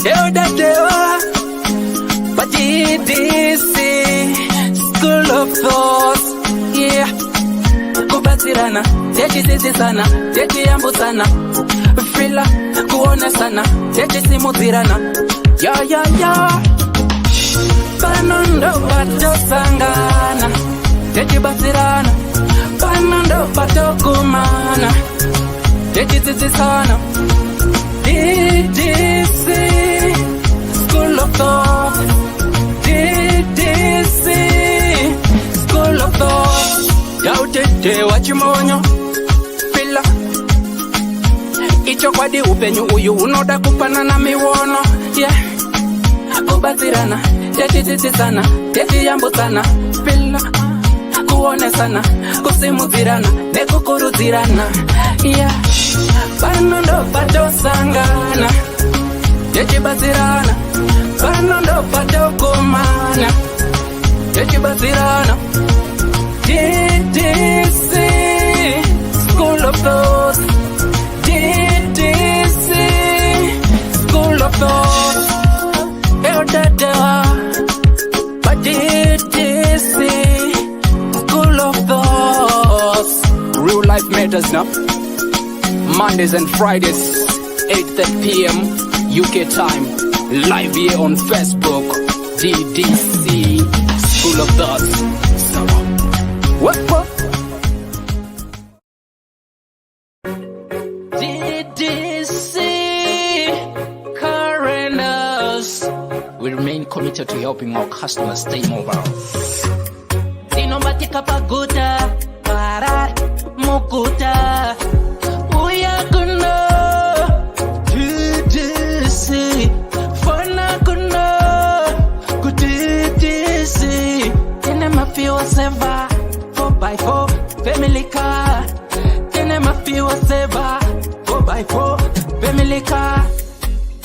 Tell that they are. But Ddc Skool of Thoughts. Yeah. Kubatirana, techisisana, techiyambusana. Frila, kuonesana, techisimutirana. Ya. Panondo patosangana, techibatirana. Panondo patokumana, techisisana. Ddc Skool of Thoughts. Ddc Skool of Thoughts. Yautete wachimonyo pila icho kwadi upenyu uyu unoda kupanana miwono. Yeah. Kubatirana, techisisana, techiyambusana. Pila kuonesana, kusimudzirana, nekukurudzirana. Yeah. Panondo patosangana, techibatsirana. Panondo patokumana, techibatsirana. Ddc Skool of Thoughts. Ddc Skool of Thoughts. But Ddc Skool of Thoughts. Real life matters now. Mondays and Fridays, 8:30 p.m. UK time. Live here on Facebook. Ddc Skool of Thoughts. What? Ddc Currenters. We remain committed to helping our customers stay mobile. Dinomatika paguta, parar, mukuta. Uyakuna, Ddc. Fana kuna, Ddc. Tenema feel seva. 4x4 family car. Tenema feel seva. 4x4 family car.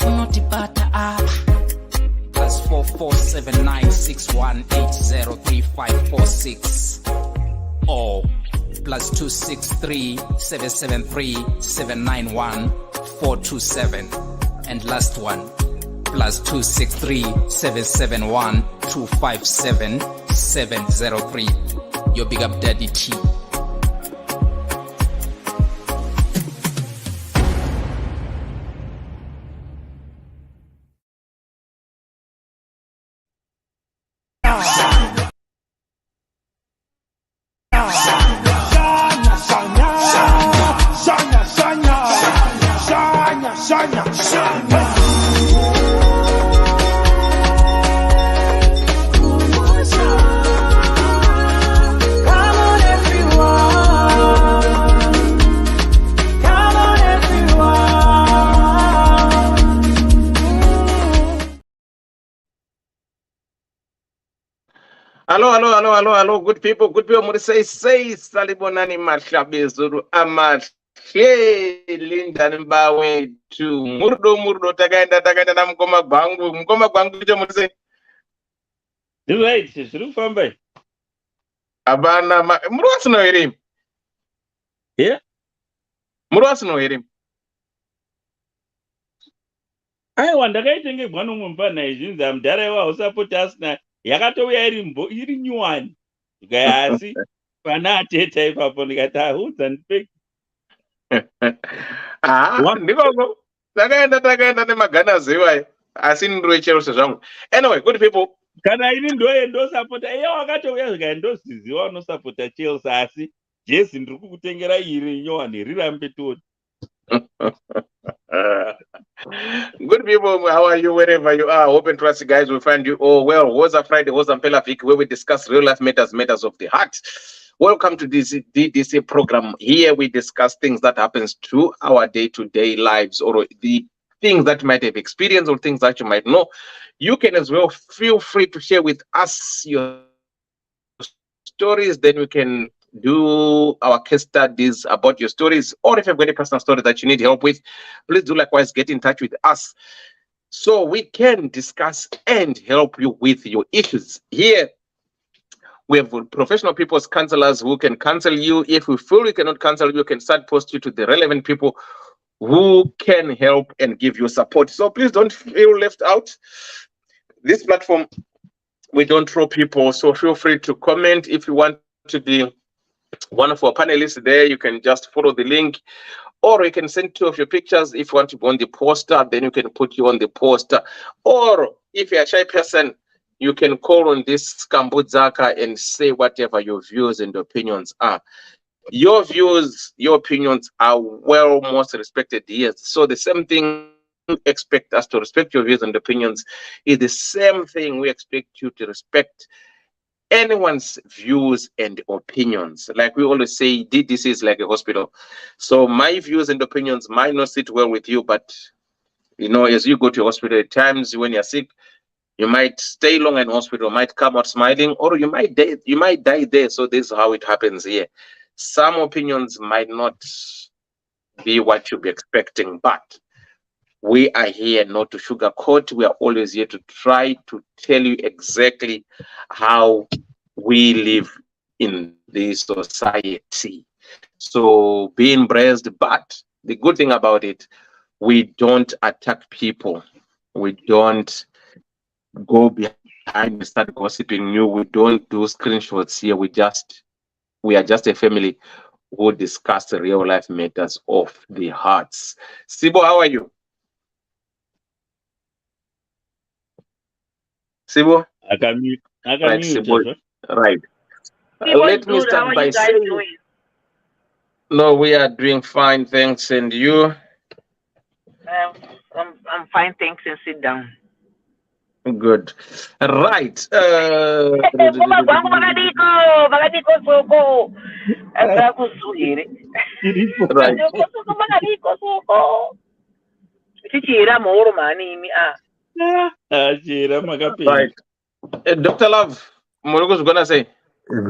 Unotipata apa. +447961803546 or +263773791 and last one +263771257 your big up daddy T. Hello, good people, say, salibonani mashabezuru amahle lindani mbawe tu murdo tagaenda na mkoma gwangu icho muri say. Right, siri famba. Abana muri wasino here. Yeah. Muri wasino here. Aiwa ndakaitenge bwana mumfana izvinzi amudhara usapoti asina yakatouya iri nyuwani ikayasi pana ateta ipapo ndikati ahudza ndipeki ndikoko takaenda nemaganazi iwayo asi ndinocherose zvangu. Anyway, good people, kana ini ndosapota iyo wakatouya zvikai ndosiziva unosapota Chelsea asi jezi ndiri kukutengera iri nyuwani rirambe toni. Good people, how are you wherever you are? Hope and trust you guys will find you all well. Woza Friday, Woza Mpela Week, where we discuss real life matters of the heart. Welcome to this Ddc program. Here we discuss things that happens to our day-to-day lives, or the things that you might have experienced or things that you might know. You can as well feel free to share with us your stories. Then we can do our case studies about your stories, or if you've got a personal story that you need help with, please do likewise get in touch with us so we can discuss and help you with your issues. Here we have professional people as counselors who can counsel you. If we feel we cannot counsel you, can start post you to the relevant people who can help and give you support. So please don't feel left out. This platform, we don't throw people, so feel free to comment. If you want to be one of our panelists there, you can just follow the link, or you can send 2 of your pictures. If you want to be on the poster, then you can put you on the poster. Or if you're a shy person, you can call on this Kambudzaka and say whatever your views and opinions are. Your views, your opinions are well most respected here. So the same thing you expect us to respect your views and opinions is the same thing we expect you to respect anyone's views and opinions. Like we always say, DDC is like a hospital. So my views and opinions might not sit well with you, but you know, as you go to hospital, at times when you're sick, you might stay long in hospital, might come out smiling, or you might die there. So this is how it happens here. Some opinions might not be what you'll be expecting, but we are here not to sugarcoat. We are always here to try to tell you exactly how we live in this society. So be embraced, but the good thing about it, we don't attack people. We don't go behind and start gossiping you. We don't do screenshots here. We are just a family who discuss the real life matters of the hearts. Sibo, how are you? Sibo? Right, Sibo. Right. Let me start by saying, no, we are doing fine, thanks. And you? I'm fine, thanks, and sit down. Good. Right. Right. Dr. Love, Morogo's gonna say.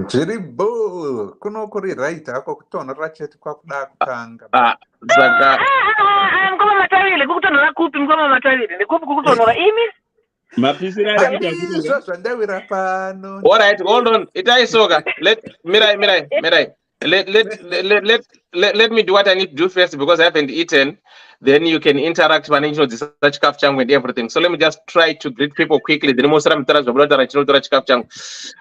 Jiribo, kunokuri right, ako kutono racheti kwa kuda kutanga. Zaga. Ngoma matawili, kukutono kupi ngoma matawili, ni kupi kukutono la imi? All right, hold on. Itai Soga. Let me do what I need to do first because I haven't eaten. Then you can interact managing the search caption and everything. So let me just try to greet people quickly. The most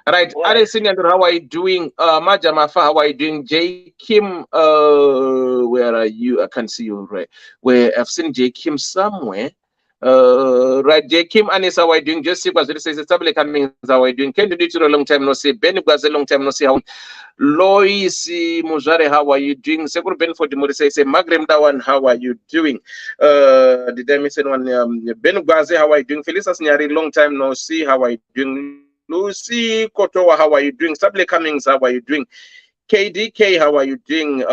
right, Ali Senior, how are you doing? Maja Mafa, how are you doing? J Kim, where are you? I can't see you right. Where I've seen J Kim somewhere. Right, J Kim Anis, how are you doing? Jesse was says Stable Cummings, how are you doing? Can you do it a long time no see? Ben was a long time no see. How Lois Mujare, how are you doing? Second Ben for the Mori says Magrem Dawan, how are you doing? Did I miss anyone? Ben Gwaze, how are you doing? Felisa Nyari, long time no see, how are you doing? Lucy Kotowa, how are you doing? Stable Cummings, how are you doing? KDK, how are you doing?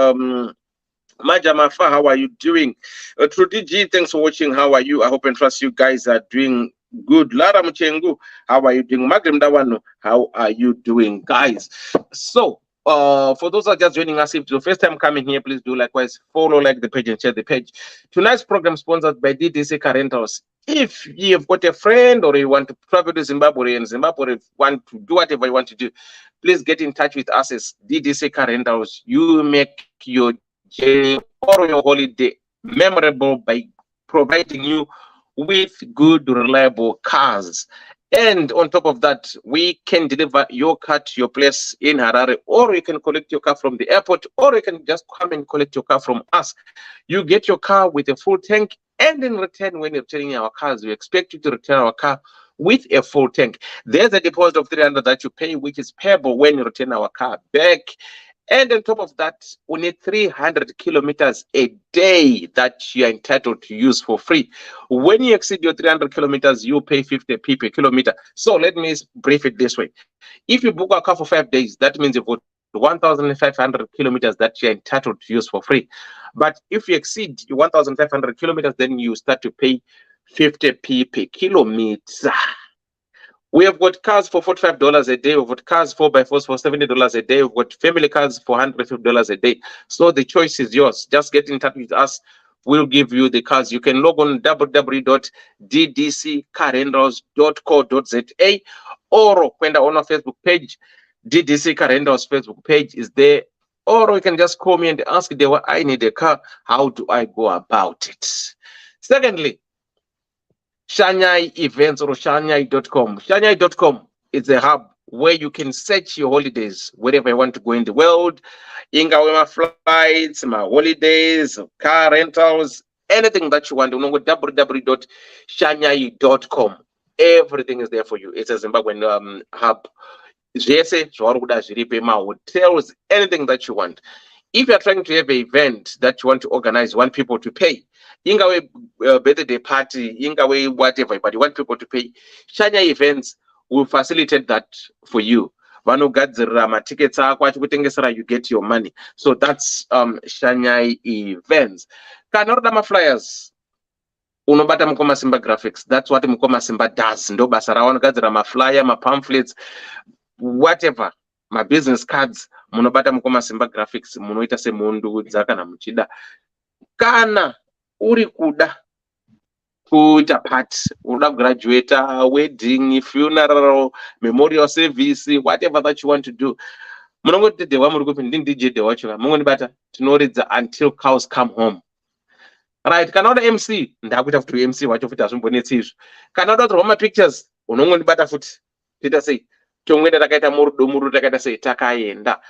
Maja Mafa, how are you doing? Trudy G, thanks for watching. How are you? I hope and trust you guys are doing good. Lara Mchengu, how are you doing? Magrem Dawano, how are you doing, guys? So, for those who are just joining us, if it's your first time coming here, please do likewise follow, like the page, and share the page. Tonight's program sponsored by Ddc Rentals. If you've got a friend or you want to travel to Zimbabwe and Zimbabwe want to do whatever you want to do, please get in touch with us as Ddc Rentals. You make your journey or your holiday memorable by providing you with good, reliable cars. And on top of that, we can deliver your car to your place in Harare, or you can collect your car from the airport, or you can just come and collect your car from us. You get your car with a full tank, and in return, when you're returning our cars, we expect you to return our car with a full tank. There's a deposit of 300 that you pay, which is payable when you return our car back. And on top of that, we need 300 kilometers a day that you're entitled to use for free. When you exceed your 300 kilometers, you pay 50p per kilometer. So let me brief it this way. If you book a car for 5 days, that means you've got 1,500 kilometers that you're entitled to use for free. But if you exceed 1,500 kilometers, then you start to pay 50p per kilometer. We have got cars for $45 a day. We've got cars 4x4s for $70 a day. We've got family cars for $150 a day. So the choice is yours. Just get in touch with us. We'll give you the cars. You can log on www.ddccarrentals.co.za or when on our Facebook page, Ddc Carrentals Facebook page is there. or you can just call me and ask Dewa, I need a car. How do I go about it? Secondly, Shanyai events or shanyai.com. Shanyai.com is a hub where you can search your holidays wherever you want to go in the world. Ingawe my flights, my holidays, car rentals, anything that you want. You know, www.shanyai.com. Everything is there for you. It's a Zimbabwean hub. Hotels, anything that you want. If you're trying to have an event that you want to organize, you want people to pay, ingawe birthday party, ingawe whatever, but you want people to pay, Shanya Events will facilitate that for you. Vanogadzirira tickets ako achikutengesera, you get your money. So that's Shanya Events. Kana unoda maflyers, unobata Mukoma Simba Graphics. That's what Mukoma Simba does. Ndo basa rawo vanogadzira maflyer, pamphlets, whatever, my business cards, munobata Mukoma Simba Graphics, munoita semunduudza kana muchida. Kana uri kuda kuita party, unoda graduate, wedding, funeral, memorial service, whatever that you want to do, munongoti Dewa muri kupi ndini DJ Dewa chika, mungondibata tinoridza until cows come home. Right, kana unoda MC, ndakuita futi MC wacho futi azvimbonetsi izvo. Kana unoda kutorwa mapictures, unongondibata futi tiita sei, tongwenda takaita murudo takaita sei takaenda.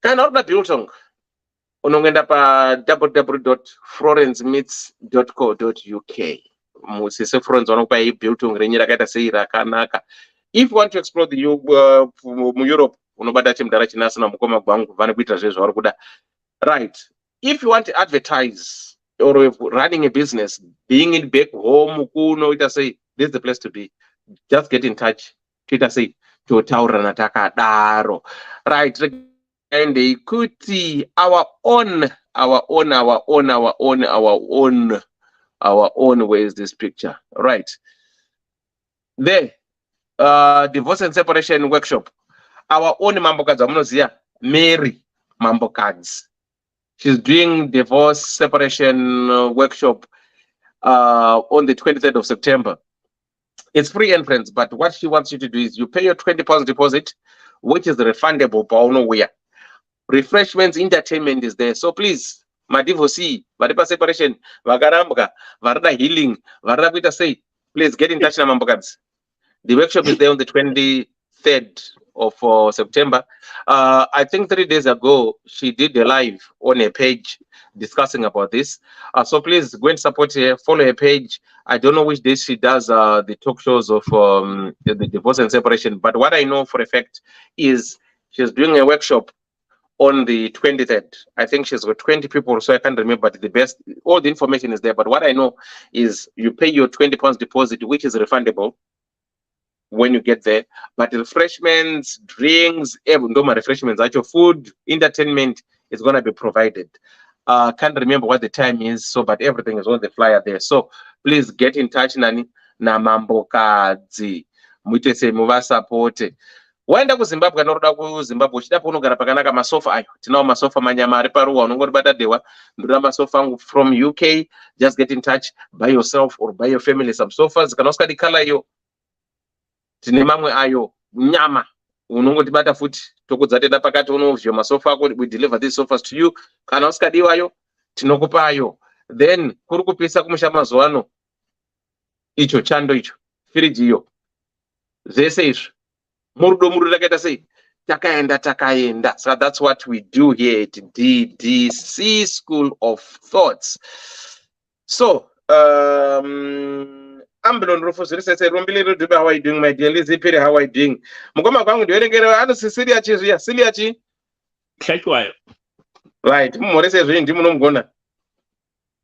Kana unoda biltong, unongenda pa www.florencemeets.co.uk. Musise Florence wanokupa biltong renye rakaita sei rakanaka. If you want to explore the Europe, unobata chimudhara chinasi namukoma gwangu vane kuita zvezvavari kuda. Right. If you want to advertise or running a business, being in back home, kunoita sei, this is the place to be. Just get in touch. Twitter say totaura natakadaro. Right. And they could see our own. Where is this picture? Right there. Divorce and separation workshop. Our own Mambokads, Amunozia, Mary Mambokads. She's doing divorce separation workshop on the 23rd of September. It's free entrance, but what she wants you to do is you pay your £20 deposit, which is refundable, but nowhere. Refreshments, entertainment is there. So please, my divorcee, Varipa separation, Vagarambka, Varada healing, Varada Vita say, please get in touch with Mambokads. The workshop is there on the 23rd of September. I think 3 days ago, she did a live on a page discussing about this. So please go and support her, follow her page. I don't know which days she does the talk shows of the divorce and separation, but what I know for a fact is she's doing a workshop on the 23rd. I think she's got 20 people, so I can't remember, but the best, all the information is there. But what I know is you pay your £20 deposit, which is refundable when you get there, but refreshments, drinks, even though my refreshments, actual food, entertainment is going to be provided. Can't remember what the time is, so but everything is on the flyer there. So please get in touch nani na Mambokadzi muite se muva support. Waenda ku Zimbabwe noroda ku Zimbabwe uchidapo unogara pakanaka masofa ayo. Tinawo masofa manyama ari paruwa unongoribata Dewa ndoda masofa angu from UK. Just get in touch, buy yourself or buy your family some sofas. Kana usikadi color yo tine mamwe ayo nyama unongotibata futi tokudzatenda pakati unovhyo masofa ako, we deliver these sofas to you. Kana usikadiwayo tinokupa ayo. Then kuri kupisa kumusha mazuva ano icho chando icho firiji iyo zvese izvo murudo takaita sei takaenda. So that's what we do here at Ddc Skool of Thoughts. So Ambulon Rufus says, Rumbili, how are you doing, my dear Lizzie Perry? How are you doing? Mugoma Bang, do you get a Cecilia Ciliachi? Chachwayo. Right, more says, Dimunum Gona.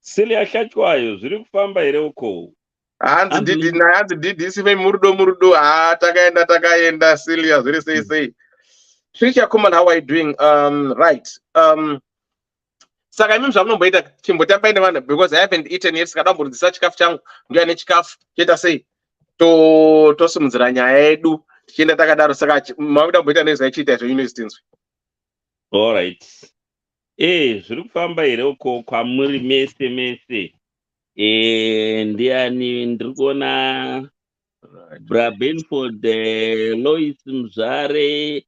Celia Chachwayo, Zurufamba Eroko. And did this even Murdo, Takaenda, Celia, say. Trisha Kuman, how are you doing? Right. Saka mimi zvamno mboita chimbotamba ine vanhu because I haven't eaten yet. Saka ndambodisa chikafu changu ndio ane chikafu cheta sei tosimudzira nyaya yedu tichienda takadaro. Saka makuda mboita nezvaichiita izvo university nzwi. All right. Zviri kufamba here uko kwamuri mese. Ndiani ndiri kuona Bra Benford, Lois Mzare,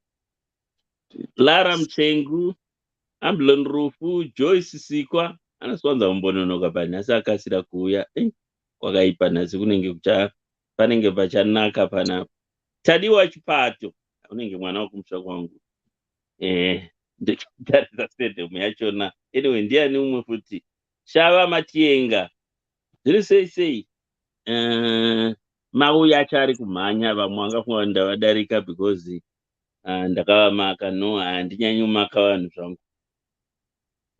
Lara Mchengu, Ambulon Rufu, Joyce Sikwa, anaswanza kumbononoka panhasi akasira kuuya. Kwakaipa nhasi kunenge panenge pachanaka panapa. Tadiwa Chipato, unenge mwana wekumusha kwangu. Ndotarisa stadium yachona. Anyway, ndiani umwe futi. Shava Matienga. Zviri sei. Mauya achari kumhanya, vamwe vangafunga ndavadarika because ndakavamaka. No, handinyanyi umaka vanhu zvangu.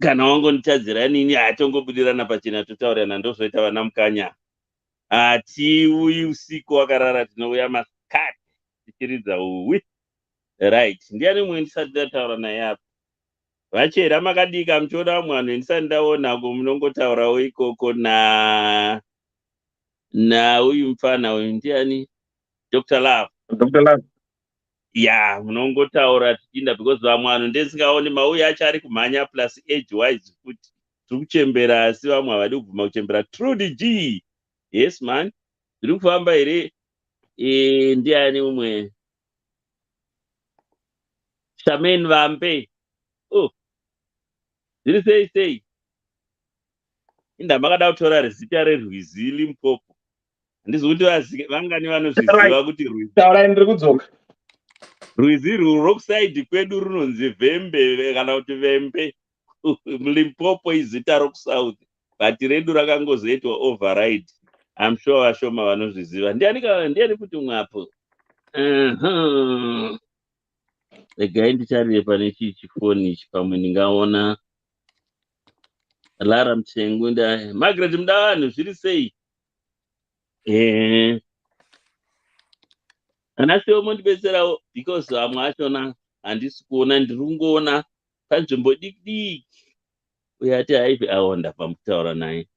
Kana wangonditadzira nini hatongobudirana pachena totaurirana ndozoita vana mukanya. Hatiuyi usiku wakarara, tinouya masikati tichiridza uwi. Right, ndiani mumwe ndisati ndataura naye apa? Vachera makadika muchiona vamwe vanhu ndisati ndaona ko munongotaurawo ikoko na uyu mufana uyu ndiani? Dr. Love. Dr. Love. Yeah, munongotaura tichinda because vamwe vanhu ndesingaoni mauya acho ari kumhanya plus age wise futi. Tiri kuchembera asi vamwe havadi kubvuma kuchembera. Trudy G. Yes man. Zviri kufamba here. Ndiani umwe? Shamen Vampe. Oh. Zviri sei. Inda makada kutora zita reRwizi Limpopo. Handisi kuti vangani vanozviziva kuti Rwizi. Taura ndiri kudzoka. Rwizi rokusaidi kwedu runonzi Vembe kana kuti Vembe. Limpopo izita rokusouth. But redu rakangozoitwa override. I'm sure vashoma vanozviziva. Ndiani kuti mwapo. Regai ndicharire pane chifoni ichi pamwe ndingaona. Lara Mtsengu Margaret Mudavanhu, zviri sei? Anasiwo mondibetserawo because vamwe achona handisi kuona, ndiri kungoona panzvimbo diki uye ati haivi awonda pamukutaura naye.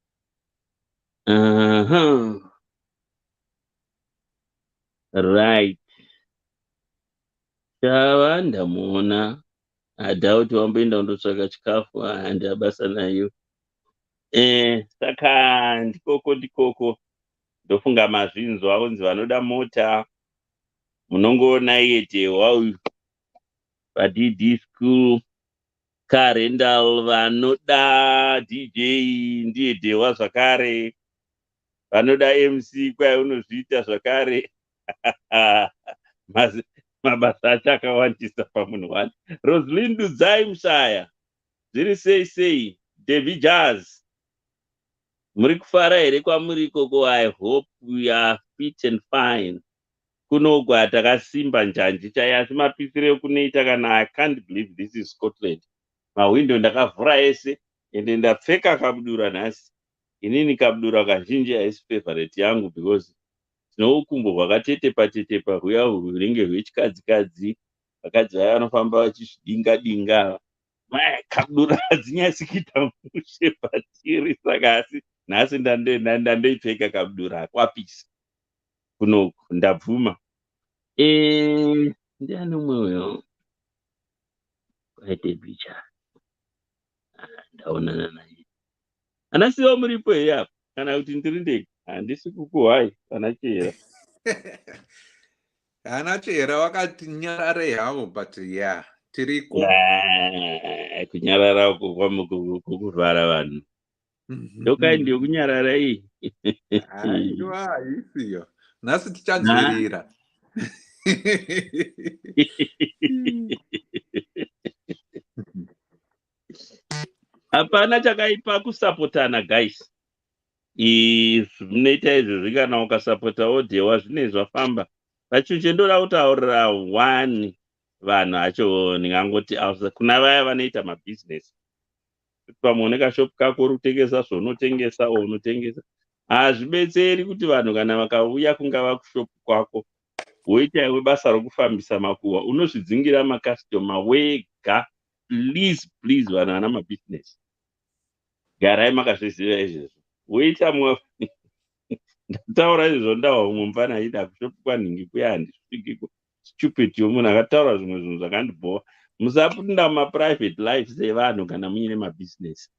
Right. Chava ndamuona. Hadhauti wamboenda kundotsvaka chikafu, handabasa nayo. Saka ndikoko ndofunga mazvinzwa kunzi vanoda mota munongoona iye Dehwa uyu paDC Skool Car Rental, vanoda DJ ndiye Dehwa zvakare, vanoda MC kwai unozviita zvakare. Mabasa achakawandisa pamunhu wani. Rosalind Dudzai Mushaya, zviri sei? David Jazz, muri kufara here kwamuri ikoko? I hope we are fit and fine. Kunogwa takasimba njanji chaiye, asi mapisiro ekunoita kana I can't believe this is Scotland. Mawindo ndakavhura ese ende ndapfeka kabudura nhasi. Inini kabudura kazhinji haisi favorite yangu because tino ukumbo hwakatetepa huya hunenge hwechikadzi. Vakadzi vaya vanofamba vachizvidinga. Kabudura hadzinyasi kuita mushe patiri, saka asi nhasi ndandoipfeka kabudura kwapisa kunoku ndabvuma. Ndiani umwe uyo? Kwaite bicha. Ndaonana naye. Anasiwo muripo here apa kana kuti ndiri ndega? Handisi kukuhwai kana Chera. Hana Chera wakati nyarare havo, but yeah, tiriko. Kunyarara kukuvhara vanhu. Ndokai ndiyo kunyarara iyi. Aiwa, isiyo. Nhasi tichanzvirira. Hapana chakaipa kusapotana guys. Zvinoita izvozvi kana ukasapotawo Dehwa zvinenge zvafamba. Pachuche ndoda kutaurira one vanhu acho ndingangoti kuna vaya vanoita mabhizinesi. Pamwe une kashopu kako uri kutengesa zvaunotengesa unotengesa. Hazvibetseri kuti vanhu kana vakauya kungava kushopu kwako woita iwe basa rokufambisa makuhwa, unozvidzingira makastoma wega. Please vanhu vana mabhizinesi, garai makazviziva izvozvo. Woita mwe ndataura izvozvo ndahwa umwe mufana aida kushopu kwanhingi kuya handisvikiko. Stupid yomunhu akataura zvimwe zvinhu zvakandibhova. Musapinda mumaprivate life sevanhu kana muine mabhizinesi.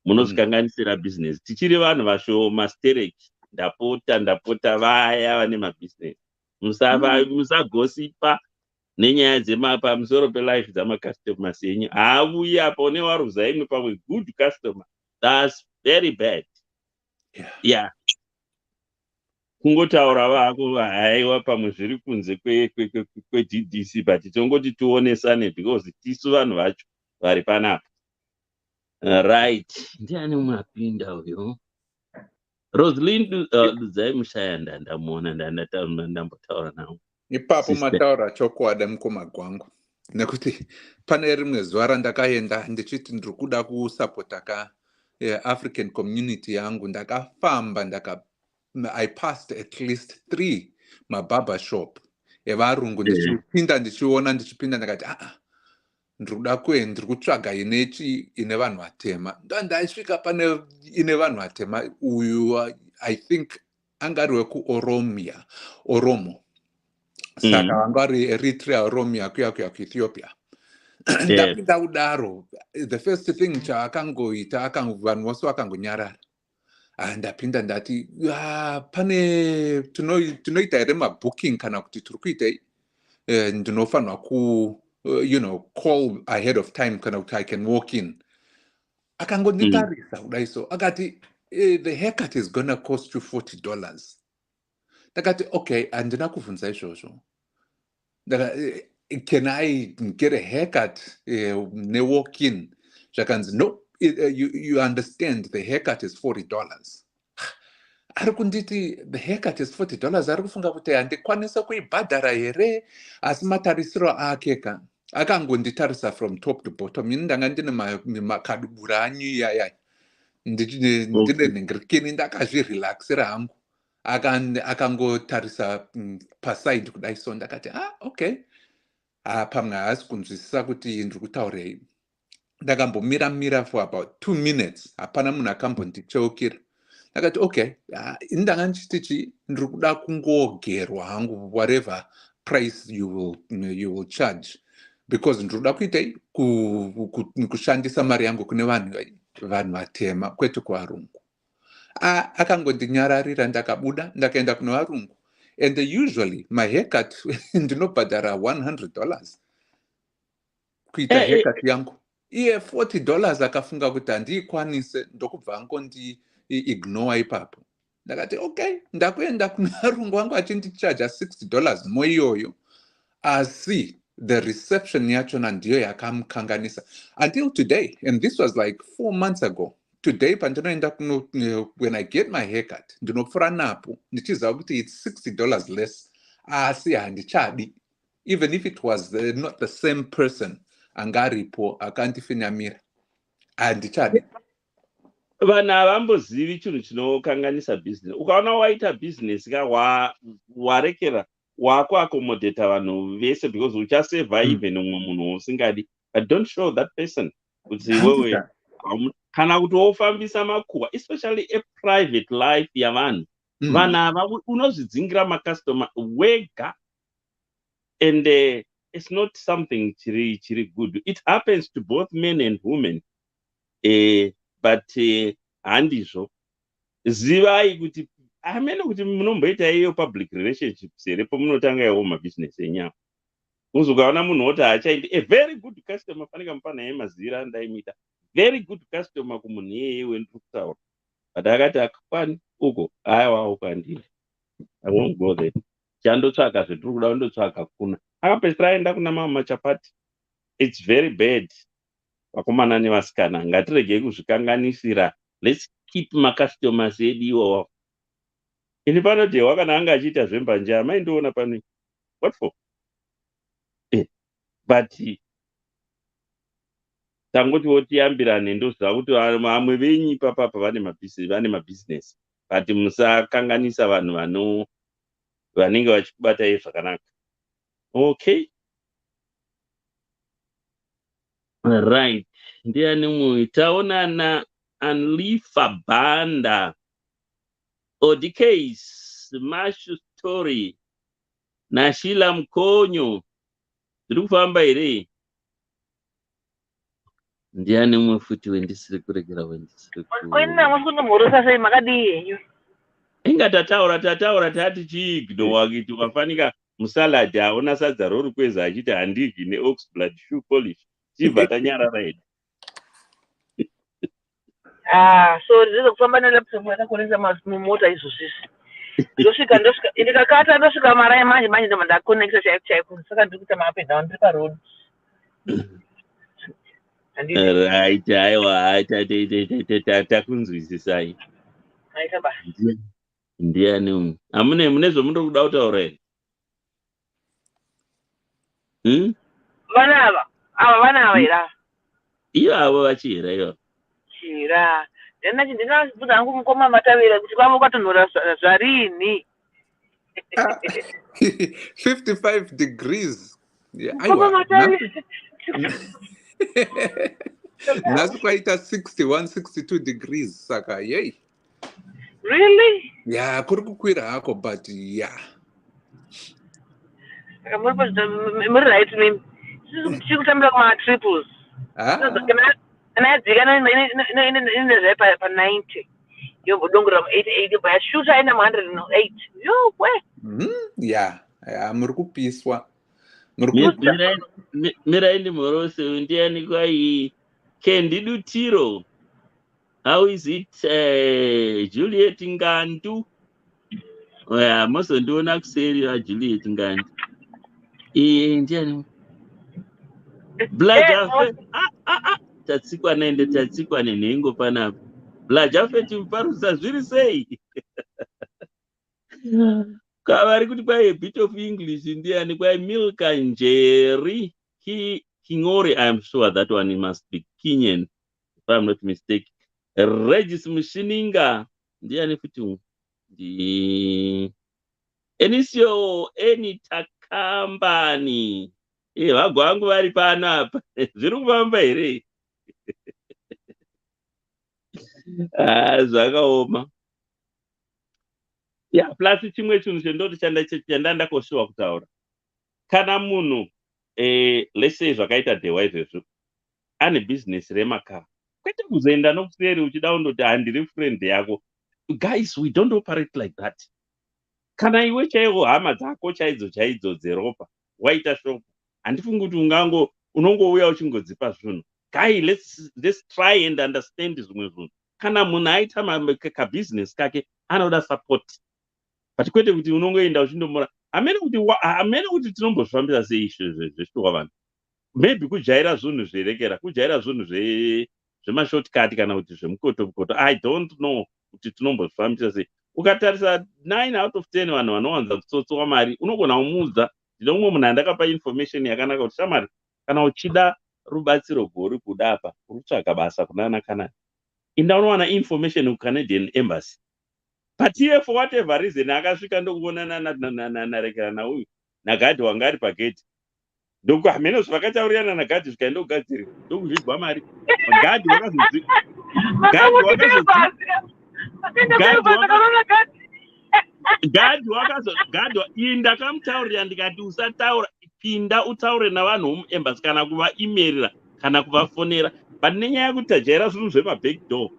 Munozvikanganisira bhizinesi. Tichiri vanhu vashoma stereki. Ndapota vaya vane mabhizinesi. Musagosipa nenyaya dzemapamusoro pelife dzamacustomers enyu haavuyi apo newaruza imwe pamwe good customer. That's very bad. Yeah. Kungotaura vako haiwa pamwe zviri kunze kweDDC but tongoti tionesane because tisu vanhu vacho vari panapa. Right. Ndiani mwapinda uyo? Rosalind Dudzai Mushaya ndamuona ndambotaura nawo. Ipapo mataura chokwadi mukoma gwangu. Nekuti pane rimwe zuva randakaenda ndichiti ndiri kuda kusapota African community yangu, ndakafamba I passed at least 3 mababa shop evarungu ndichipinda ndichiona ndichipinda ndakati ndiri kutsvaga ine vanhu vatema. Ndaisvika pane ine vanhu vatema uyu I think angari Oromo. Saka vanga vari Eritrea, Oromia kuya kuEthiopia. Ndapinda kudaro, the first thing chaakangoita vanhu vose vakangonyarara. Ndapinda ndati pane tunoita here mabooking kana kuti tiri kuita ndinofanwa call ahead of time kana kuti I can walk in. Akangonditarisa kudai so akati the haircut is gonna cost you $40. Ndakati okay, handina kubvunza izvozvo. Can I get a haircut walk in? Zvakanzi no, you understand the haircut is $40. Ari kunditi the haircut is $40. Ari kufunga kuti handikwanisa kuibhadhara here, asi matarisiro akeka. Akangonditarisa from top to bottom. Ini ndanga ndine makadubura anyu iyaya. Ndine nengirikini ndakazvirelaxira hangu. Akangotarisa paside kudai so ndakati okay. Pamwe haasi kunzwisisa kuti ndiri kutaurei. Ndakambomira for about 2 minutes. Hapana munhu akambondicheukira. Ndakati okay, ndanga ndichiti ndiri kuda kungogerwa hangu whatever price you will charge, because ndiri kuda kuita kushandisa mari yangu kune vanhu vatema kwete kuvarungu. Akangondinyararira ndakabuda ndakaenda kune varungu, and usually my haircut ndinobhadhara $100 kuita haircut yangu. Iye $40 akafunga kuti handiikwanise, ndokubva angondi ignore ipapo. Ndakati okay, ndakuenda kune varungu wangu achindichaja $60 moiyoyo, asi the reception yachona ndiyo yakamukanganisa until today, and this was like 4 months ago. Today, when I get my haircut, ndinopfura napo ndichiziva kuti it's $60 less. Asi handichadi, even if it was not the same person angaripo akandifinyamira, handichadi. Vanhu havambozivi chinhu chinokanganisa business. Ukaona waita business warekera wakuaccommodata vanhu vese because uchaseva even umwe munhu usingadi, but don't show that person kuti wewe kana kuti wofambisa makuhwa, especially a private life yavanhu. Vanhu ava unozvidzingira macustomer wega, and it's not something chiri good. It happens to both men and women, but handizvo. Zivai kuti amene kuti munomboita iyo public relationships here pamunotanga iwo mabusiness enyama. Uzokaona munhu woti achaindi a very good customer fanika mupana naye mazira andaimita very good customer kumunhu iyeye wendiri kutaura, but akati akakwani uko aiwa ukandini I won't go there. Chandotsvaka zvetiri kuda kundotsvaka kuna akapedzisira aenda kuna mama machapati. It's very bad. Vakomana nevasikana ngatiregei kuzvikanganisira. Let's keep macustomers edu iwawo. Ini panoti wakana anga achiita zvembanje amaindiona pano what for? But tangoti wotiyambirane ndoziva kuti vamwe venyu papapa vane mabusiness, but musakanganisa vanhu vanenge vachikubatai zvakanaka. Okay, right. Ndiani mumwe taonana Anlifa Banda Odikes Mashu Story Nashila Mkonyo ndiri kufamba here. Ndiani mumwe futi wendisiri kuregera Oina sei makadii yenyu. Inga tataura tati chiignowa kuti ukafanika musalad aona sadza rori kweza achiti handidyi neoxblood shoe polish chibva tanyarara hedu. So ndizokufamba nelaptop yakakonesa mumota izvozvizvi ndosvika ndikakata ndosvika marai manje ndobva ndakonekta chaiko saka ndiri kuita ma-up and down ndiri paroad. Right, aiwa takunzwisisai. Aita basa. Ndiani umu mune zvomunoda kuda kutaura here? Vana ava ira iyo avo vachihera iyo chira ndinabvudza hangu mukoma Matavira kuti kwavo kwatonhora zvarini. 55 degrees. Mukoma Matavira Nhasi kwaita 61 62 degrees saka yei. Really? Yeah, kuri kukwira hako but yeah. Muri right mimi chikutambira kuma triples. And I think in the pa 90. You don't go 80 but shoot I am 108. Yo, where? Yeah, muri kupiswa. Miraindi Morose ndiani kwai Kendi Dutiro. How is it, Juliet Ngandu? Yeah, most of them don't say Juliet Ngandu. Indian Blajafe. Tatsikwa nenengo panapa. Blajafe timparusa zviri sei. Kavari kuti kwai a bit of English ndiani kwai Milka Njeri Kingori. I am sure that one must be Kenyan if I'm not mistaken. Regis Mushininga ndiani futi Enisio Eni Takambani vagwangu vari panapa zviri kufamba here. Zvakaoma. Yeah, plus chimwe chinhu chendoti chandandakoshuwa kutaura kana munhu let's say zvakaita dhewa izvezvo ane business remakara kwete kuzoenda nokuseri uchida undoti handiri friend yako. Guys, we don't operate like that. Kana iwe chaiwo hama dzako chaidzo dzeropa waita shoko handifungi kuti unongouya uchingodzipa zvinhu. Guy, let's try and understand zvimwe zvinhu. Kana munhu aita kabusiness kake anoda support, but kwete kuti unongoenda uchindomura. Hamene kuti tinombozvifambisa sei zveshtuka vanhu. Maybe kujaira zvinhu zverekera, kujaira zvinhu zvemashortcut kana kuti zvemukoto. I don't know kuti tinombozvifambisa sei. Ukatarisa 9 out of 10 vanhu vanowanza kutsotsowa mari unogona kumuudza ndine mumwe munhu andakapa information yakanaka kuti shamari kana uchida rubatsiro gori kuda apa urutsvaga basa kunana Canada inda unowana information kuCanadian embassy. But here for whatever reason akasvika ndokuonana narekera nauyu nagadhi wanga ari pageti ndoku hamene zvakataurirana nagadhi zvikaenda kugadzirira ndokuzvigwa mari. Gadhi ndakamutaurira ndikati usataura, pinda utaure navanhu vomuembassy kana kuvaemerera kana kuvafonera. But nenyaya yekuti tajaira zvinhu zvemaback door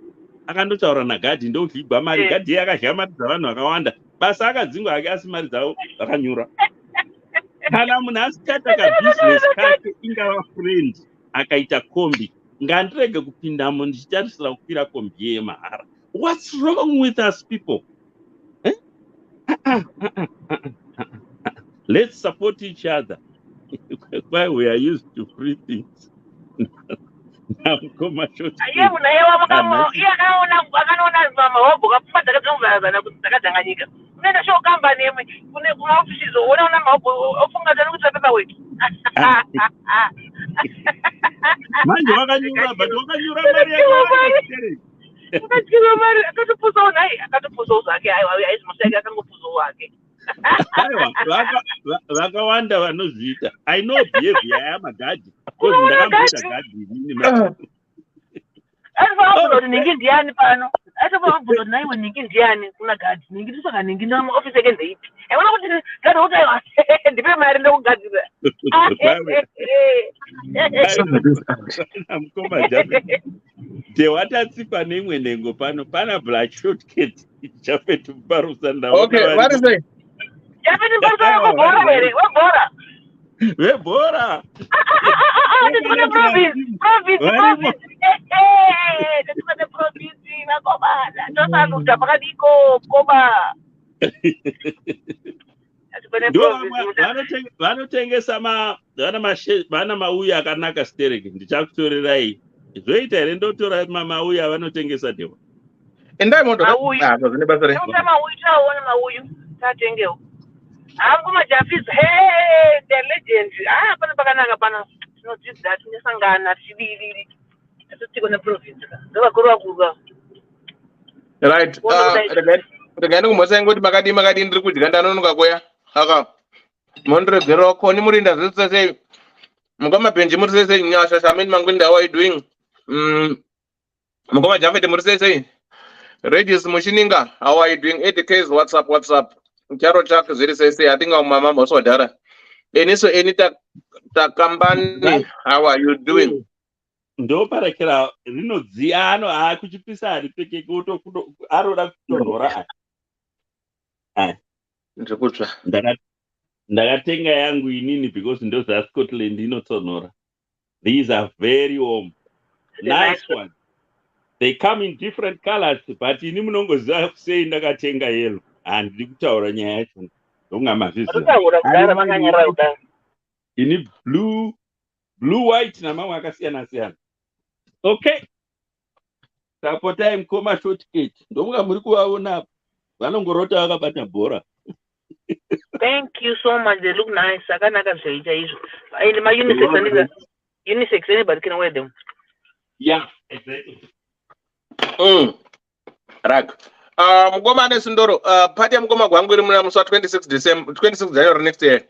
akandotaura nagadhi ndokuzvigwa mari. Gadhi iye akazhamaridza vanhu vakawanda basa akadzingwa hake asi mari dzavo vakanyura. Kana munhu asitata kabusiness kake ingava friend akaita kombi ngandirege kupindamo ndichitarisira kukwira kombi yemahara. What's wrong with us people? Let's support each other. Why we are used to free things. Akanoona mahobho kapfuma dzakadzongozana kuti dzakadzanganyika. Unoenda show company yemwe kune ofisi zoona una mahobho ofunga kuti kuita paperwork. Manje wakanyura but wakanyura mari yako. Akachira mari akatopusawo naye akatopusawo zvake aizimoshaika akangopusawo wake. Vakawanda vanozviita. I know behavior yamagadhi because ndakamboita gadhi inini. Aifanira kuti ningi ndiani pano. Aifanira kuti naiwe ningi ndiani kuna gadhi. Ningi tisaka ningi ndama office yake ndeipi. Aiona kuti gadhi utaiwa ndipe mari ndokugadzira. Mukoma jabe. Tewatatsikwa neimwe nhengo pano pana black shortcut ichafetu parusa ndawo. Okay, what is it? Japhet mpasara kubhora here. Wabhora. Vebhora. Tisipate province. Tisipate province vakobana. Tosaluta pakadiko koba. Vanotengesa vana mauya akanaka stereki. Ndichakutorerai. Zvoita here ndotora mauya vanotengesa dewa. Endai moto. Mauyu. Mauyu taona mauyu. Tatengewo. Anguma Jafis, hey, the legend. Pana pakanaka pana. Tinodzidza tinosangana tichiviri. Totiko neprovince. Ndovakuru vakuru. Right. Ndakaenda kumhotsa ingoti makadi ndiri kudya ndanonoka kweya. Aka. Mondregera koni murinda zvese sei. Mukoma Benji muri sei nyasha shameni mangwinda how are you doing? Mukoma Jafet muri sei. Regis Mushininga, how are you doing? 80Ks, what's up? Charo chak ziri sei. I think our mama also dara. Eniso enita takambani, how are you doing? Ndo parakira rinodziya akuchipisa ari peke kuto aroda kutonhora. Ndikutsva. Ndakatenga yangu inini because ndo za Scotland inotonhora. These are very warm. Nice one. They come in different colors, but ini munongoziva sei ndakatenga yellow. And ndiri kutaura nyaya yacho. Ndongamazviziva. Ini blue, white namamwe akasiyana. Okay. Tapota mukoma shortcut. Ndomunga muri kuvaona vanongorota vakabata bhora. Thank you so much. They look nice. Akanaka zveita izvo. And my unisex anybody can wear them. Yeah, exactly. Right. Mukoma nesindoro. Party mukoma gwangu iri muna musi 26 January next year.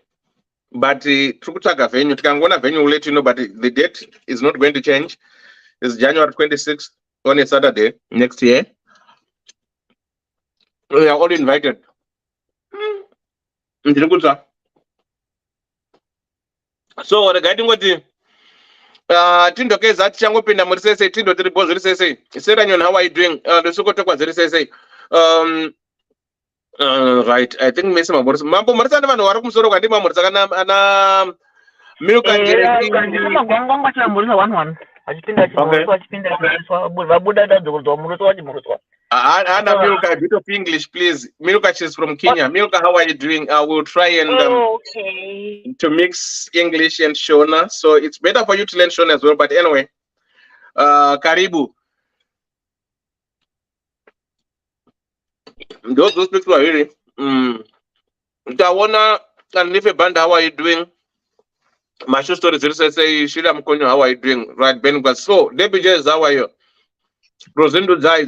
But trikutsvaga venue. Tikangona venue will let you know, but the date is not going to change. It's January 26th on a Saturday next year. We are all invited. So regarding what the tindokeza tichangopinda muri sese tindo tiri bozo sese. Seranyon, how are you doing? Lesokotokwa ziri sese. Right, I think Messi mambo marisana vanhu vari kumusoro kwandi mamurisa kana ana milk and dairy. Ngoma chamurisa 1-1. Achipinda vabuda dadzokudzwa muruswa. Anna Milka, a bit of English, please. Milka, she's from Kenya. Milka, how are you doing? I will try and to mix English and Shona. So it's better for you to learn Shona as well. But anyway, Karibu. Those who speak Swahili. Tawana and Nife Band, how are you doing? Mashu stories say Shira Mkonyo, how are you doing? Right, Ben. So, Debbie Jez, how are you? Rosindo Zai,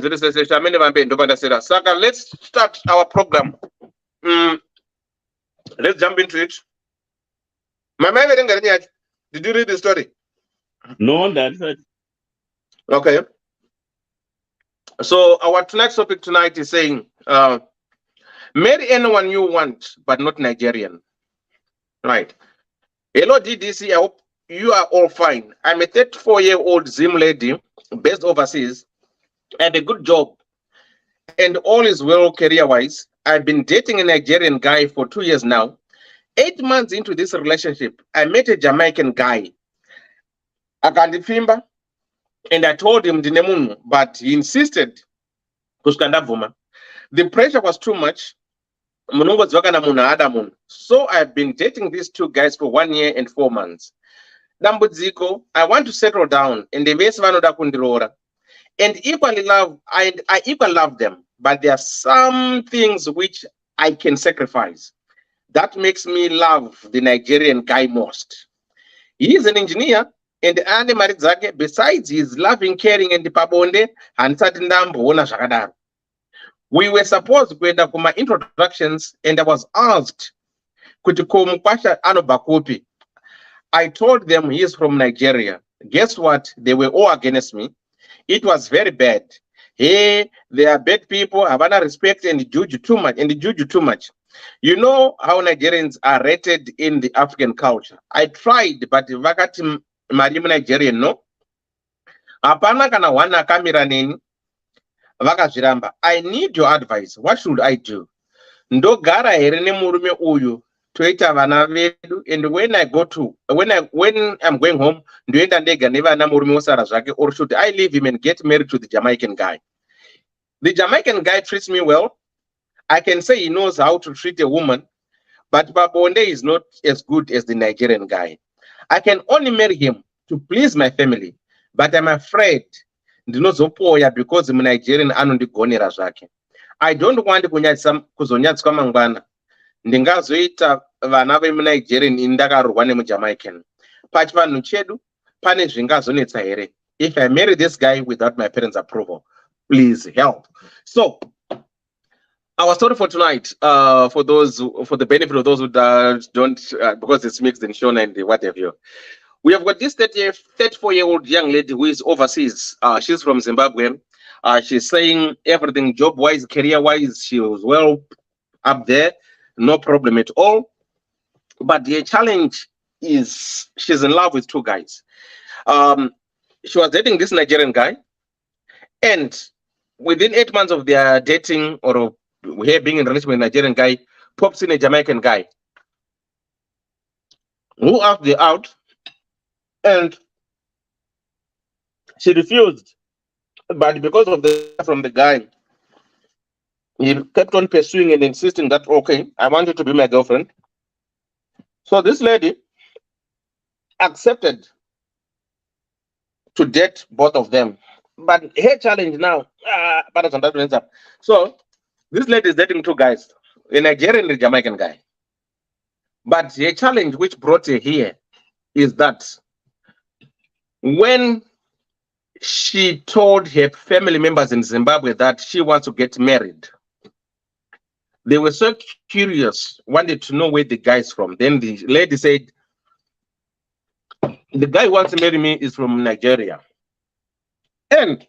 Saka, let's start our program. Let's jump into it. Did you read the story? No, that's it. Okay. So our tonight's topic tonight is saying, marry anyone you want, but not Nigerian. Right. Hello, DDC. I hope you are all fine. I'm a 34-year-old Zim lady based overseas. And a good job, and all is well career-wise. I've been dating a Nigerian guy for 2 years now. 8 months into this relationship, I met a Jamaican guy. Akandifimba, and I told him Dinemunu, but he insisted. The pressure was too much. So I've been dating these two guys for 1 year and 4 months. Dambudziko, I want to settle down, and the best one and I equally love them, but there are some things which I can sacrifice. That makes me love the Nigerian guy most. He is an engineer, and besides his loving, caring, and pabonde, and we were supposed to go for my introductions, and I was asked, I told them he is from Nigeria. Guess what? They were all against me. It was very bad. Hey, they are bad people, Havana respect and judge too much. You know how Nigerians are rated in the African culture. I tried, but vakati marimu Nigerian, no? Apana kana wana kamera nini. Vakazviramba. I need your advice. What should I do? ndogara here nemurume uyu toita vana vedu, and when I'm going home ndoenda ndega nevana murume osara zvake, or should I leave him and get married to the Jamaican guy? The Jamaican guy treats me well. I can say he knows how to treat a woman, but Babonde is not as good as the Nigerian guy. I can only marry him to please my family, but I'm afraid ndinozopoya because I'm Nigerian anondigonera zvake. I don't want kuzonyatswa mangwana. Ndingazoita vana vemuNigerian indakarorwa nemuJamaican. Pachivanhu chedu pane zvingazonetsa here. If I marry this guy without my parents' approval, please help. So our story for tonight, for the benefit of those who don't, because it's mixed in Shona and what have you. We have got this 34-year-old young lady who is overseas. She's from Zimbabwe. She's saying everything job-wise, career-wise, she was well up there, no problem at all. But the challenge is she's in love with two guys. She was dating this Nigerian guy, and within 8 months of their dating or her being in a relationship with a Nigerian guy, pops in a Jamaican guy who asked her out, and she refused. But because of from the guy, he kept on pursuing and insisting that, okay, I want you to be my girlfriend. So this lady accepted to date both of them. But her challenge now, so this lady is dating two guys, a Nigerian and a Jamaican guy. But the challenge which brought her here is that when she told her family members in Zimbabwe that she wants to get married, they were so curious, wanted to know where the guy is from. Then the lady said, the guy who wants to marry me is from Nigeria. And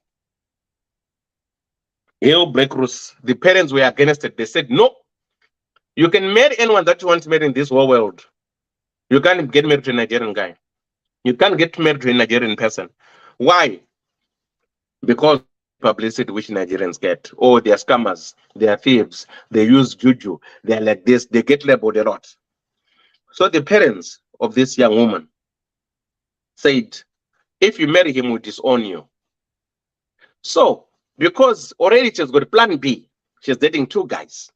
Black Rose, the parents were against it. They said, no, you can marry anyone that you want to marry in this whole world. You can't get married to a Nigerian guy. You can't get married to a Nigerian person. Why? Because publicity which Nigerians get. Oh, they are scammers, they are thieves, they use juju, they are like this, they get labeled a lot. So the parents of this young woman said, if you marry him, we'll disown you. So, because already she's got plan B, she's dating two guys.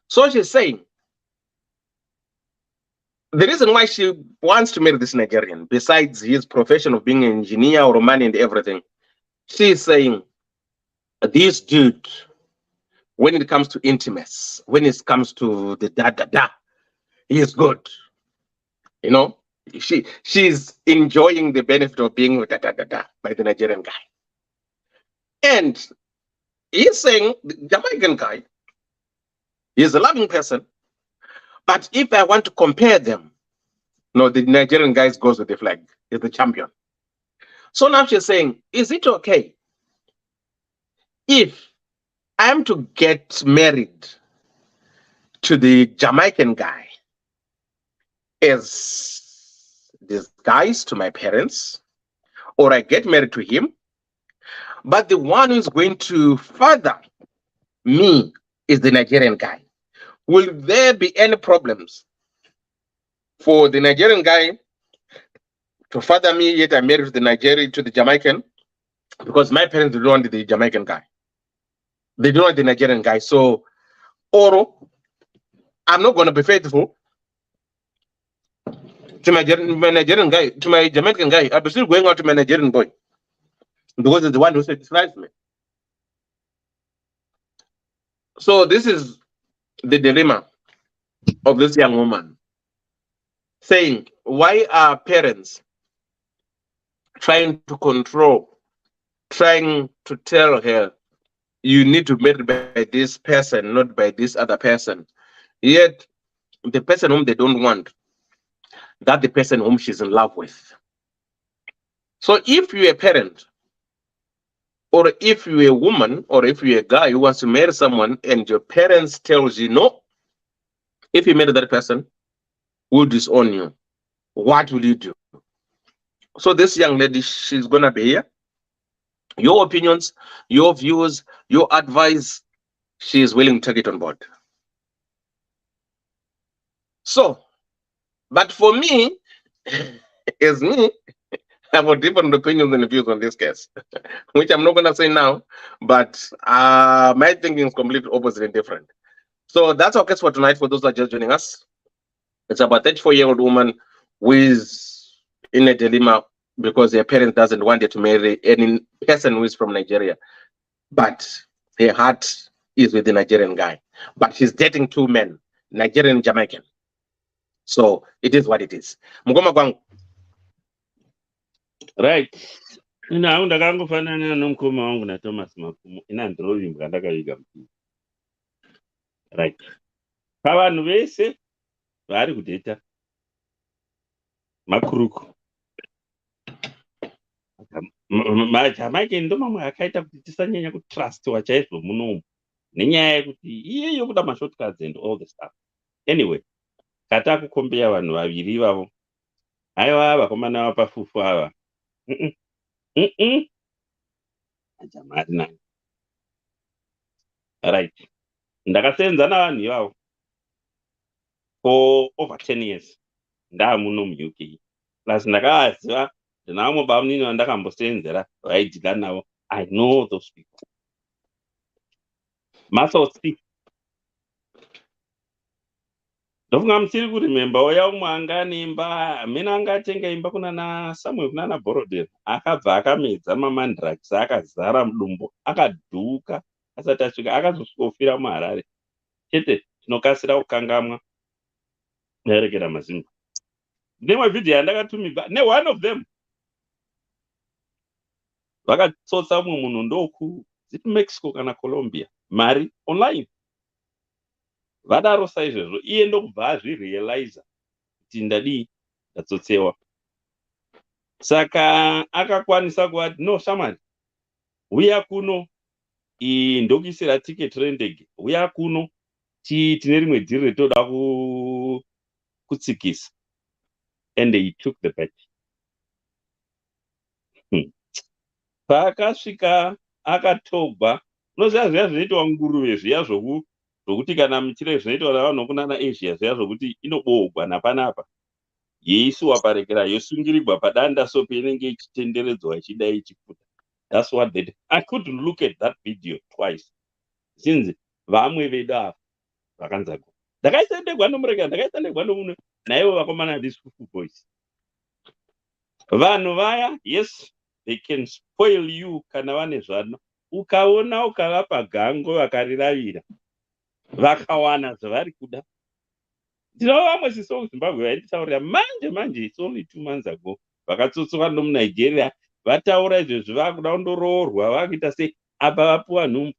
So she's saying, the reason why she wants to marry this Nigerian, besides his profession of being an engineer or money and everything, she's saying, this dude, when it comes to intimacy, when it comes to the da-da-da, he is good. You know, she's enjoying the benefit of being with da-da-da-da by the Nigerian guy. And he's saying, the Jamaican guy, he's a loving person, but if I want to compare them, no, the Nigerian guy goes with the flag, he's the champion. So now she's saying, is it okay if I am to get married to the Jamaican guy as disguise to my parents, or I get married to him, but the one who's going to father me is the Nigerian guy? Will there be any problems for the Nigerian guy to father me, yet I married to the Jamaican? Because my parents don't want the Jamaican guy. They don't want the Nigerian guy. So, Oro, I'm not going to be faithful to my Nigerian guy, to my Jamaican guy. I'll be still going out to my Nigerian boy, because it's the one who satisfies me. So this is the dilemma of this young woman, saying, why are parents trying to control, trying to tell her, you need to marry by this person, not by this other person. Yet the person whom they don't want, that's the person whom she's in love with. So if you're a parent, or if you're a woman, or if you're a guy who wants to marry someone and your parents tells you, no, if you marry that person, we'll disown you, what will you do? So this young lady, she's going to be here. Your opinions, your views, your advice, she is willing to take it on board. So, but for me, as me, I have a different opinions and views on this case, which I'm not going to say now, but my thinking is completely opposite and different. So that's our case for tonight. For those that are just joining us, it's about 34-year-old woman who is in a dilemma because her parents doesn't want her to marry any person who is from Nigeria, but her heart is with the Nigerian guy. But she's dating two men, Nigerian and Jamaican. So it is what it is. Mugoma kwangu. Right. Ina ndakangofanana nomukoma wangu naThomas Makumo ina drawing ndakayiga mutini. Right. Pavanhu vese vari kudheta makuruku. Majamaican ndo mamwe akaita kuti tisanyanya kutrustwa chaizvo munomu nenyaya yekuti iyeyo kuda mashortcuts and all the stuff. Anyway, katakukombeya vanhu vaviri ivavo. Aiwa vakomana vapafufu ava. Majamari nani. Right. Ndakasenza navanhu ivavo for over 10 years. Ndamuno muUK. Plus ndakavaziva ndinavo bamunini vandakambosenzera vaidhila navo. I know those people. Masosi. Ndofunga musiri kurememba oya umwe anga neimba amene anga atenga imba kuna Samuel kuna Borodero akabva akamedza mamandrakes akazara mudumbu akadhuka asati asvika akazosvika muHarare. Chete tinokasira kukangamwa ndarekera mazimba. Nemwe vhidhiyo yandakatumigwa one of them vakatsotsa umwe munhu ndoku Mexico kana Colombia mari online. Vadaro saizvozvo iye ndokubva azvirealiza kuti ndadii ndatsotsewa. Saka akakwanisa kuvati no shamari uya kuno ndokuisira tiketi rendege uya kuno tine rimwe dhiri retoda kutsikisa. And he took the bet. Paakasvika akatogwa. Unoziva zviya zvinoitwa nguruve zviya zvokuti kana muchire zvinoitwa navanhu kunana Asia zviya zvokuti inoboogwa napanapa yeisuwa parekera yosungirigwa padanda so painenge ichitenderedzwa ichidai ichifuta. That's what they did. I couldn't look at that video twice. Since vamwe vedu ava vakanzako. Ndakaisa ndegwa nomurekera, ndakaisa ndegwa nomuno naivo vakomana these fufu boys. Vanhu vaya, yes, they can spoil you kana vane zvano. Ukaona ukavapa gango vakariravira. Vakawana zvavari kuda. Ndinavo vamwe siso kuZimbabwe vainditaurira manje it's only 2 months ago. Vakatsotsoka nomuNigeria vataura izvezvi vakuda kundoroorwa vakuita sei apa vapuwa nhumbu.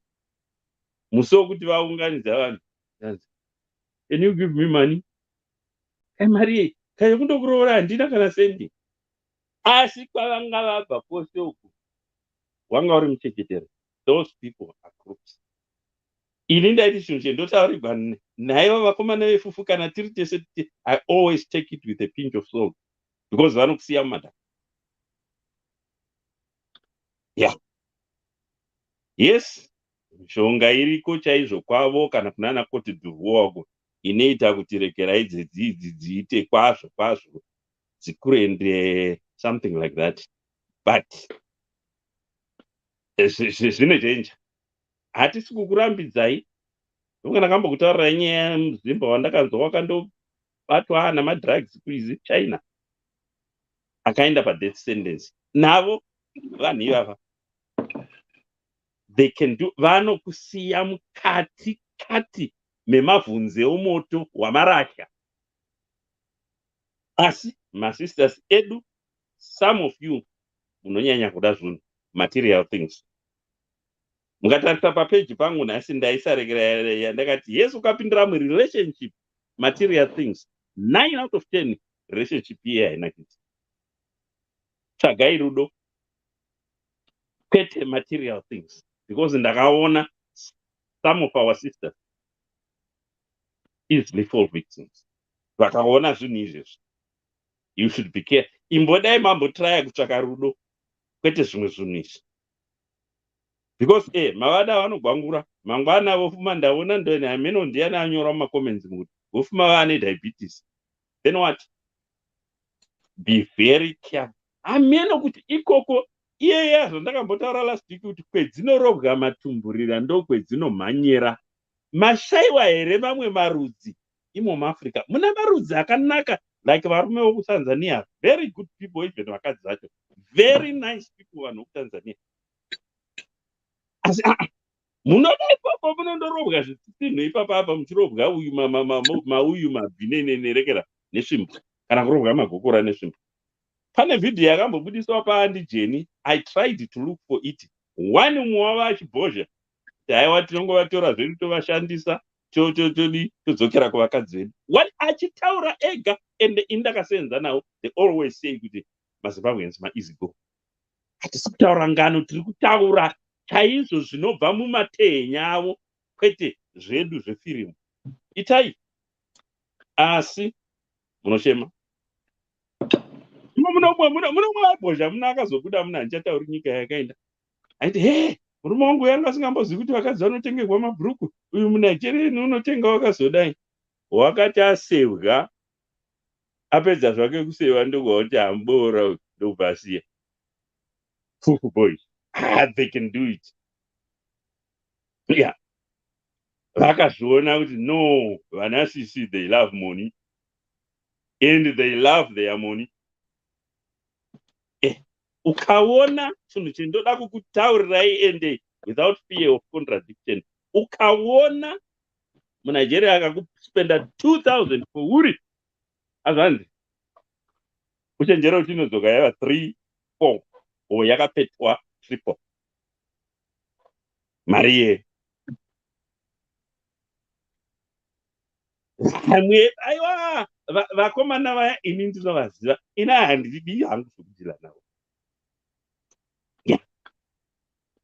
Musi wokuti vaunganidza vanhu. Can you give me money? Mari kaya kundokuroora handina kana sendi. Asi kwavanga vabva kwose uku wanga uri muchechetere. Those people are crooks. Ini ndaiti chinhu chendotaurirwa naivo vakomana vefufu kana tiri tese I always take it with a pinch of salt because vanokusiya mumadhaka. Yeah. Yes. Mishonga iriko chaizvo kwavo kana kunana Cote d'Ivoire wako inoita kuti rekera idzi dziite kwazvo dzikure and something like that. But zvine danger. Hatisi kukurambidzai. Ndonga ndakambokutaurirai nyaya yemuzimba wandakanzwa wakandobatwa namadrugs kuizi China. Akaenda padeath sentence. Navo vanhu ivava. They can do vanokusiya mukati memavhunze omoto wamarasha. Asi masisters edu, some of you munonyanya kuda zvinhu material things. Mukatarisa papeji pangu nhasi ndaisarekera yandakati yes ukapindira murelationship material things 9 out of 10 relationship iye hainakidzi. Tsvagai rudo kwete material things because ndakaona some of our sisters easily fall victims. Vakaona zvinhu izvezvi. You should be careful. Imbodai mambotraya kutsvaka rudo kwete zvimwe zvinhu izvi. Because mavada vanogwangura mangwana vofuma ndaona ndoni ameno ndiani anyora mumacomments kuti gofuma vane diabetes. Then what? Be very careful. Ameno kuti ikoko iye zvandakambotara last week kuti kwedzinorobwa matumburira ndo kwedzinomhanyira. Mashaiwa here mamwe marudzi imo muAfrica. Muna marudzi akanaka like varume vokuTanzania, very good people, even vakadzi vacho, very nice people vanhu vokuTanzania. Asi munoda ipapo munondorobwa zvitsitsinho ipapa apa muchirobwa uyu mauyu mabhine nerekera nesvimbo kana kurobwa magokora nesvimbo. Pane video yakambobudiswa paandijeni. I tried to look for it. One mumwe wavo achibhozha kuti haiwa tinongovatora zvedu tovashandisa todzokera kuvakadzi vedu. What achitaura ega ende indakasenza nawo, they always say kuti maZimbabweans ma-easy go. Hatisi kutaura ngano, tiri kutaura chaizvo zvinobva mumatehenya avo, kwete zvedu zvefirimu. Itai asi munoshema. Munomwe vabhozha muna akazobuda muna handichatauri nyika yakaenda. Aiti murume wangu yanga asingambozivi kuti vakadzi vanotengerwa mabhuruku. Uyu muNigerian unotenga wakazodai. Wakati asevwa apedza zvake kuseva ndogoti ambora ndobvasiya. Fufu boys, they can do it. Yeah. Vakazviona kuti no, vana sisi they love money and they love their money. Ukaona chinhu chindoda kukutaurirai ende without fear of contradiction. Ukaona muNigeria akakuspenda 2000 for uri azvanzi uchenjera kuti inodzoka yava 3-4 o yakapetwa 3-4 mari ye hamwe aiwa vakomana vaya ini ndinovaziva, ina handidi hangu zvokudila navo.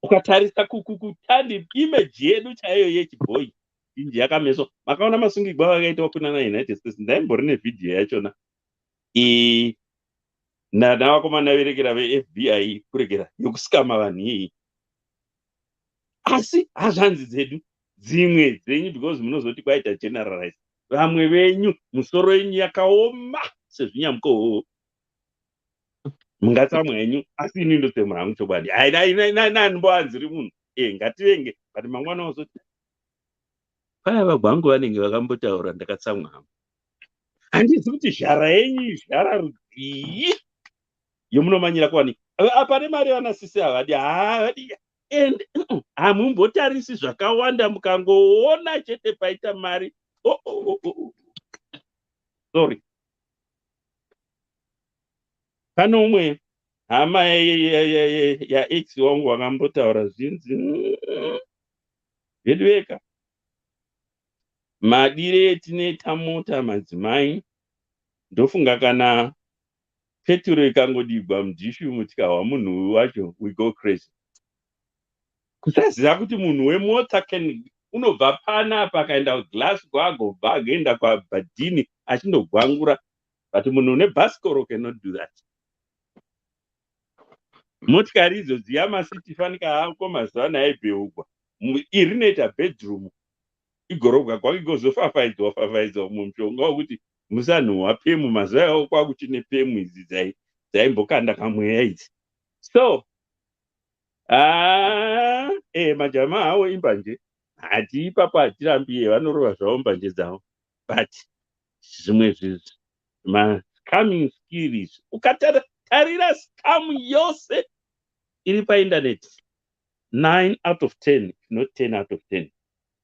Ukatarisa kutandi image yedu chaiyo yechibhoyi inji yakameso. Makaona masungirwa vakaitwa kuna United States. Ndaimbori nevidhiyo yachona navakomana verekera veFBI kurekera yokusikama vanhu iyi. Asi hazvanzi dzedu dzimwe dzenyu, because munozoti kwaita generalize. Vamwe venyu musoro yenyu yakaoma sezvinyamukoho mungatsamwa yenyu, asi ini ndotsemura hangu chobani. Nanimboanziri munhu ngativenge, but mangwana wazoti paya vagwangu vanenge vakambotaura ndakatsamwa hangu. Handizi kuti zhara yenyu zhara rudzii yomunomanyira kwani. Apane mari vanasisi havadi and hamumbotarisi zvakawanda mukangoona chete paita mari. Sorry. Pane umwe hama yaex wangu wakambotaura zvinzi vedweka madire etinoita mota madzimai ndofunga kana peturo ikangodigwa mudhishu tikawa munhu wacho we go crazy. Kusaziva kuti munhu wemota unobva panapa akaenda kuGlasgow agobva agoenda kwaBadini achindogwangura, but munhu une bhasikoro cannot do that. Motikari idzo dziyamasiti fanika hako mazuva ano aibheurwa iri rinoita bedroom igorobwa kwake igozofafaidzwa mumushonga wokuti musanhuhwa pemu. Mazuva avo kwakuchine pemu idzi dzaimbokanda kamweya idzi. So majama avo imbanje hati ipapo hatirambiye, vanorova zvavo mbanje dzavo, but zvimwe ma-scamming skills ukatarira scam yose iri painternet 9 out of 10, not 10 out of 10,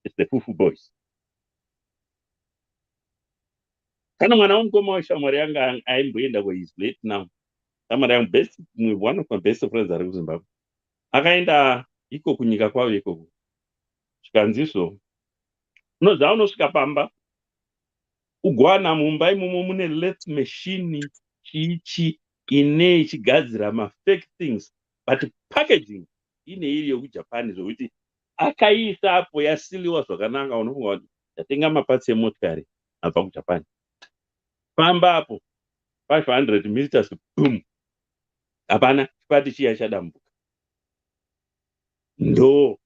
it's the fufu boys. Kana mwana womukoma weshamwari yanga aimboenda he's late now. Shamwari yangu one of my best friends ari kuZimbabwe akaenda iko kunyika kwavo ikoko. Zvikanzizvo unoziva unosvika pamba ugowana mumba imomo mune lathe machine chichi ine ichigadzira mafake things, but packaging ine iri yokuJapan zvokuti akaisa apo yasiliwa zvakanaka. Unofunga kuti ndatenga mapatsi emotikari abva kuJapan. Pamba apo 500 meters boom, hapana chipati chiya chadambuka. Ndo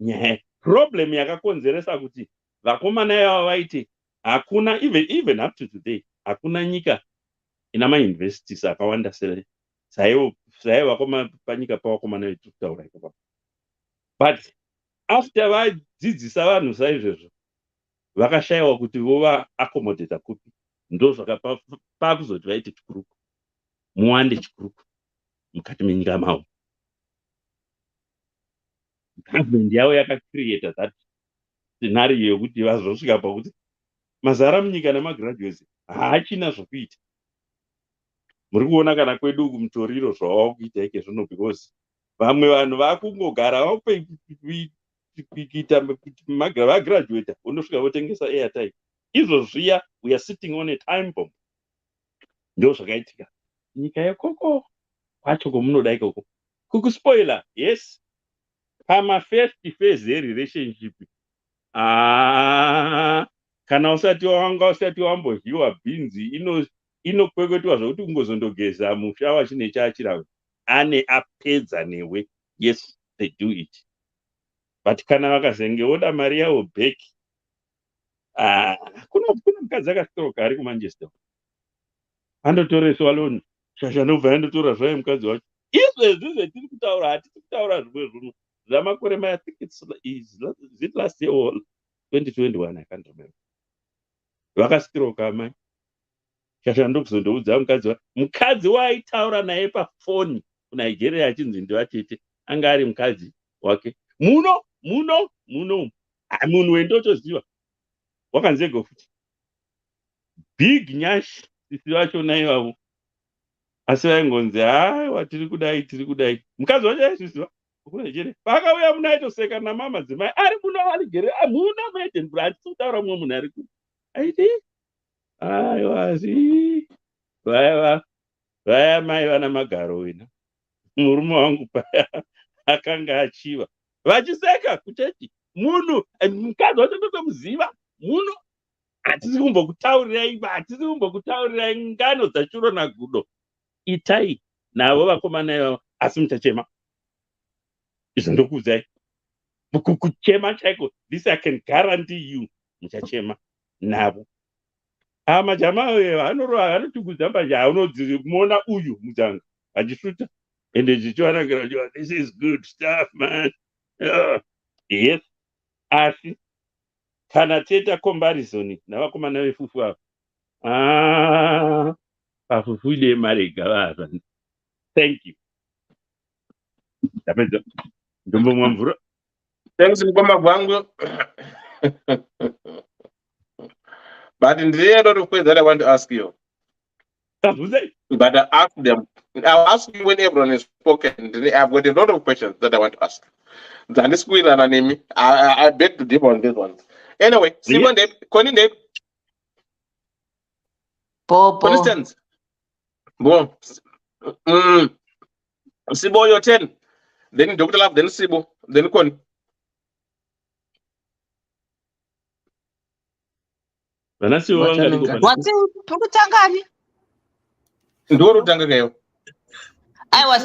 nyaya problem yakakonzeresa kuti vakomana yavo vaiti hakuna even up to today hakuna nyika ina mainvestis akawanda saiva panyika pawakomana vetiri kutaura ipapo. But after vadzidzisa vanhu saizvezvo vakashayiwa kuti vova accommodata kupi, ndo zvakapa pakuzoti vaite chikuruku, muwande chikuruku mukati menyika mavo. Government yavo yakacreata that scenario yekuti vazosvika pakuti mazara munyika nemagraduates haachina zvokuita. Muri kuona kana kwedu kumutoriro zvawava kuita ike zvino, because vamwe vanhu vakungogara vakuita vagraduata unosvika votengesa airtime. Izvozviya we are sitting on a time bomb. Ndo zvakaitika nyika yekoko kwacho komunoda ikoko kukuspoiler. Yes, first phase yerelationship kana usati wambozhiwa bhinzi inokwekwetua zvokuti ungozondogeza mushawa chine chaachira ane apedza newe. Yes, they do it. But kana vakazenge oda mari yavo back, kuna mukadzi akasitoroka ari kumanchester andotoreswa loni shasha ndobva andotora zvaye mukadzi wacho. Izvezvi zvetiri kutaura hatisi kutaura zvimwe zvinhu zvamakore I think is it last year or 2021 I can't remember. Vakasitoroka mai shasha ndokuzondoudza mukadzi waaitaura naye pafoni kuNigeria achinzi ndoatete anga ari mukadzi wake muno munhu wendotoziva wakanzego futi big nyashi sisi vacho naivavo, asi vaingonzi haiwa tiri kudai. Mukadzi wacho aizviziva kuNigeria pakauya munaitoseka namama dzimai ari muno arigere muno maedhenbura hatisi kutaura mumwe munhu ari kuti aiti aiwazi vaya mai vana magaro wina murume wangu paya akanga achiva vachiseka kuchechi munhu mukadzi wacho ndotomuziva muno hatisi kumbokutaurirai ngano dzachuro nagudo itai navo vakomana ivavo, asi muchachema. Izvo ndokuudzai kuchema chaiko, this I can guarantee you muchachema navo. Majama anotugudza mbanja anodzimuona uyu mudzanga achisvuta ende zvichiwanangira this is good stuff man. Yes, asi kana tiita comparison navakomana vefufu avo pafufu ide mari gavava. Thank you. Tapedza ndombomwa mvura. Thanks mukoma gwangu. But in the end of the question that I want to ask you. But I ask them. I'll ask you when everyone is spoken. I've got a lot of questions that I want to ask. Ddc Skool and Anemi, I beg to differ on this one. Anyway, Simon, Connie, for instance, Sibo, your 10. Then Dr. Love, then Sibo, then Con. I was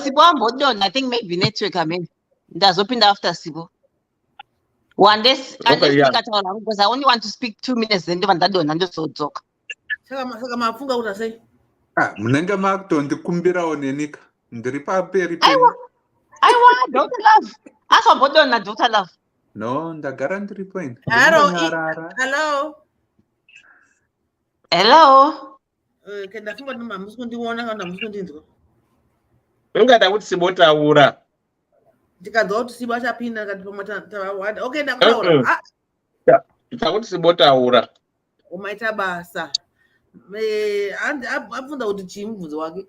Sibo done. I think maybe network. I mean, that's opened after Sibo. One day, because I only want to speak 2 minutes. Then that done and just so talk. Munenge makutondi kumbira onenika ndiri paperi I want Dr. Love. Ask for Dr. Dr. Love. No, ndagara ndiri point. Hello. Kenda funga nima muskundiona kana muskundinzwa. Ungada kuti Sibo taura. Ndikadza kuti Sibo achapinda kati pamata. Okay, ndakutaura. Kuti Sibo taura. Umaita basa. Abvunza kuti chimubvunzo wake.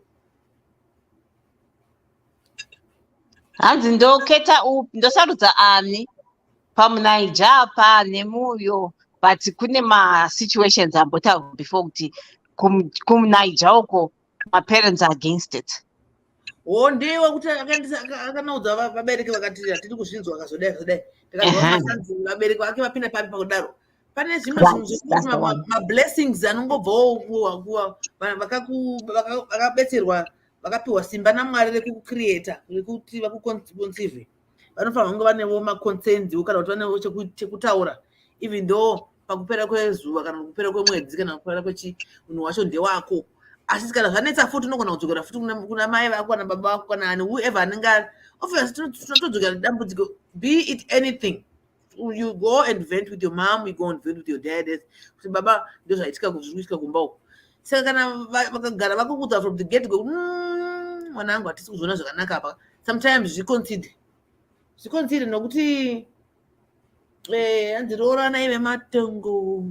Hanzi ndoketa upi ndosarudza ani pamuNiger apa nemuyo, but kune ma-situations ambota before kuti kuNiger uko ma-parents are against it. Ndiwe kuti akanaudza vabereki vakati tiri kuzvinzwa akazodai tikazwa vabereki vake vapinda papi pakudaro. Pane zvimwe zvinhu ma-blessings anongobvawo vakabetserwa vakapiwa simba naMwari rekucreata rekuti vakuconceive vanofanira kunge vanewo maconcerns kana kuti vanewo chekutaura even though pakupera kwezuva kana kupera kwemwedzi kana kupera kwechi munhu wacho ndewako. Asi kana zvanetsa futi unogona kudzokera futi kuna mai vako kana baba vako kana ani whoever anenge obviously tinotodzokera dambudziko, be it anything. You go and vent with your mom, you go and vent with your dad. Kuti baba ndozvaitika kuzvikuitika kumba uko. Saka kana vakagara vakuudza from the get go, mwanangu hatisi kuzviona zvakanaka apa, sometimes zviconsider nokuti andiroorana ive matongo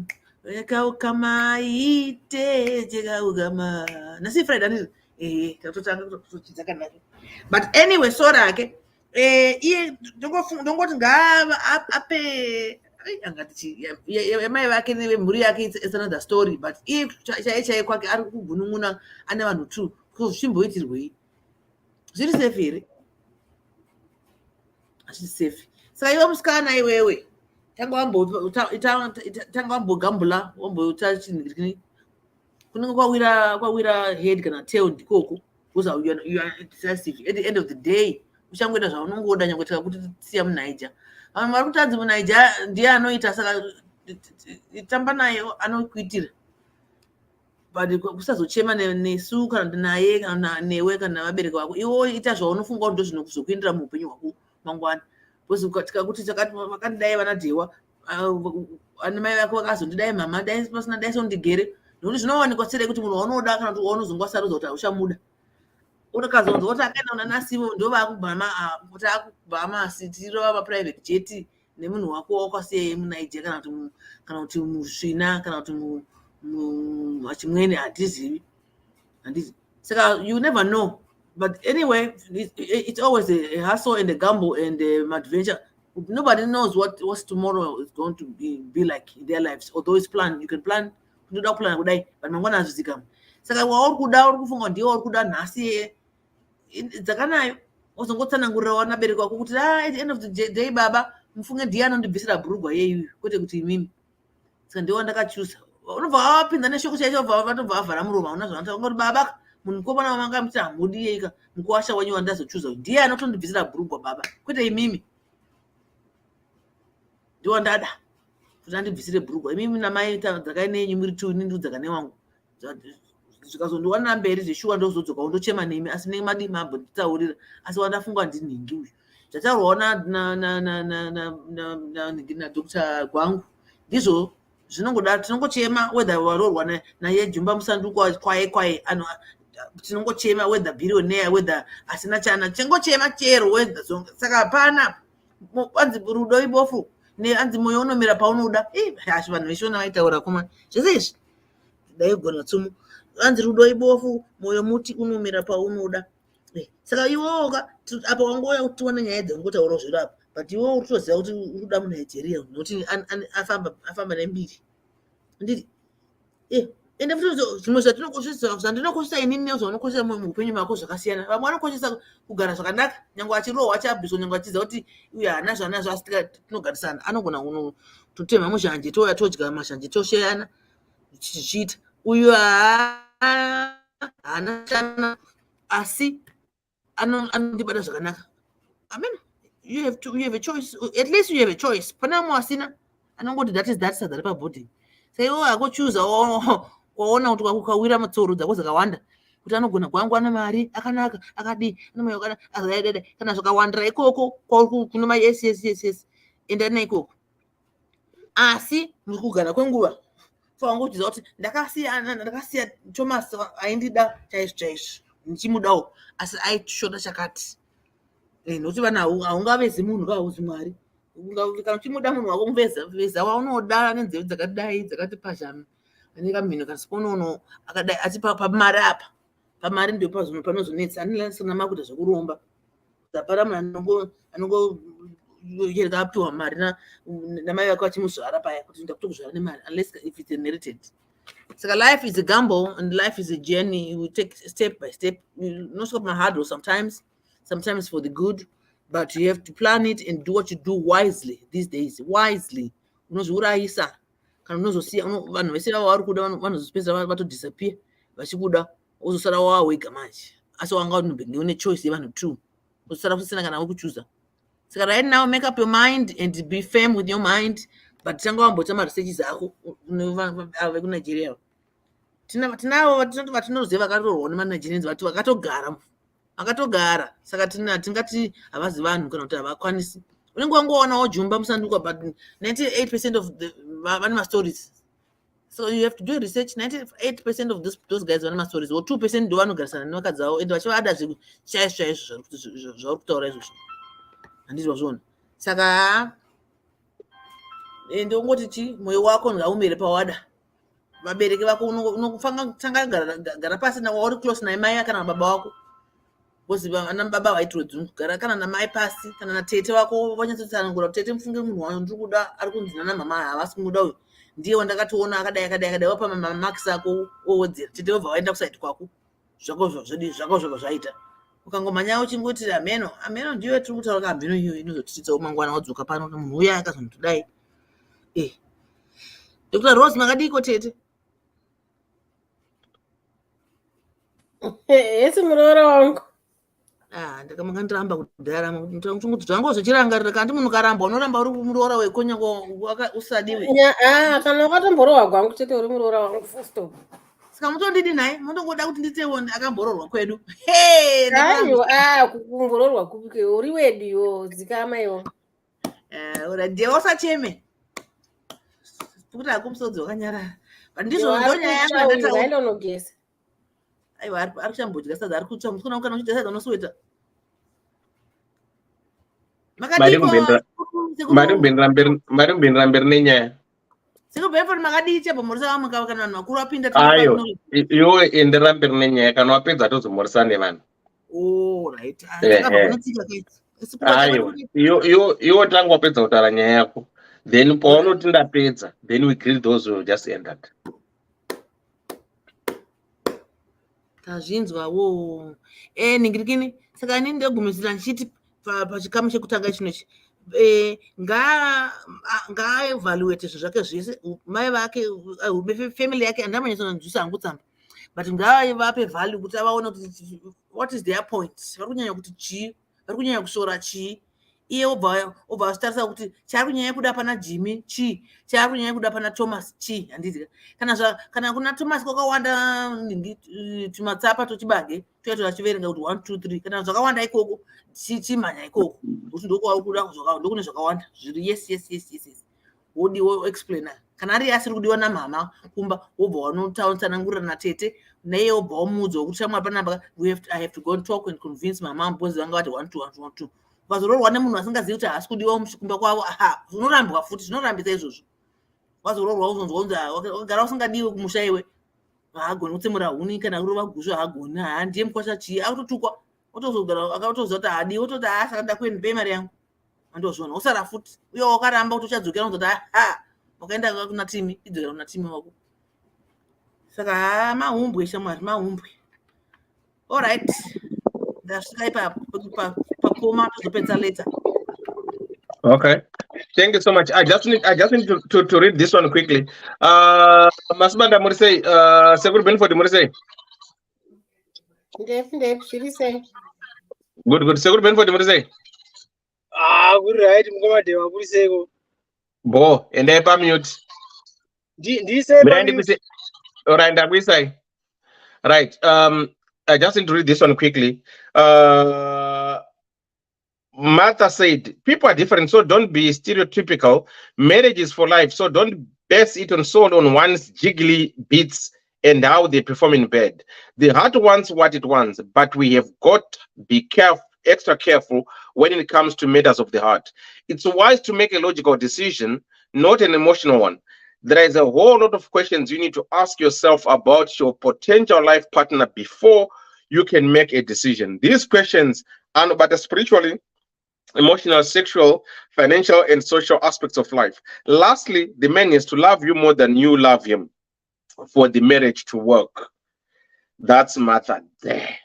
ekaukamaiite chekaukama nasi Friday anditi tatotanga kutochidza kanaka. But anyway, so rake iye ndongoti ngaape angati yamai vake nevemhuri yake is another story, but iye chaiye kwake ari kugunun'una ane vanhu 2 zvimboitirwei, zviri safe here? Hazvisi safe. Saka iwe musikana iwewe tanga wambogambula wamboita chinhu kunenge kwawira head kana tail ndikoko, because you are decisive. At the end of the day uchangoita zvaunongoda nyangotika kuti siya muNiger. Vanhu vari kutanzi muNiger ndiye anoita, saka tamba naye anokuitira, but kusazochema nesu kana naye kana newe kana vabereki vako. Iwo ita zvaunofunga kuti ndozvinokuzokuindira muupenyu hwako mangwana. Because ukatika kuti vakandidai vanadewa ana mai vako vakazondidai mama dai pasina dai sondigere, nokuti zvinowanikwa sere kuti munhu waunoda kana kuti waunozongwasarudza kuti hauchamuda unokazonzwa kuti akaenda unanasivo ndo vakubhama kuti akubhama asitirova maprivate jet nemunhu wako wakwasiyei muNiger kana kuti musvina kana kuti machimweni hatizivi. Saka you never know. But anyway, it's always a hustle and a gamble and adventure. Nobody knows what tomorrow is going to be like in their lives. Although it's planned, you can plan, do that plan kudai, but mangwana azvizikama. Saka wauri kuda uri kufunga ndiye uri kuda nhasi dzakanayo wazongotsanangurira wanabereki wako kuti at the end of the day baba mufunge ndiye anondibvisira bhurugwa yeyu kwete kuti imimi. Saka ndiwo ndakachusa. Unobva wapinda neshoko chaicho vatobva vavhara muromo hauna zvaanotaura ngoti baba munhu mukobana wamanga muti hamudi yeka mukuwasha wenyu wandazochuza ndiye anotondibvisira bhurugwa baba kwete imimi. Ndiwo ndada kuti andibvisire bhurugwa imimi namai dzakaine yenyu muri 2 nindu dzakane wangu zvikazondiwana mberi zveshuwa ndozodzoka undochema nemi asi nemadi mambo nditaurira asi wandafunga ndinhingi uyu zvataurwawo na Dr. Gwangu ndizvo zvinongoda tinongochema whether warorwa naye Jumba Musanduku kwaye tinongochema whether billionaire whether asina chana tinongochema chero whether saka hapana anzi rudo ibofu anzi moyo unomira paunoda hashi vanhu veshona vaitaura kuma zvese izvi daigona tsumu anzi rudo ibofu moyo muti unomira paunoda. Saka iwoka apa wangoya kutiwana nyaya dzangotaura zviro apa, but iwo uri kutoziva kuti uri kuda muNigeria nokuti afamba nembiri nditi ende futi zvimwe zvandinokoshesa inini nezvaunokosesa muupenyu mako zvakasiyana. Vamwe vanokoshesa kugara zvakanaka nyange achirohwa chabhiso nyange achiziva kuti uyu haana zvanazvo asi tinogarisana anogona kutotema muzhanje touya todya mazhanje tosheyana tichiita uyu haana chana asi anondibata zvakanaka. I mean, you have a choice. At least you have a choice. Pana mwasina anongoti that is that sadari pabhodhi. Saka iwo akochuza waona kuti kwakukawira matsoro dzako zakawanda kuti anogona kuangwana mari akanaka akadi anomoyo kana zvakawandira ikoko kuno ma yes enda naikoko asi mukugara kwenguva fangochiza kuti ndakasiya Thomas aindida chaizvo ndichimudawo asi aishoda chakati nokuti vanhu haungavezi munhu kahauzi mwari kana uchimuda munhu wako muveza waunoda nenzeve dzakadai dzakati pazhami ane kamhino kasiponono akadai asi pamari apa pamari ndio panozonetsa anilanisana makuita zvekuromba zapara munhu anongoyereka apiwa mari namai vake vachimuzvara paya kuti ndakutokuzvara nemari unless if it's inherited. Saka life is a gamble and life is a journey. You take step by step. Not so hard sometimes for the good, but you have to plan it and do what you do wisely these days. Wisely. Unozviurayisa kana unozosiya vanhu vese vari kuda vanozopedza vatodisappear vachikuda wozosara wawega manje asi wanga une choice yevanhu 2 wozosara kusina kana wekuchuza. Saka right now make up your mind and be firm with your mind but tanga wamboita maresearches ako ave kuNigeria. Tinavo vatinoziva vakatorwa nemanigerians vati vakatogara saka tingati havazi vanhu kana kuti havakwanisi. Unenge wangowonawo jumba musanduka, but 98% of vane mastories. So you have to do research. 98% of those guys vane mastories, or 2% ndo vanogarisana nevakadzi vavo ende vachivada chaizvo zvauri kutaura izvozvo. Handizvo zvona. Saka ndongoti chi mwoyo wako ngaumire pawada. Vabereki vako unofanga gara pasi na uri close na mai kana baba wako. Because ana baba vaitrodzi gara kana na mai pasi kana na tete wako vanyatsotsanangura tete mufunge munhu wandiri kuda ari kunzina na mama havasi kumuda uyu ndiye wandakatoona akadai wapa mama max ako owedzera tete wobva waenda kusaiti kwako zvako zvaita ukangomanya uchingoti ameno ndiyo tiri kutaura kaameno iyo inozotititsawo mangwana wadzoka pano munhu uya akazondodai. Dr. Rose makadiko tete? Esi muroora wangu. Ndakamanga ndiramba kudhara kuti zvangu zvichirangarira kandi munhu karamba unoramba uri muroora wekonya usadiwe. Kana wakatombororwa kwangu tete uri muroora wangu full stop. Saka mutondidi naye munongoda kuti nditewo akambororwa kwedu. Kumbororwa kupike uri wedu zikama iwo. Ndiye usacheme. Kuti akumusodzi wakanyarara. Ndizvo ndonyaya yangu ndataunogesa. Aiwa ari kuchambodya sadza ari kutsva musikana kana uchidya sadza unosweta. Mari mbendera mberi nenyaya. Sikubvefoni makadii chepo mhorisa vamwe kana vanhu vakuru vapinda. Ayo iwe endera mberi nenyaya kana wapedza tozomhorisa nevanhu. Right. Ayo iwe tanga wapedza kutaura nyaya yako. Then paunoti ndapedza, then we greet those who just ended. Tazvinzwawo. Ningirikini saka inini ndogumisira ndichiti pachikamu chekutanga chinochi ngaaevaluate zvake zvese mai vake family yake andamanyatsanzwisa hangu tsamba, but ngaavape value kuti avaone kuti what is their point, vari kunyanya kuti chii, vari kunyanya kushora chii. Iye obva achitarisa kuti chaari kunyanya kuda pana Jimmy chii, chaari kunyanya kuda pana Thomas chii. Handiti kana kuna Thomas kwakawanda tumatsapa tochibage toita tochiverenga kuti 1 2 3 kana zvakawanda ikoko chimhanya ikoko kuti ndokwauri kuda ndokune zvakawanda zviri yes wodiwo explainer. Kana ari asiri kudiwa namama kumba wobva wanotaunsanangurira natete naiye wobva wamuudza kuti shamwari panapa I have to go and talk and convince mama because vanga vati 1 2 wazororwa nemunhu asingazivi kuti haasi kudiwa muchikumba kwavo. Zvinorambwa futi, zvinorambisa izvozvo. Wazororwa uzonzwa kunzi wakagara usingadiwe kumusha iwe haagoni kutsemura huni kana kurova gushu haagoni. Ndiye mukwasha chii, akutotukwa otozogara akatoziva kuti haadiwi ototi saka ndakuendipe mari yangu. Andozvona usara futi uye wakaramba kuti uchadzokera unzoti wakaenda kuna timi idzokera kuna timi wako. Saka mahumbwe shamwari, mahumbwe. Alright, ndasvika ipapo pakoma tozopedza later. Okay, thank you so much. I just need to read this one quickly. Masibanda Murisei, Sekuru Benford Murisei. Ndep shiri Good. Sekuru Benford Murisei. Good right, mukoma dewa Murisei. Bo, and I mute. Alright, Ndabwisai. Right. I just need to read this one quickly. Martha said, people are different, so don't be stereotypical. Marriage is for life, so don't base it on one's jiggly beats and how they perform in bed. The heart wants what it wants, but we have got to be extra careful when it comes to matters of the heart. It's wise to make a logical decision, not an emotional one. There is a whole lot of questions you need to ask yourself about your potential life partner before you can make a decision. These questions are about the spiritually, emotional, sexual, financial, and social aspects of life. Lastly, the man is to love you more than you love him for the marriage to work. That's Martha there.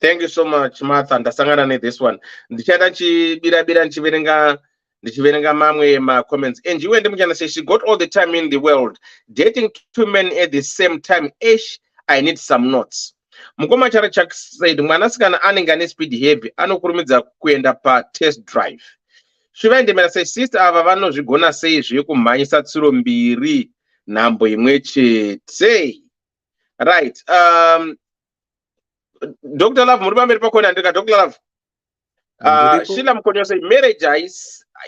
Thank you so much, Martha. Ndasangana this one. Ndichada chibira ndichiverenga mamwe ma comments. And you and them say she got all the time in the world. Dating 2 men at the same time. I need some notes. Mukoma chara chak said mwanasikana anenge ane speed heavy anokurumidza kuenda pa test drive. Shivaendemera sei sister ava vanozvigona sei zvekumhanyisa tsuro mbiri nhambo imwe chete. Right. Dr. Love muri pamberi pakona ndika Dr. Love. Shila Mukonyo say marriage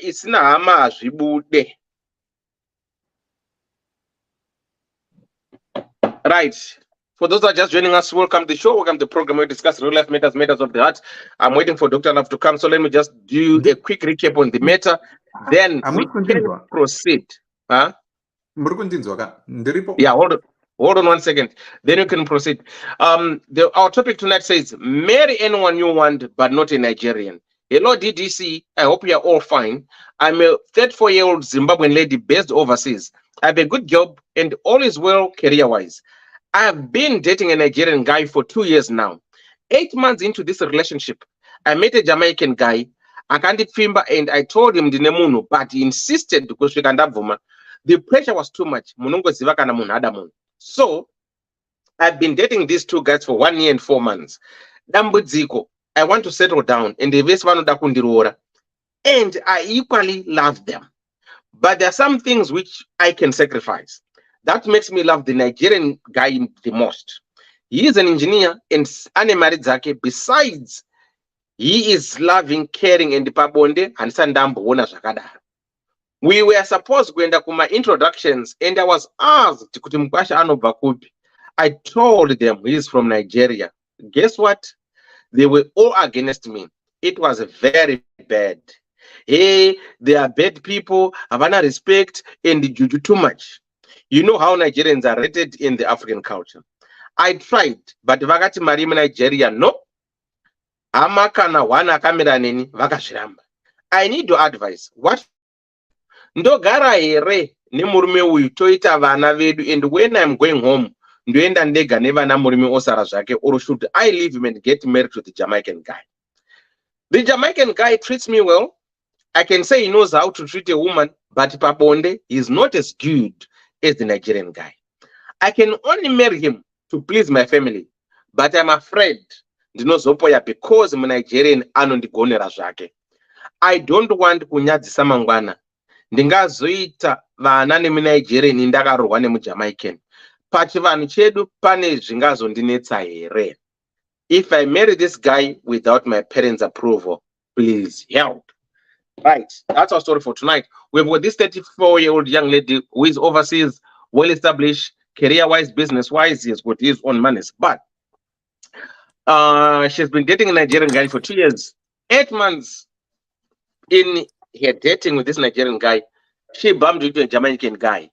isina hama hazvibude. Right. For those who are just joining us, welcome to the show. Welcome to the program where we discuss real life matters, matters of the heart. I'm waiting for Dr. Love to come, so let me just do a quick recap on the matter. Then we can proceed. Huh? Yeah, hold on 1 second. Then you can proceed. Our topic tonight says, marry anyone you want, but not a Nigerian. Hello, DDC. I hope you are all fine. I'm a 34-year-old Zimbabwean lady based overseas. I have a good job and all is well career-wise. I have been dating a Nigerian guy for 2 years now. 8 months into this relationship, I met a Jamaican guy. Akandipfimba, and I told him dinemunu, but he insisted because we can have woman. The pressure was too much. So I've been dating these two guys for 1 year and 4 months. Dambudziko, I want to settle down, and I equally love them. But there are some things which I can sacrifice. That makes me love the Nigerian guy the most. He is an engineer and married zake. Besides, he is loving, caring, and pabonde and sandambo wona zvakadaro. We were supposed kuenda kuma introductions, and I was asked kuti Mkwasha anobva kupi. I told them he is from Nigeria. Guess what? They were all against me. It was very bad. Hey, they are bad people, havana respect, and juju too much. You know how Nigerians are rated in the African culture. I tried, but vakati marimi Nigeria, no. Amakana wana kamera neni vakashiramba. I need your advice. What? Ndogara here ne murume uyu toita vana vedu, and when I'm going home, ndoenda ndega nevana murume osara zvake, or should I leave him and get married to the Jamaican guy? The Jamaican guy treats me well. I can say he knows how to treat a woman, but pabonde is not as good as the Nigerian guy. I can only marry him to please my family, but I'm afraid ndinozopoya because I'm Nigerian anondigonera zvake. I don't want kunyadzisa mangwana. Ndingazoita vana nemuNigerian ndakarohwa nemuJamaican. Pachivanhu chedu pane zvingazondinetsa here. If I marry this guy without my parents' approval, please help. Right, that's our story for tonight. We've got this 34-year-old young lady who is overseas, well-established, career-wise, business-wise. He has got his own monies, but she's been dating a Nigerian guy for 2 years. 8 months in her dating with this Nigerian guy, she bumped into a Jamaican guy,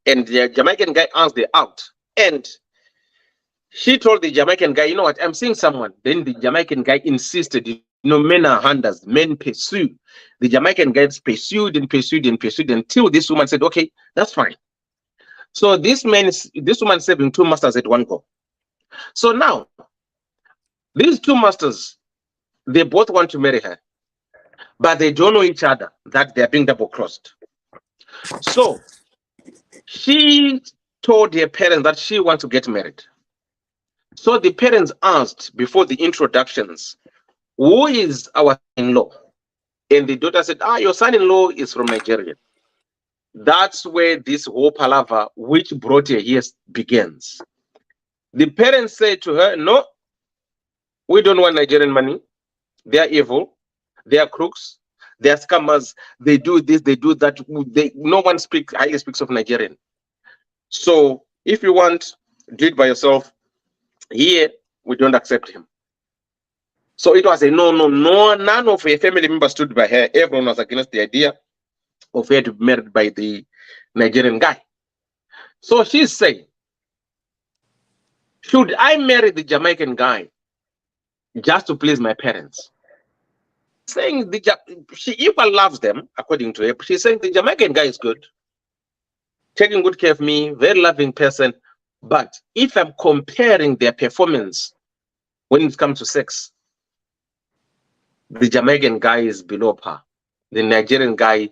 and the Jamaican guy asked her out, and she told the Jamaican guy, you know what, I'm seeing someone. Then the Jamaican guy insisted, you know, men are hunters, men pursue. The Jamaican guys pursued and pursued and pursued until this woman said, okay, that's fine. So this woman saving 2 masters at one go. So now, these 2 masters, they both want to marry her, but they don't know each other, that they're being double-crossed. So she told her parents that she wants to get married. So the parents asked before the introductions, who is our in-law? And the daughter said, your son-in-law is from Nigeria. That's where this whole palaver, which brought her here, begins. The parents said to her, no, we don't want Nigerian money. They are evil. They are crooks. They are scammers. They do this, they do that. No one highly speaks of Nigerian. So if you want, do it by yourself. Here, we don't accept him. So it was a no. None of her family members stood by her. Everyone was against the idea of her to be married by the Nigerian guy. So she's saying, should I marry the Jamaican guy just to please my parents? Saying she even loves them, according to her. She's saying the Jamaican guy is good, taking good care of me, very loving person. But if I'm comparing their performance when it comes to sex, the Jamaican guy is below par. The Nigerian guy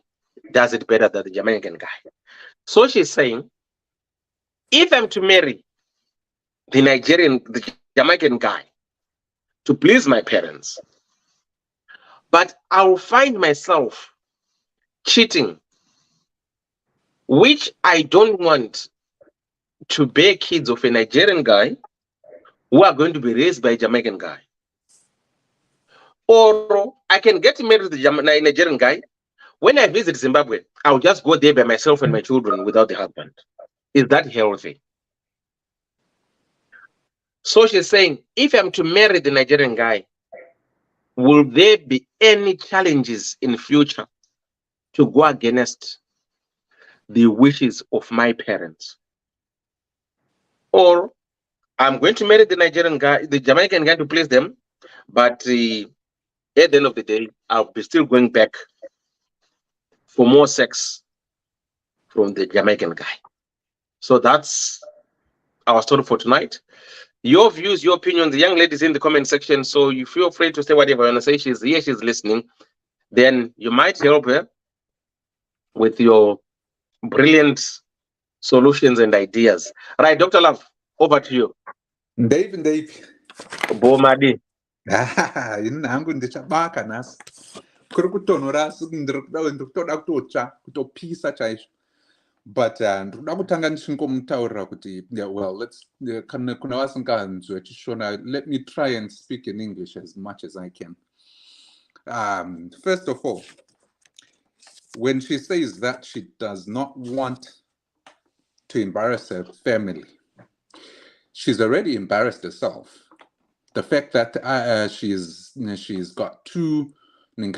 does it better than the Jamaican guy. So she's saying, if I'm to marry the Jamaican guy to please my parents, but I'll find myself cheating, which I don't want to bear kids of a Nigerian guy who are going to be raised by a Jamaican guy. Or I can get married to the Nigerian guy. When I visit Zimbabwe, I'll just go there by myself and my children without the husband. Is that healthy? So she's saying, if I'm to marry the Nigerian guy, will there be any challenges in future to go against the wishes of my parents? Or I'm going to marry the Nigerian guy, the Jamaican guy to please them, but at the end of the day, I'll be still going back for more sex from the Jamaican guy. So that's our story for tonight. Your views, your opinions, the young ladies in the comment section. So you feel free to say whatever you want to say. She's here, she's listening. Then you might help her with your brilliant solutions and ideas. Right, Dr. Love, over to you. Dave. Bomadi. Inhangu ndichabaka nasi. Kuri kutonhora asi ndikutoda kutotsva kutopisa chaizvo. But ndikuda kutanga ndichingomutaurira kuti well, let's kuna vasinganzwe chishona, let me try and speak in English as much as I can. First of all, when she says that she does not want to embarrass her family, she's already embarrassed herself. The fact that she's got two men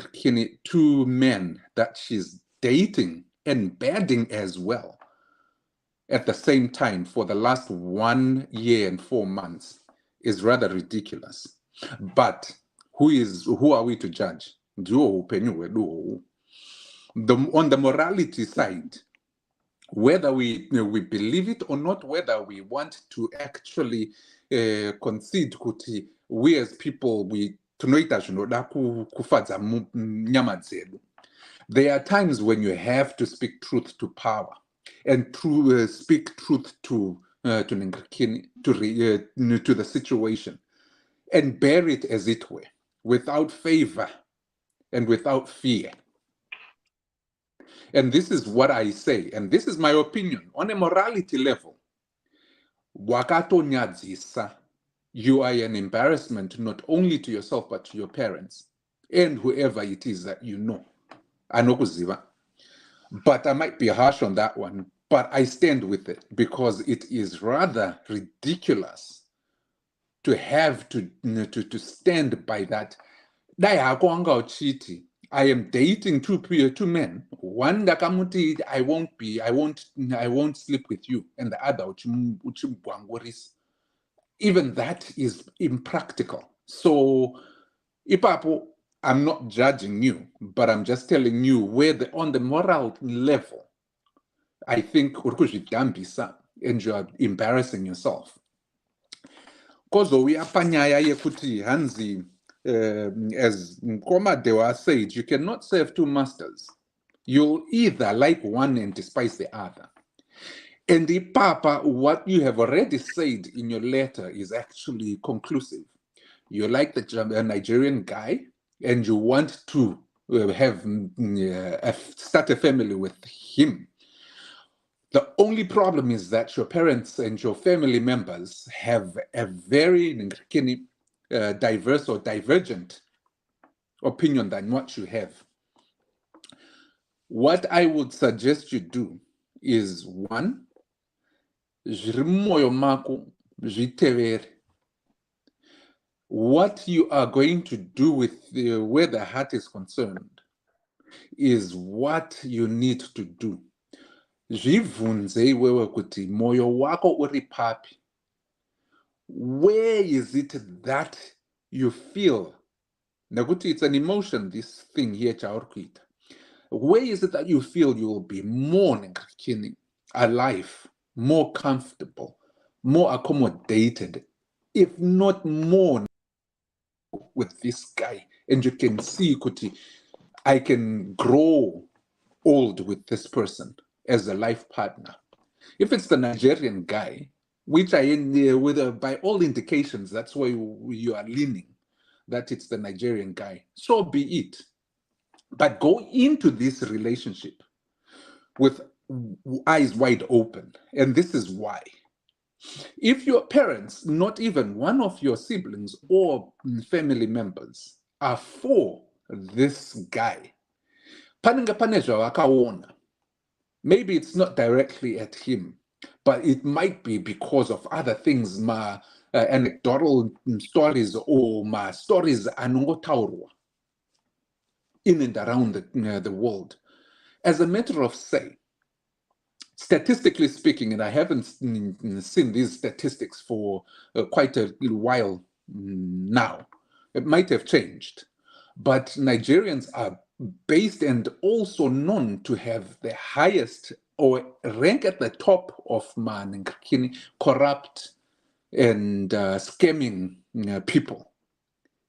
that she's dating and bedding as well at the same time for the last 1 year and 4 months is rather ridiculous. But who are we to judge? On the morality side, whether we believe it or not, whether we want to actually concede kuti we as people tunoita zvinoda kufadza nyama dzedu. There are times when you have to speak truth to power and speak truth to the situation and bear it as it were, without favor and without fear. And this is what I say, and this is my opinion. On a morality level, wakatonyadzisa, you are an embarrassment not only to yourself but to your parents and whoever it is that you know. Anokuziva. But I might be harsh on that one, but I stand with it because it is rather ridiculous to have to stand by that. I am dating two men. One dakamuti, I won't sleep with you, and the other uchimgwangoris. Even that is impractical. So, Ipapo, I'm not judging you, but I'm just telling you where on the moral level, I think and you are embarrassing yourself. Kozo we apanyaya yekuti hanzi, as Nkoma Dewa said, you cannot serve two masters. You'll either like one and despise the other. And the Papa, what you have already said in your letter is actually conclusive. You like the Nigerian guy, and you want to start a family with him. The only problem is that your parents and your family members have a very diverse or divergent opinion than what you have. What I would suggest you do is, one, what you are going to do with where the heart is concerned is what you need to do. Zvibvunze iwewe kuti moyo wako uri papi. Where is it that you feel? Nakuti, it's an emotion, this thing here chauri kuita. Where is it that you feel you will be more alive, more comfortable, more accommodated, if not more with this guy? And you can see, Kuti, I can grow old with this person as a life partner. If it's the Nigerian guy, which I with by all indications, that's why you are leaning, that it's the Nigerian guy, so be it. but go into this relationship with eyes wide open. And this is why. If your parents, not even one of your siblings or family members, are for this guy, maybe it's not directly at him, but it might be because of other things, anecdotal stories or stories anongotaurwa in and around the world. As a matter of say, statistically speaking, and I haven't seen these statistics for quite a little while now, it might have changed, but Nigerians are based and also known to have the highest or rank at the top of corrupt and scamming people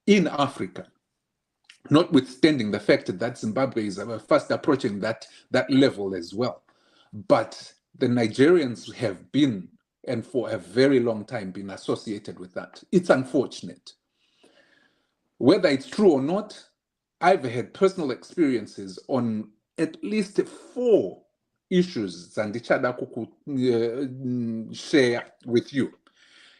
in Africa, notwithstanding the fact that Zimbabwe is fast approaching that level as well. But the Nigerians have been, and for a very long time, been associated with that. It's unfortunate. Whether it's true or not, I've had personal experiences on at least 4 issues Zandichada Kuku share with you.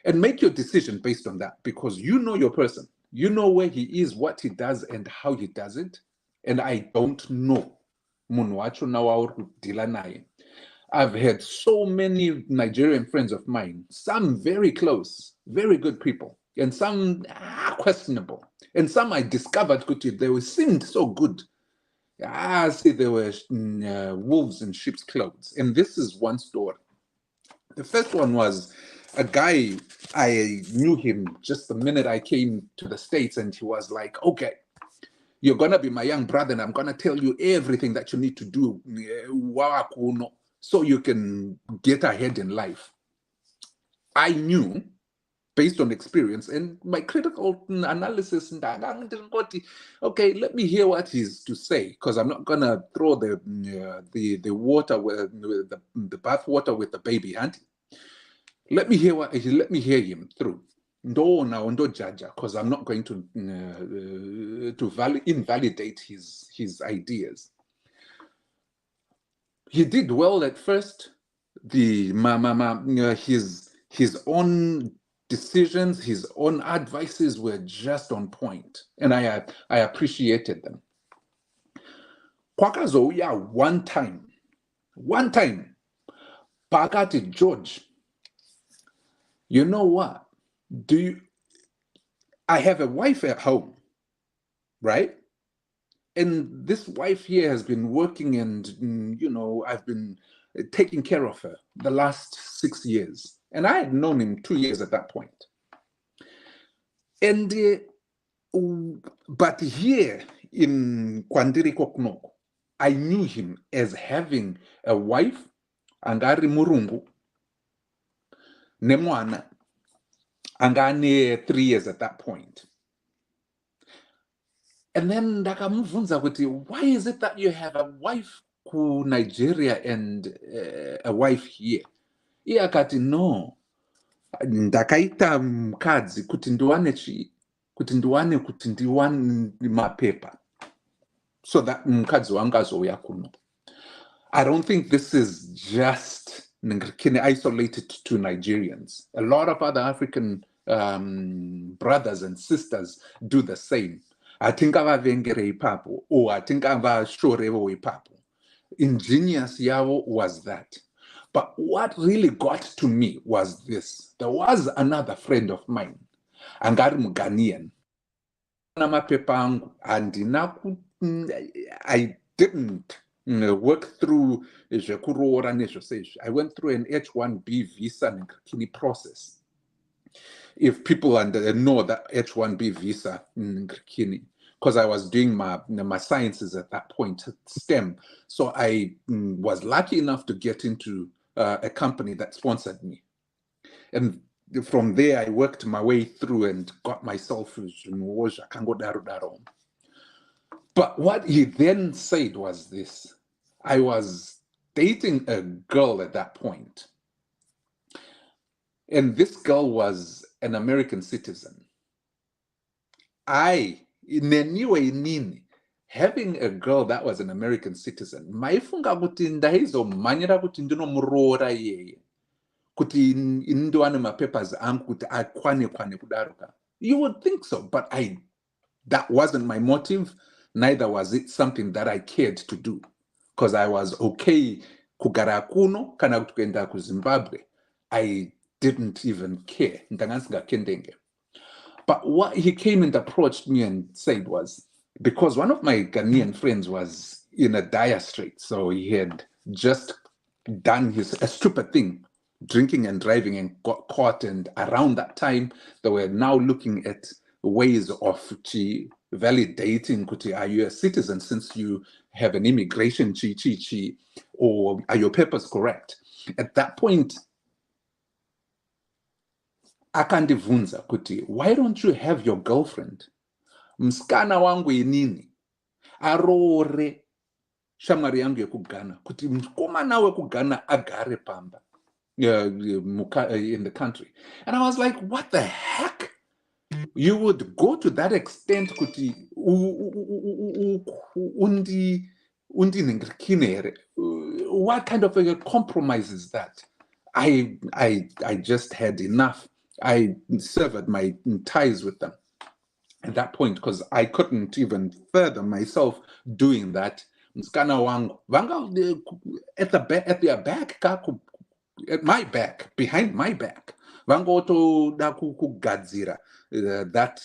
And make your decision based on that, because you know your person. You know where he is, what he does, and how he does it. And I don't know. I've had so many Nigerian friends of mine, some very close, very good people, and some questionable. And some I discovered they seemed so good. I see they were wolves in sheep's clothes. And this is one story. The first one was a guy, I knew him just the minute I came to the States, and he was like, okay, you're going to be my young brother, and I'm going to tell you everything that you need to do so you can get ahead in life. I knew, based on experience and my critical analysis, okay, let me hear what he's to say, because I'm not going to throw the water with the bath water with the baby auntie. Let me hear him through. Ndo jaja, because I'm not going to invalidate his ideas. He did well at first. His own decisions, his own advices were just on point, and I appreciated them. Kwakazouya one time, Pakati George, you know what? I have a wife at home, right? And this wife here has been working, and I've been taking care of her the last 6 years. And I had known him 2 years at that point. And but here in Kwandiri Koknoko, I knew him as having a wife, Angari Murungu, Nemwana, Angane 3 years at that point. And then why is it that you have a wife who Nigeria and a wife here? Iakati no. Ndakaita mkadzi kuti ndiwane mapepa, so that mkadzi wanga azouya kuno. I don't think this is just isolated to Nigerians. A lot of other African brothers and sisters do the same. I think avavengere ipapo, or I think avashorevo ipapo. Ingenious yavo was that. But what really got to me was this. There was another friend of mine, Angari Mughanaian. I didn't work through I went through an H-1B visa process. If people know that H-1B visa in Kini, because I was doing my sciences at that point, STEM. So I was lucky enough to get into a company that sponsored me. And from there, I worked my way through and got myself. But what he then said was this. I was dating a girl at that point. And this girl was an American citizen. having a girl that was an American citizen, maifunga kuti ndaizomhanyira kuti ndinomuroora iyeye kuti indiwane mapapers angu kuti akwane kudaroka. You would think so, but that wasn't my motive. Neither was it something that I cared to do, because I was okay kugara kuno kana kuenda ku Zimbabwe. I didn't even care. But what he came and approached me and said was, because one of my Ghanaian friends was in a dire strait, so he had just done a stupid thing, drinking and driving, and got caught. And around that time, they were now looking at ways of validating, are you a citizen since you have an immigration or are your papers correct? At that point, akandivunza kuti, why don't you have your girlfriend mskana wangu inini aroore shamwari yangu yekughana kuti mukomana wekughana agare pamba in the country. And I was like, what the heck? You would go to that extent kuti what kind of a compromise is that? I just had enough. I severed my ties with them at that point, because I couldn't even further myself doing that. Mskana wangu vanga at their back, at my back, behind my back, vangoto da kugadzira that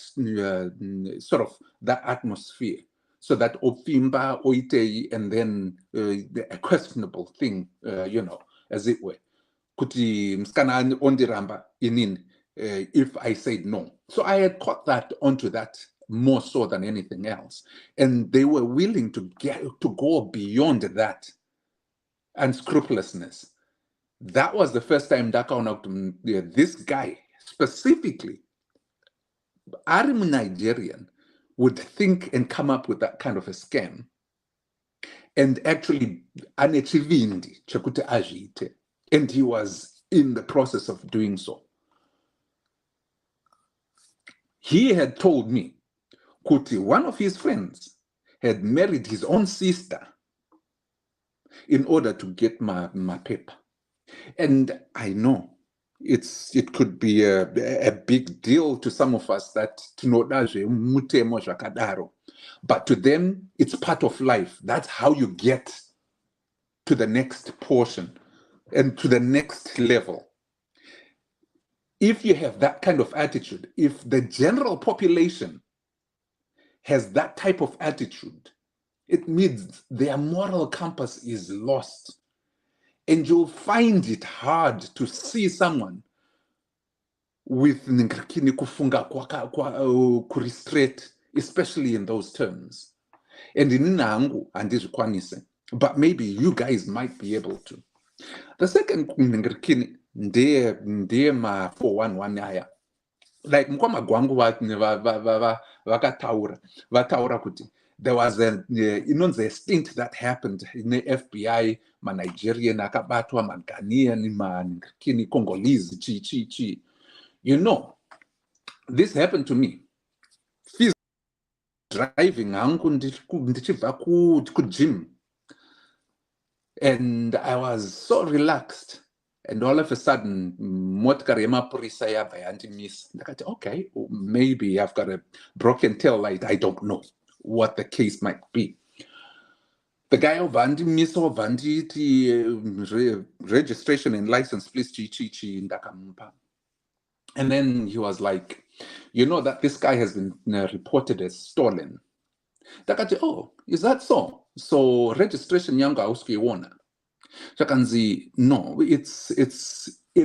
sort of that atmosphere, so that ofimba oitei, and then a questionable thing, as it were. Kuti mskana ondiramba inin. If I said no. So I had caught that onto that more so than anything else. And they were willing to go beyond that unscrupulousness. That was the first time this guy specifically, I'm Nigerian, would think and come up with that kind of a scam. And actually, and he was in the process of doing so. He had told me, Kuti, one of his friends had married his own sister in order to get my paper. And I know it could be a big deal to some of us that but to them, it's part of life. That's how you get to the next portion and to the next level. If you have that kind of attitude, if the general population has that type of attitude, it means their moral compass is lost. And you'll find it hard to see someone with restraint, especially in those terms. And but maybe you guys might be able to. The second ndiye ma 411 aya, like mkwama gwangu vataura kuti there was a stint that happened in the FBI, ma Nigerian akabatwa, ma Ghanaian, ma Congolese, chi. This happened to me. Driving hangu ndichibva ku gym, and I was so relaxed. And all of a sudden, okay, maybe I've got a broken tail light. I don't know what the case might be. The guy Vandi miso Vandi registration and license, please chi. And then he was like, that this guy has been reported as stolen. Oh, is that so? So registration yanga uski wona. Shakanzi, no, it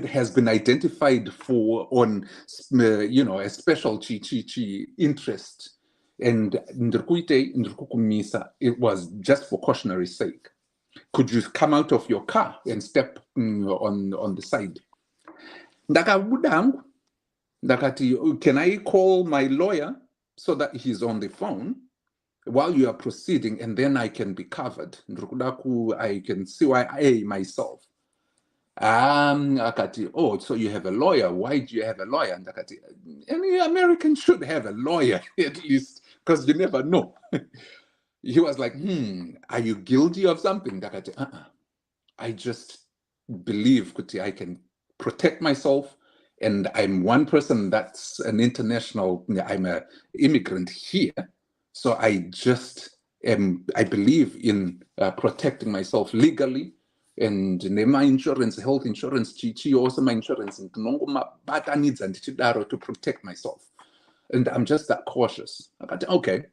has been identified for on a special chi interest, and it was just for cautionary sake. Could you come out of your car and step on the side? Can I call my lawyer so that he's on the phone while you are proceeding, and then I can be covered? I can see why I myself. Oh, so you have a lawyer. Why do you have a lawyer? Any American should have a lawyer, at least, because you never know. he was like, are you guilty of something? I just believe kuti I can protect myself, and I'm one person that's an international, I'm an immigrant here. So I believe in protecting myself legally, and my insurance, health insurance, also my insurance, but I need to protect myself. And I'm just that cautious. Okay,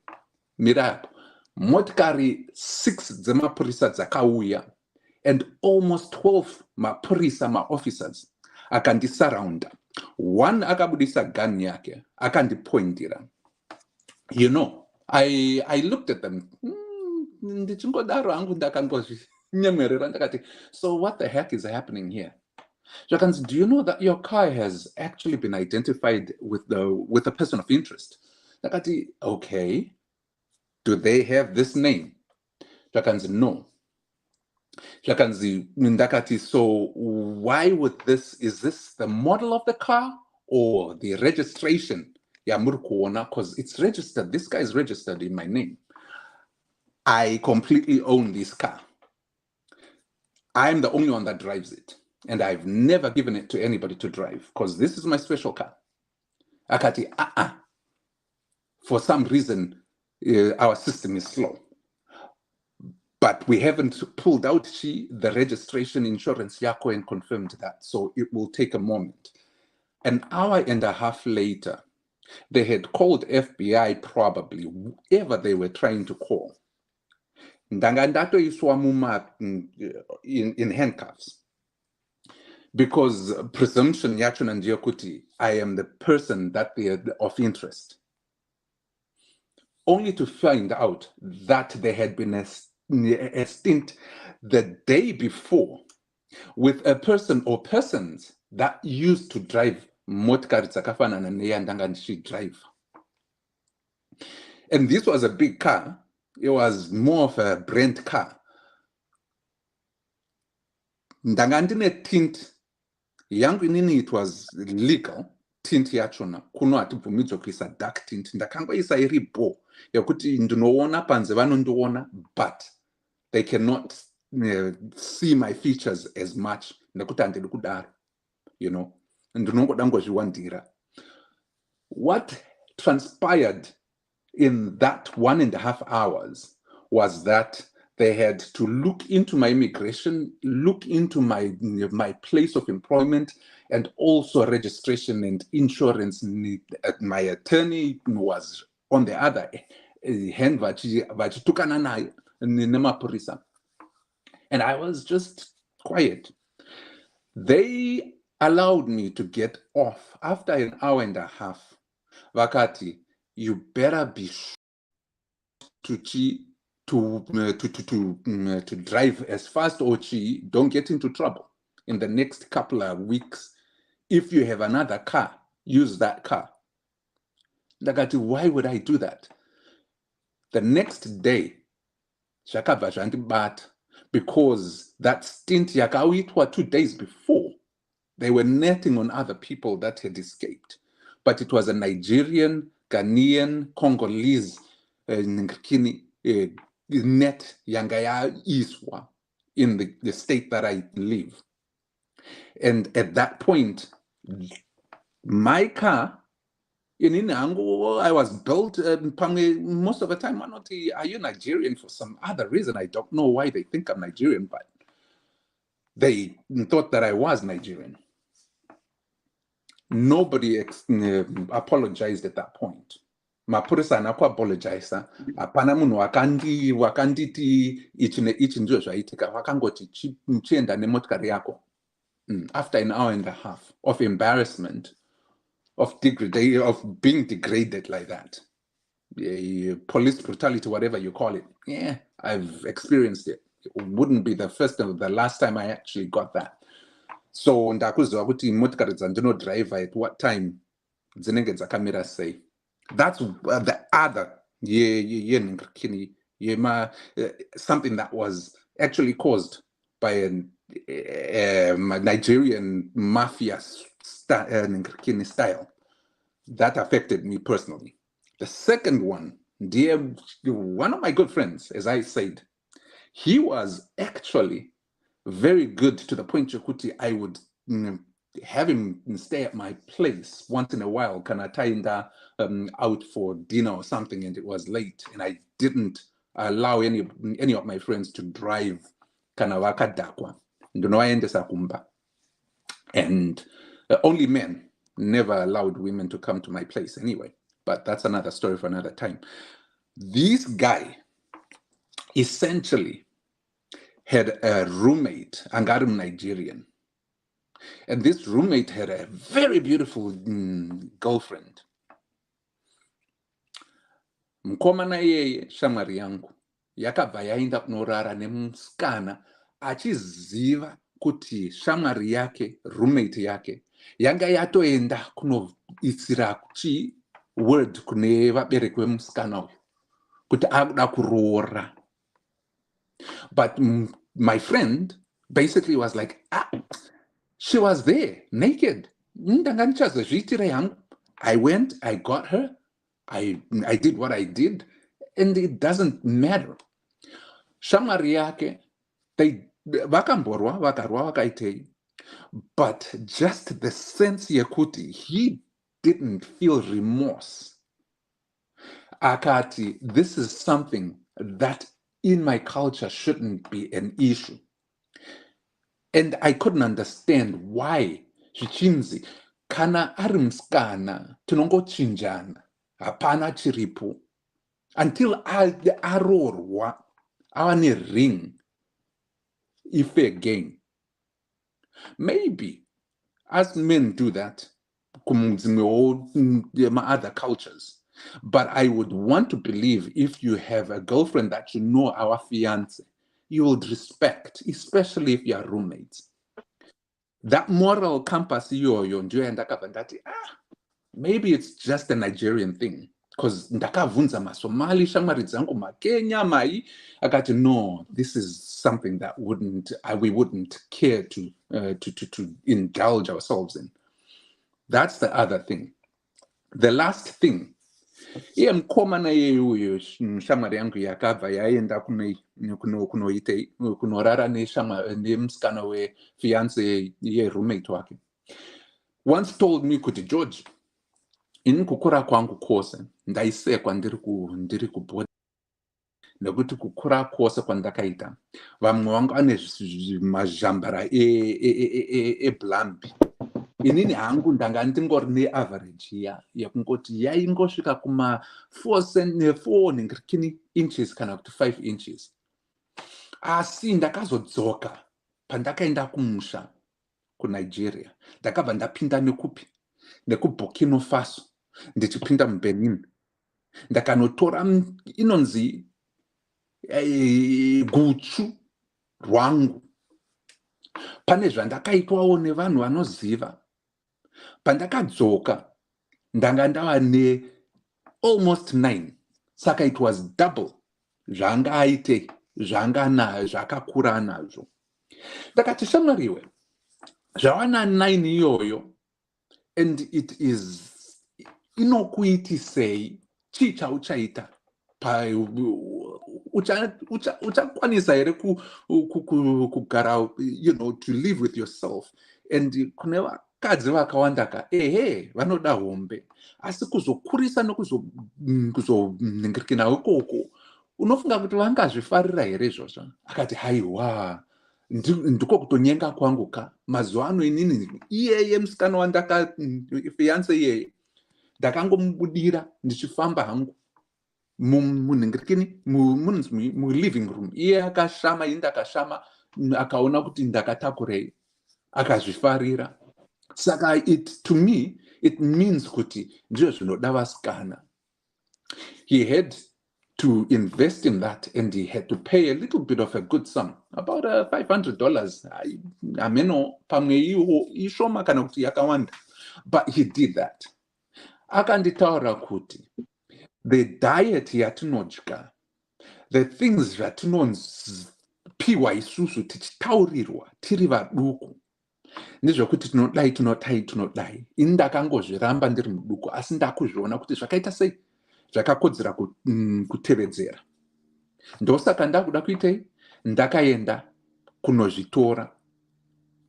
mira, motkari 6 dzemapurisa dzakauya, and almost 12 mapurisa, ma-officers, akandisurrounda. One akabudisa gun yake, akandipointira. You know, I looked at them. So what the heck is happening here? Jakans, do you know that your car has actually been identified with a person of interest? Okay. Do they have this name? Jakans, no. Jakans, so why would is this the model of the car or the registration? Because it's registered. This guy is registered in my name. I completely own this car. I'm the only one that drives it. And I've never given it to anybody to drive because this is my special car. Akati, for some reason, our system is slow. But we haven't pulled out the registration insurance yako and confirmed that. So it will take a moment. An hour and a half later, they had called FBI, probably, whoever they were trying to call. Ndangandato iswamuma in handcuffs. Because presumption, Yachun and Yokuti, I am the person that they are of interest. Only to find out that there had been a stint the day before with a person or persons that used to drive motkari zakafana na neyandangandishi drive. And this was a big car. It was more of a Brent car. Ndangandine tint yangu inini, it was legal tint yachona kuno atibvumidzwa kuisa dark tint. Ndakangoisa iripo yekuti ndinoona panze vanondiona, but they cannot see my features as much nekuti handidi kudaro, you know. Ndinongoda ngozviwandira. What transpired in that 1.5 hours was that they had to look into my immigration, look into my place of employment, and also registration and insurance. My attorney was on the other hand, and I was just quiet. They allowed me to get off after an hour and a half. Vakati, you better be to drive as fast, or don't get into trouble in the next couple of weeks. If you have another car, use that car. Ndakati, why would I do that? The next day, because that stint yakawitwa 2 days before, they were netting on other people that had escaped. But it was a Nigerian, Ghanaian, Congolese net yangaya iswa in the state that I live. And at that point, my car, I was built most of the time. Are you Nigerian for some other reason? I don't know why they think I'm Nigerian, but they thought that I was Nigerian. Nobody apologized at that point. Mapurisa anaku apologize. Apana munhu wakanditi ichi ndio zvaitika, vakangoti chienda nemotikari yako. After an hour and a half of embarrassment, of degradation, of being degraded like that. Police brutality, whatever you call it. Yeah, I've experienced it. It wouldn't be the first or the last time I actually got that. So ndakuzwa kuti motikari dzandinodriver at what time dzinenge dzakamira sei. That's the other something that was actually caused by a Nigerian mafia style that affected me personally. The second one, one of my good friends, as I said, he was actually very good to the point Chakuti, I would have him stay at my place once in a while, kanatainda out for dinner or something, and it was late, and I didn't allow any of my friends to drive kanawakadakwa. And only men, never allowed women to come to my place anyway. But that's another story for another time. This guy essentially had a roommate, Angarum Nigerian. And this roommate had a very beautiful girlfriend. Mkomana yeye shamari yangu yakabva yaenda kunorara nemusikana achiziva kuti shamari yake roommate yake yanga yatoenda kunoitsira word kune vabereki vemusikana uyu kuti akuda kuroora. But my friend basically was like, she was there naked. I went, I got her, I did what I did, and it doesn't matter. Shamari yake, they vakamborwa vakarwa vakaitei, but just the sense yakuti, he didn't feel remorse. Akati, this is something that in my culture shouldn't be an issue. And I couldn't understand why Chichinzi kana arimskana tunongochinjana hapana chiripo until arorwa awane ring if again. Maybe as men do that other cultures, but I would want to believe if you have a girlfriend that you know our fiance, you would respect, especially if you are roommates. That moral compass maybe it's just a Nigerian thing. Because ndakavunza masomali shamari zangu makenya mai akati no, this is something that we wouldn't care to indulge ourselves in. That's the other thing. The last thing, iye mkomana yeyuyo shamari yangu yakabva yaenda kunorara nemusikana wefiance ye-roommate wake, once told me kuti George, in kukura kwangu kwose ndaisekwa ndiri kubhoda nekuti kukura kwose kwandakaita vamwe vangu ane mazhambara eblambi. Inini hangu ndanga ndingori neaverage yakungoti yaingosvika kuma 4 inches kana kuti 5 inches. Asi ndakazodzoka pandakaenda kumusha kuNigeria, ndakabva ndapinda nekuburkina faso ndichipinda muBenin, ndakanotora inonzi guchu rwangu. Pane zvandakaitwawo nevanhu vanoziva. Pandakadzoka ndanga ndava almost 9, saka it was double zvanga aite zvakakura nazvo. Ndakati shamwariwe, zvawana 9 iyoyo, and it is inokuitisei chii chauchaita uchakwanisa here kugara, to live with yourself. And kune vakadzi vakawanda vanoda hombe, asi kuzokurisa nekuzoningirikina ikoko unofunga kuti vangazvifarira here izvozvo. Akati haiwa, ndiko kutonyenga kwangu ka mazuva ano inini iyeye musikana fiance iyeye ndakangomubudira ndichifamba hangu muningirikini living room, iye akashama ini ndakashama, akaona kuti ndakatakurei akazvifarira. Saka to me it means kuti ndizvo zvinoda vasikana. He had to invest in that, and he had to pay a little bit of a good sum, about $500. Ameno pamwe ishoma kana kuti yakawanda, but he did that. Akanditaura kuti the diet yatinodya, the things zvatinonzipiwa isusu tichitaurirwa tiri vaduku, ndezvokuti tinodai. Ini ndakangozviramba ndiri muduku, asi ndakuzviona kuti zvakaita sei zvakakodzera kutevedzera. Ndosaka ndakuda kuitei ndakaenda kunozvitora.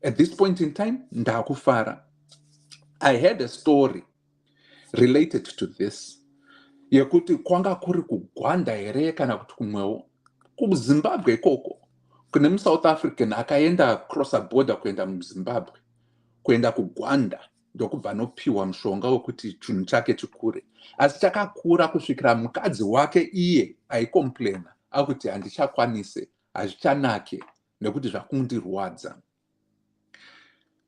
At this point in time ndakufara. I had a story related to this. Yekuti kwanga kuri kugwanda here kana kuti kumwewo. KuZimbabwe ikoko kune South African akaenda cross a border kuenda muZimbabwe kuenda kugwanda ndokubva anopiwa mushonga wekuti chinhu chake chikure. Asi chakakura kusvikira mukadzi wake iye aikomplaina akuti handichakwanise, hazvichanake nekuti zvakundirwadza.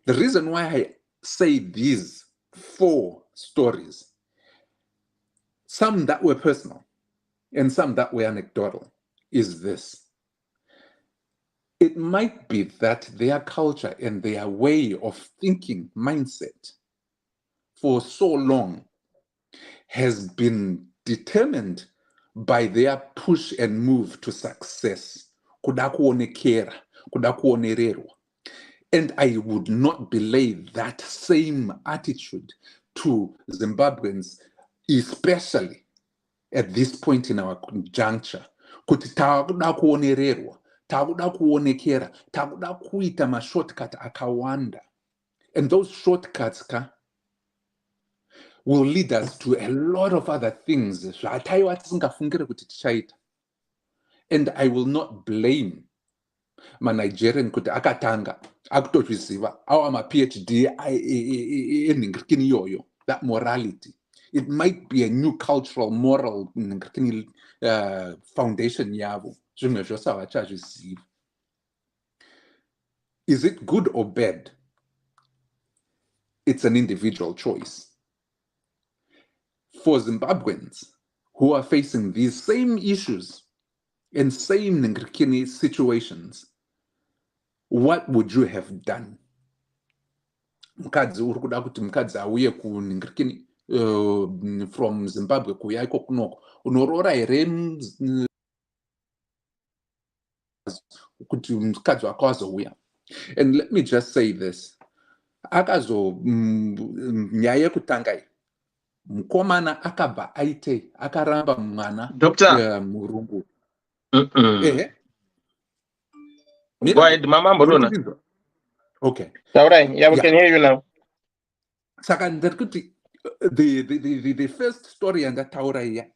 The reason why I say these 4 stories, some that were personal and some that were anecdotal, is this. It might be that their culture and their way of thinking mindset for so long has been determined by their push and move to success. Kuda kuonekera, kuda kuonererwa. And I would not belay that same attitude to Zimbabweans, especially at this point in our juncture. Kuti takuda kuonererwa, takuda kuonekera, takuda kuita mashortcut akawanda. And those shortcuts will lead us to a lot of other things. And I will not blame my Nigerian kuti akatanga akutozviziva our PhD in yoyo, that morality. It might be a new cultural moral foundation yavo. Is it good or bad? It's an individual choice. For Zimbabweans who are facing these same issues in same situations, what would you have done? Mukadzi uri kuda kuti mukadzi auye from Zimbabwe kuya iko kunoko unorora here kuti mukadzi wako azouya. And let me just say this. Nyaya yekutanga iyi mukomana akabva aite akaramba mwana murungu. Go ahead, Mama Borona. Okay. All right. Yeah, we can hear you now. Saka the first story yandataura iya.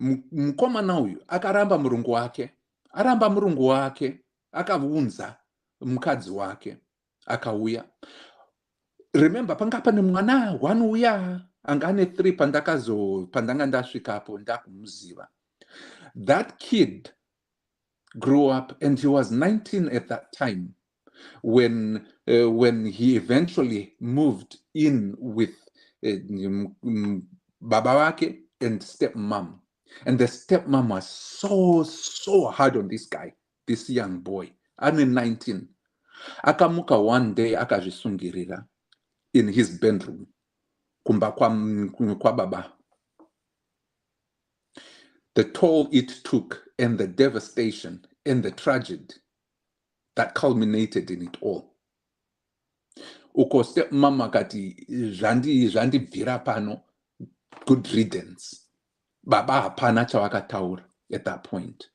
Mukomana uyu akaramba murungu wake. Aramba murungu wake. Akaunza mukadzi wake. Akauya. Remember, panga pane mwana one uya angane 3 pandanga ndasvikapo ndakumuziva. That kid grew up and he was 19 at that time when he eventually moved in with baba wake and stepmom. And the stepmom was so hard on this guy, this young boy. I'm 19. Akamuka one day akazvisungirira in his bedroom kumba kwa baba. The toll it took and the devastation and the tragedy that culminated in it all. Uko stepmama kati zvandibvira pano, good riddance. Baba hapana chawakataura at that point.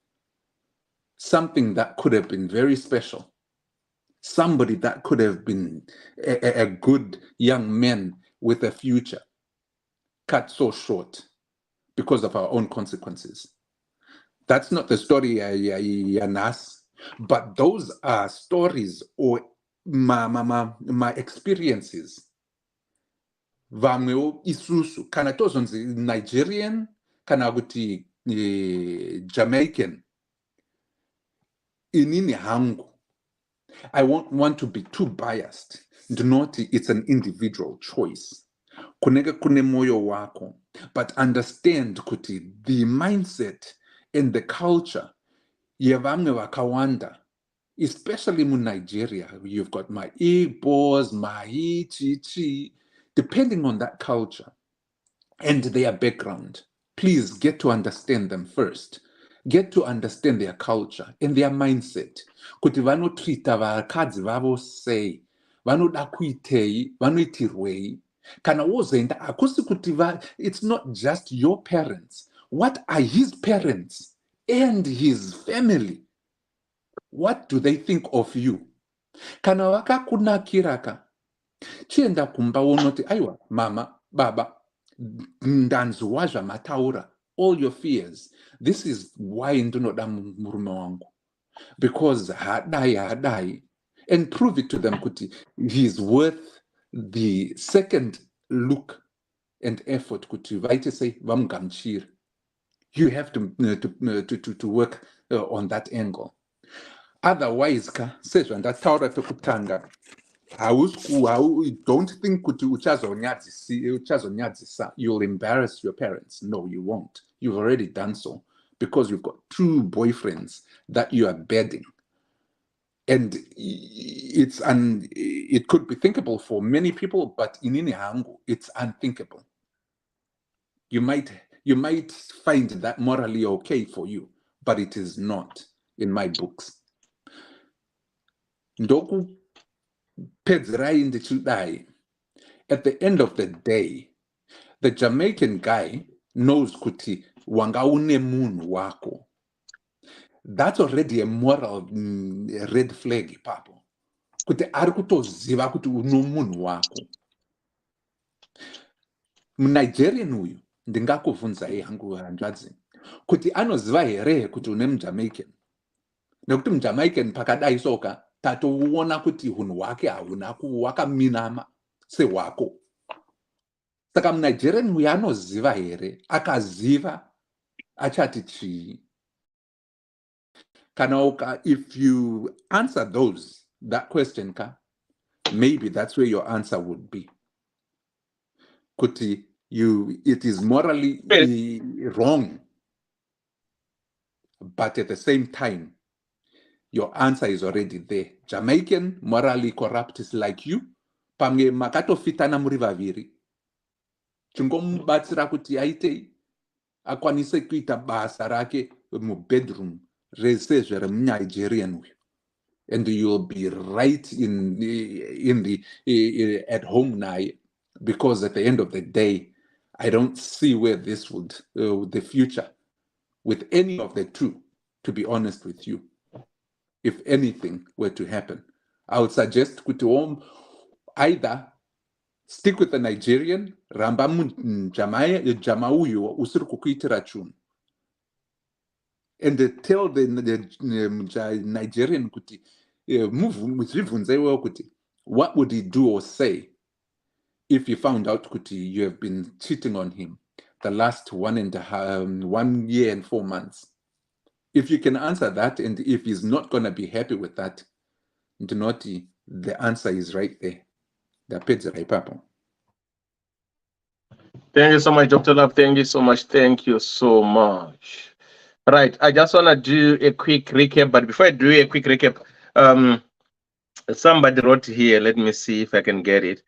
Something that could have been very special. Somebody that could have been a good young man with a future, cut so short because of our own consequences. That's not the story, Yanas, but those are stories or my experiences. Vameo isusu, kana tozonzi Nigerian, kana kuti Jamaican. Inini hangu. I won't want to be too biased. It's an individual choice. Kuneke kune moyo wako. But understand kuti the mindset and the culture yevamwe vakawanda, especially in Nigeria, you've got my Igbos, my Chichi, depending on that culture and their background. Please get to understand them first. Get to understand their culture and their mindset. Kuti vanotrita vakadzi vavo sei, vanoda kuitei, vanoitirwei. Kana wozoenda akusi kuti it's not just your parents. What are his parents and his family? What do they think of you? Kana vakakunakiraka chienda kumba unoti aiwa mama baba ndanzwa zvamataura all your fears. This is why ndinoda murume wangu, because hadai, and prove it to them kuti he's worth the second look and effort kuti vaite sei vamugamuchire. You have to work on that angle. Otherwise sezvandataura pekutanga, don't think kuti uchazonyadzisa, you'll embarrass your parents. No, you won't. You've already done so because you've got 2 boyfriends that you are bedding. And it could be thinkable for many people, but in Inihangu, it's unthinkable. You might find that morally okay for you, but it is not in my books. Ndoku pedzerai ndichidai. At the end of the day, the Jamaican guy knows kuti wanga une munhu wako. That's already a moral red flag papo. Kuti ari kutoziva kuti uno munhu wako. Nigerian uyu ndingakuvhunzai hangu hanzvadzi kuti anoziva here kuti une muJamaican. Nekuti muJamaican pakadai soka tatoona kuti hunhu hwake hauna hwakaminama sehwako. Saka muNigerian uyu anoziva here, akaziva achati chii. Kana if you answer that question, maybe that's where your answer would be. Kuti it is morally wrong, but at the same time, your answer is already there. Jamaican, morally corrupt is like you. Pamwe makatofitana muri vaviri. Chingomubatsira kuti aite akwanise kuita basa rake mu bedroom resezvere muNigerian uyu. And you'll be right in the at home now, because at the end of the day, I don't see where this would the future with any of the 2, to be honest with you. If anything were to happen, I would suggest kuti either stick with the Nigerian, ramba jamauyo usiri kukuitira chunhu, and tell the Nigerian kuti what would he do or say if he found out kuti you have been cheating on him the last 1 year and 4 months. If you can answer that, and if he's not going to be happy with that, the answer is right there. Thank you so much, Dr. Love. Thank you so much. Thank you so much. Right, I just want to do a quick recap, but before I do a quick recap, somebody wrote here. Let me see if I can get it.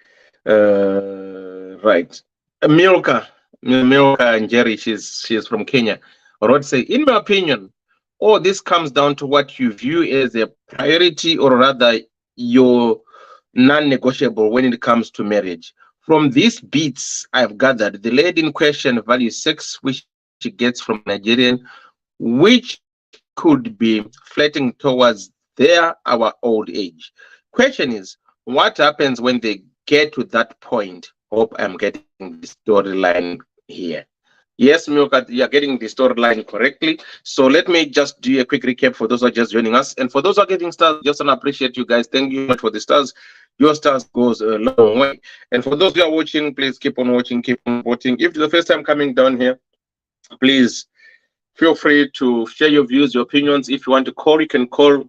Right, Milka and Jerry, she's from Kenya, wrote, say, in my opinion, all this comes down to what you view as a priority, or rather your non-negotiable when it comes to marriage. From these beats I've gathered, the lady in question values sex which she gets from Nigerian, which could be flirting towards our old age. Question is, what happens when they get to that point? Hope I'm getting the storyline here. Yes, Milka, you're getting the storyline correctly. So let me just do a quick recap for those who are just joining us. And for those who are getting stars, just want to appreciate you guys. Thank you much for the stars. Your stars goes a long way. And for those who are watching, please keep on watching, keep on watching. If it's the first time coming down here, please feel free to share your views, your opinions. If you want to call, you can call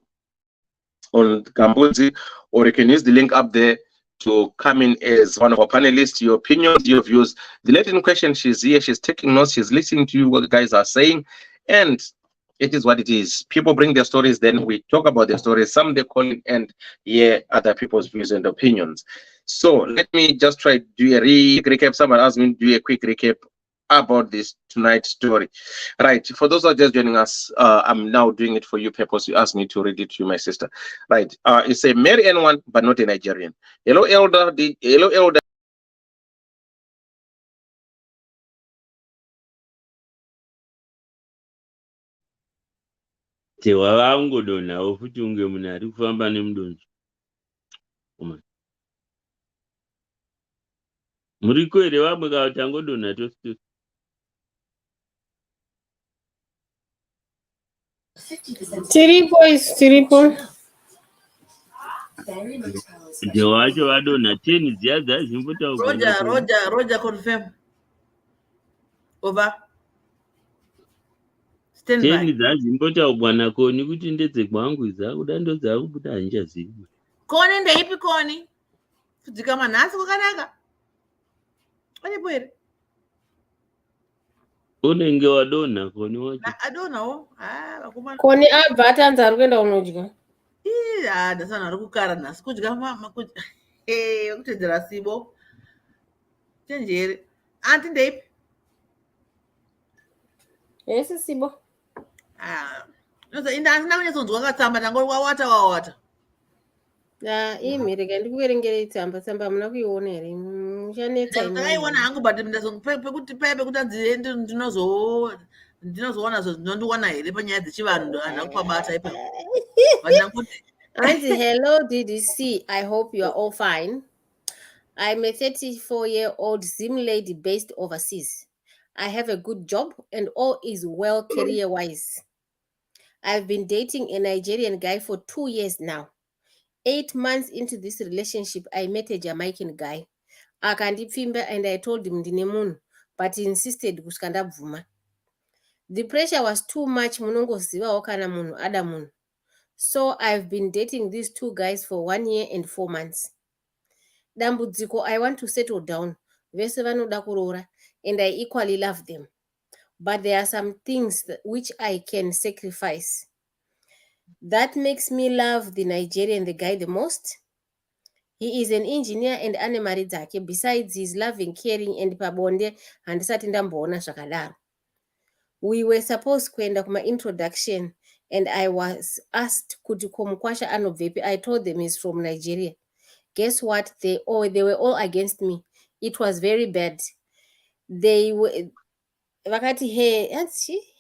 on Gambuzi, or you can use the link up there to come in as one of our panelists. Your opinions, your views. The lady in question, she's here, she's taking notes, she's listening to what the guys are saying, and it is what it is. People bring their stories, then we talk about their stories. Some they call it and hear other people's views and opinions. So let me just try to do a recap. Someone asked me to do a quick recap about this tonight's story. Right, for those who are just joining us, I'm now doing it for you purpose. You asked me to read it to you, my sister. Right, it's a marry anyone but not a Nigerian. Hello elder, Wava ungodonhawo futi unge munhu ari kufamba nemudonzvo. Muriko here vamwe kana tangodonha tosi tosi? Tiripo. Wacho vadonha 10 dziya dzazimbotaurwa Roger confirm. Over. Stand 10 by. dzazimbotaurwa naKoni kuti ndedzekwangu idzakuda ndo dzakubuda handichazivi. Koni ndeipi Koni? Kudzikama nhasi kwakanaka. Uripo here? Unenge wadonha Koni wacho? Adonhawo. Koni abva atanzi ari kuenda kunodya. Ndasana ari kukara nhasi kudya kutedzera Sibo. Chenjeri. Anti ndeipi? Yes, Sibo. Ndasina kunyatsonzwa katsamba ndangori wawata. Imhirika ndikuverengere tsamba muna kuiona here muchanetsa ndakaiona hangu but pekuti anzi ndinozoona zvinondiwana here panyaya dzechivanhu handina kupabata ipapo. Anzi, hello DDC, I hope you are all fine. I'm a 34-year-old Zim lady based overseas. I have a good job and all is well career-wise. I've been dating a Nigerian guy for 2 years now. 8 months into this relationship, I met a Jamaican guy. Akandipfimba and I told him ndine munhu, but he insisted kusvika ndabvuma. The pressure was too much, munongozivawo kana munhu ada munhu. So I've been dating these 2 guys for 1 year and 4 months. Dambudziko, I want to settle down. Vese vanoda kuroora, and I equally love them. But there are some things which I can sacrifice. That makes me love the Nigerian, the guy, the most. He is an engineer and ane mari dzake. Besides, he is loving, caring, and pabonde handisati ndamboona zvakadaro. We were supposed kuenda kuma introduction, and I was asked kuti komukwasha anobvepi. I told them he's from Nigeria. Guess what? They were all against me. It was very bad. They were vakati,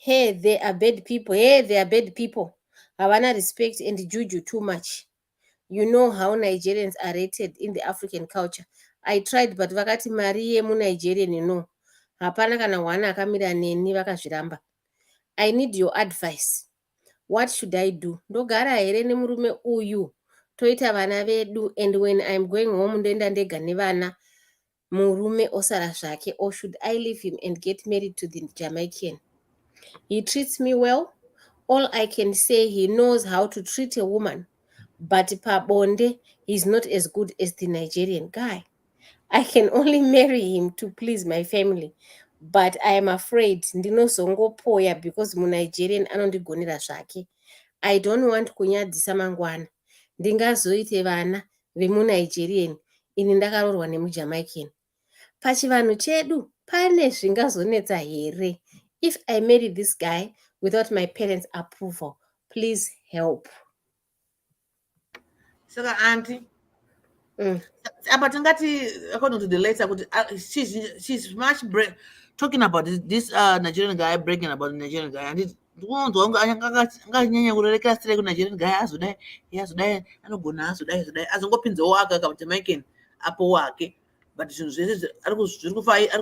hey, they are bad people. Hey, they are bad people. Havana respect and juju too much. You know how Nigerians are rated in the African culture. I tried, but vakati mari yemu Nigerian, no. Hapana kana wana akamira neni vakazviramba. I need your advice. What should I do? Ndogara here nemurume uyu. Toita vana vedu, and when I'm going home ndoenda ndega nevana murume osara zvake, or should I leave him and get married to the Jamaican? He treats me well. All I can say, he knows how to treat a woman, but pabonde, he's not as good as the Nigerian guy. I can only marry him to please my family, but I am afraid ndinozongopoya because mu-Nigerian anondigonera zvake. I don't want kunyadzisa mangwana. Ndingazoite vana vemu-Nigerian ini ndakaroorwa nemu-Jamaican. Pachivanhu chedu pane zvingazonetsa here. If I marry this guy without my parents' approval, please help. Saka auntie, apa tingati according to the letter, she's much talking about this Nigerian guy, breaking about the Nigerian guy, and it nganyanya kurerekera straight ku Nigerian guy azodai anogona azodai azongopinzawo aka ka Jamaican apo wake, but zvinhu zvese ari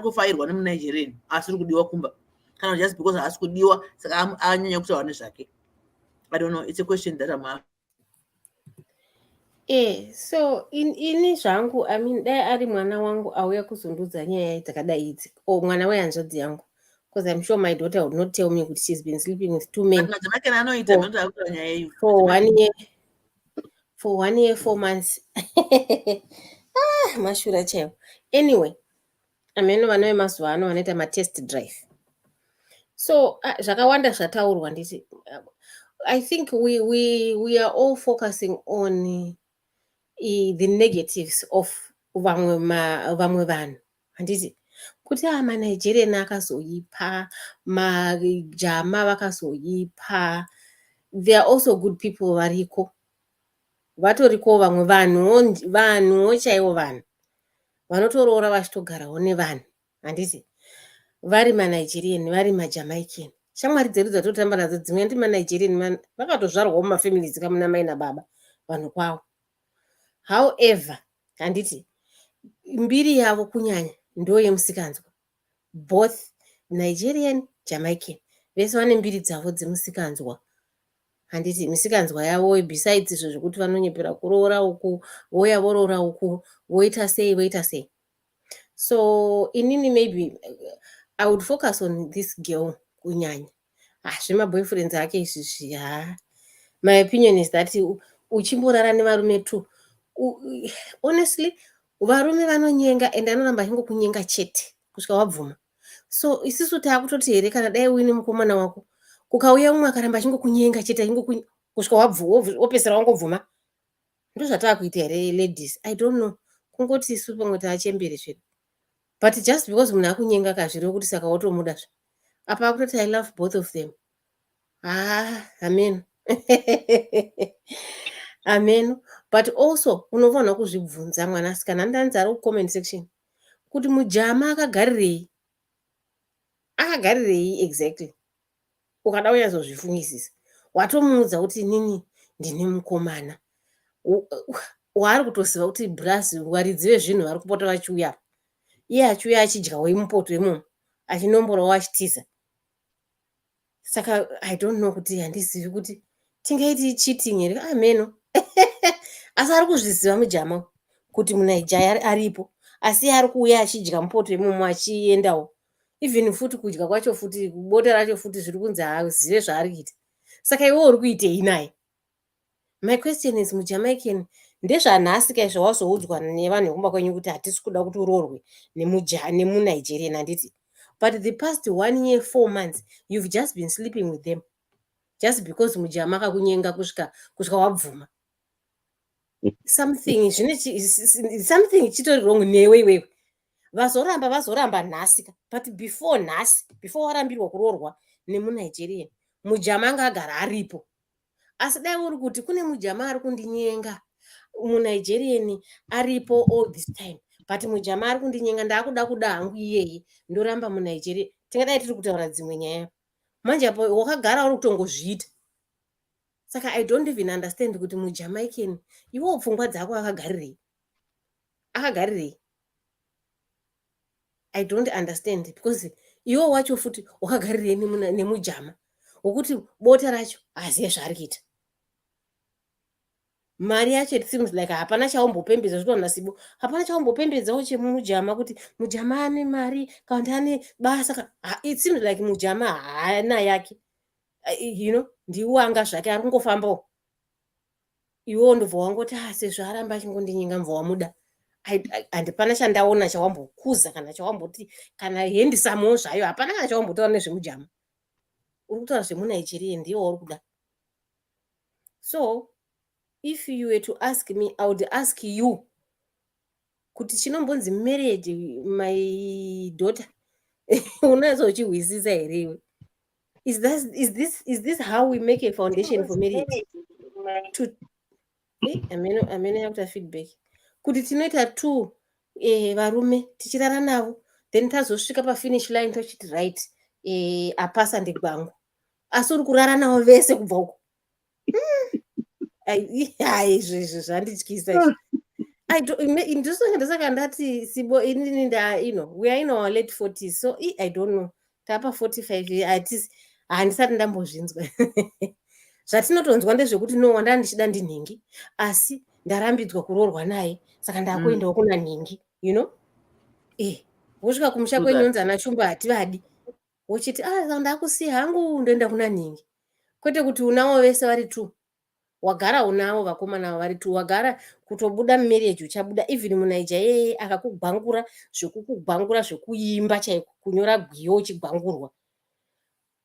kufairwa nemu-Nigerian asiri kudiwa kumba, kana just because haasi kudiwa saka anyanya kutaura nezvake. I don't know, it's a question that I'm asking. So ini zvangu, I mean, dai ari mwana wangu auya kuzondudza nyaya dzakadai idzi, or mwana wehanzvadzi yangu, because I'm sure my daughter would not tell me that she's been sleeping with 2 men for 1 year, 4 months. Mashura chaiwo. Anyway, ameno vana vemazuva ano vanoita matest drive. So zvakawanda zvataurwa nditi, I think we are all focusing on the negatives of vamwe vanhu. Handiti kuti ma-Nigerian akazoipa, majama vakazoipa. There are also good people variko. Vatoriko vamwe vanhuwo chaivo vanhu vanotoroora vachitogarawo nevanhu. Handiti vari ma-Nigerian, vari ma-Jamaican, shamwari dzedu dzatotamba nadzo dzimwe ndi maNigerian vakatozvarwawo mumafamilies kamuna mai nababa vanhu kwavo. However, handiti mbiri yavo kunyanya ndo yemusikanzwa, both Nigerian, Jamaican, vese vane mbiri dzavo dzemusikanzwa. Handiti misikanzwa yavo besides izvo zvekuti vanonyepera kuroora uku, voya voroora uku, voita sei. So inini maybe I would focus on this girl kunyanya. Zvema boyfriends ake izvizvi my opinion is that uchimborara nevarume tu honestly varume vanonyenga and anoramba kunyenga chete kusvika wabvuma. So isusu taakutoti here kana dai uine mukomana wako kukauya umwe akaramba kunyenga chete kusvika wopesera wangobvuma. Ndozvataakuita here ladies? I don't know. Kungoti isu pamwe taachembere zvedu. But just because munhu akunyenga kazviri kuti saka wotomuda zve. Apa akutoti I love both of them. Amen. Amen. But also unofanira kuzvibvunza mwanasikana ndanzi ari comment section kuti mujama akagarirei exactly. Ukada unyazozvifungisisa watomuudza kuti nini ndine mukomana, waari kutoziva kuti brazi waridzive zvinhu vari kupota vachiuya iye achiuya achidyawo imupoto imomo achinomborawo achitiza. Saka I don't know kuti handizivi kuti tingaiti cheating here. Ameno. Asi ari kuzviziva mujama kuti muNigeria aripo, asi ari kuuya achidya mupoto imomo achiendawo. Even futi kudya kwacho futi bota racho futi zviri kunzi azive zvaari kuita. Saka iwe uri kuitei naye? My question is muJamaican ndezvanhasi izvo wazoudzwa nevanhu vekumba kwenyu kuti hatisi kuda kuti uroorwe nemuNigerian handiti. But the past 1 year 4 months you've just been sleeping with them just because mujama akakunyenga kusvika wabvuma. Something chitori wrong newe iwewe. Vazoramba nhasika, but before warambirwa kuroorwa nemuNigerian mujama anga agara aripo. Asi dai uri kuti kune mujama ari kundinyenga muNigerian aripo all this time, but mujama ari kundinyenga ndakuda kuda hangu iyeye ndoramba muNigeria, tingadai tiri kutaura dzimwe nyaya. Manje apo wakagara uri kutongozviita. Saka I don't even understand kuti muJamaican iwo pfungwa dzako akagarirei. I don't understand because iwo wacho futi wakagarirei nemujama wokuti bota racho aziye zvaari kuita. Mari yacho it seems like hapana chaombopembedza zvitwa nasibo, hapana chaombopembedzawo chemujama kuti mujama ane mari kana kuti ane basa. It seems like mujama haana yake, ndiwo anga zvake ari kungofambawo. Iwo ndobva wangoti sezvo aramba achingondinyenga mva wamuda. Handipana chandaona chawambokuza kana chawamboti kana hendisamowo zvayo, hapana kana chawambotaura nezvemujama. Uri kutaura zvemuNigeria ndiwo uri kuda. So if you were to ask me, I would ask you kuti chinombonzi marriage my daughter unazochihwisisa here iwe? Is this how we make a foundation for marriage? Amene yakuta feedback kuti tinoita tu varume tichirara navo then tazosvika pafinish line tochiti right apasa ndegwangu, asi uri kurara navo vese kubva uko. Izvo zvandityisa. Ndosaka ndati sibo inini we are in our late 40s, so I don't know tapa 45 handisati ndambozvinzwa. Zvatinotonzwa ndezvekuti no wanda ndichida ndinhingi asi ndarambidzwa kuroorwa naye saka ndakuendawo kuna nhingi, wosvika kumusha kwenyonzi ana shumba hativadi wochiti ndakusiya hangu ndoenda kuna nhingi. Kwete kuti unawo vese vari tu, wagara unawo vakomana vari tu, wagara kutobuda mumarriage uchabuda. Even muNigeria akakugwangura zvekuimba chaiko, kunyora gwiyo uchigwangurwa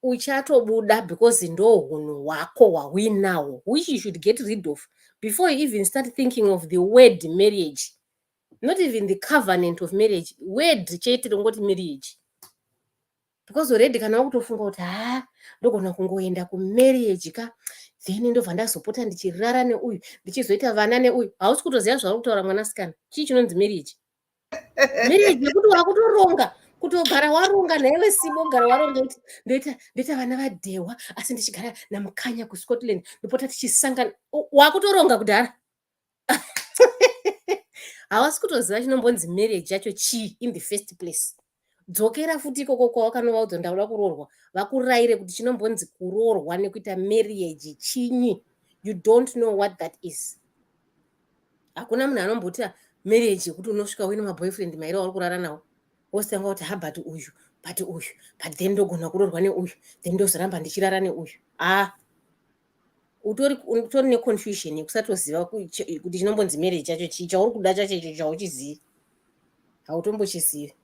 uchatobuda because ndo hunhu hwako hwauinawo which you should get rid of before you even start thinking of the word marriage, not even the covenant of marriage, word chete ringoti marriage. Because already kana wakutofunga kuti ndogona kungoenda kumarriage then ndobva ndazopota ndichirara neuyu ndichizoita vana neuyu, hausi kutoziva zvauri kutaura mwanasikana. Chii chinonzi marriage? Marriage yekuti wakutoronga kutogara waronga newe Sibo ugara waronga kuti ndoita vana vadhewa asi ndichigara namukanya kuScotland ndopota tichisangana wakutoronga kudhara havasi kutoziva chinombonzi marriage yacho chii in the first place. Dzokera futi ikoko kwawakanovaudza ndauda kuroorwa vakurayire kuti chinombonzi kuroorwa nekuita marriage chinyi. You don't know what that is. Hakuna munhu anomboti marriage yekuti unosvika uine maboyfriend mairi wauri kurara nawo wositanga kuti habhati uyu but then ndogona kuroorwa neuyu then ndozoramba ndichirara neuyu. Utori neconfusion yekusatoziva kuti chinombonzi marriage yacho chii chauri kuda chacho icho chauchizivi hautombochizivi.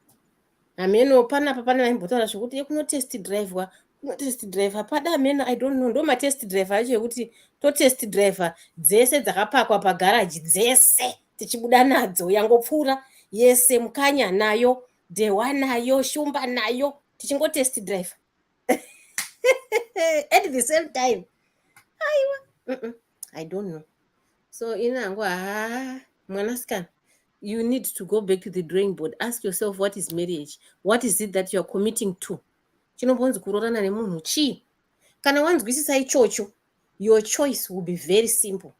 Ameno panapa pane vaimbotaura zvokuti yekunotest drive pada ameno I don't know ndo matest drive acho ekuti totest drive dzese dzakapakwa pagaraji dzese tichibuda nadzo yangopfuura yese mukanya nayo dewa nayo shumba nayo tichingotest drive at the same time. I don't know. So inango mwanasikana, you need to go back to the drawing board. Ask yourself, what is marriage? What is it that you are committing to? Chinombonzi kuroorana nemunhu chii? Kana wanzwisisa ichocho, your choice will be very simple.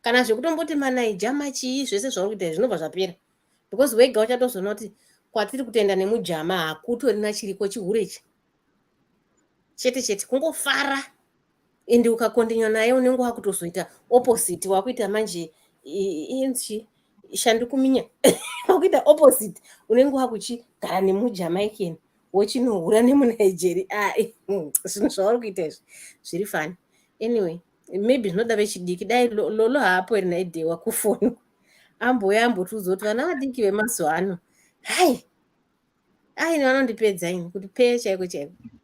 Kana zvekutomboti manaija machii zvese zvauri kuita zvinobva zvapera. Because wega uchatozoona kuti kwatiri kutoenda nemujama hakutorina chiriko chihurechi. Chete kungofara. Ende ukakontinywa naye unenge wakutozoita opposite wakuita manje inchi shandikuminya wakuita opposite unenge wakuchigara nemujamaican wochinohura nemunigeria zvinhu zvauri kuita izvi zviri fani. Anyway, maybe zvinoda vechidiki dai lolo haapo eri naidhewa kufoni ambouya ambotuzoti vana vadiki vemazuva ano hai vanondipedza ini kuti peye chaiko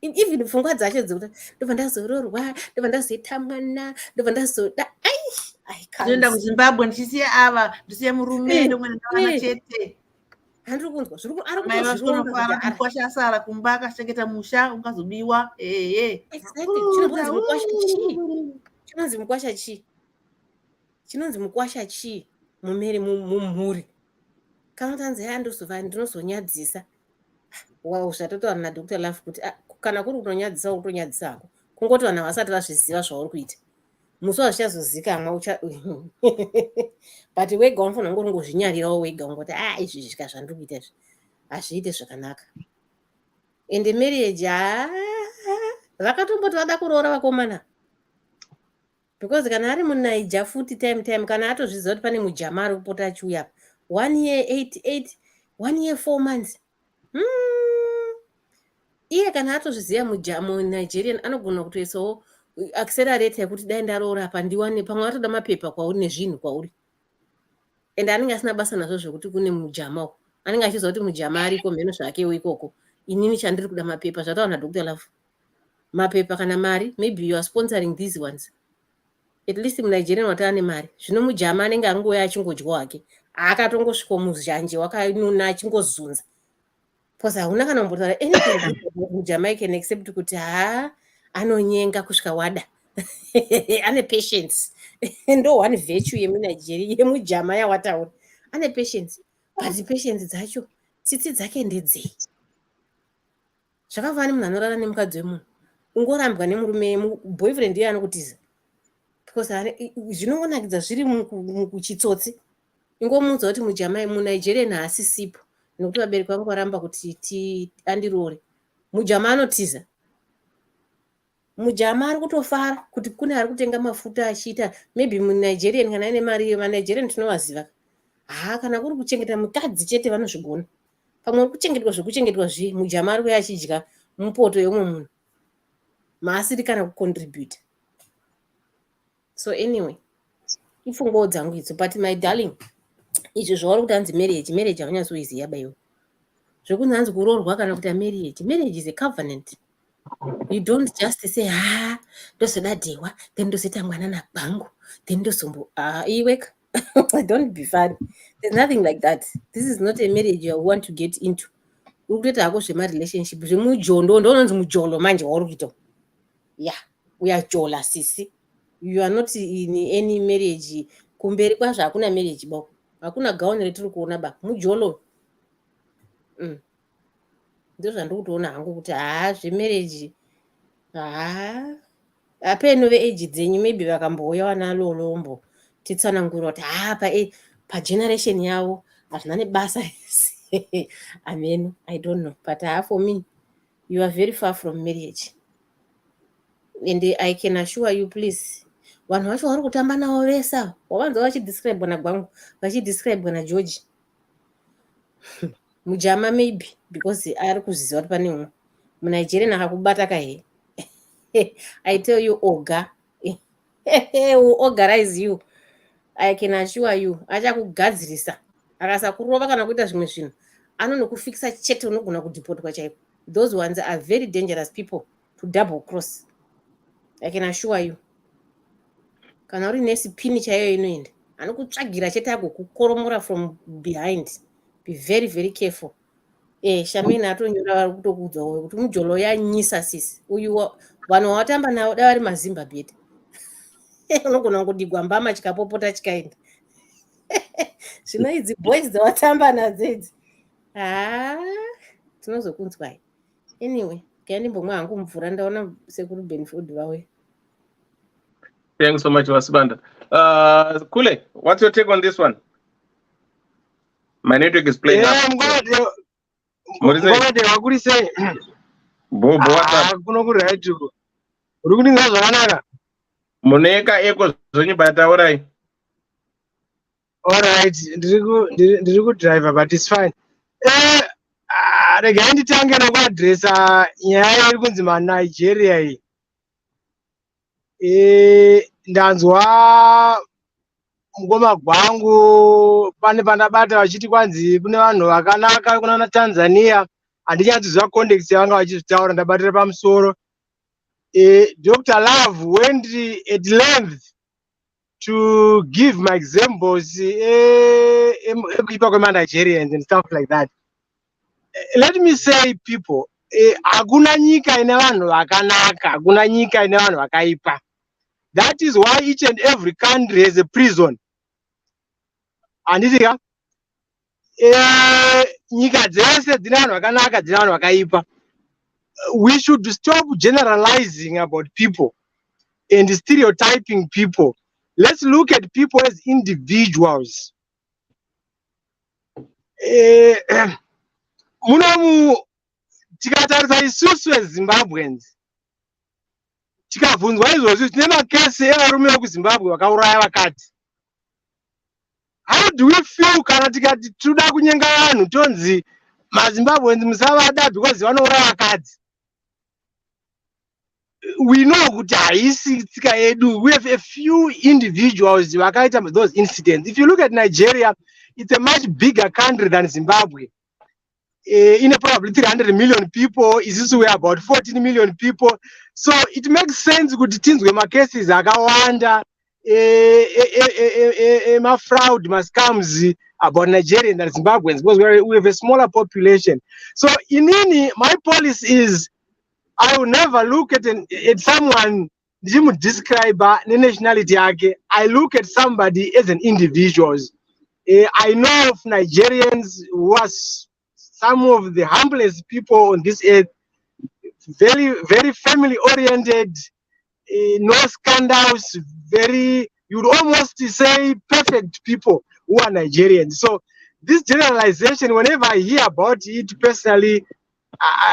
even pfungwa dzacho dzekuti ndobva ndazoroorwa ndobva ndazoitamwana ndobva ndazoda ndinoenda kuZimbabwe ndichisiya ava ndisiye murume ndomwana navana chete. Handiri kunzwa mai vasonofara mukwasha asara kumba akachengeta musha ungazobiwa. Chinonzi mukwasha chii mumhuri kana utanzi ndozova ndinozonyadzisa. Wow, zvatotaura naDr. Love kuti kana kuri kutonyadzisa utonyadzisa hako kungoti vanhu vasati vazviziva zvauri kuita musi wazvichazozikamwa but wega unofanira kunge ungozvinyarirawo wega ungoti izvi zvika zvandiri kuita izvi hazviite zvakanaka. Ende marriage vakatomboti vada kuroora vakomana because kana ari munaija futi time kana atozviziva kuti pane mujama ari kupota achiuya 1 year 1 year 4 months iye kana atozviziva muNigerian anogona kutoisawo accelerate yekuti dai ndaroora apa ndiwane pamwe atoda mapepa kwauri nezvinhu kwauri ende anenge asina basa nazvo zvekuti kune mujama uko anenge achiziva kuti mujama ariko mheno zvakewo ikoko inini chandiri kuda mapepa zvataura naDr. Love mapepa kana mari maybe you are sponsoring these ones at least muNigerian watava nemari zvino mujama anenge angouya achingodya wake akatongosvika muzhanje wakanuna achingozunza because hauna kana kumbotaura anything muJamaican except kuti anonyenga kusvika wada ane patience ndo one virtue yemuNigeria yemujama yawataura ane patience but patience dzacho tsitsi dzake ndedzei zvakafanana munhu anorara nemukadzi wemunhu ungorambwa nemurume boyfriend iye anokutiza because zvinongonakidza zviri mukuchitsotsi ingomuudza kuti muNigerian haasisipo nokuti vabereki vangu varamba kuti andiroore mujama anotiza mujama ari kutofara kuti kune ari kutenga mafuta achiita maybe muNigerian kana ane mari vaNigerian tinovaziva kana kuri kuchengeta mukadzi chete vanozvigona pamwe uri kuchengetwa zvekuchengetwa mujama ari kuya achidya mupoto yomwe munhu maasiri kana kucontribute. So anyway ipfungwawo dzangu idzo but my darling izvo zvauri kuti hanzi marriage haunyazoiziva baiwe zvokunzi hanzi kuroorwa kana kuita marriage is a covenant. You don't just say ndozoda dhewa then ndozoita mwana nabhangu then ndozombo iweka don't be funny. There's nothing like that. This is not a marriage you want to get into. Uri kutoita hako zvemarelationship zvemujondo ndononzi mujolo manje wauri kuita uyajola sisi. You are not in any marriage. Kumberi kwazvo hakuna marriage bako hakuna gauni retiri kuona ba mujolo ndozvandikutoona hangu kuti zvemarriage apeno veage dzenyu maybe vakambouya wanalo lombo titsanangura kuti pageneration yavo hazvina nebasa. Amen. I don't know, but for me, you are very far from marriage, and I can assure you, please. Vanhu vacho vari kutamba navo vesa wavanza vachidescribe na Gwangu, vachidescribe na George mujama maybe because ari kuziva kuti pane umwe muNigerian akakubata kahe. I tell you, Oga, will organize you. I can assure you, achakugadzirisa akasakurova kana kuita zvimwe zvinhu anonokufikisa chete unogona kudeportwa chaiko. Those ones are very dangerous people to double cross. I can assure you. Kana uri nesipini chaiyo inoenda anokutsvagira chete agokukoromora from behind. Be very very careful. Shamini atonyora vari kutokuudza kuti mujolo yanyisa sisi uyu vanhu watamba navo dava vari maZimbabwe. Unogona kudigwa mbama chikapopota chikaenda. Zvino idzi boys dzawatamba nadzo idzi tinozokunzwai. Anyway, ndimbomwa hangu mvura ndaona sekuru Benfield vauya. Thanks so much, Wasibanda. Kule, what's your take on this one? My network is playing up. What is it? What's up? Muneka eko zonyi bata orai. Alright, ndiri kudriver but it's fine. Regai nditange nokuadresa nyaya iri kunzi maNigeria iyi. Ndanzwa mungoma gwangu pane pandabata vachiti kwanzi kune vanhu vakanaka kuna Tanzania. Handinyadziziva context yavanga vachitaura, ndabatira pamusoro. Dr. Love went at length to give my examples Nigerians and stuff like that. Let me say, people, hakuna nyika ine vanhu vakanaka, hakuna nyika ine vanhu vakaipa. That is why each and every country has a prison. Andizika? Nyika dzese dzine vanhu vakanaka, dzine vanhu vakaipa. We should stop generalizing about people and stereotyping people. Let's look at people as individuals. Munomu tikatarisa isusu eZimbabweans tikabvunzwa izvozvi tine makesi evarume vekuZimbabwe vakauraya vakati. How do we feel kana tikati toda kunyenga vanhu tonzi maZimbabweans musavada because vanouraya vakadzi? We know kuti haisi tsika yedu. We have a few individuals vakaita those incidents. If you look at Nigeria, it's a much bigger country than Zimbabwe. In a probably 300 million people, is we about 14 million people. So it makes sense kuti tinzwe macases akawanda fraud scams about Nigerians than Zimbabweans because we have a smaller population. So inini, my policy is I will never look at someone describe the nationality. I look at somebody as an individual. I know of Nigerians who are some of the humblest people on this earth, very, very family oriented, no scandals, very, you'd almost say perfect people who are Nigerians. So this generalization, whenever I hear about it personally,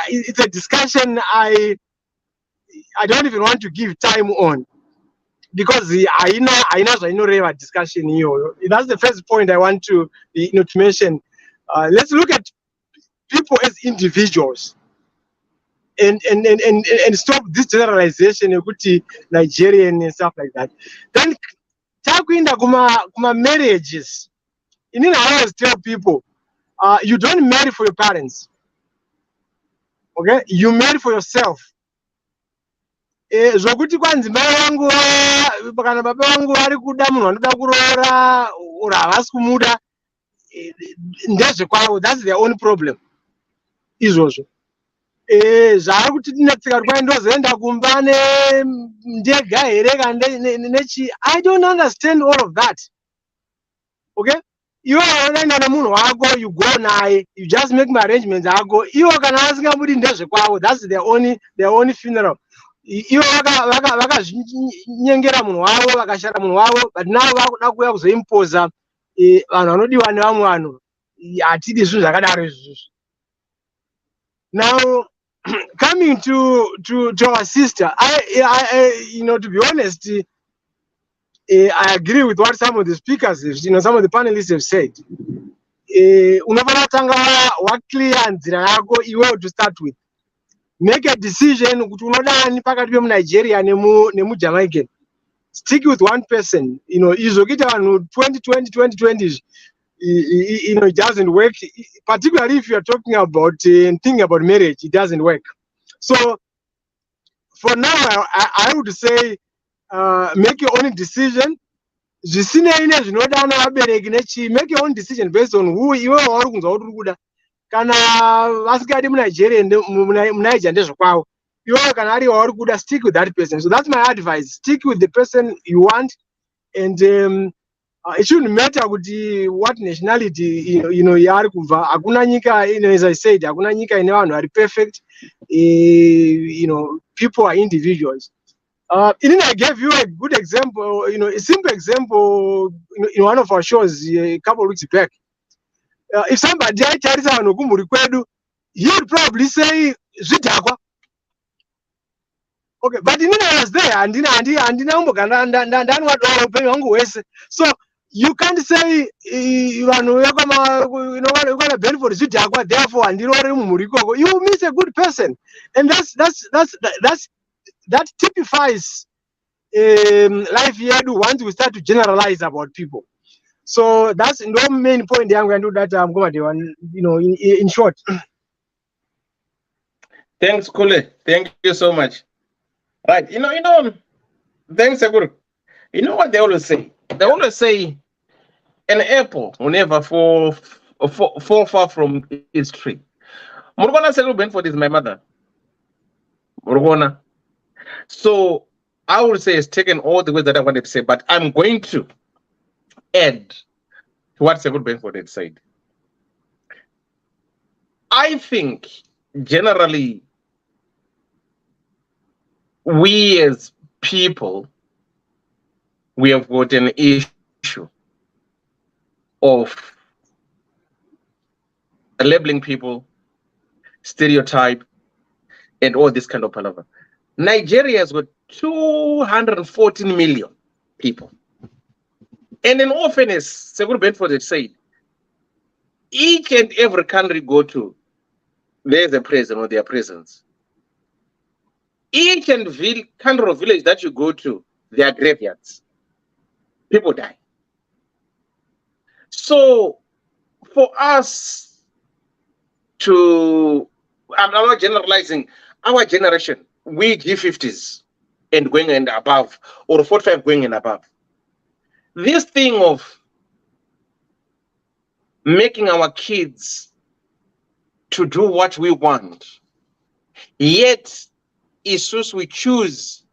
it's a discussion I don't even want to give time on because I know a discussion here. That's the first point I want to mention. Let's look at people as individuals and stop this generalization of Nigerian and stuff like that. Then talking about marriages, I always tell people, you don't marry for your parents. Okay, you marry for yourself. Zvokuti kwanzi mai vangu kana baba vangu vari kuda munhu vanoda kuroora or havasi kumuda ndezvekwavo, that's their own problem. Izvozvo zvaari kuti tinatsika kuti kwai ndozoenda kumba ndega here kana nechi. I don't understand all of that. Okay, you go now, you just make my arrangements, I go, you can ask somebody in that's their only funeral. You nyengera munhu wavo vakashara munhu wavo, but now vakuda kuuya kuzoimpoza vanhu vanodiwa nevamwe vanhu. Hatidi zvinhu zvakadaro izvozvo. Now coming to our sister, I to be honest, I agree with what some of the speakers, some of the panelists have said. Unofanira kutanga waclear nzira yako iwewe to start with. Make a decision kuti unodani pakati pemuNigeria nemuJamaican. Stick with one person. Izokita vanhu 2020 it doesn't work. Particularly if you are talking about thinking about marriage, it doesn't work. So for now, I would say make your own decision. Make your own decision based on who you are. Kana vasikadi muNigeria muNiger ndezvokwawo. Iwewe kana ari wauri kuda, stick with that person. So that's my advice. Stick with the person you want, and it shouldn't matter what nationality yaari kubva. Hakuna nyika, as I said, hakuna nyika ine vanhu vari perfect. People are individuals. I gave you a good example, a simple example in one of our shows a couple of weeks back. If somebody atarisa vanhu kumhuri kwedu, he would probably say zvidhakwa. Okay, but I was there, so you can't say you're gonna benefit for zvidhakwa, therefore you miss a good person, and that typifies life here once we start to generalize about people. So that's no main point I'm going to do that. I'm going to do, in short. Thanks, Kule. Thank you so much. Right, thanks, Aguru. You know what they always say? They always say an apple will never fall far from its tree. Murugona Selubin for this, my mother. Murugona. So I would say it's taken all the way that I wanted to say, but I'm going to add to what Segur Benford had said. I think generally we as people, we have got an issue of labeling people, stereotype, and all this kind of palaver. Nigeria has got 214 million people. And in all fairness, Segur Benford had said, each and every country go to, there's a prison or there are prisons. Each and country or village that you go to, there are graveyards. People die. So for us to, I'm not generalizing, our generation, we G50s and going and above, or 45 going and above. This thing of making our kids to do what we want, yet as soon as we choose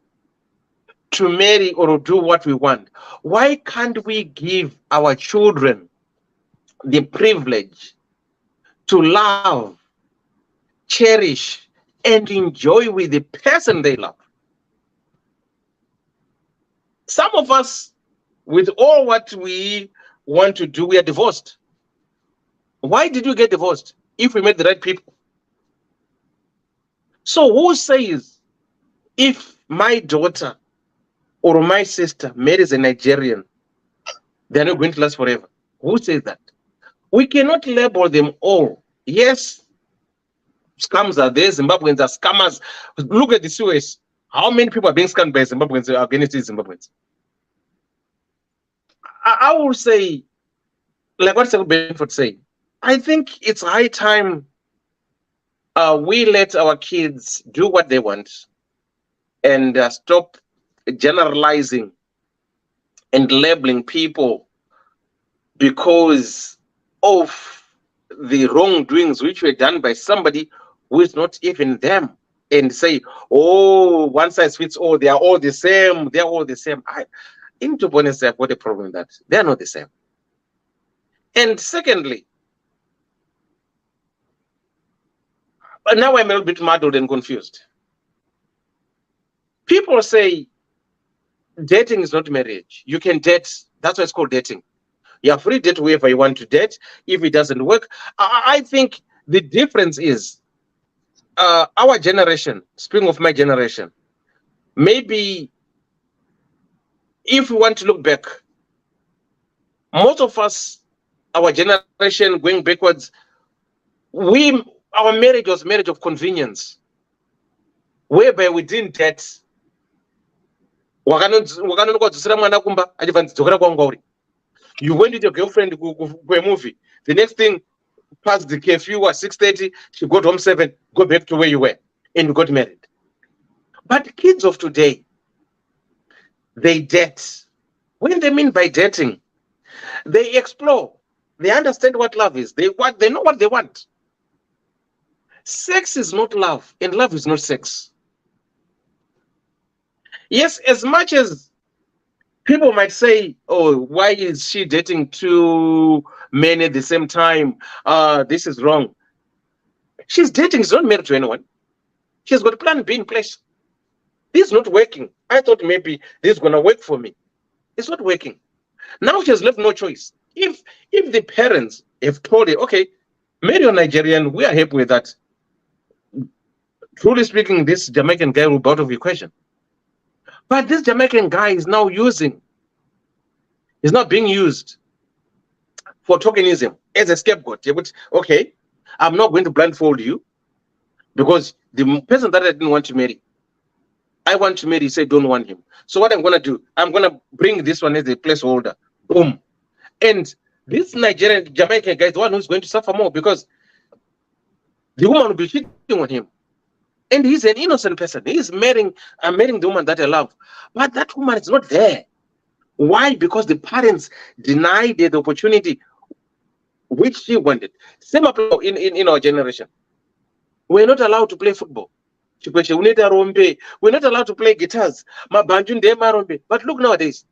to marry or do what we want, why can't we give our children the privilege to love, cherish, and enjoy with the person they love? Some of us, with all what we want to do, we are divorced. Why did we get divorced if we met the right people? So who says if my daughter or my sister marries a Nigerian, they're not going to last forever? Who says that? We cannot label them all. Yes, scams are there, Zimbabweans are scammers. Look at the Suez. How many people are being scammed by Zimbabweans against these Zimbabweans? I will say, like what Segur Benford said, I think it's high time we let our kids do what they want and stop generalizing and labeling people because of the wrongdoings which were done by somebody who is not even them, and say, oh, one size fits all, they are all the same, they're all the same. To be honest, I've got a problem with that. They're not the same. And secondly, but now I'm a little bit muddled and confused. People say dating is not marriage. You can date. That's why it's called dating. You are free to date whoever you want to date. If it doesn't work, I think the difference is our generation, speaking of my generation, maybe if we want to look back, most of us, our generation going backwards, our marriage was marriage of convenience, whereby we didn't date. You went with your girlfriend to a movie. The next thing, past the curfew at 6:30, she got home 7, go back to where you were, and you got married. But kids of today, they date. When they mean by dating, they explore. They understand what love is. They know what they want. Sex is not love, and love is not sex. Yes, as much as people might say, oh, why is she dating too many at the same time? This is wrong. She's dating, she's not married to anyone. She's got a plan B in place. This is not working. I thought maybe this is going to work for me. It's not working. Now she has left no choice. If the parents have told her, okay, marry a Nigerian, we are happy with that. Truly speaking, this Jamaican guy will be out of the equation. But this Jamaican guy is now is not being used for tokenism as a scapegoat. Okay, I'm not going to blindfold you because the person that I didn't want to marry, I want to marry, say don't want him. So what I'm going to do, I'm going to bring this one as a placeholder. Boom. And this Jamaican guy is the one who's going to suffer more because the woman will be cheating on him. And he's an innocent person. He's marrying the woman that I love. But that woman is not there. Why? Because the parents denied the opportunity which she wanted. Same applies in our generation. We're not allowed to play football. We're not allowed to play guitars. But look nowadays.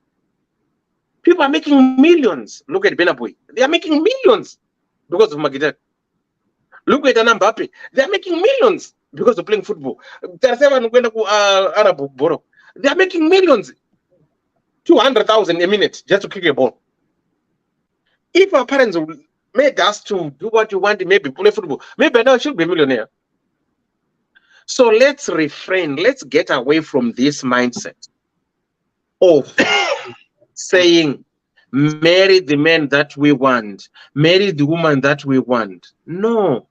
People are making millions. Look at Benaboy. They are making millions because of Magida. Look at Anambape. They are making millions because of playing football. They are making millions. 200,000 a minute just to kick a ball. If our parents made us to do what you want, maybe play football, maybe now should be a millionaire. So let's refrain. Let's get away from this mindset of saying, marry the man that we want, marry the woman that we want. No.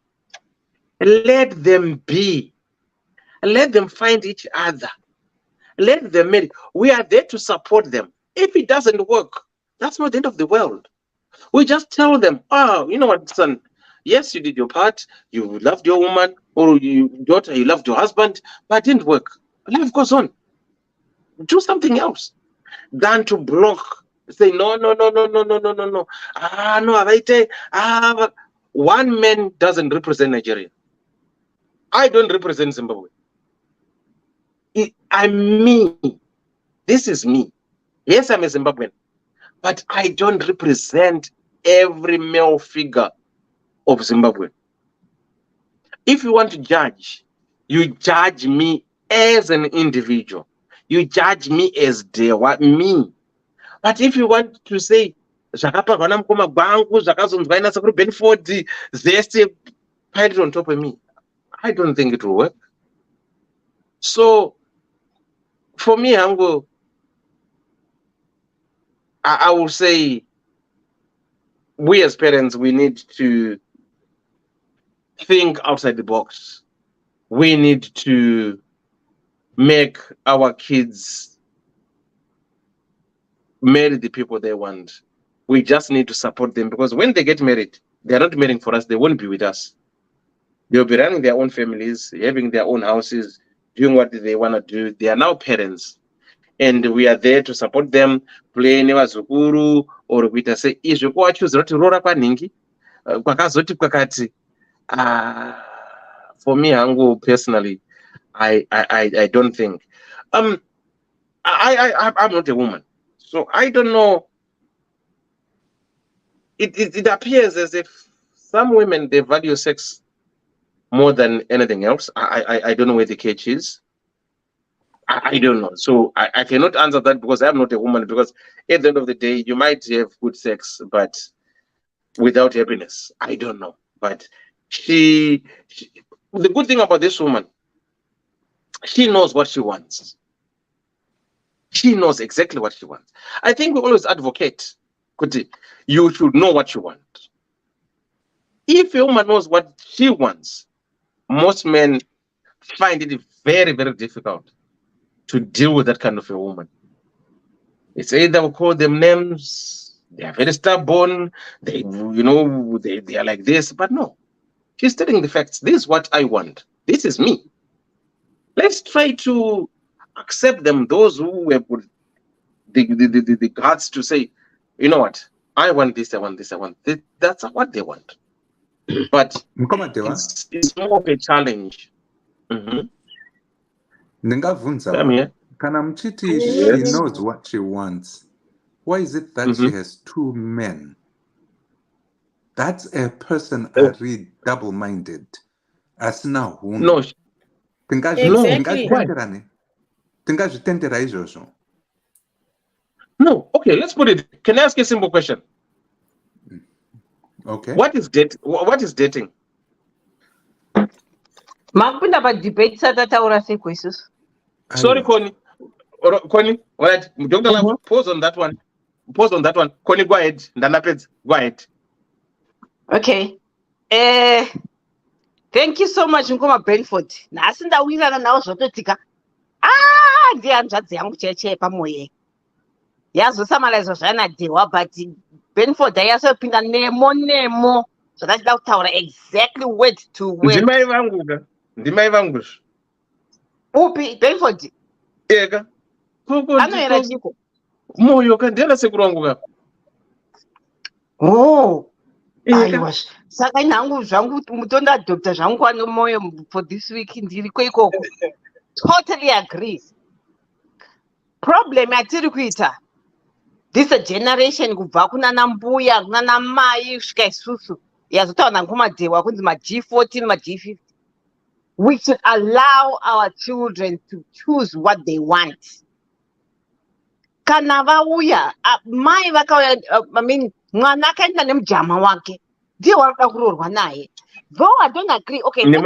Let them be. Let them find each other. Let them marry. We are there to support them. If it doesn't work, that's not the end of the world. We just tell them, oh, you know what, son? Yes, you did your part. You loved your woman or your daughter, you loved your husband, but it didn't work. Life goes on. Do something else than to block. Say, no. No, one man doesn't represent Nigeria. I don't represent Zimbabwe. I'm me. This is me. Yes, I'm a Zimbabwean, but I don't represent every male figure of Zimbabwe. If you want to judge, you judge me as an individual. You judge me as me. But if you want to say, pile it on top of me, I don't think it will work. So, for me, I will say, we as parents, we need to think outside the box. We need to make our kids marry the people they want. We just need to support them because when they get married, they're not marrying for us. They won't be with us. They'll be running their own families, having their own houses, doing what they want to do. They are now parents. And we are there to support them, play Nevazukuru, or we say, if you go choose to roll up a ningi, for me, Ango, personally, I don't think. I'm not a woman, so I don't know it appears as if some women, they value sex more than anything else. I don't know where the catch is. I don't know. So I cannot answer that because I'm not a woman. Because at the end of the day, you might have good sex, but without happiness. I don't know. But the good thing about this woman, she knows what she wants. She knows exactly what she wants. I think we always advocate, Kuti, you should know what you want. If a woman knows what she wants, most men find it very, very difficult to deal with that kind of a woman. It's either we call them names, they are very stubborn, they are like this, but no. She's telling the facts. This is what I want. This is me. Let's try to accept them, those who have the guts to say, you know what, I want this, I want this, I want this. That's what they want. But it's more of a challenge. Ndingavunza, kana mchiti, she knows what she wants. Why is it that she has two men? That's a person really double-minded. As now, no. Exactly. No, okay, let's put it. Can I ask you a simple question? Okay. What is dating? Makupinda pa debate satataura sequences. Sorry, Connie. Connie, right? Dr. Pause on that one. Connie, go ahead. Ndanapez, go ahead. Okay. Thank you so much, Nkoma Benford. Nasi ndawira nawo zvototika. Ndiyanzvadzi yangu cheche pamoye. Yazosamaliza zvanadewa, but Benford yasopinda nemo. Zvakachida kutaura exactly word to word. Ndimai vangu. Upi Benford? Ega. Anoera chiko. Moyo kandela sekuru wangu kapa. Oh. Aiwa. Saka nangu zvangu mutonda doctor zvangu ano moyo for this week ndiri kwekoko. Totally agree. Problem atiri kuita. This a generation kubva kunana mbuya, kunana mai kusvika isusu. Yazotaura ngomadewa kunzi ma G14, ma G50. We should allow our children to choose what they want. Kana vauya, mai vakauya, mwana akaenda nemujama wake. Ndiye warikuda kuroorwa naye. Though I don't agree. Okay, let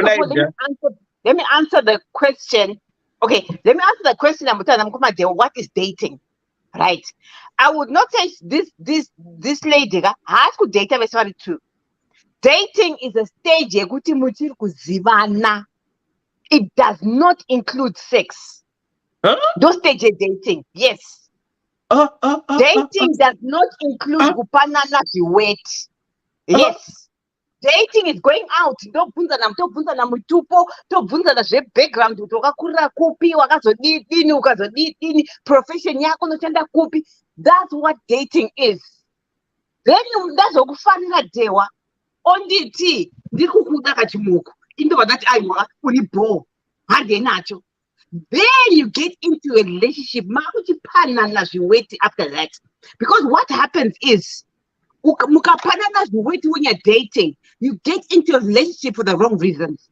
me answer the question. Okay, let me answer the question. What is dating? Right. I would not say this lady has to date everybody too. Dating is a stage yekuti muchiri kuzivana. It does not include sex. Those stages dating, yes. Dating does not include kupanana weight. Yes. Dating is going out. Tobvunza na mutupo, tobvunza na zve background, wakakurira kupi, wakazodini, ukazodini, profession yako unoshanda kupi. That's what dating is. Then ndazokufanira dewa onditi ndikukuda kachimuko. Into that aiwa unibo. Hande nacho. Then you get into a relationship. Makuchipana na zviweti after that. Because what happens is mukapanana zviweti when you're dating, you get into a relationship for the wrong reasons.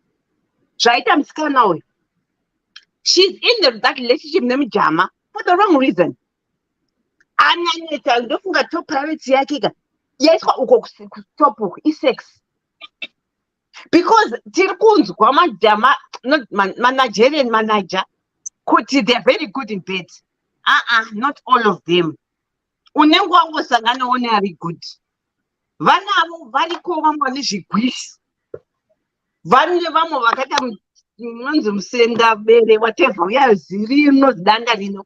Right? I'm scared now. She's in that relationship nemijama for the wrong reason. Ananeta ndofunga top priority yake yes uko top is sex. Because tirikunzwa majama, not Nigerian manager, they're very good in bed. Not all of them. Unengwa ngosangana one are good. Vanavo variko vamwe nezvigwisi. Vane vamwe vakata mwanzo musenga bere whatever uyaziri unozidanda lino.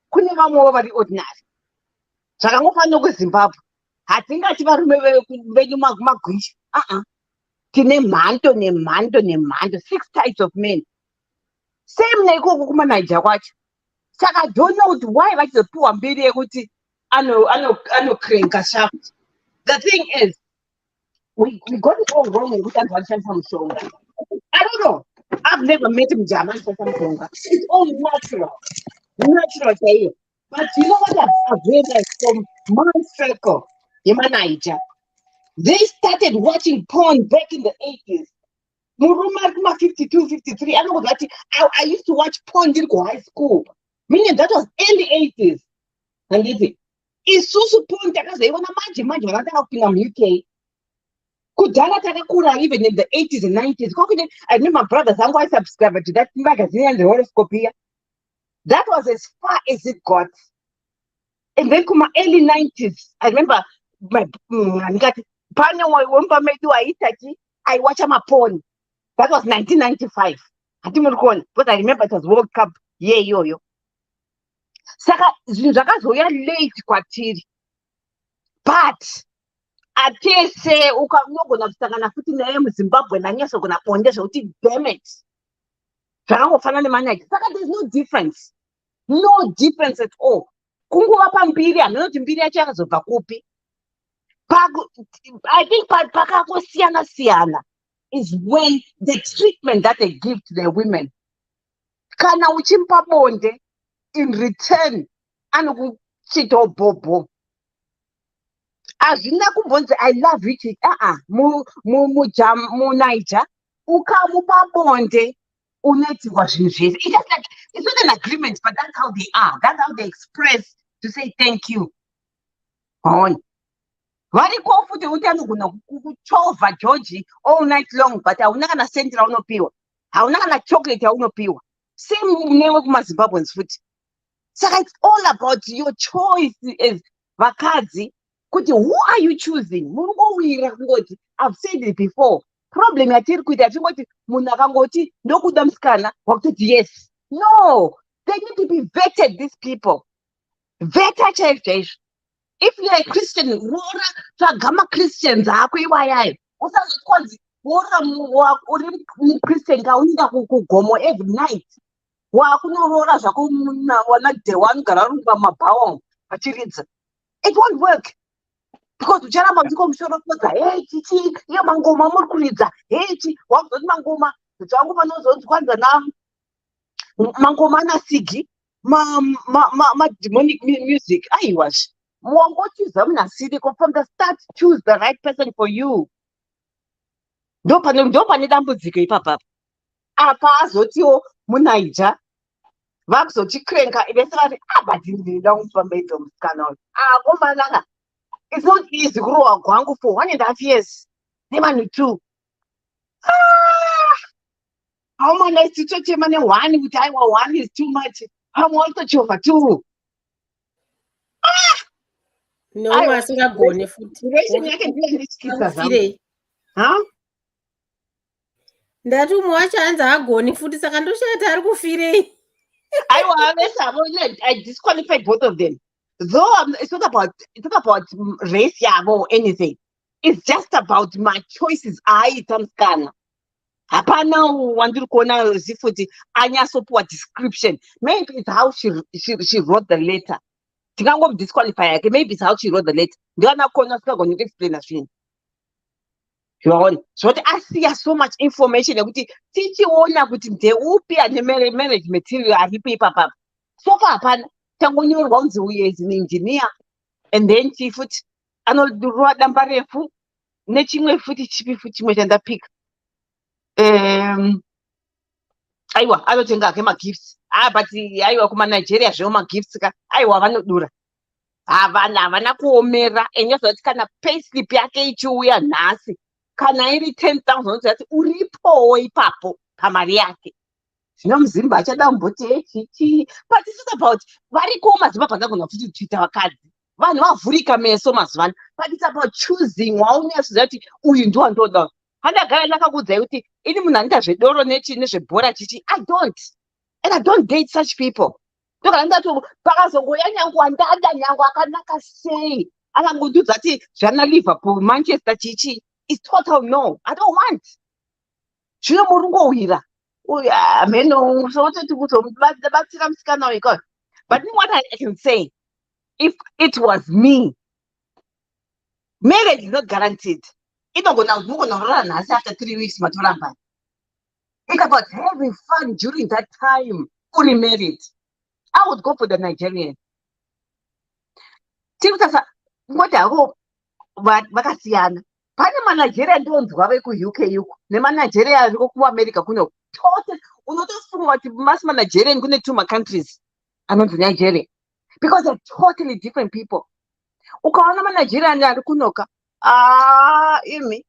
Kune vamwe vari ordinary. Zvakangofana kuZimbabwe. Hatingati varume venyu magwisi. Tine mhando, 6 types of men. Same neikoko kumanaija kwacho. Saka I don't know why vachizopiwa mbiri yekuti anokrenka shaft. The thing is, we got it all wrong with that. I don't know. I've never met him German. It's all natural. Natural here. But you know what I've realized from my circle in Nigeria? They started watching porn back in the 80s. Muruma 52, 53. I used to watch porn during high school. Meaning that was early 80s. And isusu porn takazoiona manje vakataka kupinda muuk kudhara takakura even in the 80s and 90s. I remember my brothers angu I subscribed to that magazine and the horoscope here. That was as far as it got. And then kuma early 90s, I remember my I watch my porn. That was 1995. But I remember it was World Cup. Yeah. Saka zvinhu zvakazoya late kwatiri. But atese unogona kusangana futi naye muZimbabwe nanyasogona bonde zvekuti damn it. Zvakangofana nemanager. Saka there's no difference. No difference at all. Kunguva pambiri, hamunoti mbiri yacho yakazobva kupi. I think pakangosiyana is when the treatment that they give to their women. Kana uchimpa bonde, in return, anokuchita bobo. Azvina kumbonzi I love it. Mu Niger, ukamupa bonde, unoitirwa zvinhu zvese. It's just like, it's not an agreement, but that's how they are. That's how they express to say thank you. On. Variko futi uti anogona kuchovha Georgie all night long, but hauna kana senti raunopiwa. Hauna kana chocolate raunopiwa. Same newe kumaZimbabweans futi. So it's all about your choice as vakadzi. Kuti who are you choosing? I've said it before. Problem yatiri kuita atingoti munhu akangoti ndokuda musikana wakutoti yes. No, they need to be vetted, these people. Veta chaizvo. If you're a Christian, wora tsvagama Christians ako iwayayo. Usazoti wora uri Christian kauinda kugomo every night. Wakunorora zvako wana day one gara rumba mabhawa achiridza. It won't work. Because ucharamba ndiko musoro kodza hey chichi iyo mangoma muri kuridza hey chi wakuzoti mangoma dzangu panozonzi kwanza na mangoma na sigi ma demonic music aiwash wangochiza munasiri from the start choose the right person for you. Ndo pane dambudziko ipapa apa azotiwo muNiger vakuzochikrenka ivesati but ndinoda kumufamba idzo musikana uyu komanaka. It's not easy kurohwa kwangu for 1.5 years. Nemanu 2. How many is to church money 1 with I 1 is too much. How much to over 2? No, masingagone futhi. Huh? Ndati umwacha anza agoni futhi saka ndoshata ari kufirei. I disqualified both of them. Though it's not about race or anything. It's just about my choices. Tamskana. Hapana wandiri kuona zifuti anyasopuwa description. Maybe it's how she wrote the letter. Tingango disqualify yake. Maybe it's how she wrote the letter. Ndiona kona sikagona explain ashini. So I see so much information ukuthi tichiona kuti ndeupi ane marriage material aripo ipapa. So far hapana. Tangonyorwa unzi uye is an engineer and then futi anodurwa damba refu nechimwe futi chipi futi chimwe chandapika aiwa anotenga ke magifts but aiwa kuma Nigeria zvo magifts ka aiwa vanodura havana kuomera enyazoti kana payslip yake ichiuya nhasi kana iri 10,000 zati uripo ipapo pamari yake. Zvino muzimba achada kumboti chichi. But it's not about variko maZimbabwe anogona futi kuita vakadzi. Vanhu vavhurika meso mazuvano. But it's about choosing waunyaziva kuti uyu ndiwo ndoda. Handagara ndakakuudzai kuti ini munhu anoita zvedoro nezvebhora chichi. I don't. And I don't date such people. Ndogara ndati pakazongoya nyangu wandada nyangu akanaka sei. Akangondiudza kuti zvana Liverpool, Manchester chichi. It's total no. I don't want. Zvino murungowira. But what I can say, if it was me, marriage is not guaranteed. It's not going to run after 3 weeks. It's about having fun during that time. Fully married. I would go for the Nigerian. What I hope, but pane manageria ndonzwa veku-UK yuko nemanageria ariko kuamerica kuno total unotofunga kuti masi managerian kune 2 macountries anonzi Nigeria because they're totally different people. Ukaona managerian ari kunoka imi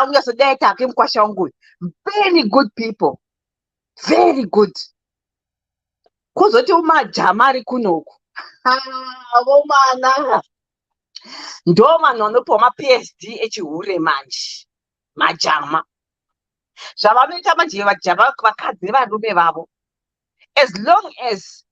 ungasodeta ake mukwasha wangu very good people, very good. Kuzoti umajama ari kunoku vomana ndo vanhu vanopiwa ma-PhD echihure manje majama zvavanoita manje vajama vakadzi nevarume vavo as long as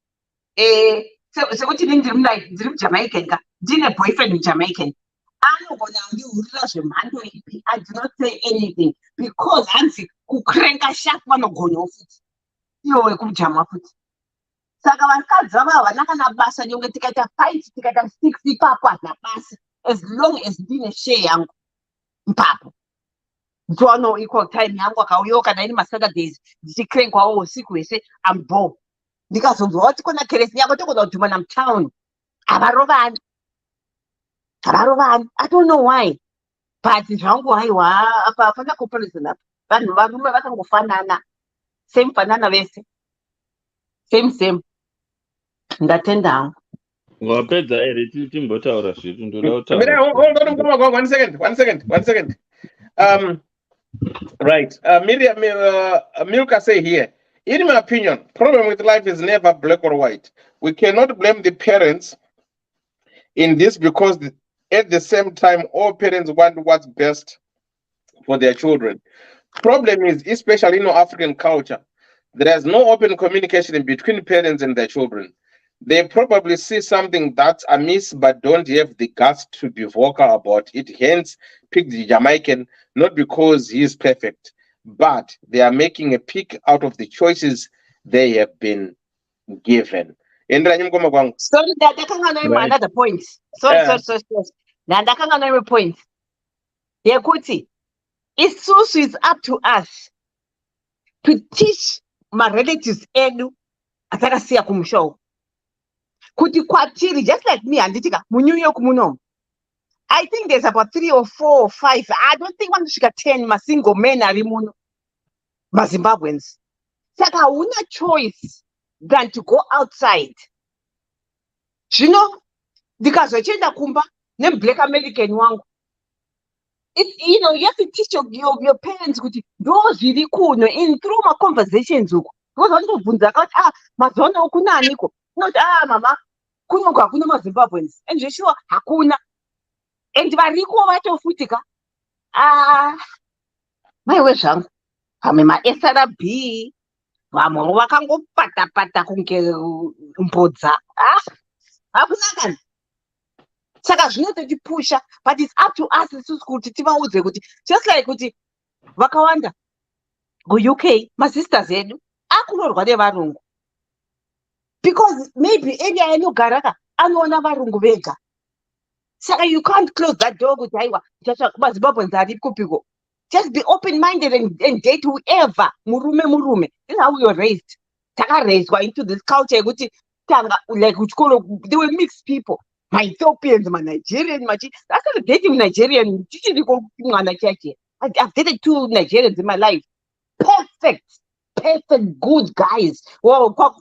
sekuti ini ndiri mujamaican ka ndine boyfriend mujamaican anogona kundihurira zvemhando ipi. I do not say anything because hanzi kukrenka sharp vanogonawo futi iwo wekumujama futi. Saka vakadzi vavo havana kana basa nyonge tikaita fight tikaita 6 ipapo hazina basa as long as ndine share yangu ipapo ndiwano equal time yangu akauyawo kana ini masaturdays ndichikrenkwawo usiku hwese ambo ndikazonzwa kuti kona keresi yako togona kudhumana mutown havarovani. I don't know why but zvangu haiwa apa hapana comparison apa vanhu varume vakangofanana same fanana vese same ndatenda hangu. Wapedza ere timbotaura zvitu ndoda kutaura. One second. Right. Miriam Milka say here, in my opinion, problem with life is never black or white. We cannot blame the parents in this because at the same time, all parents want what's best for their children. Problem is, especially in African culture, there is no open communication between parents and their children. They probably see something that's amiss but don't have the guts to be vocal about it. Hence, pick the Jamaican, not because he is perfect, but they are making a pick out of the choices they have been given. Sorry, another point. Sorry. Another point. Yekuti, it's up to us to teach my relatives edu atakasiya kumshow. Kuti kwatiri, just like me anditika mu New York muno. I think there's about 3 or 4 or 5. I don't think one should 10 single men ari muno. Zimbabweans. Saka una choice than to go outside. You know, because wachenda kumba nem black American wangu. You know, you have to teach your parents kuti those really cool in through my conversations. Because I don't mazona kuna aniko. Not mama kunoka kuna maZimbabweans and sure hakuna and variko vacho futika maiwe zvangu vamwe maSRB vamwe vakangopata kunge mbodza hakuna kana. Saka zvinototipusha but it's up to us isusu kuti tivaudze kuti just like kuti vakawanda kuUK masisters edu akuroorwa nevarungu because maybe area yanogaraka anoona varungu vega. Saka you can't close that door kuti haiwa maZimbabweans arikupiko. Just be open-minded and date whoever. Murume. This is how we were raised. Raised into this culture yekuti like they were mixed people. My Ethiopians, my Nigerian, I started dating Nigerian. I've dated 2 Nigerians in my life. Perfect, good guys. Well, but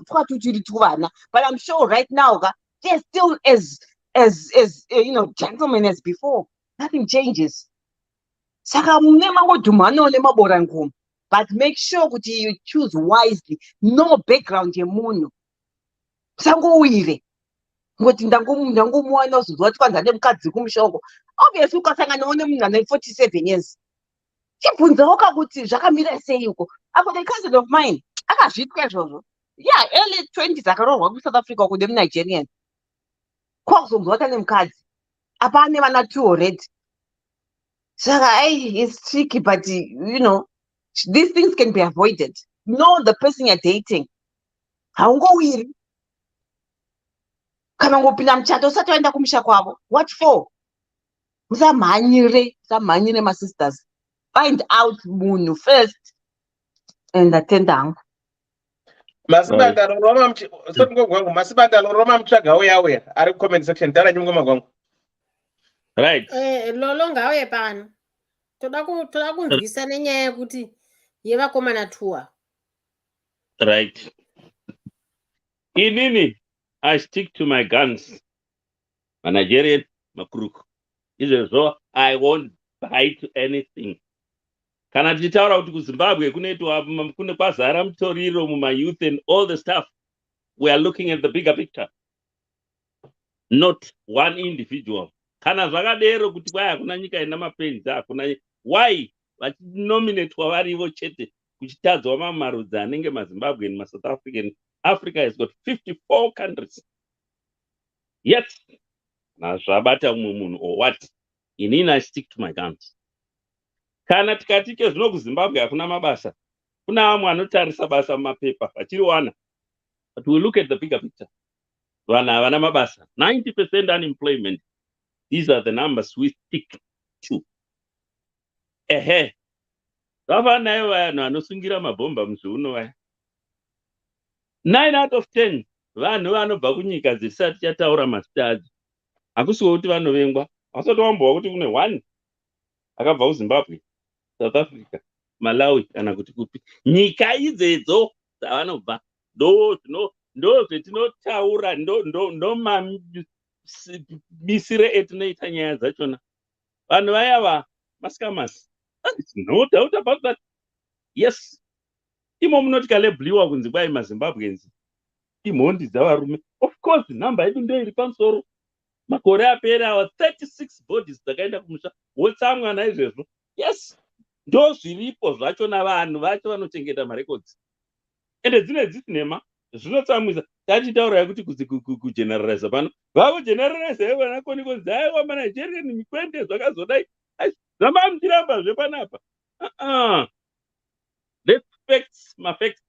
I'm sure right now they're still as gentlemen as before. Nothing changes. But make sure that you choose wisely. No background yemuno. Obviously, ukasangana nemunhu 47 years. Chibvunzawo kuti zvakamira sei uko. Ako the cousin of mine akazvitwa izvozvo. Yeah, early 20s akaroorwa kuSouth Africa kude muNigerian. Kwakuzonzwa kuti nemukadzi. Apa ane vana 2 already. Saka it's tricky, but these things can be avoided. Know the person you're dating. Haungowiri. Kana ngopinda muchato usati waenda kumusha kwavo. What for? Musamhanyire my sisters. Find out munhu first and attend hangu. Masibandalo Roma mtsvaga uya ari comment section tara nyungu magwangu. Right. Lolo ngauye pano. toda kunzwisa nenyaya yekuti yevakomana tour. Right. Inini, I stick to my guns. A Nigerian, Makruk. Izvezvo, I won't buy to anything. Kana tichitaura kuti kuZimbabwe kunoitwa kune kwazara mutoriro youth and all the stuff, we are looking at the bigger picture, not one individual. Kana zvakadero kuti kwai hakuna nyika ina mapenzi, hakuna why vachinominatwa varivo chete kuchitadzwa marudzi anenge maZimbabwean, maSouth African. Africa has got 54 countries. Yes, nazvabata umwe munhu or what? Inini, I stick to my guns. Kana tikati ke zvino kuZimbabwe hakuna mabasa, kuna amwe anotarisa basa mumapepa vachiriwana. But we look at the bigger picture. Vanhu havana mabasa, 90% unemployment. These are the numbers we stick to. Ehe, zvafanayo vanhu vanosungira mabhomba muzviuno vaya. 9 out of 10 vanhu vanobva kunyika dzisati chataura mazita adzo. Hakusiwo kuti vanovengwa, hasati wambowa kuti kune 1 akabva kuZimbabwe, South Africa, Malawi kana kuti kupi. Nyika idzedzo dzavanobva ndo zvetinotaura, ndo mamisire etinoita nyaya dzachona. Vanhu vaya mascammers. No doubt about that. Yes. Imo munoti kalebhliwa kunzi kwai maZimbabweans imhondi dzavarume. Of course, namba yedu ndio iri pamusoro. Makore apera 36 bodies dzakaenda kumusha. Wotsamwa naizvezvo. Yes. Ndo zviripo zvacho navanhu vacho vanochengeta marecords. Ende dzine dzisinema zvinotsamwisa. Tachitaura kuti kugeneralize pano. Vavo generalize vanakoni kunzi aiwa maNigerian mikwende zvakazodai. Zvamamtiramba zvepanapa. Let's facts, facts.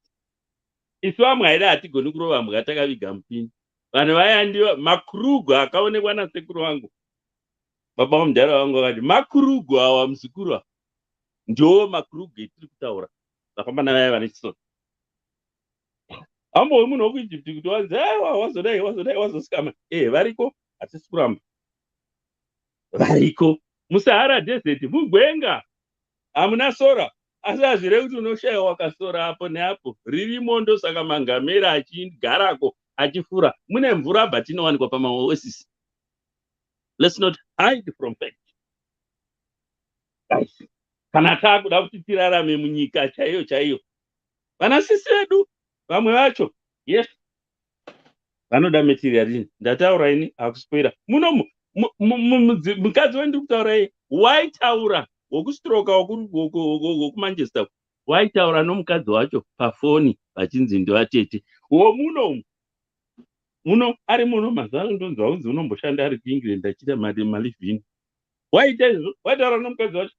Isu vamwe haida hatigoni kurova mbwa takaviga mupini. Vanhu vaya ndivo Makrugu akaonekwa nasekuru wangu. Baba vamudhara wangu vakati Makrugu awa muzukuru wa. Ndiwo Makrugu etiri kutaura. Vafambana vaya vane chisoni. Ambo munhu wokuEgypt kuti wanzi wazodai wazosikama. Variko hatisi kuramba. Variko muSahara Desert mugwenga hamuna sora. Asi hazvirei kuti unoshayiwa kasora apo neapo. Ririmo ndosaka mangamera achigarako achifura. Mune mvura but inowanikwa pamaoasis. Let's not hide from fact. Guys, kana takuda kuti tirarame munyika chaiyo. Vanasisi vedu vamwe vacho, yes, vanoda material. Ndataura ini hakuspoira. Muno mukadzi wendiri kutaura iye waitaura wokustroka wokumanchester, waitaura nomukadzi wacho pafoni vachinzi ndovatete. Muno ari muno mazano ndonzwa kunzi unomboshanda ari kuEngland achiita malivhini. Waita izvo, waitaura nomukadzi wacho.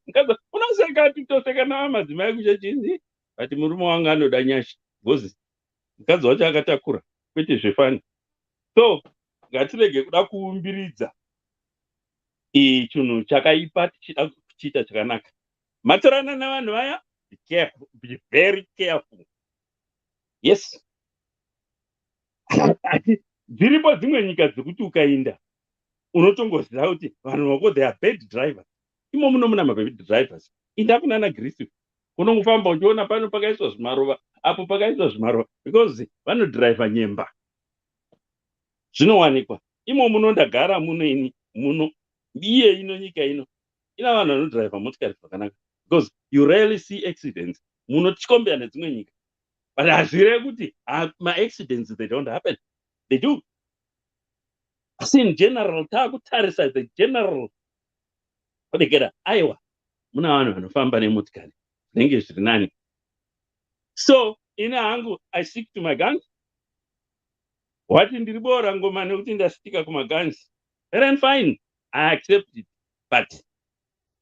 Mukadzi unoseka titoseka namadzimai kuchachinzi. Ati murume wangu anoda nyasha. Gozi. Mukadzi wacho akatakura. Kwete zvefani. So, ngatirege kuda kuumbiridza. Chinhu chakaipa tichida kuchiita chakanaka. Matorana navanhu vaya, be careful, be very careful. Yes. Dziripo dzimwe nyika dzekuti ukaenda unotongoziva kuti vanhu vako they are bad drivers. Imo muno muna mabad drivers. Inda kunana Greece. Unongofamba uchiona pano pakaiswa zvimaruva, apo pakaiswa zvimaruva, because vanodriva nyemba. Zvinowanikwa. Imo muno ndagara muno iye ino nyika ino. Ina vanhu vanodriva motikari zvakanaka. Because you rarely see accidents. Muno tichikombera nedzimwe nyika. But hazvirei kuti ma-accidents, they don't happen. They do. Asi in general, takutarisa the general. Kodekera, aiwa, muna vanhu vanofamba nemotikari. Zvinenge zviri nani. So, ina hangu, I stick to my guns. Wati ndiri bora ngoma nekuti ndastika kuma guns. Then fine, I accept it. But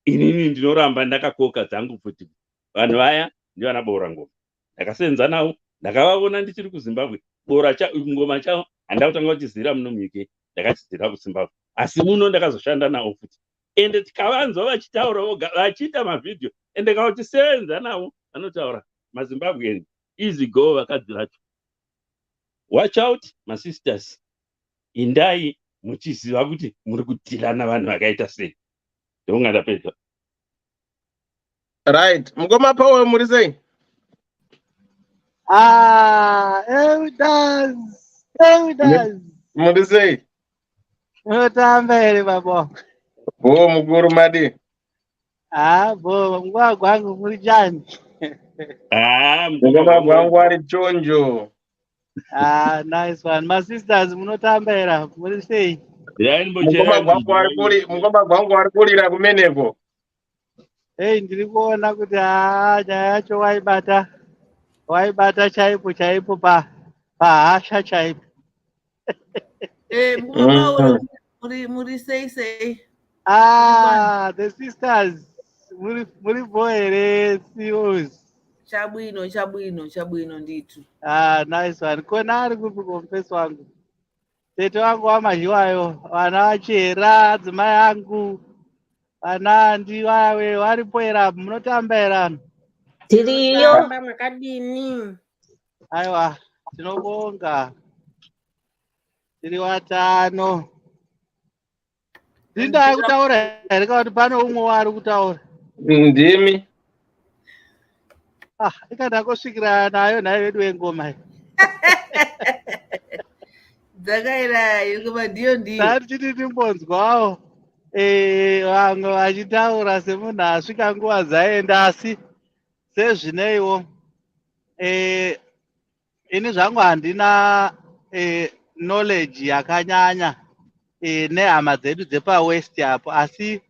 inini ndinoramba ndakakoka dzangu futi. Vanhu vaya ndivana bora ngoma. Ndakasenza navo, ndakavaona ndichiri kuZimbabwe. Bora ngoma chavo handakutanga kuchizira muno muUK, ndakachizira kuZimbabwe. Asi muno ndakazoshanda navo futi. Ende tikavanzwa vachitaura voga, vachiita mavhidhiyo, ende kautisenza navo vanotaura maZimbabwean easy go vakadzi vacho. Watch out, my sisters. Indai muchiziva kuti muri kudhilana vanhu vakaita sei. ndongandapedza. Right. Mngoma Power muri sei? Evidence. Muri sei? Unotamba here babo. Bo muguru madi. Bo nguwa gwangu muri chani. Mngoma gwangu ari chonjo. Nice one. My sisters munotamba here muri sei? Mngoma gwangu ari kurira kumeneko. Hey, ndiri kuona kuti nyaya yacho waibata chaipo pahasha chaipo. Mungoma muri sei. The sisters muri bohere CEOs. Chabwino nditu. Nice one. Kona ari kupi kompeso wangu. Tete wangu wamazhiwayo, vana vachera, dzimai yangu, vana ndiwawe varipo era munotamba era. Tiriyo makadini. Aiwa, tinobonga. Tiri watano. Ndinda kutaura here kana kuti pano umwe wari kutaura. Ndimi. Ikandangosvikira nayo nhayo yedu wengoma. Dzakaira yekuba ndiyo. Tati timbonzwawo vamwe vachitaura semunhu asvika nguva dzaenda, asi sezvineiwo ini zvangu handina knowledge yakanyanya nehama dzedu dzepawest apo, asi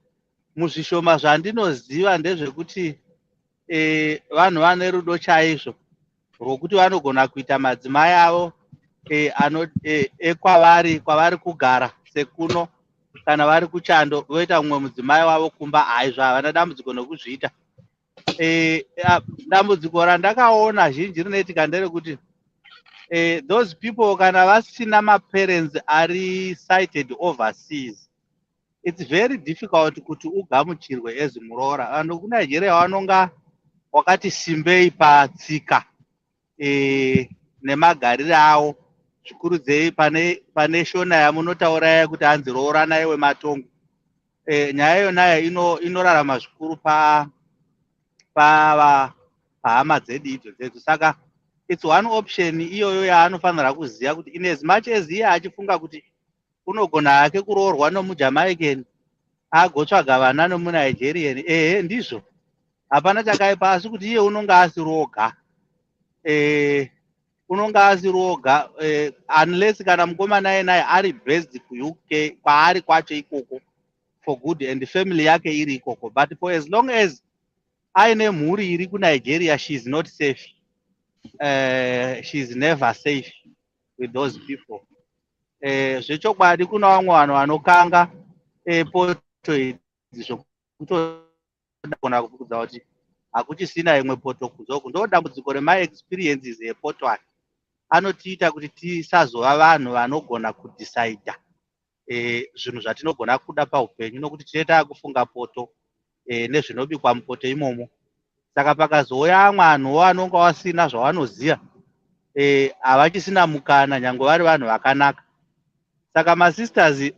muzvishoma zvandinoziva ndezvekuti vanhu vane rudo chaizvo rwokuti vanogona kuita madzimai avo kwavari kugara sekuno, kana vari kuchando voita mumwe mudzimai wavo kumba. Haizvo havana dambudziko nokuzviita. Dambudziko randakaona zhinji rinoitika nderekuti those people kana vasina maparents ari sighted overseas, it's very difficult kuti ugamuchirwe as muroora. Vanhu kuNigeria vanonga wakati simbei patsika nemagariro avo, zvikuru dzei pane shona yamunotaura yekuti hanzi roorana iwe matongo. Nyaya iyonayo inorarama zvikuru pahama dzedu idzo dzedu. Saka it's one option iyoyo yaanofanira kuziva kuti in as much as iye achifunga kuti unogona hake kuroorwa nomujamaican agotsvaga vana nomunigerian, ndizvo hapana chakaipa, asi kuti iye unonga asiroga. Unonga asiroga unless kana mukomana yenaye ari based kuUK kwaari kwacho ikoko for good and family yake iri ikoko, but for as long as aine mhuri iri kuNigeria, she is not safe. She is never safe with those people. Zvechokwadi kuna vamwe vanhu vanokanga poto idzi zvokutogona kufudza kuti hakuchisina imwe poto kuzoku. Ndo dambudziko remai experiences epoto aya anotiita kuti tisazova vanhu vanogona kudhisaidha zvinhu zvatinogona kuda paupenyu, nokuti tineta kufunga poto nezvinobikwa mupoto imomo. Saka pakazouya amwe vanhuwo vanonga vasina zvavanoziva, havachisina mukana nyange vari vanhu vakanaka. Saka masisters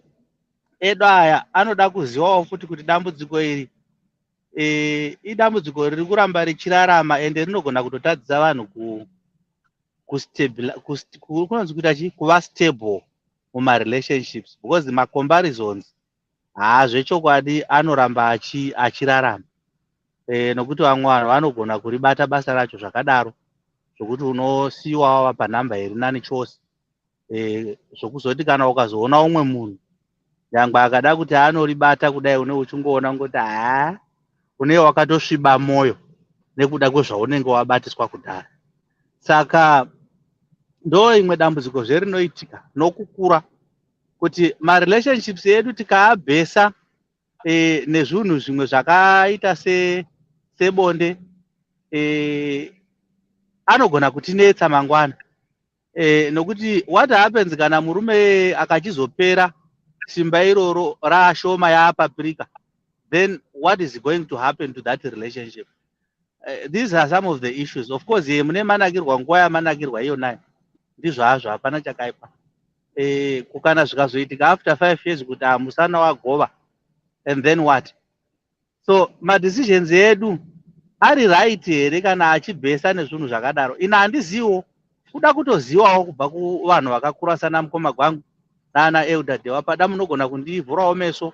edu aya anoda kuzivawo futi kuti dambudziko iri idambudziko riri kuramba richirarama ende rinogona kutotadzisa vanhu kunonzi kuita chii, kuva stable mumarelationships, because macomparisons zvechokwadi anoramba achirarama. Nokuti vamwe vanhu vanogona kuribata basa racho zvakadaro zvokuti unosiyiwa panhamba iri nani chose, zvokuzoti kana ukazoona umwe munhu nyangwe akada kuti anoribata kudai, une uchingoona ngoti une wakatosviba mwoyo nekuda kwezvaunenge wabatiswa kudhara. Saka ndo imwe dambudziko zverinoitika nokukura, kuti marelationships edu tikaabhesa nezvinhu zvimwe zvakaita sebonde anogona kutinetsa mangwana, nokuti what happens kana murume akachizopera simba iroro raashoma yaapapirika, then what is going to happen to that relationship? These are some of the issues. Of course mune manakirwa nguva yamanakirwa iyo nayo, ndizvo hazvo hapana chakaipa. Kukana zvikazoitika after 5 years kuti musana wagova, and then what? So madecisions edu ari right here kana achibhesa nezvinhu zvakadaro. Ina handiziwo. Kuda kutoziwawo kubva kuvanhu vakakura sana mukoma gwangu nana Elder Dewapa munogona kundivhurawo meso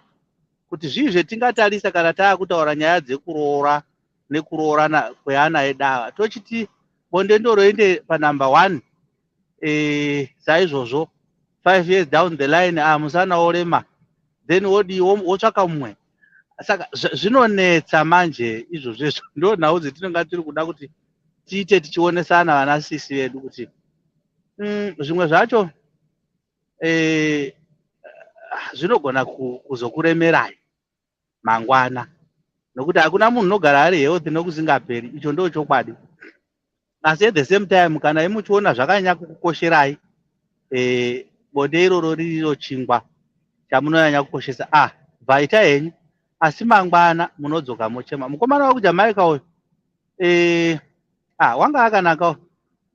kuti zvii zvetingatarisa kana taakutaura nyaya dzekuroora nekuroorana kweana edawa. Tochiti bonde ndoroende panumber 1 saizvozvo 5 years down the line musana orema then wotsvaka mumwe. Saka zvinonetsa manje izvozvo ndo nhau dzetinonga tiri kuda kuti tiite tichionesana vana sisi vedu kuti zvimwe zvacho zvinogona kuzokuremerai mangwana nokuti hakuna munhu unogara ari healthy nokusingaperi. Icho ndo chokwadi. Asi at the same time kana imuchiona zvakanyanya kukosherai bonde iroro ririro chingwa chamunonyanya kukoshesa bvaita henyu asi mangwana munodzoka mochema. Mukomana wakujamaika uyu wanga akanakawo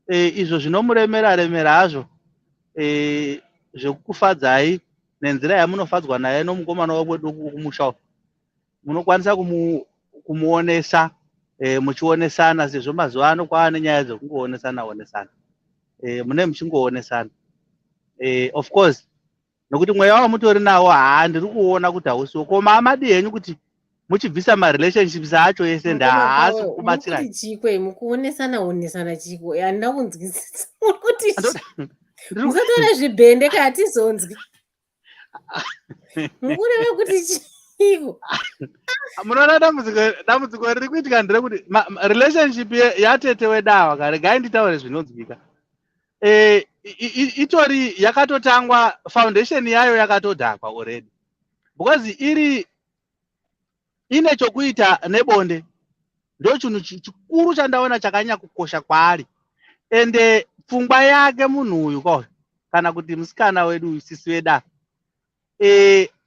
izvo zvinomuremera remera hazvo zvekukufadzai nenzira yamunofadzwa naye nomukomana wakwedu kumusha munokwanisa kumuonesa muchionesana sezvo mazuva ano kwaane nyaya dzekungoonesana mune muchingoonesana of course nokuti mweya wamutori nawo ndiri kuona kuti hausiwo koma amadi henyu kuti muchibvisa marelationships acho ese ndaasi kubatsirai chikwe mukuonesana chikwe handina kunzwisisa kuti musatora zvibhende katizonzwi mukureva kuti chiko munoona dambudziko riri kuitika nderekuti relationship yatete wedawa kare gai nditaure zvinonzwika itori yakatotangwa foundation yayo yakatodhakwa already because ine chokuita nebonde ndo chinhu chikuru chandaona chakanya kukosha kwaari ende pfungwa yake munhu uyu kana kuti musikana wedu sisi weda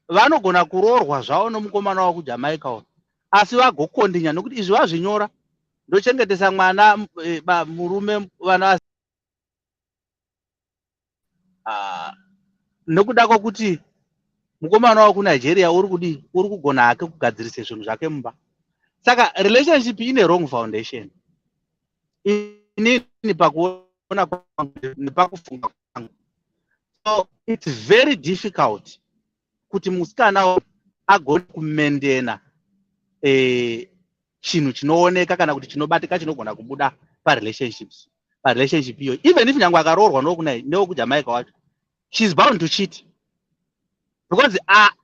vanogona kuroorwa zvavo nomukomana wakujamaika asi vagokondinya nokuti izvi vazvinyora ndochengetesa mwana murume vana nokuda kwokuti mukomana wakunigeria uri kugona hake kugadzirise zvinhu zvake mumba. Saka relationship ine wrong foundation. Inini pakuona nepakufunga kwangu. So it's very difficult kuti musikana agone kumendena chinhu chinooneka kana kuti chinobatika chinogona kubuda parelationship iyo. Even if nyangwe akaroorwa newokujamaika wacho, she's bound to cheat. Because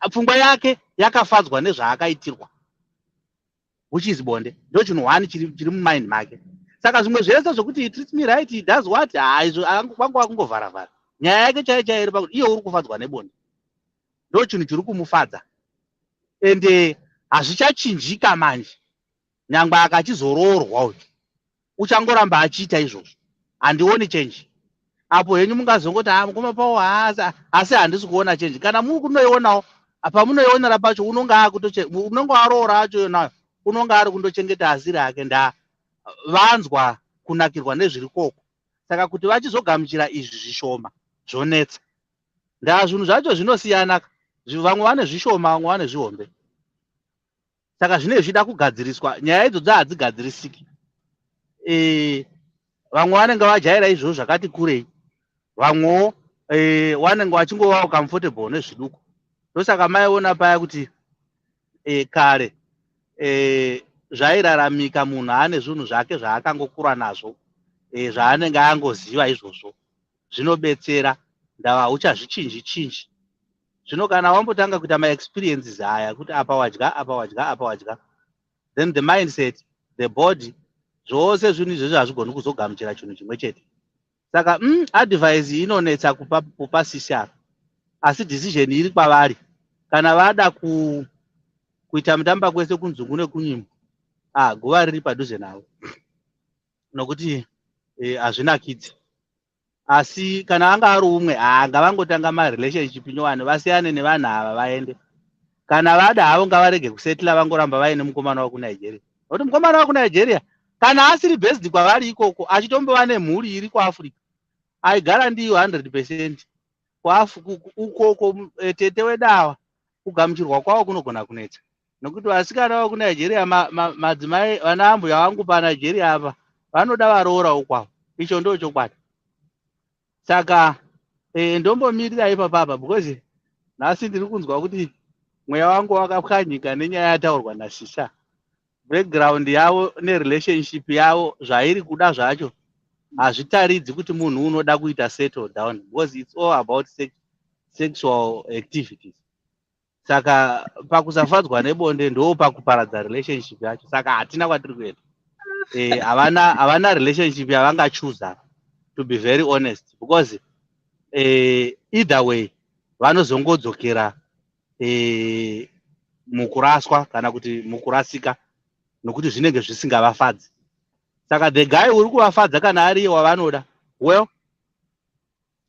pfungwa yake yakafadzwa nezvaakaitirwa, which is bonde. Ndo chinhu one chiri mumind make. Saka zvimwe zvese zvokuti he treats me right, he does what, izvo kwangu akungovharavhara. Nyaya yake chaiyo iri pakuti iye uri kufadzwa nebonde. Ndo chinhu chiri kumufadza. Ende hazvichachinjika manje. Nyangwe akachizoroorwa uyu, uchangoramba achiita izvozvo. Handioni change. Apo henyu mungazongoti mukoma pawo asi handisi kuona change. Kana muri kunoionawo pamunoionera pacho unonga aroora acho yonayo unonga ari kundochengeta asiri ake vanzwa kunakirwa nezviri koko. Saka kuti vachizogamuchira izvi zvishoma zvonetsa. Zvinhu zvacho zvinosiyana. Vamwe vane zvishoma vamwe vane zvihombe. Saka zvine zvida kugadziriswa. Nyaya idzodzo hadzigadzirisiki. Vamwe vanenge vajaira izvozvo zvakati kurei. Vamwewo vanenge vachingovawo comfortable nezviduku. Ndosaka maiona paya kuti kare zvairaramika munhu ane zvinhu zvake zvaakangokura nazvo zvaanenge angoziva izvozvo. Zvinobetsera ndava uchazvichinji. Zvino kana wambotanga kuita maexperiences aya kuti apa wadya, then the mindset, the body, zvose zvinhu izvozvo hazvigoni kuzogamuchira chinhu chimwe chete. Saka advice inonetsa kupa sisi apa. Asi decision iri kwavari. Kana vada kuita mutamba kwese kunzungu nekunyimbo, guva riri padhuze navo. Nokuti hazvinakidzi. Asi kana anga ari umwe ngavangotanga marelationship nyowani vasiyane nevanhu ava vaende. Kana vada havo ngavarege kusetla vangoramba vaine mukomana wakunigeria. Nokuti mukomana wakunigeria kana asiri based kwavari ikoko achitombova nemhuri iri kuAfrica, aigara ndiyo 100%. Ukoko tete wedawa kugamuchirwa kwawo kunogona kunetsa. nokuti vasikana vavo kuNigeria madzimai vana ambuya vangu paNigeria apa vanoda varoora ukwavo. Icho ndo chokwadi. Saka ndombomirira ipapapa because nhasi ndiri kunzwa kuti mweya wangu wakapwanyika nenyaya yataurwa naShisha. Background yavo nerelationship yavo zvairi kuda zvacho hazvitaridzi kuti munhu unoda kuita settle down because it's all about sexual activities. Saka pakusafadzwa nebonde ndo pakuparadza relationship yacho. Saka hatina kwatiri kuenda. Havana relationship yavangachuza, to be very honest, because either way vanozongodzokera mukuraswa kana kuti mukurasika nokuti zvinenge zvisingavafadzi. Saka the guy uri kuvafadza kana ari wavanoda, well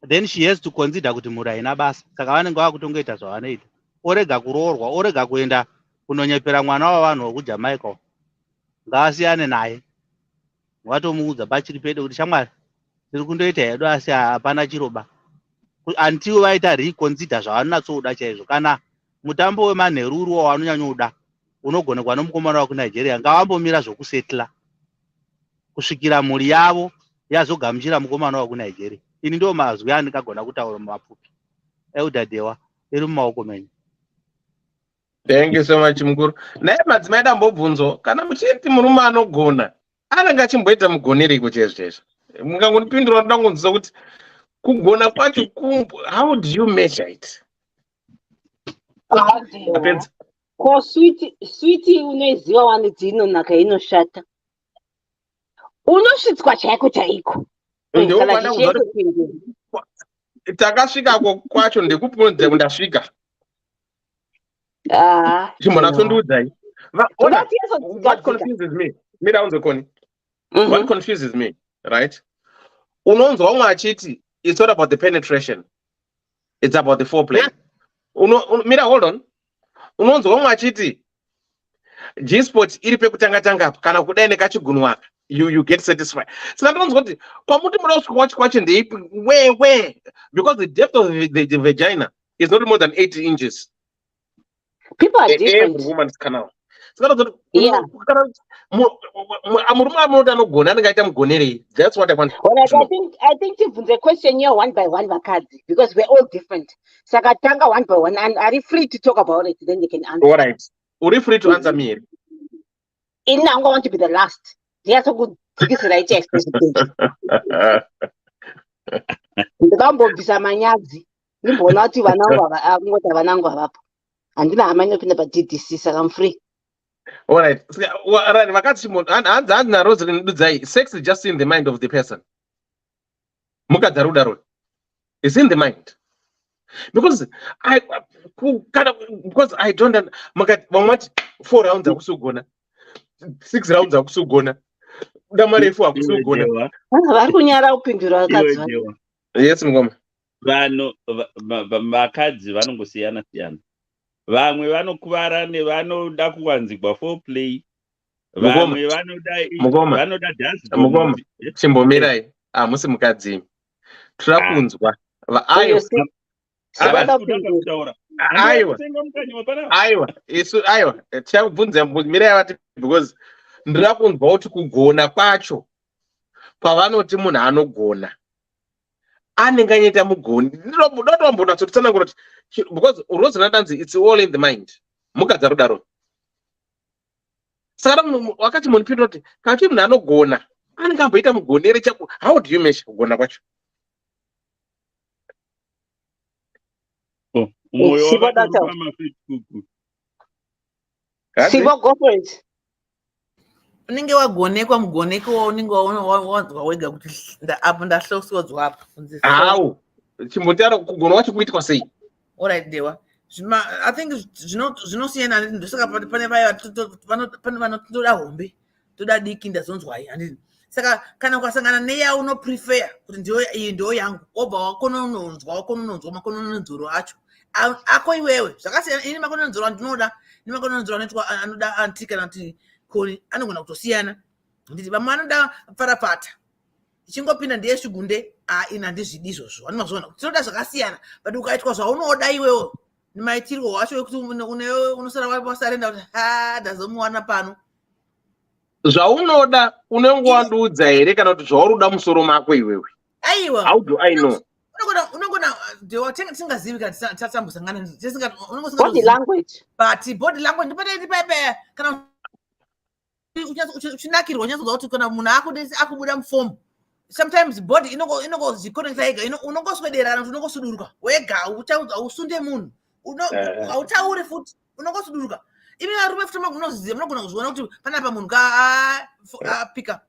then she has to consider kuti muri haina basa. Saka vanenge vakutongoita zvavanoita, orega kuroorwa, orega kuenda kunonyepera mwana wavanhu wekujamaica, ngaasiyane naye. Watomuudza pachiri pedo kuti shamwari tiri kundoita hedu asi hapana chiroba, until vaita reconsider zvavanonatsoda chaizvo. Kana mutambo wemanheruru wavanonyanyouda unogonekwa nomukomana wakuNigeria, ngavambomira zvokusetla kusvikira mhuri yavo yazogamuchira mukomana wakuNigeria. Ini ndo mazwi andingagona kutaura mumapfupi. Eudadewa iri mumaoko menyu. Thank you so much mukuru. Naye madzimai dambobvunzo kana muchiti murume anogona anenge achimboita mugoneri kuchezvezvo. Mungangonipindura ndangonzwa kuti kugona kwacho how do you measure it? Ko switi unoiziva waniti inonaka inoshata. Unosvitswa chaiko chaiko. Takasvikako kwacho ndekupunze kundasvika. Chimbonatsundudzai. What confuses me? Mira unzokoni. What confuses me, right? Unonzwa umwe achiti it's not about the penetration. It's about the foreplay. Mira, hold on. Unonzwa umwe achiti G-sport iri pekutanga tanga kana kudai nekachigunwa you get satisfied. So that means what pamuti muda watch where because the depth of the vagina is not more than 80 inches. People are different. Every woman's canal. So that's what I want. I think the question here one by one, because we're all different. Sakatanga one by one, and are you free to talk about it? Then you can answer. All right. Are you free to answer me? I'm going to be the last. They are so good. This is right. The Gambo Bisamanyazi. Nimbonati Vananga. And then I'm not about Ddc, so I'm free. All right. Sex is just in the mind of the person. It's in the mind. Because I don't want 4 rounds of Sugona, 6 rounds of Sugona. Yes, vakadzi vanongosiyana siyana. Vamwe vanokuvara nevanoda kuwanzikwa foreplay. Vamwe vanoda dance. Mugoma chimbomirai hamusi mukadzi. Turakunzwa aiwa tichakubvunza mirai vati because ndirakunzwa kuti kugona kwacho pavanoti munhu anogona anenge anyita mugoni. Ndotombonatsotisanangura kuti because rules nadanzi it's all in the mind. Mukadzi rudaro. Saka wakati munhu pindura kuti kana munhu anogona anenge amboita mugonere chako. How do you measure kugona kwacho? Sibo, go for it. Unenge wagonekwa mugoneko unenge wanzwa wega kuti apo ndahlosodzwa apo. How? Chimbotara kugona wacho kuitwa sei? Alright dewa. I think zvinosiyana ndosaka pane vaya vanotoda hombe toda diki ndazonzwai handini. Saka kana ukasangana neya unoprefer kuti iyi ndiyo yangu obva wakonononzwa makonononzoro acho ako iwewe zvakasiyana. Ini makonononzoro andinoda nemakonononzoro anoda anti kana kuti koni anogona kutosiyana. Nditi vamwe vanoda parapata ichingopinda ndeyeshugunde ina ndizvidi izvozvo. Vanozviona kuti tinoda zvakasiyana but ukaitwa zvaunoda iwewo Maitirwo wacho ekuti unosara wasarenda kuti ndazomuwana pano. Zvaunoda unenge wandiudza here kana kuti zvauruda musoro mako iwewe? Aiwa. How do I know? Unogona ndio tingazivi kana tasambusangana Body language. But body language ndipata pepe kana uchinakirwa unyatsoza kuti kana munhu akubuda mufomu. Sometimes body inongo ziconnecta yega unongoswedera kana unongosuduruka wega ausunde munhu autauri futi unongosuduruka. Imi varume futi munoziziva munogona kuzviona kuti panapa munhu pick up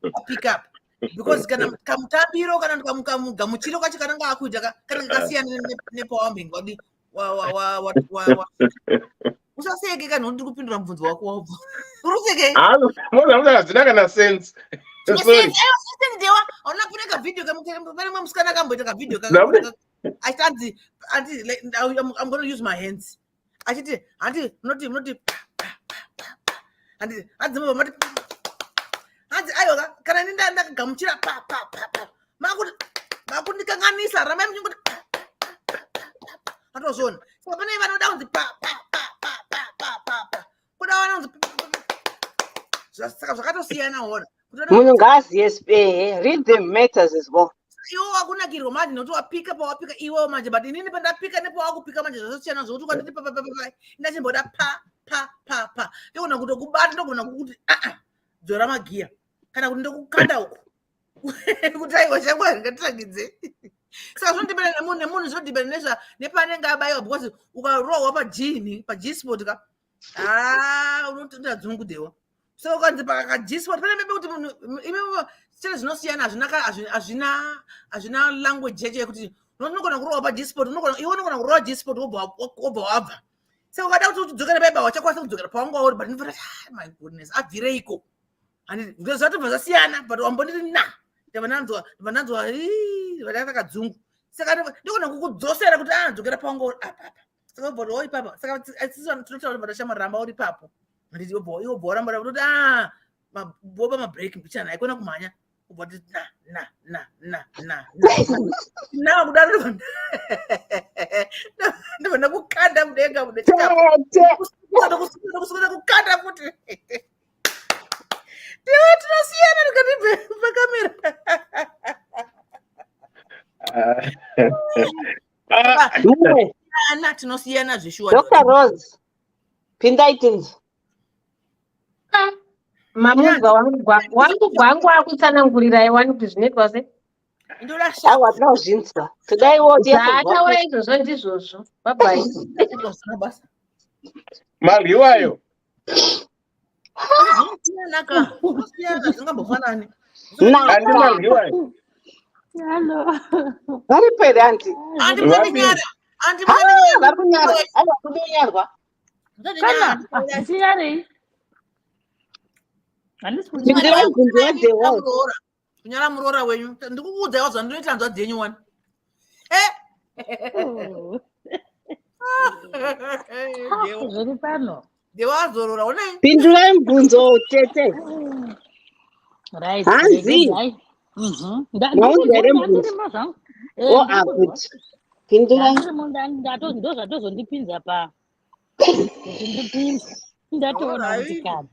because kana kamutambiro kana kamugamuchiro kacho kananga akuita kana kasiyana nepawambingi wadi usaseke kana ndiri kupindura mubvunzo wako wabva uruseke hazvina kana sense. Sorry. Hauna kuneka video pane musikana akamboita kavideo achiti I'm going to use my hands achiti munoti hanzi aiwa kana ndakagamuchira makundikanganisa ramai muchingoti atozvona saka pane vanoda kunzi kuda vanonzi saka zvakatosiyana ona munhu ngaaziye rhythm matters as well. Iwo wakunakirwa manje nokuti wapika pawapika iwo manje but inini pandapika nepawakupika manje zvasiyana zvokuti ukanditi ndachimboda pa ndogona kutokubata ndogona kukuti dzora magiya kana kuti ndokukanda uku kuti aiwa changwa ngatirangidze. Saka zvinodibana nemunhu zvinodibana nepanenge abayiwa because ukarohwa paG-sport ka unotondadzungudewa. So ukanzi pakaG-sport pane mebe kuti munhu imwe chero zvinosiyana hazvina language cheche yekuti unogona kurohwa paG-sport iwe unogona kurohwa G-sport wobva wabva. Saka ukada kuti uchidzokera paiba wachakwanisa kudzokera pawanga uri but ndinofara my goodness abvireiko handiti zvatobva zvasiyana but wambondiri ndava nanzwa vakadzungu saka ndogona kukudzosera kuti dzokera pawanga uri apa saka ubva uri papa saka tinotaura kuti vashamaramba uri papo handiti iwo bva waramba kuti boba mabreak mbichana haikona kumhanya ubva kuti na kudaro ndovana kukanda mudenga kusukira kukanda futi ndiwe tinosiyana ndikati pakamera tinosiyana zvishuwa. Dr. Rose pindaitinzi mamunzwa wangu gwangu akutsanangurirai wani kuti zvinoitwa sei awa tinozvinzwa todaiwo ataura izvozvo ndizvozvo babai maryiwayo zvingambofanani andimaryiwayo vari pere anti vari kunyara aiwa kudonyarwa ndiyarei kunyara muroora wenyu ndikukuudzaiwa zvandinoita hanzva dzenyu wani zviri pano ndewazorora onai pindurai mubvunzo tete hanzi ndirimo zvangu akuti pindurai ndozvatozondipinza pa kuti ndipinza ndatoona kuti kana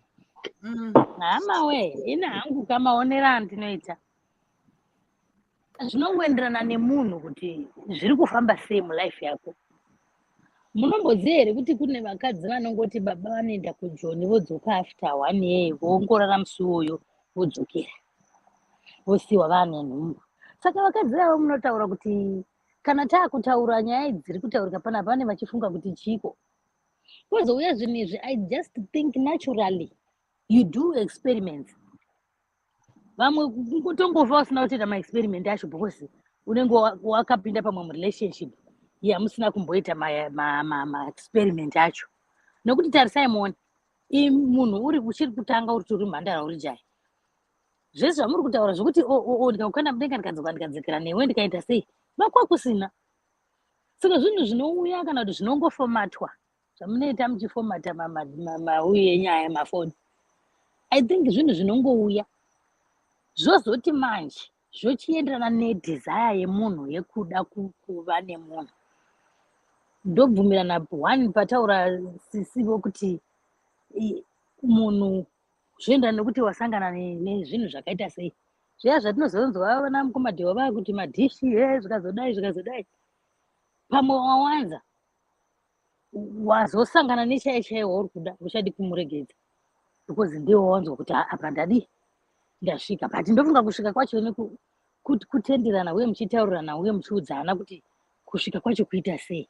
hama we ina hangu kamaonera andinoita zvinongoenderana nemunhu kuti zviri kufamba sei mulife yako. Munomboziva here kuti kune vakadzi vanongoti baba vanoenda kujoni vodzoka after 1 year voongorora musi uyo vodzokera vosiyiwa vane nhumbu. Saka vakadzi avo munotaura kuti kana taakutaura nyaya dziri kutaurika panapa vane vachifunga kuti chiko kwozouya zvinhu izvi. I just think naturally you do experiments. Vamwe kutongofa usina kutoita maexperiment acho because unenge wakapinda pamwe murelationship yamusina kumboita maexperiment acho. Nokuti tarisai muone munhu uchiri kutanga uri mhandara uri jaya, zvese zvamuri kutaura zvokuti ndikakukanda mudenga ndikadzokera newe ndikaita sei vakwakusina. Saka zvinhu zvinouya kana kuti zvinongofomatwa zvamunoita muchifomata mauye enyaya mafoni. I think zvinhu zvinongouya zvozoti manje zvochienderana nedesire yemunhu yekuda kuva nemunhu. ndobvumirana one pataura sisivo kuti munhu zvoenda nekuti wasangana nezvinhu zvakaita sei. Zviya zvatinozonzwa vana mukomadhewa vaya kuti madhishi zvikazodai pamwe wawanza wazosangana nechaichai wauri kuda uchadi kumuregedza because ndiwo wanzwa kuti apa ndasvika, but ndofunga kusvika kwacho kutenderana uye muchitaurirana uye muchiudzana kuti kusvika kwacho kuita sei,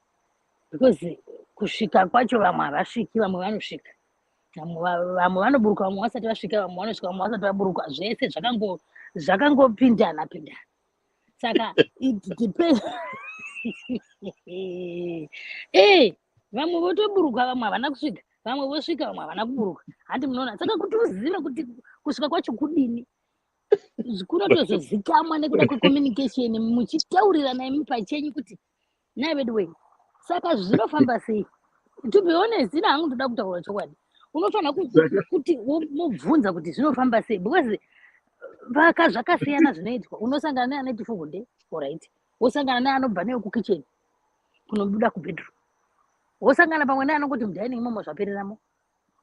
because kusvika kwacho vamwe havasviki, vamwe vanosvika, vamwe vanoburuka, vamwe vasati vasvika, vamwe vanosvika, vamwe vasati vaburuka, zvese zvakangopindana. Saka it depends. Vamwe votoburuka, vamwe havana kusvika, vamwe vosvika, vamwe havana kuburuka. Handi munoona, saka kuti uzive kuti kusvika kwacho kudini kunotozozikamwa nekuda kwecommunication, muchitaurirana imi pachenyu kuti nai bedway. Saka zvinofamba sei? To be honest, ina hangu ndoda kutaura chokwadi. Unofanira kuti mubvunza kuti zvinofamba sei, because zvakasiyana zvinoitwa. Unosangana neanoti fugunde, alright. Wosangana neanobva newe kukitchen kunobuda kubedroom. Wosangana pamwe neanongoti mudining imomo zvapereramo.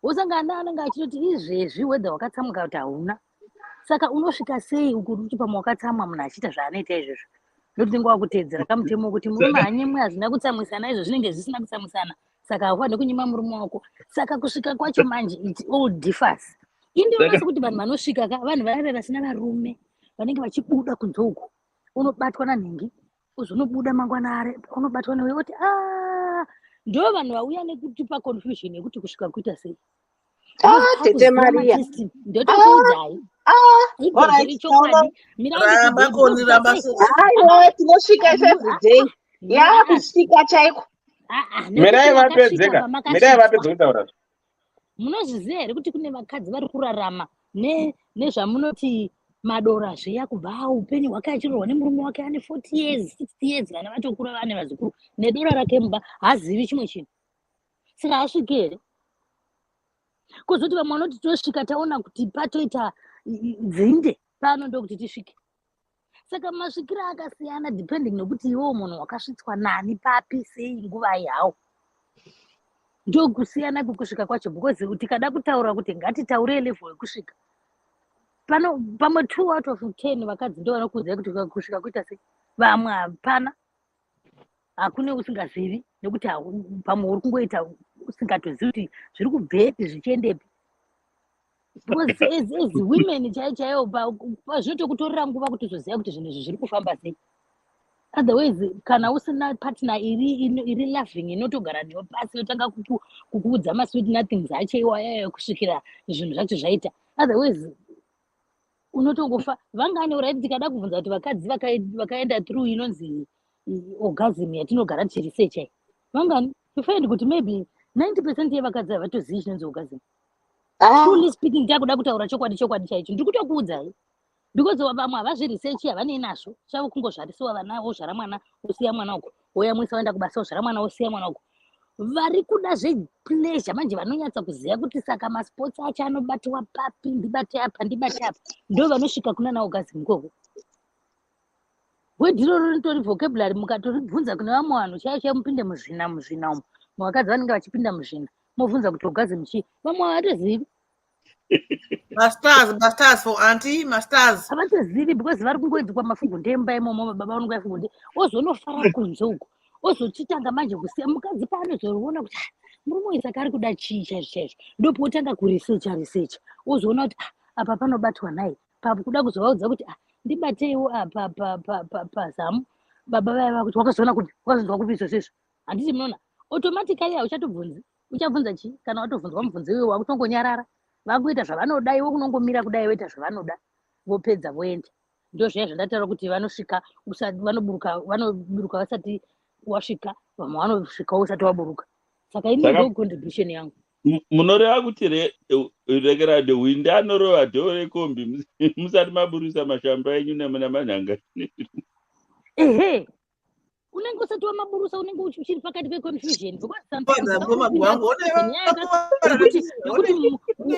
Wosangana neanenge achitoti izvezvi weather wakatsamuka kuti hauna. Saka unosvika sei kuti pamwe wakatsamwa munhu achiita zvaanoita izvozvo. Ndokuti nguva kuteedzera kamutemo kuti murume hanyemwe hazvina kutsamwisana, izvo zvinenge zvisina kutsamwisana. Saka haufaniri kunyima murume wako. Saka kusvika kwacho manje it all differs. Indionase kuti vanhu vanosvika vanhu vaya vasina varume vanenge vachibuda kunze uko. Unobatwa nanhengi, uzonobuda mangwanare, unobatwa newe kuti ndo vanhu vauya nekutipa confusion yekuti kusvika kuita sei. Tete Maria. Ndotokuudzai. Aiwa, tinosvika every day. Kusvika chaiko. Mirai vapedzeka kutaura. Munozviziva here kuti kune vakadzi vari kurarama nezvamunoti madora zviya kubva upenyu hwake achirohwa nemurume wake ane 40 years 60 years, vana vatokura vane vazukuru nedora rake mumba, haazivi chimwe chinhu. Saka hasviki here. Kuzoti vamwe vanoti tosvika taona kuti patoita dzinde pano ndokuti tisvike. Saka masvikiro akasiyana depending nokuti iwewo munhu wakasvitswa nani papi sei nguva yawo. Ndokusiyana kwekusvika kwacho, because tikada kutaura kuti ngatitaure level yekusvika. Pamwe 2 out of 10 vakadzi ndo vanokuudza kuti kusvika kuita sei. Vamwe hapana. Hakune usingazivi nekuti pamwe uri kungoita usingatozivi kuti zviri kubvepi zvichiendepi. Because as women chaiyo zvinotokutorera nguva kuti uzoziva kuti zvinhu izvi zviri kufamba sei. Otherwise kana usina partner iri laughing inotogara newe pasi yotanga kukuudza masweet nothings achaiwa yayo kusvikira zvinhu zvacho zvaita. Otherwise unotongofa. Vangani uraiti tikada kubvunza kuti vakadzi vakaenda through inonzi orgasm yatinogara tichiresearch, vangani you find kuti maybe 90% yevakadzi havatozivi chinonzi orgasm. Truly speaking, ndakuda kutaura chokwadi chaicho ndikutokuudzai, because vamwe havazviresearchi, havanei nazvo, chavo kungozvarisiwa vana wozvara mwana wosiya mwana uko, woyamwisa waenda kubasa wozvara mwana wosiya mwana uko. Vari kuda zvepleasure manje vanonyatsa kuziva kuti saka masports acho anobatiwa papi, ndibate apa ndo vanosvika kuna na orgasm ikoko. Wedhiroro ritori vocabulary, mukatoribvunza kune vamwe vanhu chaicho mupinde muzvina umu, vakadzi vanenge vachipinda muzvina movunza kuti orgasm chii, vamwe havatozivi. Masters for auntie, masters. Havatozivi because vari kungoedzwa mafugunde emba imomo, baba vanonga vafugunde, ozonofara kunze uko, ozochitanga manje kusiya mukadzi paanozoriona kuti murume uyu saka ari kuda chii chaizvo, ndopotanga kuresearcha, ozoona kuti apa panobatwa naye, pakuda kuzovaudza kuti ndibateiwo apa pazamu, baba vaya vakuti wakazoona kuti wakazonzwa kupi izvozvo. Handiti munoona automatically hauchatobvunzi, uchabvunza chii? Kana watovhunzwa mubvunzo iwe wakutongonyarara, vakuita zvavanoda, iwe kunongomira kudai woita zvavanoda, vopedza voenda. Ndo zviya zvandataura kuti vanosvika vanoburuka vasati wasvika, vamwe vanosvikawo usati waburuka. Saka ini ndo contribution yangu. Munoreva kuti rekera dehwinde anorova dhoo rekombi musati maburusa mashamba enyu namanhanga. Ehe, unenge usati wamaburusa, unenge uchiri pakati peconfusion, nekuti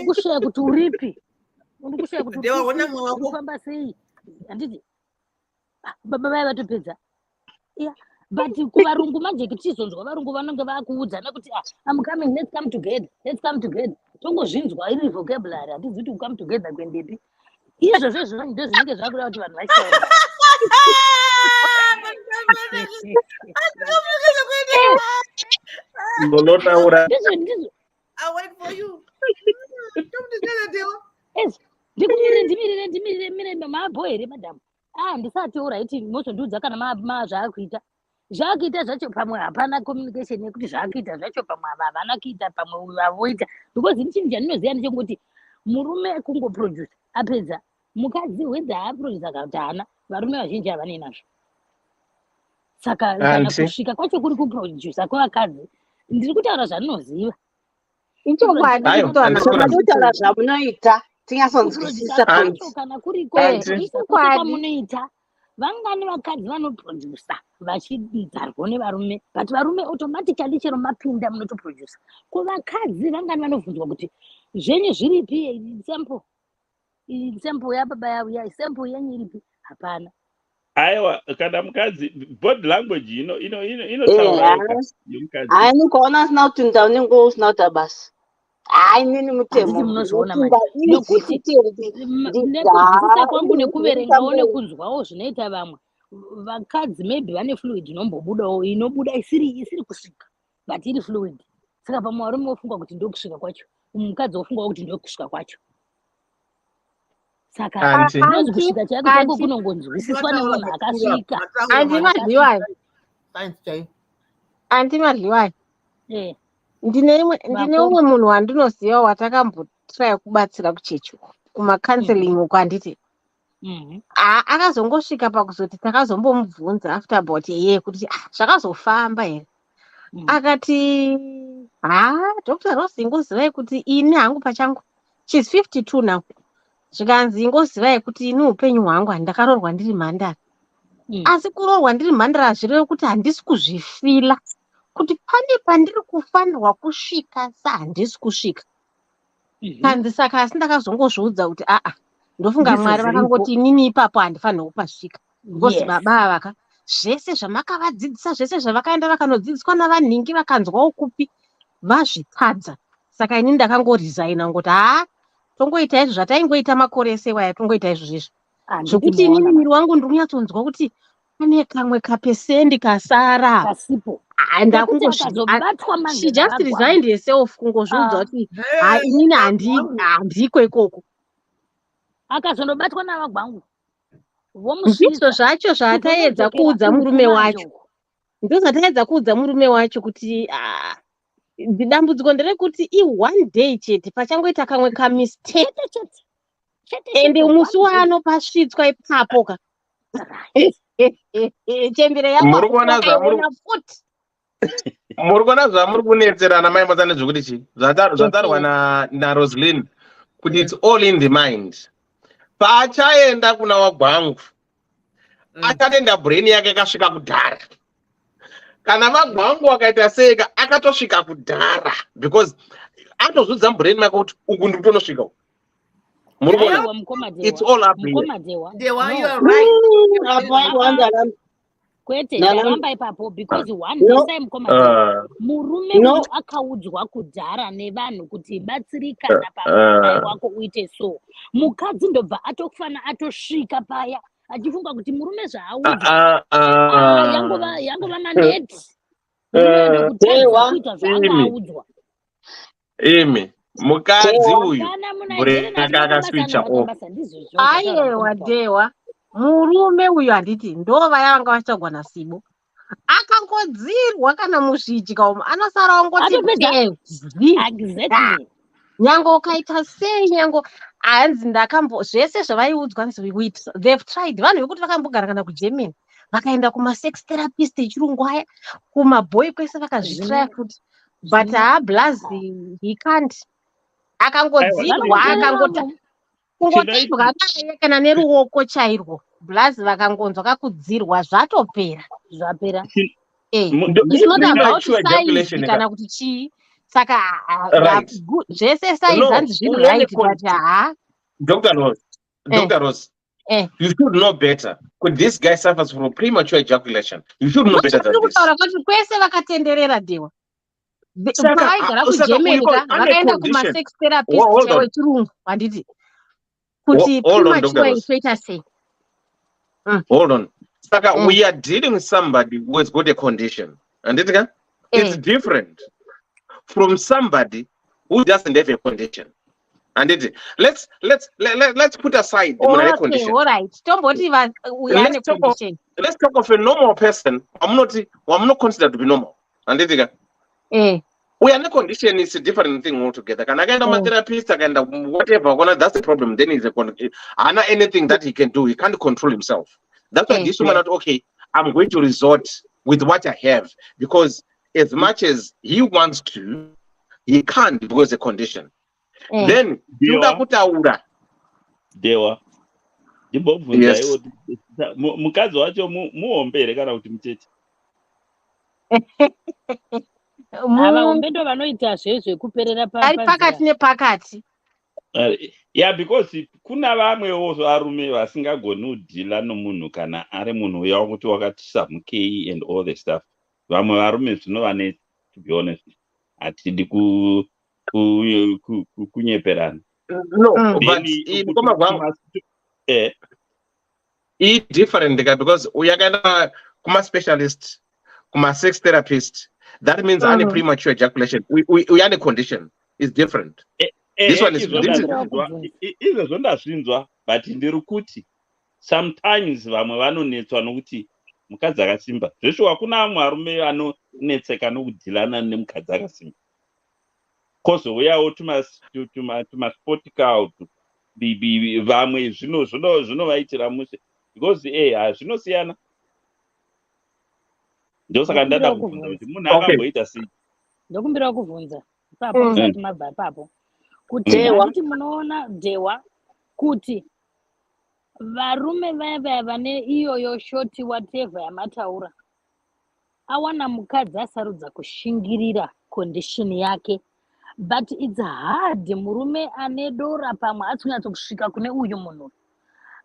kushaya kuti uripi, kushaya kuti ufamba sei. Handiti baba vaya vatopedza but kuvarungu manje tichizonzwa varungu vanenge vakuudzana kuti I'm coming, let's come together, tongozvinzwa iri vocabulary hatizi kuti come together kwendepi izvozvo zvino ndo zvinenge zvakuda kuti vanhu vachitaura I wait for you. ndimirire maabho here madam ndisati uraiti mozondiudza kana zvaakuita zvacho pamwe hapana communication yekuti zvaakuita zvacho pamwe havana kuita pamwe vavoita because ini chinhu chandinoziva ndechekuti murume kungoproduce apedza mukadzi wedza aaproduce akakuti haana varume vazhinji havane nazvo saka kana kusvika kwacho kuri kuproduce kwevakadzi ndiri kutaura zvandinoziva ichokwadi kuti vanhu vakatotaura zvamunoita tinyasonzwisisa kana kuri kwamunoita vangani vakadzi vanoprodusa vachidzarwa nevarume but varume automatically chero mapinda munotoprodusa kuvakadzi vangani vanovhunzwa kuti zvenyu zviripi sample yababa yauya sample yenyu iripi hapana aiwa kana mukadzi body language inotaura yomukadzi nikuona asina kutinda unenge usina kuta basi nini mutemo munozviona nekuti nekunzwisisa kwangu nekuverengawo nekunzwawo zvinoita vamwe vakadzi maybe vane fluid inombobudawo inobuda isiri kusvika but iri fluid saka pamwe varume vofunga kuti ndokusvika kwacho mukadzi wofungawo kuti ndokusvika kwacho saka zvinonzi kusvika chako changu kunongonzwisiswa nemunhu akasvika andimadliwayo ndine umwe munhu wandinoziva watakambotraya kubatsira kuchechi kumakanseling uko handiti akazongosvika pakuzoti takazombomubvunza after about kuti zvakazofamba here akati Dr. Rose ingozivai kuti ini hangu pachangu she's 52 now zvikanzi ingozivai kuti ini upenyu hwangu handakaroorwa ndiri mhandara asi kuroorwa ndiri mhandara zvireve kuti handisi kuzvifila kuti pane pandiri kufanirwa kusvika sahandisi kusvika kanzi saka asi ndakazongozviudza kuti ndofunga Mwari vakangoti inini ipapo handifanirwa kupasvika because baba vaka zvese zvamakavadzidzisa zvese zvavakaenda vakanodzidziswa navanhingi vakanzwawo kupi vazvitadza saka inini ndakangoresigna ngoti tongoita izvo zvataingoita makore ese waya tongoita izvo zvizvo zvokuti inini miri wangu ndiri kunyatsonzwa kuti pane kamwe kapesendi kasara kasipo she just resigned herself kungozviudza kuti inini handiko ikoko akazondobatwa navagwangu ndizvo zvacho zvataedza kuudza murume wacho ndozvataedza kuudza murume wacho kuti dambudziko nderekuti one day chete pachangoita kamwe kamistake ende musi waanopasvitswa ipapoka chembere yaona futi muri kuona zvamuri kunetserana mai mazane zvokuti chi zvatarwa naRoslyn kuti it's all in the mind paachaenda kuna wagwangu achatenda brain yake akasvika kudhara kana vagwangu wakaita seka akatosvika kudhara because atozudza brain make kuti uku ndiri kutonosvika muri kuona it's all up kwete ndaramba ipapo because one day mukomadzera murume uyu akaudzwa kudhara nevanhu kuti batsirikana pamai wako uite so mukadzi ndobva atokufana atosvika paya achifunga kuti murume zvaaudzwa yangova maneti kuita zvaangaudzwa imi mukadzi uyu akaswicha aiwa dewa murume uyu handiti ndova yavanga vachagwana sibo akangodzirwa kana muzvidya umo anosara ongoti nyange ukaita sei nyange hanzi ndakambo zvese zvavaiudzwa they've tried vanhu vekuti vakambogara kana kugermany vakaenda kumasex therapist echirungu aya kumaboy kwese vakazvitraya futi but blazi he can't akangodzirwa akangota kungotoibwa naye kana neruoko chairwo blazi vakangonzwa kakudzirwa zvatopera zvapera it's not about size kana kuti chii saka zvese size hanzi zviri right but Dr. Rose You should know better. Could this guy suffers from premature ejaculation? You should know better than this. Kwese vakatenderera dewa. Saka, Pavaigara saka kuGermany ane vakaenda condition. kumasex therapist Hold on. wechirungu handiti kuti Hold on, Dr. premature Ross. toita sei. Hold on. Saka, we are dealing with somebody who has got a condition. And it's different from somebody who doesn't have a condition. And let's put aside the condition. All right. We are in a condition. Let's talk of a normal person. I'm not considered to be normal. And we are in a condition. It's a different thing altogether. Can I get a therapist? Whatever. That's the problem. Then he's anything that he can do. He can't control himself. That's why this woman, okay, I'm going to resort with what I have, because as much as he wants to, he can't because of the condition. Then Dewa ndibobvunza iwo mukadzi wacho muombe kana kuti mutete. Vaombe ndo vanoita zvekuperera pakati nepakati. Yeah, because kuna vamwewo varume vasingagoni kudhila nomunhu kana ari munhu uya wekuti wakati samukei and all the stuff. Vamwe varume zvinova nesi, to be honest. Hatidi kunyeperana. No, but it's different because we are gonna kuma specialist, kuma sex therapist. That means any premature ejaculation. We are in a condition. It's different. This one is izvo zvondazvinzwa, but ndiri kuti sometimes vamwe vanonetswa nokuti mukadzi akasimba. Zveshuwa hakuna vamwe varume vanonetseka nokudhilana nemukadzi akasimba. Kozouyawo tumasportical vamwe zvinovaitira mushe, because zvinosiyana. Ndosaka ndada kubvunza kuti munhu akamboita sei. Ndokumbira kuvhunza ipapo musati mabva ipapo kuti handiti munoona Dewa kuti varume vaya vane iyoyo shoti whatever yamataura awana mukadzi asarudza kushingirira condition yake, but it's hard. Murume ane dora pamwe atsunyatso kusvika kune uyu munhu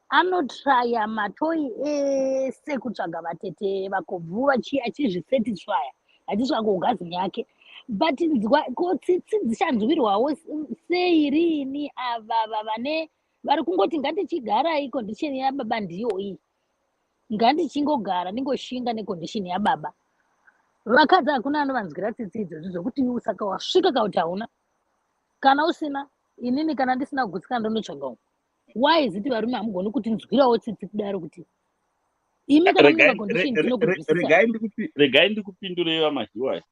anotraya matoi ese kutsvaga vatete vakobvuva achizvisatisfya achisvaka kugazini yake, but tsitsi dzichanzwirwawo sei riini ava vane vari kungoti ngatichigarai condition yababa ndiyo iyi, ngandichingogara ndingoshinga necondition yababa. Vakadzi hakuna anovanzwira tsitsi idzodzo zvokuti saka wasvika kauti hauna kana usina, inini kana ndisina kugutsikana ndonotsvagawo. Why is it varume hamugoni kuti nzwirawo tsitsi kudaro kuti imi kana mune macondition tinokuzwisisa. Regai ndikupindurei vamahiwa.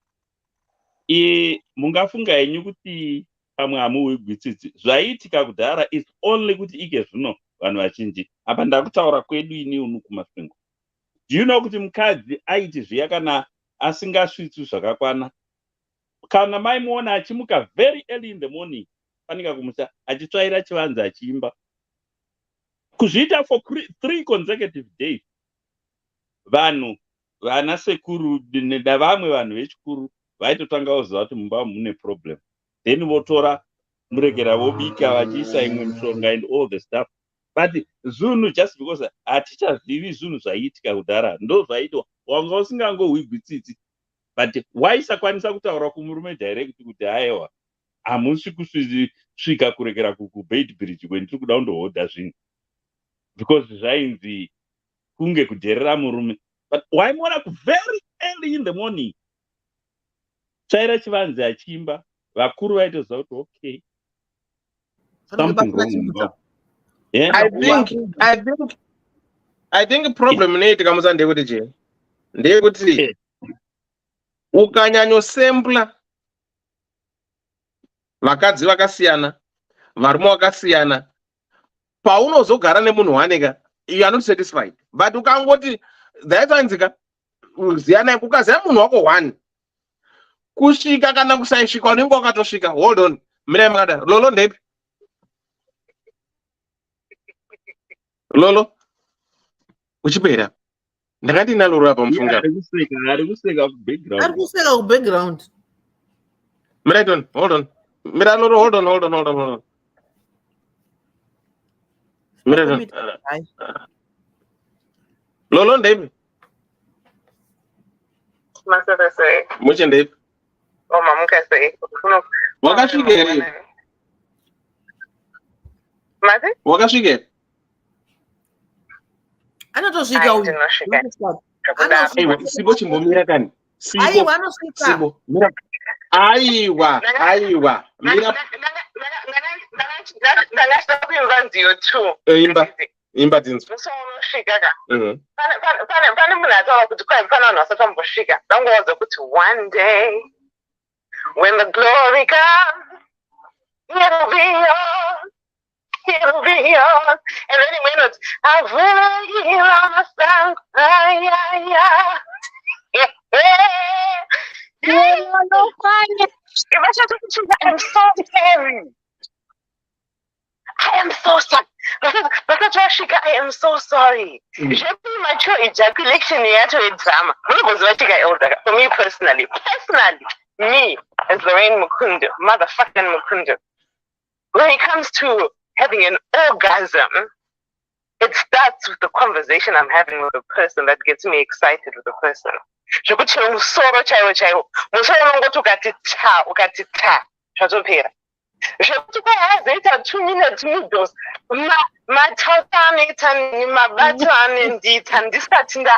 Mungafunga henyu kuti pamwe hamuwigwi tsitsi. Zvaiitika kudhara is only kuti ike zvino vanhu vazhinji. Apa ndakutaura kwedu ini unu kumasvingo. Do you know kuti mukadzi aiti zviya kana asingasvitsi zvakakwana, kana maimuona achimuka very early in the morning fanika kumusha achitsvaira chivanze achiimba, kuzviita for 3 consecutive days, vanhu vana sekuru nevamwe vanhu vechikuru vaitotanga kuziva kuti mumba mune problem, then votora muregera vobika vachiisa imwe mishonga and all the stuff. But zunhu, just because hatichazivi zvinhu zvaiitika kudhara, ndo zvaitwa. Wanga usingangohwigwi tsitsi, but waisakwanisa kutaura kumurume direct kuti aiwa hamusi kusvika kuregera kubait bridge kwendiri kuda kundohodha zvinhu, because zvainzi kunge kudherera murume. But waimuona very early in the morning tsvaira chivanze achiimba, vakuru vaitoziva kuti okay, something wrong. Yeah. I think problem inoitika musa ndekuti je ndekuti ukanyanyosembla vakadzi vakasiyana, varume vakasiyana, paunozogara nemunhu waneka you are not satisfied. But ukangoti dzaitsanzika ziyana, ukaziya munhu wako one kusvika kana kusaisvika unenge wakatosvika. Hold on, mirai makada lolo ndepi lolo uchipera ndakati naloro apa mufunga ari kuseka kubackground. Mirai don, hold on, mirai loro, hold on. Lolo Dave. Masaka say. Much Dave. Oh, Mamuka say. What can she get? Mate? What can she get? I don't know she go. Aiwa, sibo chimbomira kani. Aiwa no sika. Sibo. Mira. Aiwa. Mira. Imba tinzo. One day when the glory comes, it'll be yours. It'll be yours. And then he went, I've really on my song. I'm so scary. I am so sorry. I am so sorry. Mature ejaculation to a drama. For me personally, me as Lorraine Mukundu, motherfucking Mukundu, when it comes to having an orgasm, it starts with the conversation I'm having with the person that gets me excited with the person. Zeta 2 minutes noodles. My totani and my battle and indeed and this dating.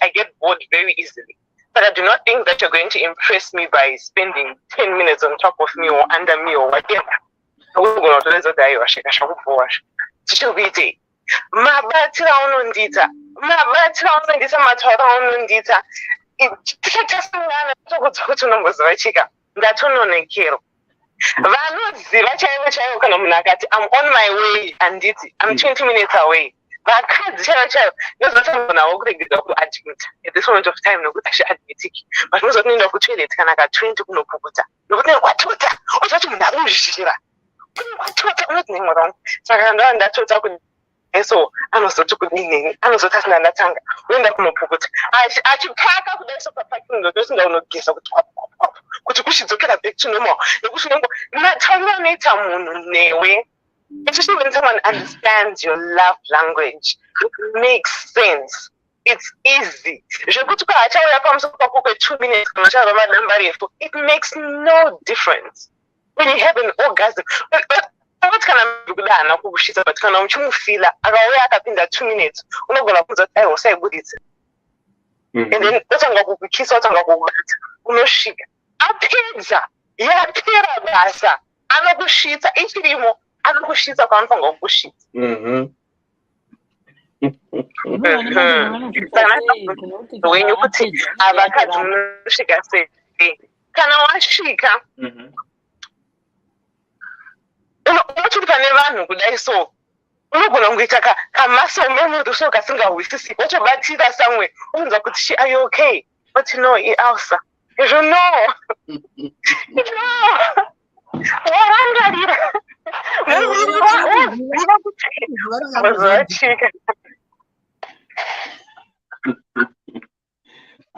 I get bored very easily. But I do not think that you're going to impress me by spending 10 minutes on top of me or under me or whatever. I'm on my way and I'm 20 minutes away. But I can't tell. There's nothing going to admit. At this moment of time, no good actually admit it. But most of the time, toilet can I got 20 to no puta. No, what to that? Or such a matter. So I can learn that to so I also took a meaning. I also touched another tongue. When that no put I should pack up the rest of the packing the doesn't know guess of top. Could you push it to get a bit no more? The pushing not way. Especially when someone understands your love language, it makes sense. It's easy. Je peux tout cas, comme ça pour 2 minutes, it makes no difference. When you have an orgasm, what can I do? But can I feel I got in that 2 minutes? I'm not gonna put that I will say good it. And then that's I'm going to kiss out and go no shit. A pizza. Yeah, pizza. I'm not good shit. Each more. I'm not good shit. I can't find good shit. When you put it, I can't do shit. I say, can I wash shika? What you can never know, so. Are you okay? But you know, Elsa, you don't know.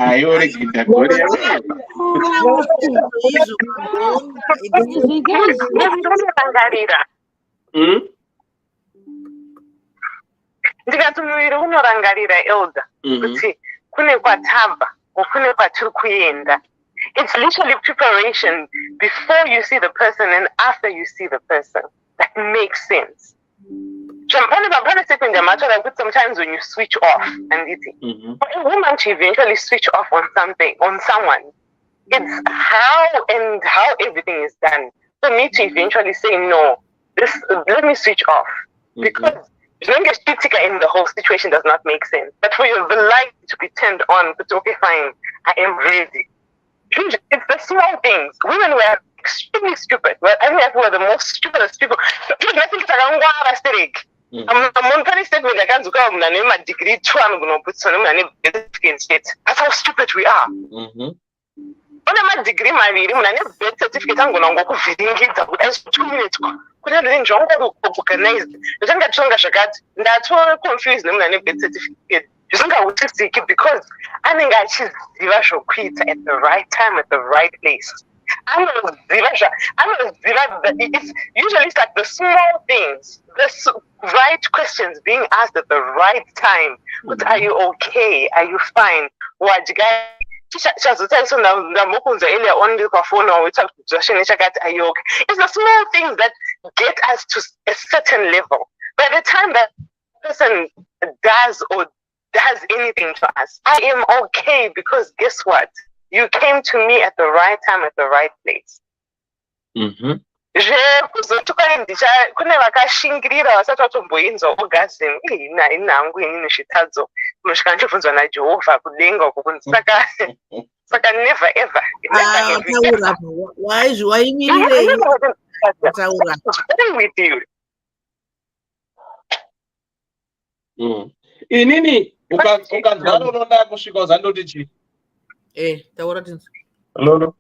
I already did that. Ndikatumira unorangarira Elda kuti kune kwatamba kune kwatiri kuenda. It's literally preparation before you see the person and after you see the person. That makes sense. Sometimes when you switch off and for a woman to eventually switch off on something, on someone, it's how everything is done. For me to eventually say no, let me switch off because being in the whole situation does not make sense. But for the light to be turned on, but okay, fine, I am ready. It's the small things. Women were extremely stupid. Well, I think we're the most stupidest people. Nothing is around I'm on very statement like I'm going to name a degree 2. I'm going to put some money in the state. That's how stupid we are. On a degree, my reading, when I never birth certificate, I'm going to go for feeding it 2 minutes. Couldn't then jump to organize. The thing that Chonga Shagat, that's all confused them and a birth certificate. zvisingautisiki because anenge achiziva zvokuita at the right time at the right place. It's usually it's like the small things, the right questions being asked at the right time. But are you okay? Are you fine? What guy? Earlier on we talked to are you okay? It's the small things that get us to a certain level. By the time that person does anything to us, I am okay because guess what? You came to me at the right time at the right place. Kune vakashingirira vasati vatomboinzwa orgasm inhangu inini zvitadzo unosvika ndichibvunzwa najehovha kudenga uko kunzi saka never ever waimirire taura inini ukanzwa unoda kusvika uzandoti chi taura tinzi lolo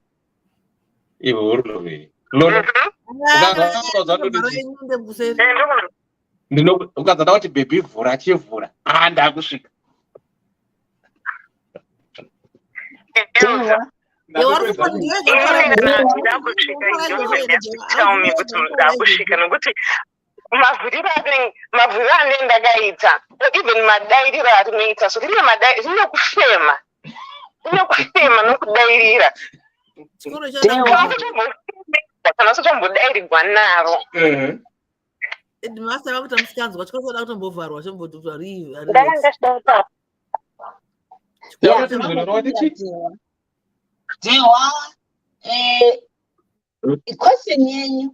iwe uri lovei lolo ukazada kuti bhebhi vhura chivhura ndakusvika nokuti mavhuriro anenge ndakaita even madairiro atinoita so tine rinokufema nokudairira kana sotombodairirwa naro masa vakuti musikanzwa chikosoda kutombovharwa question yenyu,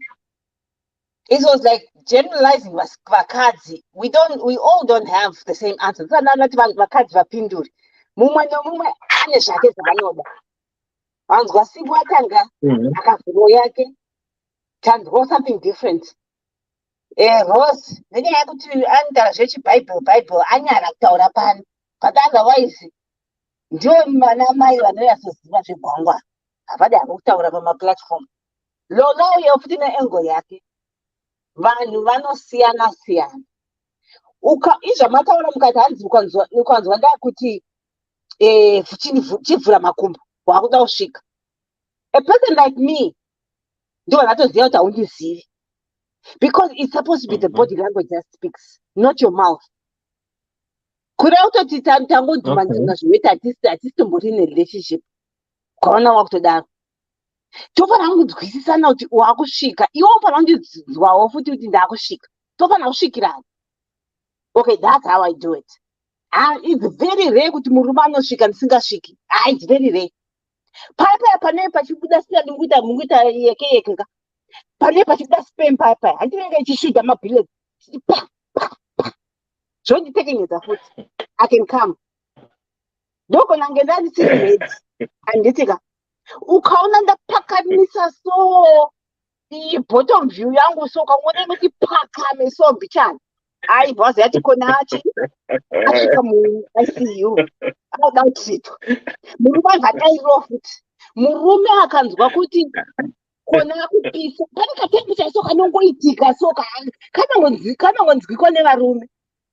it was like generalizing vakadzi. We all don't have the same answers. Vanoti vakadzi vapinduri mumwe nomumwe ane zvake zvavanoda. Vanzwa sipo atanga akavhuro yake tanzwa something different. Rose nenyaya yekuti anotaura zvechibhaibheri anyara kutaura pano, but otherwise ndio manamai vanoyasoziva zvegwangwa havadi havo kutaura pamaplatform. Loloyo futi neengo yake. Vanhu vanosiyana siyana. Izvamataura mukati hanzi ukanzwa ndakuti chivhura makumbo wakuda kusvika. A person like me ndo vanatoziva kuti haundizivi. Because it's supposed to be the body language that speaks, not your mouth. Kuda kutoti tangodhumanidzana zvinoita hatisimbori relationship. Kwaona wakutodaro. Tofanira kunzwisisana kuti wakusvika. Iwe unofanira kunzwawo futi kuti ndakusvika. Tofanira kusvikirana. Okay, that's how I do it. It's very rare kuti murume anosvika ndisingasviki. It's very rare. Paya panenge pachibuda siyani mukuita yeke. Panenge pachibuda spam paya. Handinenge ichishuta mabhillet. Zvonditekenyedza futi. I can come. Doko nange ndandisiri ready. Anditika. Ukaona ndaphakamisa so bottom view yangu so ukaona kuti phakame so mbichana. Bhazi yati kona asvika mu-ICU. Anoda kutsitwa. Murume vatairiwo futi. Murume akanzwa kuti kona kupisa. Pane katemperature so kanongoitika so kanongonzwikwa nevarume.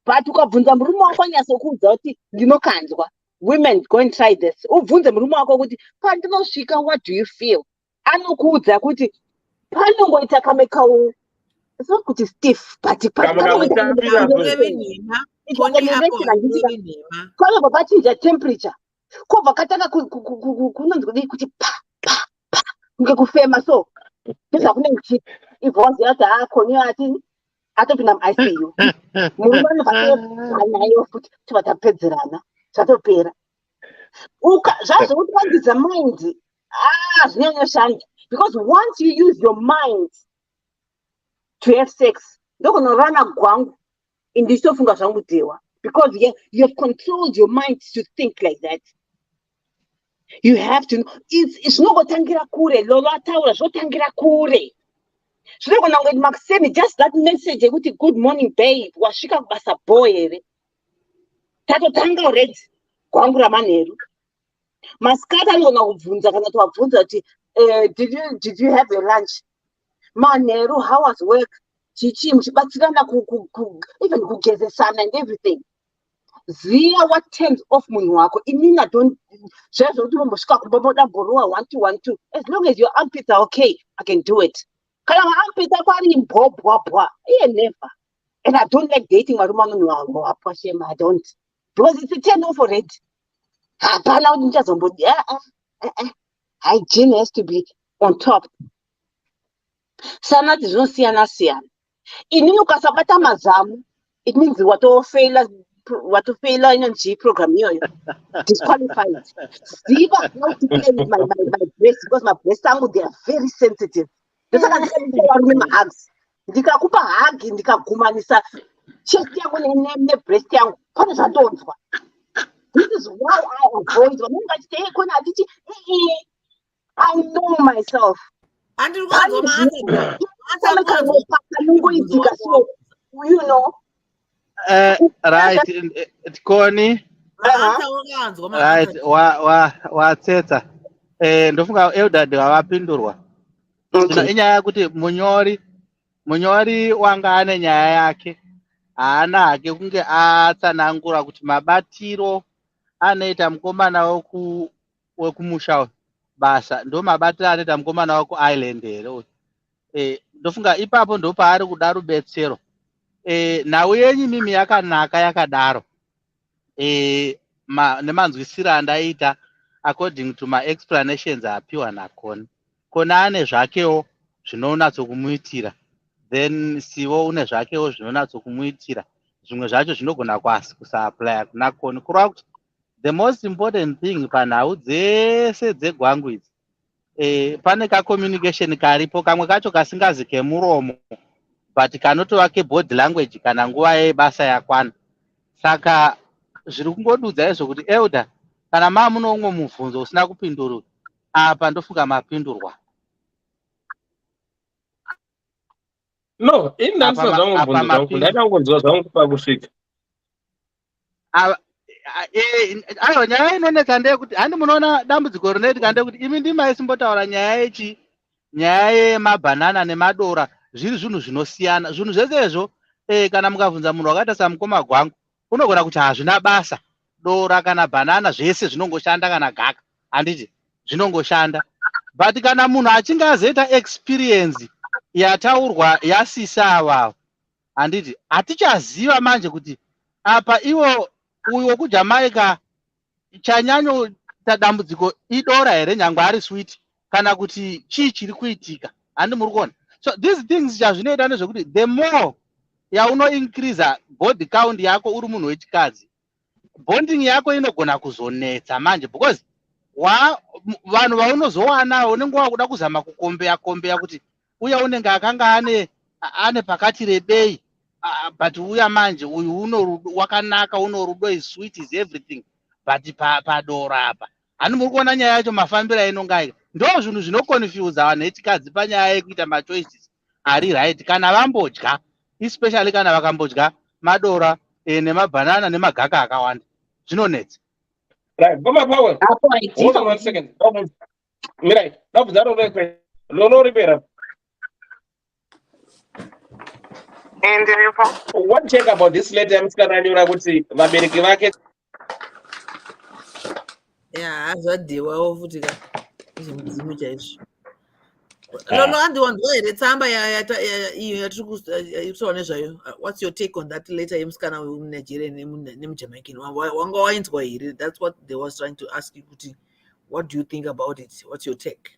But ukabvunza murume wako anyasokuudza kuti ndinokanzwa. Women, go and try this. Ubvunze murume wako kuti pandinosvika, what do you feel? Anokuudza kuti panongoita kamekau. It's not kuti stiff, but kwava pachinja temperature. Kwava katanga kunonzwa kuti pa kunge kufema so. Pesa kunenge chipi. Ibhozi yati konyo ati atopinda mu-ICU. Murume anobva futi tivatapedzerana. Zvatopera. Zvazvokupangidza mind. Zvinonyoshanda. Because once you use your mind to have sex, ndokunorana gwangu indichofunga zvangu dewa. Because you have controlled your mind to think like that. You have to know. It's nogotangira kure. Lolo ataura zvotangira kure. Zvinogona kuti makuseni just that message yekuti good morning babe wasvika kubasa boy here. Tatotanga already kwangu ramanheru. Masikati anogona kubvunza kana towabvunza kuti did you have your lunch? Manheru, how was work? Chichi muchibatsirana even kugezesana and everything. ziya what turns off munhu wako. Inini don't zvazvo kuti unombosvika kumboda bhorowa 1 2 1 2. As long as your armpits are okay, I can do it. Kana armpits ako ari bwa never. And I don't like dating varume munhu wapwa shame. I don't, because it's a turn off already. Hapana kuti ndichazombodi hygiene has to be on top. Sana zvinosiyana siyana. Inini ukasabata mazamu, it means watofela energy program iyoyo. Disqualified. Ziva how to play with my breasts, because my breasts they are very sensitive. Ndosaka ndikabisa varume mahugs. Ndikakupa hug ndikagumanisa chest yangu nebreast yangu pane zvatonzwa. This is why I avoid. I know myself. You know. Right, Connie. Right, watsetsa. Ndofunga Eldad wapindurwa. Zvino inyaya yekuti munyori wanga ane nyaya yake. Haana hake kunge atsanangura kuti mabatiro anoita mukomana wekumusha basa ndo mabatiro anoita mukomana wekuisland here. Ndofunga ipapo ndo paari kuda rubetsero. Nhau yenyu mimi yakanaka yakadaro. Nemanzwisiro andaita according to my explanations apiwa naKoni. Koni ane zvakewo zvinonatsokumuitira. Then siwo une zvakewo zvinonatsokumuitira. Zvimwe zvacho zvinogona kusa-apply kuna Koni. Kureva kuti the most important thing panhau dzese dzegwangu idzi, pane ka-communication karipo, kamwe kacho kasingazi kemuromo, but kanotova ke-body language kana nguva yebasa yakwana. Saka zviri kungodudza izvo kuti Elder, kana muno umwe mubvunzo usina kupindurwa, apa ndofunga mapindurwa. No, indanisa zvangu mubvunzo zvangu, ndakangonzwa zvangu pakusvika. Aiwa, nyaya inonetsa ndeyekuti handi munoona dambudziko rinoitika ndeyekuti imi ndimaisimbotauura nyaya yemabhanana nemadora zviri zvinhu zvinosiyana. Zvinhu zvese izvo kana mukabvunza munhu wakaita samukoma gwangu unogona kuti hazvina basa. Dora kana bhanana zvese zvinongoshanda, kana gaka handiti zvinongoshanda. But kana munhu achinge azoita experience yataurwa yasisa avavo, handiti hatichaziva manje kuti apa iwo uyu wekujamaica chanyanyoita dambudziko idora here nyangwe ari sweet, kana kuti chii chiri kuitika, handi muri kuona. So these things chazvinoita ndezvekuti the more yaunoincrease body count yako uri munhu wechikadzi, bonding yako inogona kuzonetsa manje, because vanhu vaunozowana unenge wakuda kuzama kukombeya kuti uya unenge akanga ane pakati rebei, but uya manje uyu wakanaka, uno rudo, is sweet, is everything, but padora apa handi muri kuona nyaya yacho mafambiro ainongaika. Ndo zvinhu zvinoconfuse vanhu vechikadzi panyaya yekuita machoices ari right kana vambodya, especially kana vakambodya madora nemabhanana nemagaka akawanda, zvinonetsa. Right, Mama Power. Hold on 1 second. Mirai, Lolo Rivera. And what check about this letter? I'm would say Vaberiki market. Yeah, as what they were over to the no, I'm the one. It's what's your take on that later? Nigerian, Jamaican. That's what they was trying to ask you. What do you think about it? What's your take?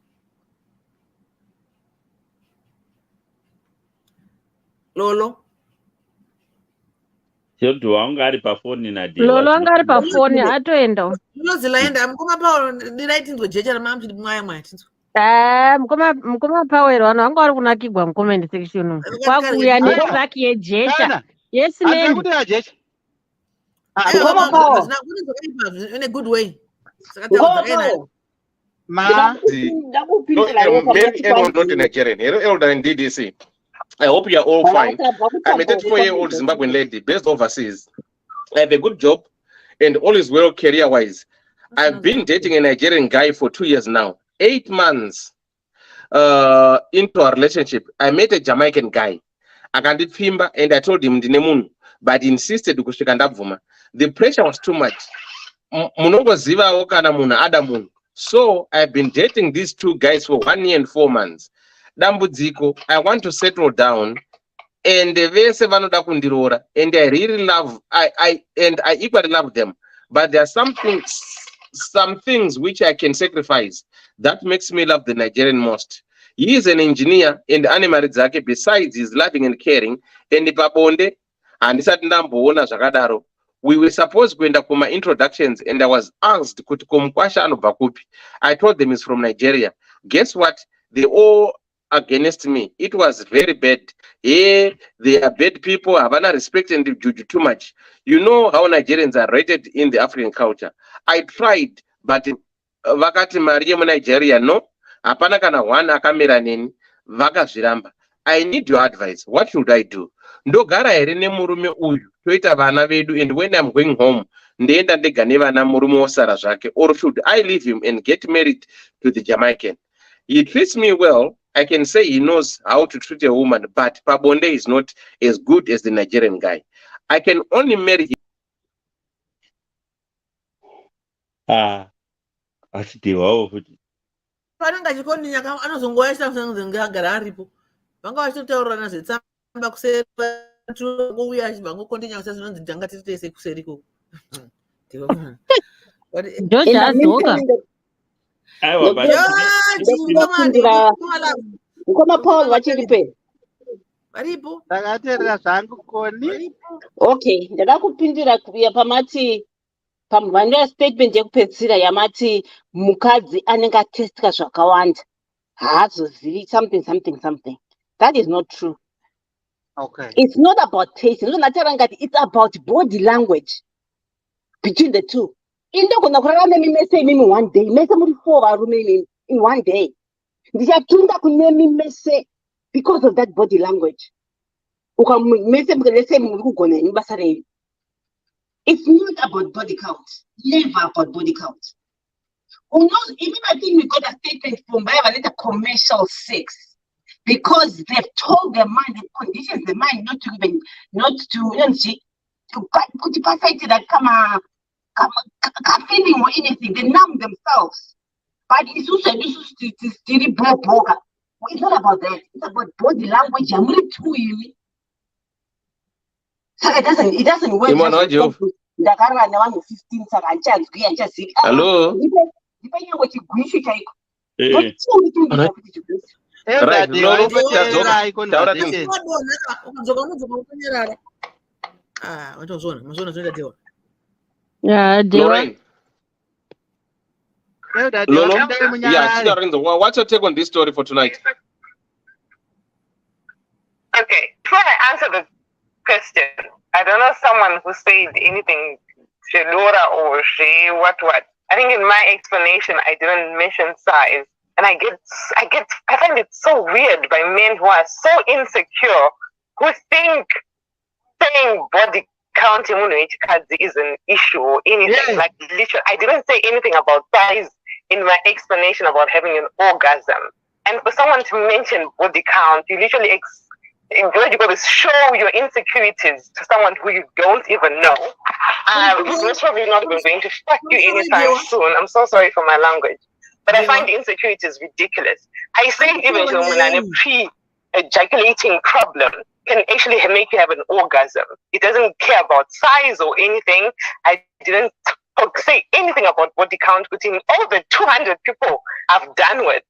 Lolo? Lolo angari pafoni atoenda. Unozilaenda mukoma pawo ndiraiti ngojecha ramamti mwaya mwati. Mukoma Power vanhu vanga vari kunakigwa mucomment section kwakuuya netrack yejecha. Yes ma'am. Kuti ajecha. In a good way. Not in Nigerian. Elder in DDC. I hope you are all fine. I'm a 34-year-old Zimbabwean lady based overseas. I have a good job and all is well career-wise. I've been dating a Nigerian guy for 2 years now. 8 months into our relationship, I met a Jamaican guy. I can did Fimba and I told him, but insisted kusvika ndabvuma. The pressure was too much. Munongozivawo kana munhu ada munhu. So I've been dating these two guys for 1 year and 4 months. Dambudziko, I want to settle down, and vese vanoda kundiroora, and I really love, I equally love them. But there are some things which I can sacrifice. That makes me love the Nigerian most. He is an engineer and animal zake. Besides, he's loving and caring. And pabonde, and zakadaro. We were supposed to end up with my introductions, and I was asked kuti komkwasha anobva kupi. I told them it's from Nigeria. Guess what? They all against me. It was very bad. They are bad people. Havana respect and juju too much. You know how Nigerians are rated in the African culture. I tried, but vakati Maria Nigeria no. Hapana kana one akamera nini. Vakazviramba. I need your advice. What should I do? Ndogara here nemurume uyu toita vana vedu, and when I'm going home ndenda ndega nevana murume osara zvake, or should I leave him and get married to the Jamaican? He treats me well. I can say he knows how to treat a woman, but pabonde is not as good as the Nigerian guy. I can only marry him. Achitiwawo futi. Pananga chikondi nyaka anozongoaisa ngagara aripo. Vanga vachitotaurirana zvetsamba kuseri kuuya vangokondinya kusazvinonzi ndanga titese kuseriko. George azoka. Mukoma Paul vachiripe. Varipo. Ndakateerera zvangu koni. Okay, ndada kupindira kuya pamati pamhando yastatement yekupedzisira yamati mukadzi anenge atestika zvakawanda haazozivi something. That is not true. Okay. It's not about taste. It's about body language between the two. Indogona kurarama mimese mimi one day. Mese muri 4 varume in one day. Ndichatunda kune mimese because of that body language. Ukamese mese muri kugona basa renyu. It's not about body count. Never about body count. Even I think we got a statement from Bible commercial sex. Because they've told their mind, they've conditioned the mind not to put that come feeling or anything. They numb themselves. But it's also broker. It's not about that. It's about body language. I'm really too easy. So it doesn't work. Hello. Right, Lorraine. Yeah, what's your take on this story for tonight? Okay, before I answer the question, I don't know someone who said anything, Laura or she, what. I think in my explanation, I didn't mention size. And I find it so weird by men who are so insecure, who think saying body count is an issue or anything. Yeah. Like literally, I didn't say anything about size in my explanation about having an orgasm. And for someone to mention body count, you literally you got to show your insecurities to someone who you don't even know. It's most probably not even going to fuck you anytime soon. I'm so sorry for my language. But I find insecurities ridiculous. I say even when a pre-ejaculating problem can actually make you have an orgasm. It doesn't care about size or anything. I didn't say anything about body count between all the 200 people I've done with.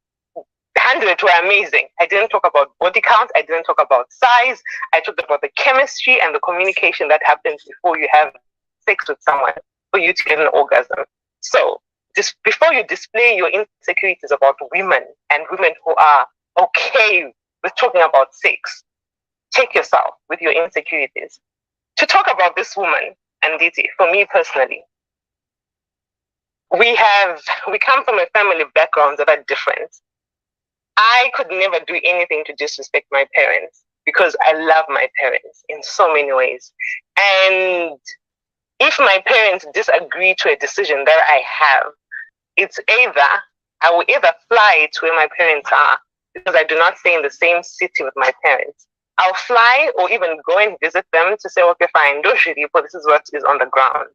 100 were amazing. I didn't talk about body count. I didn't talk about size. I talked about the chemistry and the communication that happens before you have sex with someone for you to get an orgasm. So, just before you display your insecurities about women and women who are okay with talking about sex, check yourself with your insecurities. To talk about this woman, and Ddc, for me personally, we come from a family backgrounds that are different. I could never do anything to disrespect my parents because I love my parents in so many ways. And if my parents disagree to a decision that I have, I will either fly to where my parents are because I do not stay in the same city with my parents, I'll fly or even go and visit them to say, okay, fine, this is what is on the ground.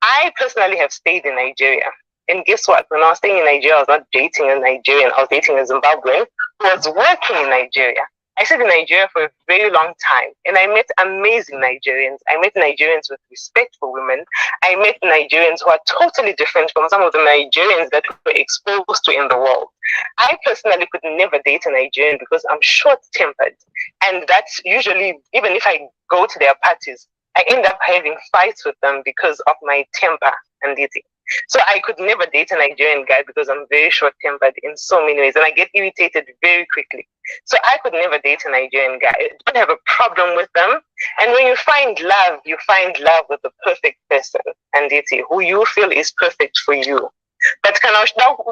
I personally have stayed in Nigeria. And guess what? When I was staying in Nigeria, I was not dating a Nigerian. I was dating a Zimbabwean who was working in Nigeria. I stayed in Nigeria for a very long time, and I met amazing Nigerians. I met Nigerians with respect for women. I met Nigerians who are totally different from some of the Nigerians that we were exposed to in the world. I personally could never date a Nigerian because I'm short-tempered, and that's usually, even if I go to their parties, I end up having fights with them because of my temper and dating. So I could never date a Nigerian guy because I'm very short-tempered in so many ways, and I get irritated very quickly. So I could never date a Nigerian guy. I don't have a problem with them. And when you find love with the perfect person, and who you feel is perfect for you. But now,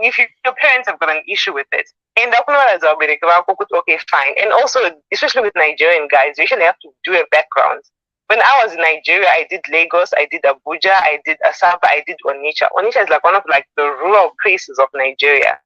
if your parents have got an issue with it, and okay, fine. And also, especially with Nigerian guys, you usually have to do a background. When I was in Nigeria, I did Lagos, I did Abuja, I did Asaba, I did Onitsha. Onitsha is like one of the rural places of Nigeria.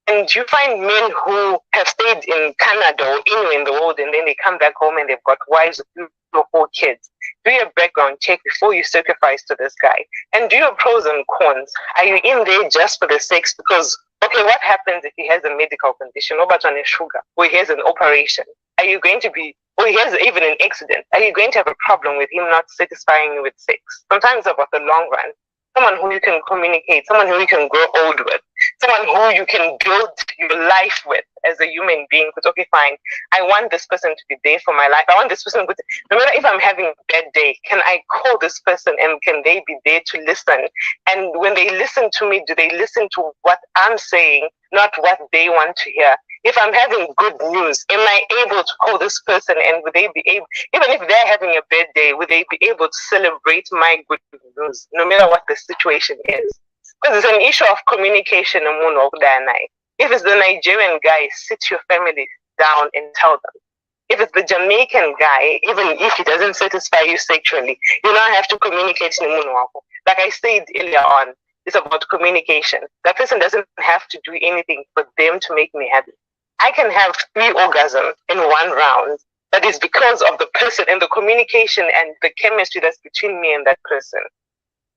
And you find men who have stayed in Canada or anywhere in the world, and then they come back home and they've got wives with 3 or 4 kids. Do your background check before you sacrifice to this guy. And do your pros and cons. Are you in there just for the sex? Because, okay, what happens if he has a medical condition, or on a sugar, or he has an operation? Are you going to be, or he has even an accident? Are you going to have a problem with him not satisfying you with sex? Sometimes about the long run. Someone who you can communicate, someone who you can grow old with, someone who you can build your life with as a human being. Because, okay, fine, I want this person to be there for my life. I want this person, no matter if I'm having a bad day, can I call this person and can they be there to listen? And when they listen to me, do they listen to what I'm saying, not what they want to hear? If I'm having good news, am I able to call this person, and would they be able, even if they're having a bad day, would they be able to celebrate my good news, no matter what the situation is? Because it's an issue of communication. If it's the Nigerian guy, sit your family down and tell them. If it's the Jamaican guy, even if he doesn't satisfy you sexually, you now have to communicate. Like I said earlier on, it's about communication. That person doesn't have to do anything for them to make me happy. I can have 3 orgasms in one round. That is because of the person and the communication and the chemistry that's between me and that person.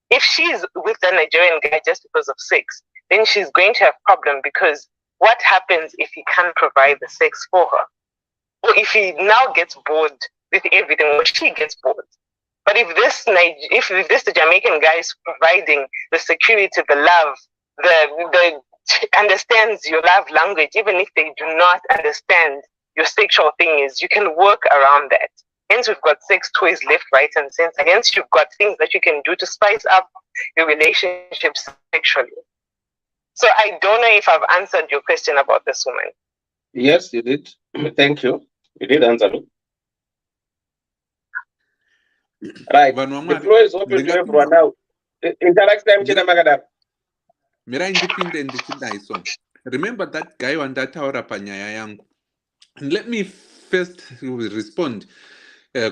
If she's with the Nigerian guy just because of sex, then she's going to have a problem, because what happens if he can't provide the sex for her? Or if he now gets bored with everything, or she gets bored. But if the Jamaican guy is providing the security, the love, the understands your love language, even if they do not understand your sexual thing, is you can work around that. Hence, we've got sex toys left, right, and center. Hence, you've got things that you can do to spice up your relationships sexually. So I don't know if I've answered your question about this woman. Yes, you did. Thank you. You did answer me. Right. The floor is open to everyone now. Interact time, China Magada. Remember that guy on that tower panyaya yangu. And let me first respond.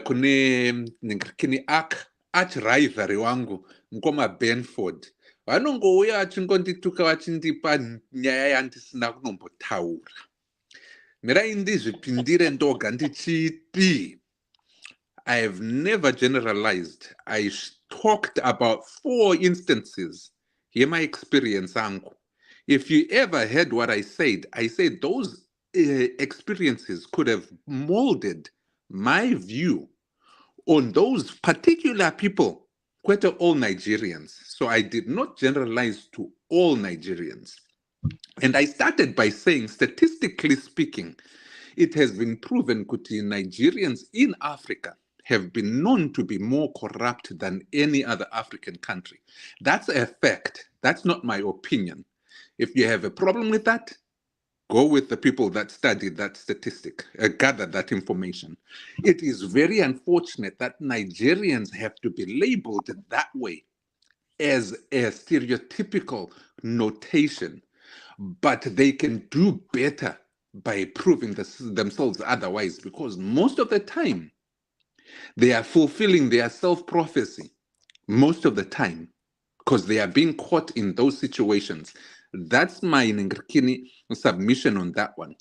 Kuni arch rivalry wangu Nkoma Benford. Vanongouya achingondituka vachindipa nyaya yandisina kunombotaura. Mirai ndizvipindire ndoga ndichiti. I have never generalized. I talked about 4 instances. Here my experience, Angu. If you ever heard what I said those experiences could have molded my view on those particular people, quite all Nigerians. So I did not generalize to all Nigerians. And I started by saying, statistically speaking, it has been proven that Nigerians in Africa have been known to be more corrupt than any other African country. That's a fact. That's not my opinion. If you have a problem with that, go with the people that studied that statistic, gathered that information. It is very unfortunate that Nigerians have to be labeled that way as a stereotypical notation, but they can do better by proving themselves otherwise, because most of the time they are fulfilling their self-prophecy, most of the time, because they are being caught in those situations. That's my submission on that one.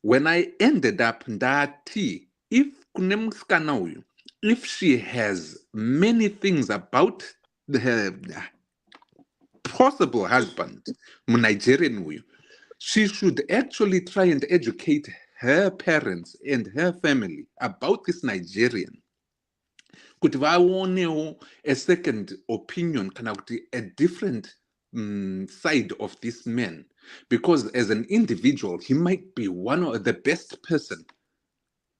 when I ended up ndati, if kune musikana uyu, if she has many things about her possible husband, Nigerian uyu, she should actually try and educate her parents and her family about this Nigerian. Kuti vaonewo a second opinion, kana kuti a different side of this man, because as an individual he might be one of the best person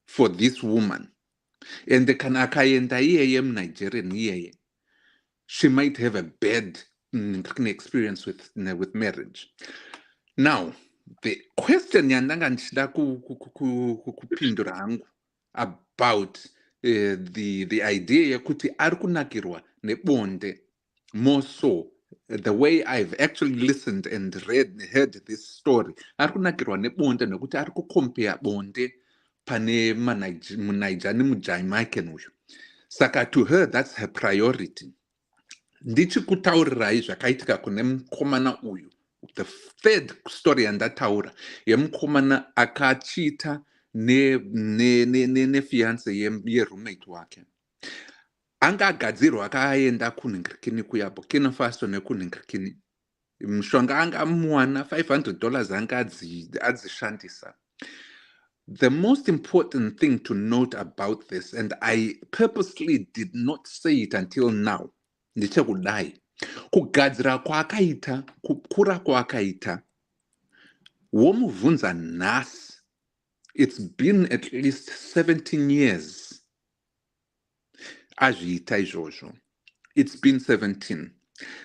for this woman, and kana akaenda iyeye Nigerian iyeye, she might have a bad experience with marriage. Now the question yandanga ndichida kupindura hangu about the idea yekuti ari kunakirwa nebonde, more so the way I've actually listened and heard this story, ari kunakirwa nebonde nekuti ari kucompare bonde pane munaija nemujaimaken uyu. Saka to her that's her priority. Ndichikutaurirai zvakaitika kune mukomana uyu. The third story yandataura yemukomana akachita ne fiance ye-roommate wake. Anga agadzirwa akaenda kunhingirikini kuya Burkina Faso nekunhingirikini. Mshonga anga amuwana $500 anga adzishandisa. The most important thing to note about this, and I purposely did not say it until now, ndichekudai. Kugadzira kwakaita, kukura kwakaita, womuvunza nhasi. It's been at least 17 years. Azviita izvozvo. It's been 17.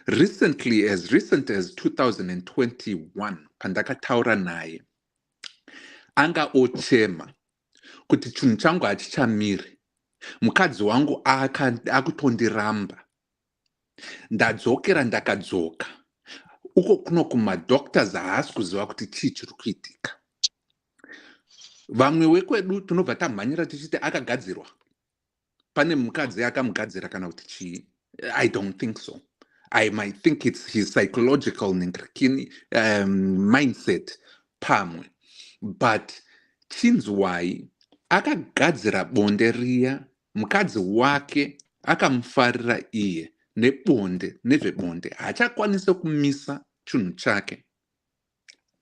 Recently, as recent as 2021, pandakataura naye, anga ochema kuti chinhu changu hachichamiri. Mukadzi wangu akutondiramba. Ndadzokera ndakadzoka. Uko kuno kumadoctors haasi kuziva kuti chii chiri kuitika. Vamwe wekwedu tinobva tamhanyira tichiti akagadzirwa. Pane mukadzi akamugadzira kana kuti chii. I don't think so. I might think it's his psychological mindset pamwe. But chinzwai akagadzira bonde riya, mukadzi wake akamufarira iye nebonde nezvebonde haachakwanise kumisa chinhu chake.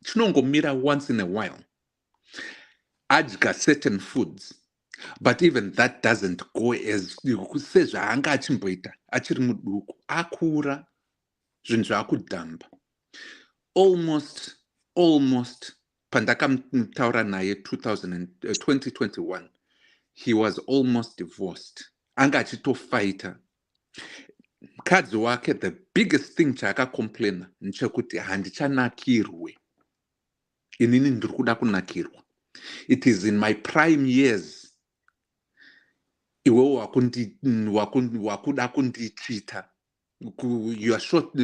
Chinongomira once in a while. Adya certain foods, but even that doesn't go as sezvaanga achimboita achiri muduku. Akura zvinhu zvaakudhamba. Almost pandakamutaura naye 2021, he was almost divorced. Anga achitofighta. Mukadzi wake, the biggest thing chaakacomplaina nchekuti handichanakirwe. Inini ndiri kuda kunakirwa. It is in my prime years. Iwe wakuda kundichita. You are short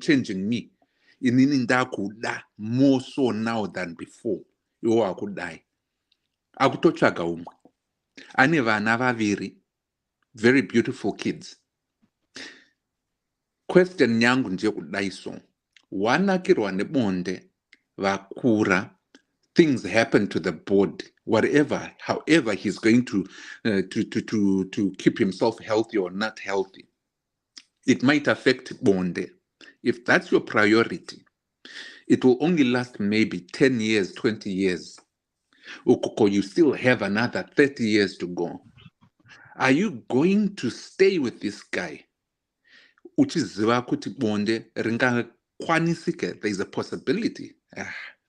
changing me. Inini ndakuda more so now than before. Iwe wakudai. Akutotsvaga umwe. Ane vana vaviri. Very beautiful kids. Question yangu ndeyekudai so. Wanakirwa nebonde vakura. Things happen to the body, however he's going to keep himself healthy or not healthy. It might affect bonde. If that's your priority, it will only last maybe 10 years, 20 years. Ukoko, you still have another 30 years to go. Are you going to stay with this guy? Uchiziva kuti bonde ringakwanisike. There is a possibility.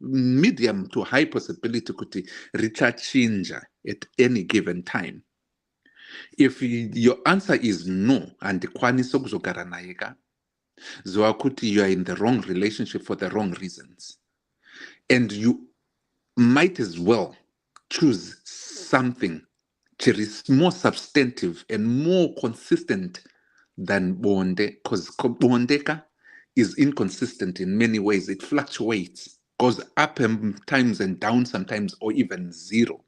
Medium to high possibility kuti richachinja at any given time. If your answer is no and kwanisa kuzogara naye ka, ziva kuti you are in the wrong relationship for the wrong reasons, and you might as well choose something that is more substantive and more consistent than bonde, because bondeka is inconsistent in many ways. It fluctuates, goes up times and down sometimes, or even zero.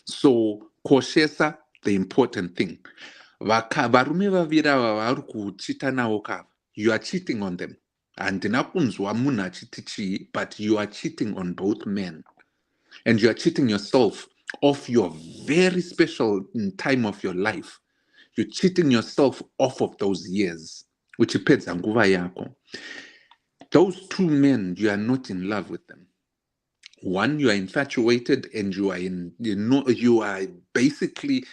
So koshesa, the important thing. Varume vaviri ava vari kuchita navo kava, you are cheating on them. handina kunzwa munhu achiti chii, but you are cheating on both men. And you are cheating yourself of your very special time of your life. You're cheating yourself off of those years. Uchipedza nguva yako. Those two men, you are not in love with them. One, you are infatuated and you are basically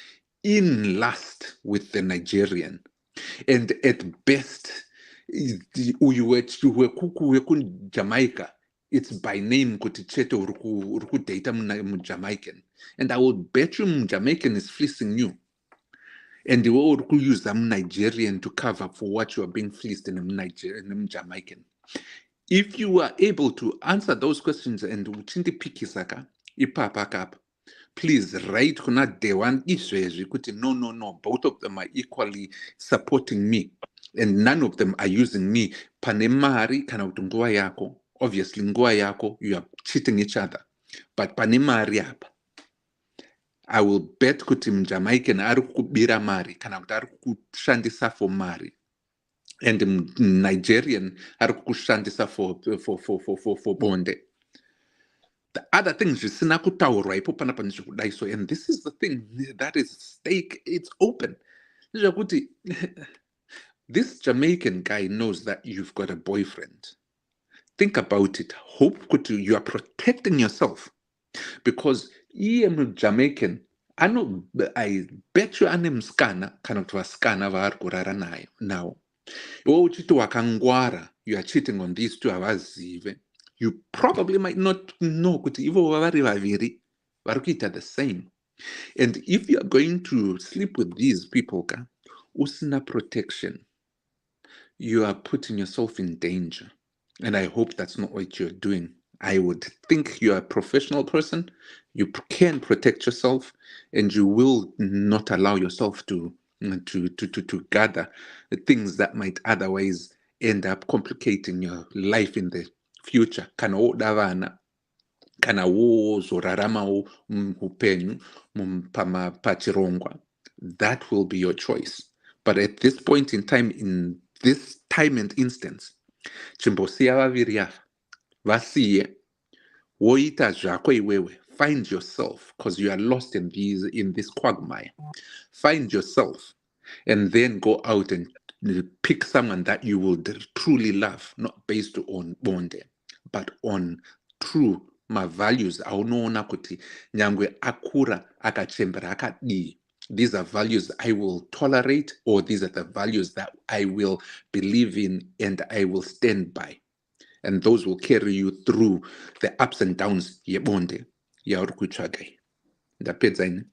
in lust with the Nigerian. And at best, you were Jamaica. It's by name kuti chete uri data Jamaican. And I will bet you Jamaican is fleecing you. And they will use them Nigerian to cover for what you are being fleeced in Nigerian Jamaican. If you are able to answer those questions and uchindi pikisaka ipapakap, please write kuna dewan iswezi kuti no, both of them are equally supporting me and none of them are using me. Panemari kana utungoa yako, obviously ngoa yako, you are cheating each other. But panemari apa, I will bet kuti Jamaican ari kubira mari kana kuti ari kushandisa for mari. And Nigerian are kushandisa for bonde. The other things you see and this is the thing that is at stake. It's open. This Jamaican guy knows that you've got a boyfriend. Think about it. Hope you are protecting yourself because Jamaican. I bet you anem scanner cannot was scanner now. You are cheating on these two hours. You probably might not know the same. And if you are going to sleep with these people, usina protection, you are putting yourself in danger. And I hope that's not what you're doing. I would think you're a professional person. You can protect yourself, and you will not allow yourself to gather the things that might otherwise end up complicating your life in the future. Kana odavana, kana wo zorarama upenyu pama pachirongwa. That will be your choice. But at this point in time, in this time and instance, chimbosia vaviri vasiye woita zvako iwewe. Find yourself, because you are lost in this quagmire. Find yourself, and then go out and pick someone that you will truly love, not based on bonde, but on true my values. Aunoona kuti nyangwe akura akachembera akadi. These are values I will tolerate, or these are the values that I will believe in and I will stand by. And those will carry you through the ups and downs yebonde. Yaurkuchagai. Ndapedza ine.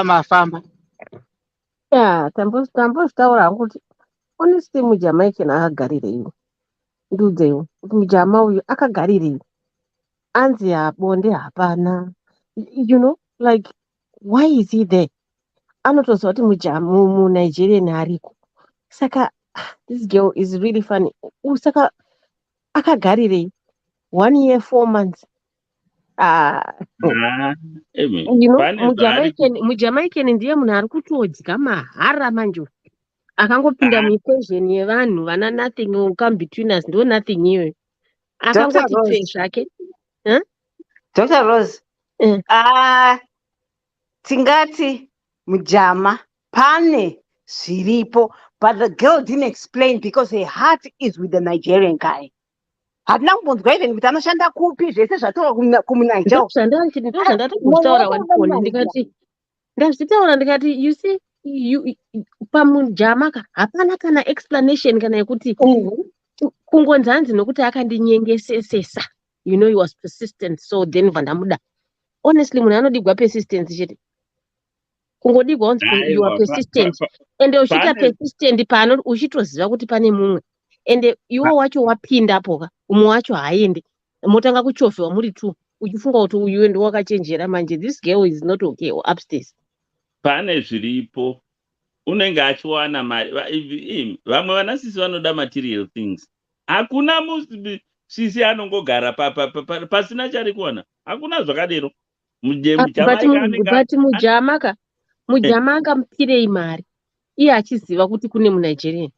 Mafamba. Yeah, tambozitaura kuti honestly muJamaican akagarirei. Ndudzewo kuti mujama uyu akagarirei. Anzi bonde hapana. You know, like why is he there? Anotozwa kuti mu Nigerian ariko. Saka this girl is really funny. Saka akagarirei 1 year 4 months. You know, muJamaican ndiye munhu ari kutodyika mahara manje. Akangopinda muequation yevanhu vana nothing will come between us, ndo nothing iyoyo. Akangoti pfe zvake. Dr. Rose. Tingati mujama pane zviripo, but the girl didn't explain because her heart is with the Nigerian guy. Hadina kumbonzwa even kuti anoshanda kupi zvese zvataura kumuniger. Ndozvandataura wanifoni ndazvitaura ndikati you see pamujama hapana kana explanation kana yekuti kungonzi hanzi nokuti akandinyengesesesa. You know he was persistent, so then vandamuda. Honestly munhu anodigwa persistence chete. Kungodigwa onzi you are persistent. Ende uchita persistent pano uchitoziva kuti pane mumwe. Ende iwo wacho wapinda apo umwe wacho haaende. Motanga kuchofewa muri tu. Uchifunga kuti uyu ndo wakachenjera manje. This girl is not okay or upstairs. Pane zviripo. Unenge achiwana mari. Vamwe vanasisi vanoda material things. Hakuna sisi anongogara pasina chari kuona. Hakuna zvakadero. But mujama akamupirei mari. iye achiziva kuti kune muNigerian.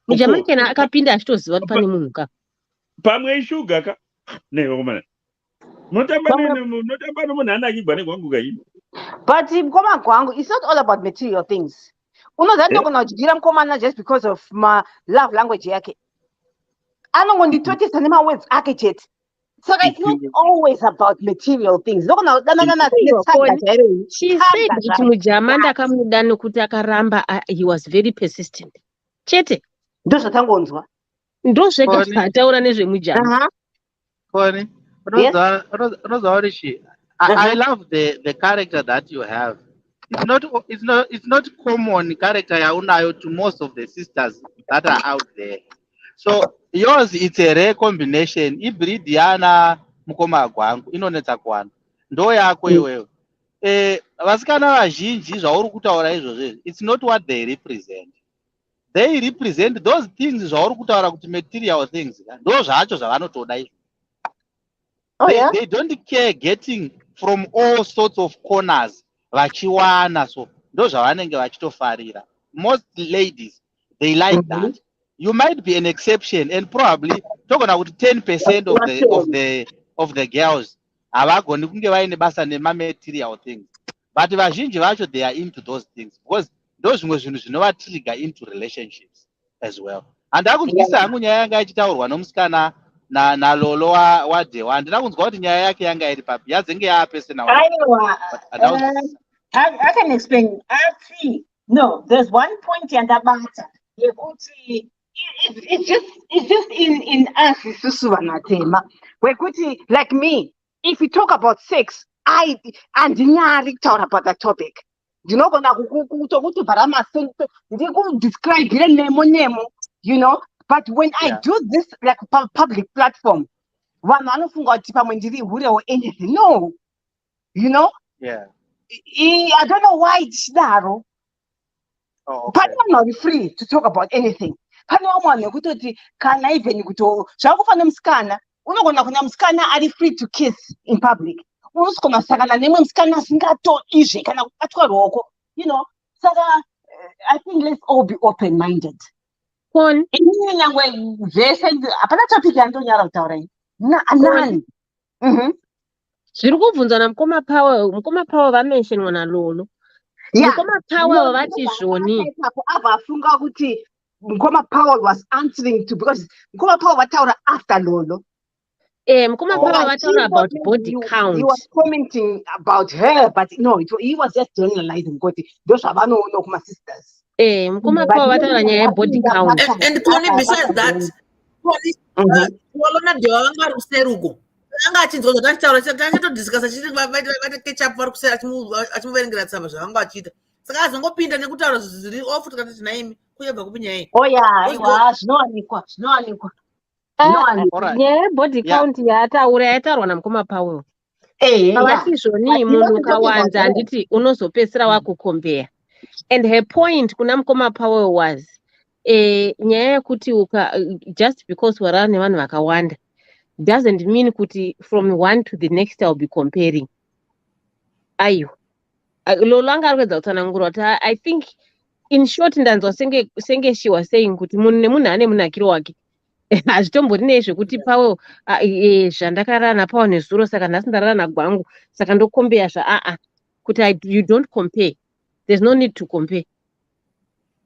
Mujamaicana akapinda achitoziva kuti pane munhu ka. Pamwe ishuga ka. Nekomana. Notamba nomunhu anakigwa negwangu kaino. But mukoma gwangu, it's not all about material things. Unodhani ndogona kudyira mukomana just because of my love language yake. Anongonditotesa nemawords ake chete. So it's not always about material things. She said kuti mujama ndakamuda nokuti akaramba he was very persistent. Chete. Ndozvatangonzwa. Ndozvekataura nezvemujama. Funny. I love the character that you have. It's not common character yaunayo to most of the sisters that are out there. So yours, it's a rare combination. Ibreed yana mukoma gwangu inonetsa kwana. Ndo yako iwewe. Vasikana vazhinji zvauri kutaura izvozvo, it's not what they represent. They represent those things zvauri kutaura kuti material things. Ndo zvacho zvavanotoda izvo. They don't care getting from all sorts of corners vachiwana, so ndo zvavanenge vachitofarira. Most ladies, they like that. You might be an exception, and probably talking about 10% of the girls avagoni kunge vaine basa nematerial things, but vazhinji vacho they are into those things because those zvimwe zvinhu zvinovatrigger into relationships as well. Handakunzwisa hangu nyaya yanga ichitaurwa nomusikana nalolo wadewa, handina kunzwa kuti nyaya yake yanga iri papi, yazenge yaapesena. I can explain. Actually, no, there's one point yandabata yekuti it's just in us isusuvanatema wekuti like me, if we talk about sex, I andinyari kutaura about that topic. Ndinogona kutobhara masento ndikudescribe nemo, you know. But when I do this like public platform, vanhu vanofunga kuti pamwe ndiri hure or anything. No, you know. Yeah. I don't know why tichidaro. Okay. But I'm not free to talk about anything. Pane vamwe nekutoti kana even kuto zvakufana musikana unogona kuna musikana ari free to kiss in public. Unosikona sakana nemwe musikana asingato izve kana kubatwa ruoko, you know. Saka I think let's all be open minded. Inini nyangwe zvese hapana topic yandonyara kutaura ini. Nani. Zviri kubvunzwa namukoma Power vamentionwa nalolo. Mukoma Power vati zvoni. Abva afunga kuti Mukoma Power was answering to, because Mukoma Power vataura after lolo. Mukoma Power vataura about body count. He was commenting about her, but no, he was just generalizing kuti ndozvavanoona kuma sisters. Mukoma Power vataura nyaya yebody count. And Connie, besides that, walona dewa vanga ruserugo. Anga achinzwa zvataura tachitodiscussa chiti vaite catch up vari kusera achimuverengera tsamba zvavanga vachita. Saka azongopinda nekutaura zviri off tikati tinaimi kuyebva kupi nyaya. Aiwa, zvinowanikwa. Nyaya yebody count yataurwa namukoma Power. Vati zvoni munhu ukawanza handiti unozopedzisira wakukombera. And her point kuna mukoma Power was nyaya yekuti just because warara nevanhu vakawanda doesn't mean kuti from one to the next I'll be comparing. Ayo. Lolo anga ari kuedza kutsanangura kuti I think in short ndanzwa senge she was saying kuti munhu nemunhu ane munakiro wake. Hazvitombori nezvekuti Power zvandakarara naPower nezuro saka nhasi ndarara nagwangu saka ndokombeya kuti you don't compare. There's no need to compare.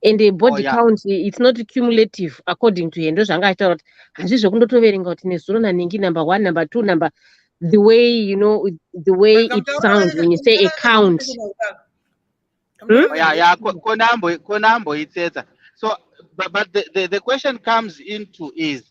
And the body count, it's not cumulative according to her. Ndozvanga achitaura kuti hazvizvo kundotoverenga kuti nezuro naningi number 1, number 2, number the way, you know, the way it sounds when you say a count. Konambo itsetsa. So but the question comes into is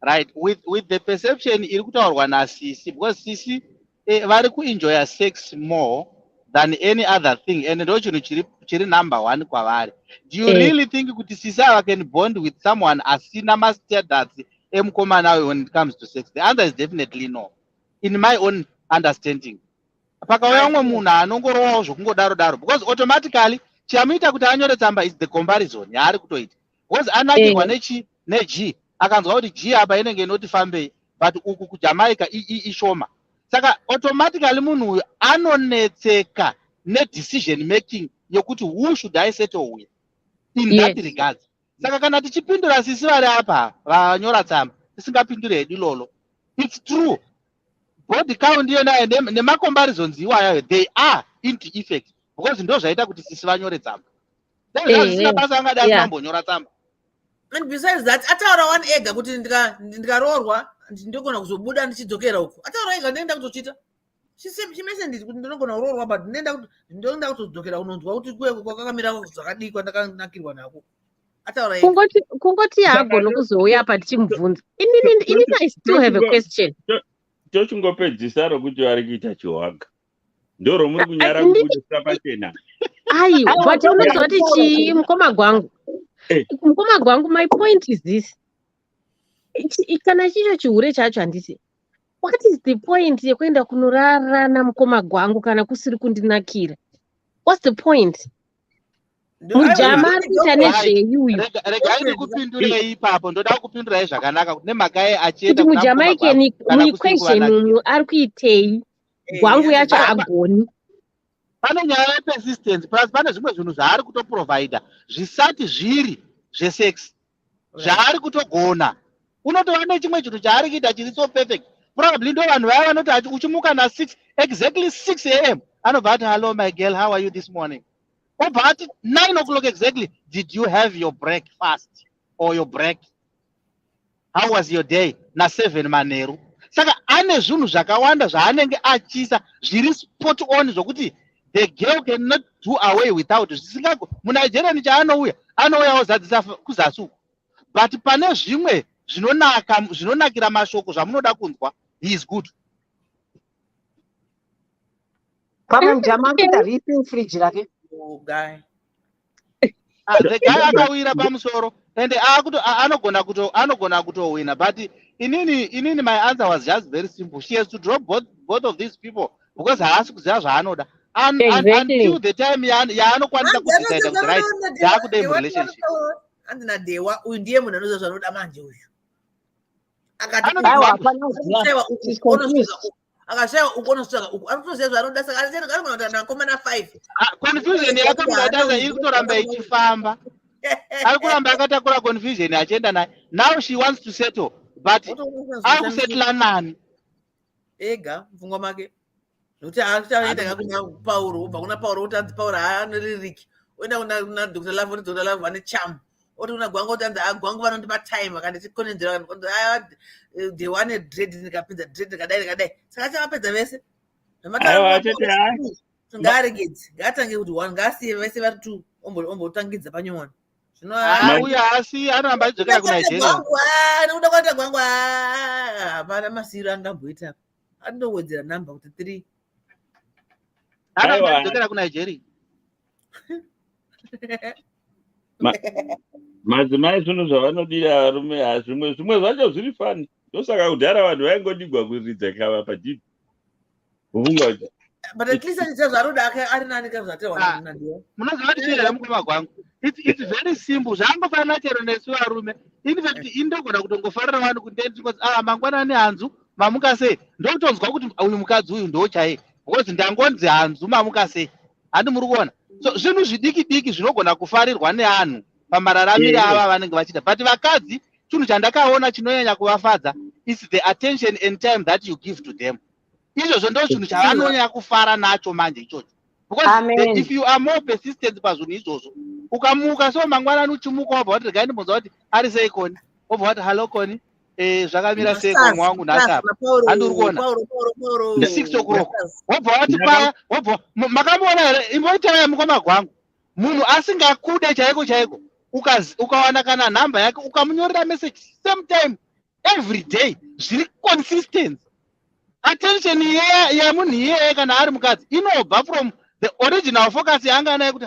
right with the perception iri kutaurwa naSisi, because Sisi vari kuenjoy sex more than any other thing, and ndo chinhu chiri number 1 kwavari. Do you really think kuti Sisi can bond with someone asina mastatus emukomana when it comes to sex? The answer is definitely no, in my own understanding. Pakauya umwe munhu anongorowawo zvokungodaro because automatically chiamuita kuti anyore tsamba is the comparison yaari kutoita, because anakirwa neG akanzwa kuti G apa inenge inoti fambei, but uku kuJamaica ishoma. Saka automatically munhu uyu anonetseka nedecision making yokuti who should I settle with. in that regard. Saka kana tichipindura sisi vari apa vanyora tsamba tisingapindure hedu lolo. It's true. Body count iyona nemacomparisons iwayo they are into effect because ndo zvaita kuti sisi vanyore tsamba. Zvisina basa angadai kumambonyora tsamba. And besides that, ataura one ega kuti ndikaroorwa ndinogona kuzobuda ndichidzokera uko. Ataura ega ndenda kuzochita. She mentioned it kuti ndinogona kuroorwa but ndenda kuzodzokera unonzwa kuti kuwe kwakakamira zvakadikwa ndakanakirwa nako. Ataura ega. Kungoti haagoni kuzouya apa tichimubvunza. Inini I still have a question. Tochingopedzisa rokuti vari kuita chiwaga. Ndoro muri kunyara kubudisa pachena. Ai, but unonzwa kuti chii mukoma gwangu. Mukoma gwangu, my point is this. Kana chicho chihure chacho handisi. What is the point yekuenda kunorara namukoma gwangu kana kusiri kundinakira? What's the point? Mujama ari kuita nezveyuyu. Regai ndikupindurei ipapo, ndoda kupindurai zvakanaka kuti nemhaka achienda kuti mujama ike muequation umu ari kuitei gwangu yacho agoni. Pane nyaya yepersistence plus pane zvimwe zvinhu zvaari kutoprovida zvisati zviri zvesex zvaari kutogona. Unotova nechimwe chinhu chaari kuita chiri so perfect. Probably ndo vanhu vaya vanoti uchimuka na6 exactly 6 am anobva ati hello my girl, how are you this morning? Obva ati 9 o'clock exactly, did you have your breakfast or your break? How was your day? Na 7 manheru. Saka ane zvinhu zvakawanda zvaanenge achisa zviri spot on zvokuti the girl cannot do away without. MuNigerian chaanouya anouyawo zadzisa kuzasi uko, but pane zvimwe zvinonakira mashoko zvamunoda kunzwa, he is good. Pamwe mujama kuita refill fridge rake. The guy akawira pamusoro and anogona kutowina, but inini my answer was just very simple. She has to drop both of these people because haasi kuziva zvaanoda. Until the time yaanokwanisa kudecide kuti right yaakuda relationship. Andina dewa uyu ndiye munhu anoziva zvanoda manje uyu. Akashaiwa ukonosvika uku arikutoziva zvanoda saka arikugona kuti anakomana 5. Confusion yake mukataza iri kutoramba ichifamba. Ari kuramba akatakura confusion achienda naye. Now she wants to settle but akusetla nani? Ega mfungwa make. Nokuti achaenda kuna Pauro, ubva kuna Pauro utanzi Pauro haanoririki. Oenda kuna Dr. Love, kuti Dr. Love vane chamu. Oti kuna Gwangu utanzi Gwangu vanondipa time akandichikonenzera the one dread nikapinza dread nikadai. Saka chavapedza vese. Ngaregedzi, ngatange kuti 1 ngasiye vese vari 2 ombotangidza panyowani. Uya asi aramba achidzokera kuNigeria. Nokuda kwaita Gwangu hapana masiro angamboita. Anondowedzera number kuti 3. Aramba achidzokera kuNigeria. Madzimai zvinhu zvavanodira varume zvimwe zvacho zviri fani. Ndosaka kudhara vanhu vaingodigwa kuridza kava pajipi. But at least it's just ari nani kazvatewa ndio. Munoziva kuti chiro mukoma gwangu. It's very simple. Zvangofana chero nesu varume. In fact indogona kutongofarira vanhu kuti ndinoti mangwanani hanzu mamuka sei. Ndokutonzwa kuti uyu mukadzi uyu ndochaye. Because ndangonzi hanzu mamuka sei. Handi muri kuona. So zvinhu zvidiki zvinogona kufarirwa neanhu pamararamiro ava vanenge vachiita. But vakadzi chinhu chandakaona chinonyanya kuvafadza is the attention and time that you give to them. Izvozvo ndo chinhu chavanonyanya kufara nacho manje ichocho. Because if you are more persistent pazvinhu izvozvo, ukamuka so mangwanani uchimuka wabva wati regai ndimbonzwa kuti ari sei koni, wabva wati hello koni, zvakamira sei komwe wangu nhasi handi uri kuona 6 o'clock wabva wati paya makamuona here imboitaya mukoma gwangu munhu asingakude chaiko ukawana kana nhamba yake ukamunyorera message same time every day zviri consistent. Attention yemunhu iyeye kana ari mukadzi inobva from the original focus yanga anayo kuti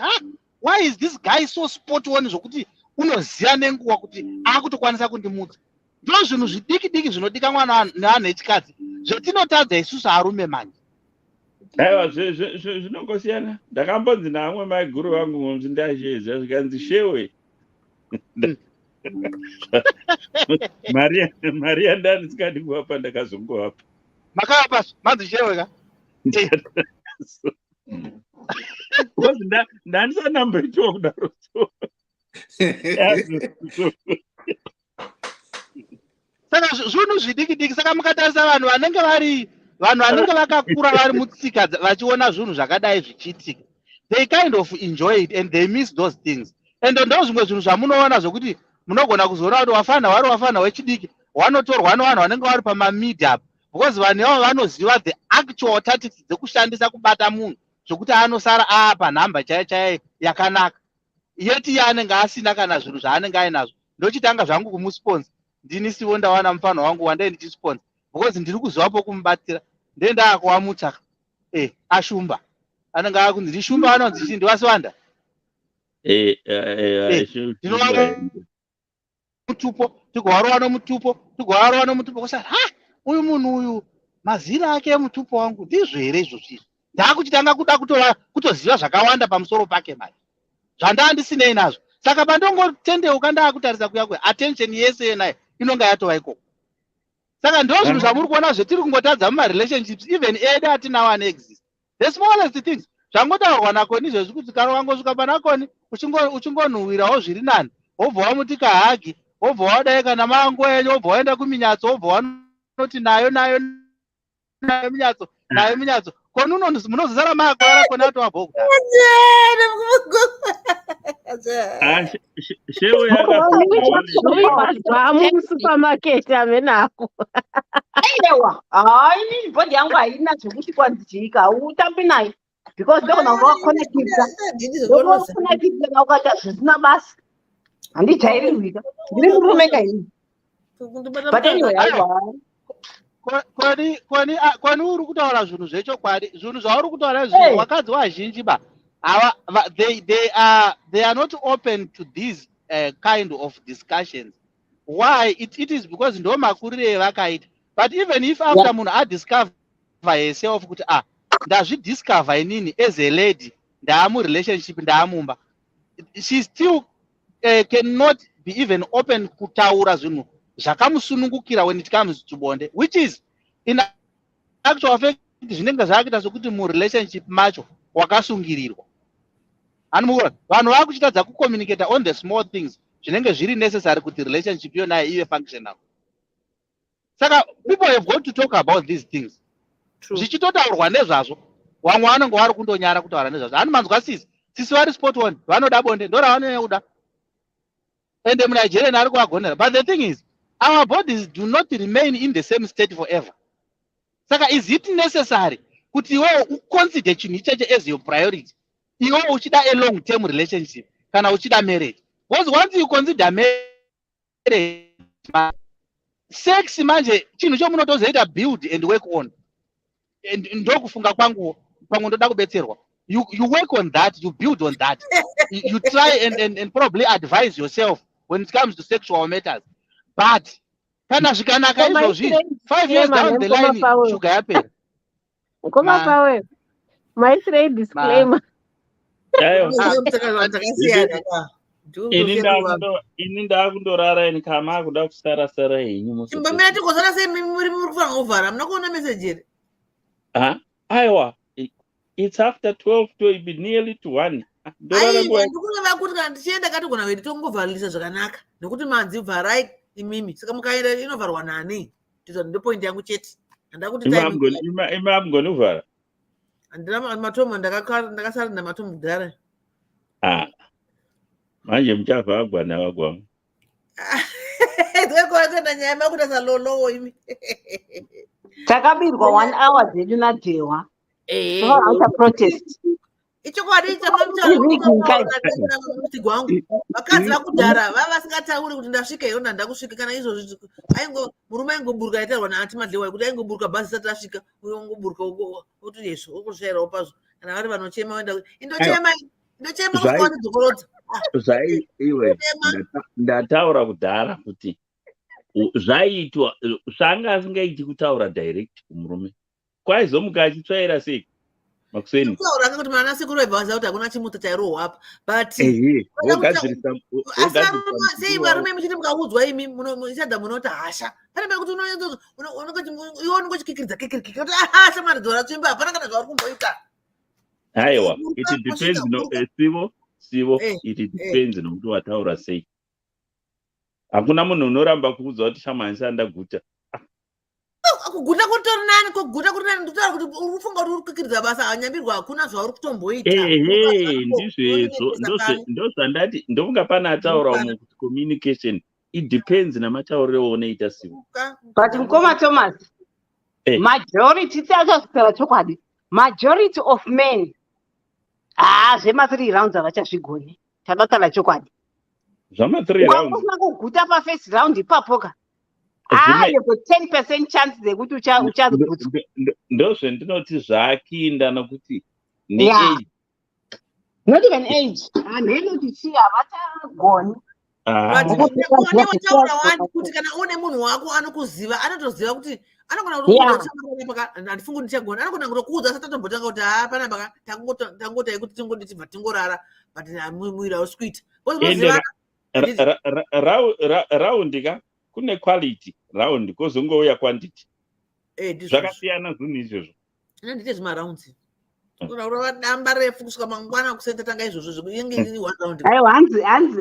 why is this guy so spot on zvokuti unoziva nenguva kuti akutokwanisa kundimutsa. Ndo zvinhu zvidiki zvinodikanwa nevanhu vechikadzi zvetinotadza isusu arume manje. Aiwa zvinongosiyana. Ndakambonzi namwe maiguru vangu mumzindasheza zvikanzi shewe. Maria ndani sikadi kuvapa ndakazongowapa. Makavapa manzi shewe ka? Ndandisa number 2 kudaro. Saka zvinhu zvidiki-diki, saka mukatarisa vanhu vanenge vakakura vari mutsika vachiona zvinhu zvakadai zvichiitika, they kind of enjoy it and they miss those things. And ndo zvimwe zvinhu zvamunoona zvokuti munogona kuzoona kuti wafana wechidiki wanotorwa nevanhu vanenge vari pamamedia, because vanhu ivavo vanoziva the actual tactics dzekushandisa kubata munhu zvokuti anosara panhamba chaiyo yakanaka, yeti iye anenge asina kana zvinhu zvaanenge ainazvo. Ndochitanga zvangu kumusponsa, ndini sivo ndawana mufano wangu wandai ndichisponsa, because ndiri kuziva pokumubatsira. Ndendaakuamuta ashumba anenge akunzi ndishumba, anonzi chii, ndiwasiwanda mutupo, tigowarowa nomutupo kusara uyu munhu uyu mazira ake emutupo wangu ndizvo here izvozvizvi. Ndaakuchitanga kuda kutoziva zvakawanda pamusoro pake mari zvandanga ndisinei nazvo. Saka pandongotendeuka ndaakutarisa kuya attention yese yenayo inonga yatova ikoko. Saka ndo zvinhu zvamuri kuona zvetiri kungotadza mumarelationships, even edu atinawo ane-exist, the smallest things zvangotaurwa nakoni izvezvi kuti karo wangosvika panakoni uchingonhuhwirawo zviri nani, wobva wamuti kahagi, wobva wadai kana mango enyu, wobva waenda kuminyatso, wobva wanoti nayo minyatso koni munozosara makorara koni atovabva kudaro. Musupamaketi amenako. Aiwa, hayi body yangu haina zvokuti kwanzijika, hautambi nayo because ndogona wakonekita na ukata zvisina basa, handijairirwika, ndiri murume kaini. But anyway, aiwa kwani uri kutaura zvinhu zvechokwadi, zvinhu zvauri kutaura izvi wakadzi vazhinji they are not open to these kind of discussions. Why? It is because ndo makurire evakaita. But even if after munhu adiscover herself kuti ndazvidiscover inini as a lady, ndaamurelationship, ndaamumba, she still cannot be even open kutaura zvinhu zvakamusunungukira when it comes to bonde, which is in actual fact zvinenge zvakuita sokuti murelationship macho wakasungirirwa. Vanhu vakuchitadza kucommunicate on the small things zvinenge zviri necessary kuti relationship yonayo ive functional. Saka people have got to talk about these things. Zvichitotaurwa nezvazvo vamwe vanenge vari kundonyara kutaura nezvazvo. Hanomanzwa sisi vari spot on, vanoda bonde, ndo ravanonyanya kuda, ende muNigerian ari kuvagonera. But the thing is, our bodies do not remain in the same state forever. Saka is it necessary kuti iwewe uconsider chinhu icheche as your priority, iwewe uchida a long term relationship kana uchida marriage? Because once you consider marriage, sex manje chinhu chomunotozoita build and work on, and ndokufunga kwangu pamwe ndoda kubetserwa, you work on that, you build on that. You try and probably advise yourself when it comes to sexual matters. But kana zvikanaka izvozvi 5 years down the line shuga yapera. Maisrei disclaimer. Ini ndakundorara ini kama kuda kusara henyu. Mbamira tikozara sei muri kufanga kuvhara, muna kuona message here? Aiwa, it's after 12 to be nearly to 1. Ndikuona kuti kana tichienda katigona kuti tongovharisa zvakanaka nekuti manzi vharai imimi, saka mukaenda inovharwa nani? Ndo point yangu chete. Ndakuti imam gonovhara. Andina matomo ndakasara na matomo kudhara. Manje muchavhagwa navagwangu. Ndikoenda nyama kuti asalolowo imi. Takabirwa 1 hour dzedu naDhewa. Vaita protest. Ichokwadi chamuti gwangu. Vakadzi vakudhara vasingatauri kuti ndasvika iyo ndakusvika kana izvozvi. Murume aingoburuka aitaurwa naAnti Madlewa kuti aingoburuka bhazi isati asvika, uyo ungoburuka kuti yesu ukusverawo pazvo. Kana vari vanochema waenda indochema kusikwa dzokorodza. Iwe ndataura kudhara kuti zvaitwa zvanga asingaiti kutaura direct kumurume, kwaizomuka achitsvaira sei makuseni kutaura kuti mana sekuru vaibvaza kuti hakuna chimuta chairohwa apa, but sei varume muchiti mukaudzwa imi ichadza munoti hasha, pane kuti iwe unongochikikiridza kikirikiri kuti hasha mari dzora tsvimba hapana kana zvauri kumboita. Aiwa, it depends no sivo sivo it depends nokuti wataura sei. Hakuna munhu unoramba kuudza kuti shamani ndaguta. Kuguta kutori nani, kuguta kuri nani, nditaura kuti urufunga kuti uri kukiridza basa anyambirwa hakuna zvauri kutomboita. Ndizvo ndozvandati ndofunga pana ataura umwe kuti communication it depends namatauriro ounoita sivo. But Mkoma Thomas, majority tiachazvitaura chokwadi, majority of men zvema 3 rounds havachazvigoni. Tabataura chokwadi. Zvama 3 rounds. Wakusina kuguta pa first round ipapoka. Iko 10% chance dzekuti uchaziguta. Ndozvendinoti zvakinda nokuti ne-age. Not even age. Anenoti chiya havachagoni. Wataura wani kuti kana une munhu wako anokuziva, anotoziva kuti anogona kukuudza handifungi kuti ndichagona, anogona kutokuudza asati atombotanga kuti panapa tangotai kuti tingoti tibva tingorara but mwiri hausikuita. Raundi ka kune quality round kozongouya quantity. Zvakasiyana zvinhu izvozvo. Ndite zvimaraunds. Damba refu kusvika mangwana kusenta tanga izvozvo inge iri 1 round. Aiwa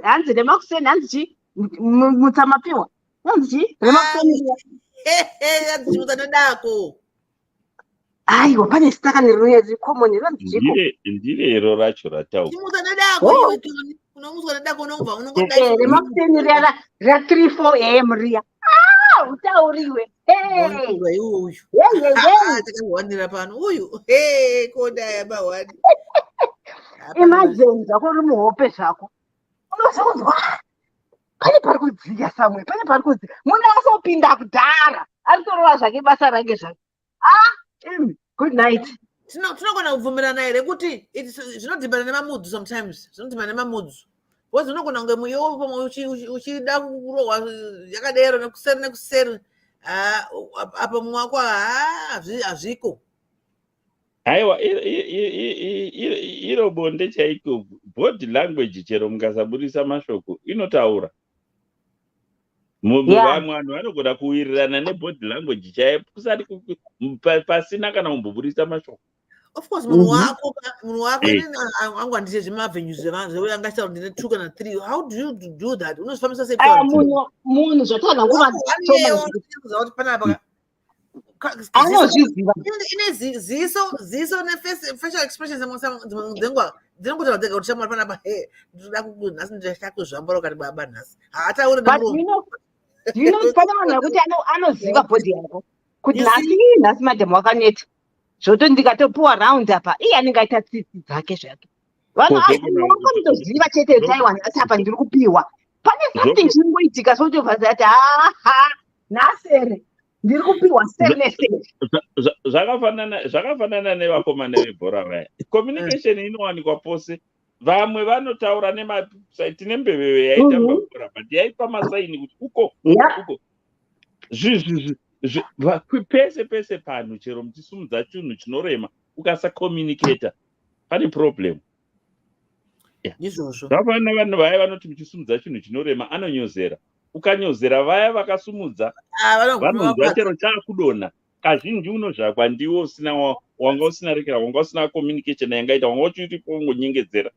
hanzi remakuseni hanzi chi mutsamapiwa. Hanzi chi remakuseni. Hanzi chimuta nedako. Aiwa pane staka neruyezi common hanzi chiko. Ndire iro racho ratau. Chimuta nedako. Unomuzwa nedako unomva unongodai. Remakuseni ra 3-4 am riya. Utauriwe. Uyu. Takawanira pano. Uyu. Koda yaba wani. Imagine zvako uri muhope zvako. Unozonzwa. Pane pari kudziya samwe, pane pari kudziya. Munhu asopinda kudhara. Aritorova zvake basa rake zvake. Good night. Tinogona kubvumirana here kuti zvinodhibana nemamudzu sometimes. Zvinodhibana nemamudzu. Wozi unogona kunge muyo uchida kurohwa yakadero nekuseri apa mumwe wako hazviko. Aiwa iro bonde chaiko body language chero mukasaburisa mashoko inotaura. Vamwe vanhu vanogona kuwirirana nebody language chaipo kusati pasina kana kumboburisa mashoko. Of course, munhu wako angu handise zvemavenues zvevanhu angaita kuti ndine 2 kana 3. How do you do that? Unozvifambisa sei? Munhu zvatanga kuva kuti panapa anozviziva. Ine ziso nefacial expressions dzenguva dzinongotava dzega kuti shamwari panapa ndinoda nhasi ndichada kuzvambara ukati baba nhasi haatauri pane vanhu vakuti anoziva bhodhi yako kuti nhasi madhamu wakaneta zvoto ndikatopuwa round apa iye anenge aita tsitsi dzake zvake. Vanhu vanotoziva chete taiwa nhasi apa ndiri kupiwa. Pane something chinongoitika sotobva ati nhasere ndiri kupiwa sere nesere. Zvakafanana nevakomana vebhora vaya. Communication inowanikwa pose. Vamwe vanotaura nemasaiti nembeveve yaitamba bhora but yaipa masaini kuti uko. Pese pano chero muchisumudza chinhu chinorema ukasakomunicata pane problem. Zvapana vanhu vaya vanoti muchisumudza chinhu chinorema anonyozera. Ukanyozera vaya vakasumudza vanonzwa chero chaakudonha. Kazhinji unozvakwa ndiwo usina wanga usina rekera wanga usina communication yangaita wanga uchiripo ungonyengedzera.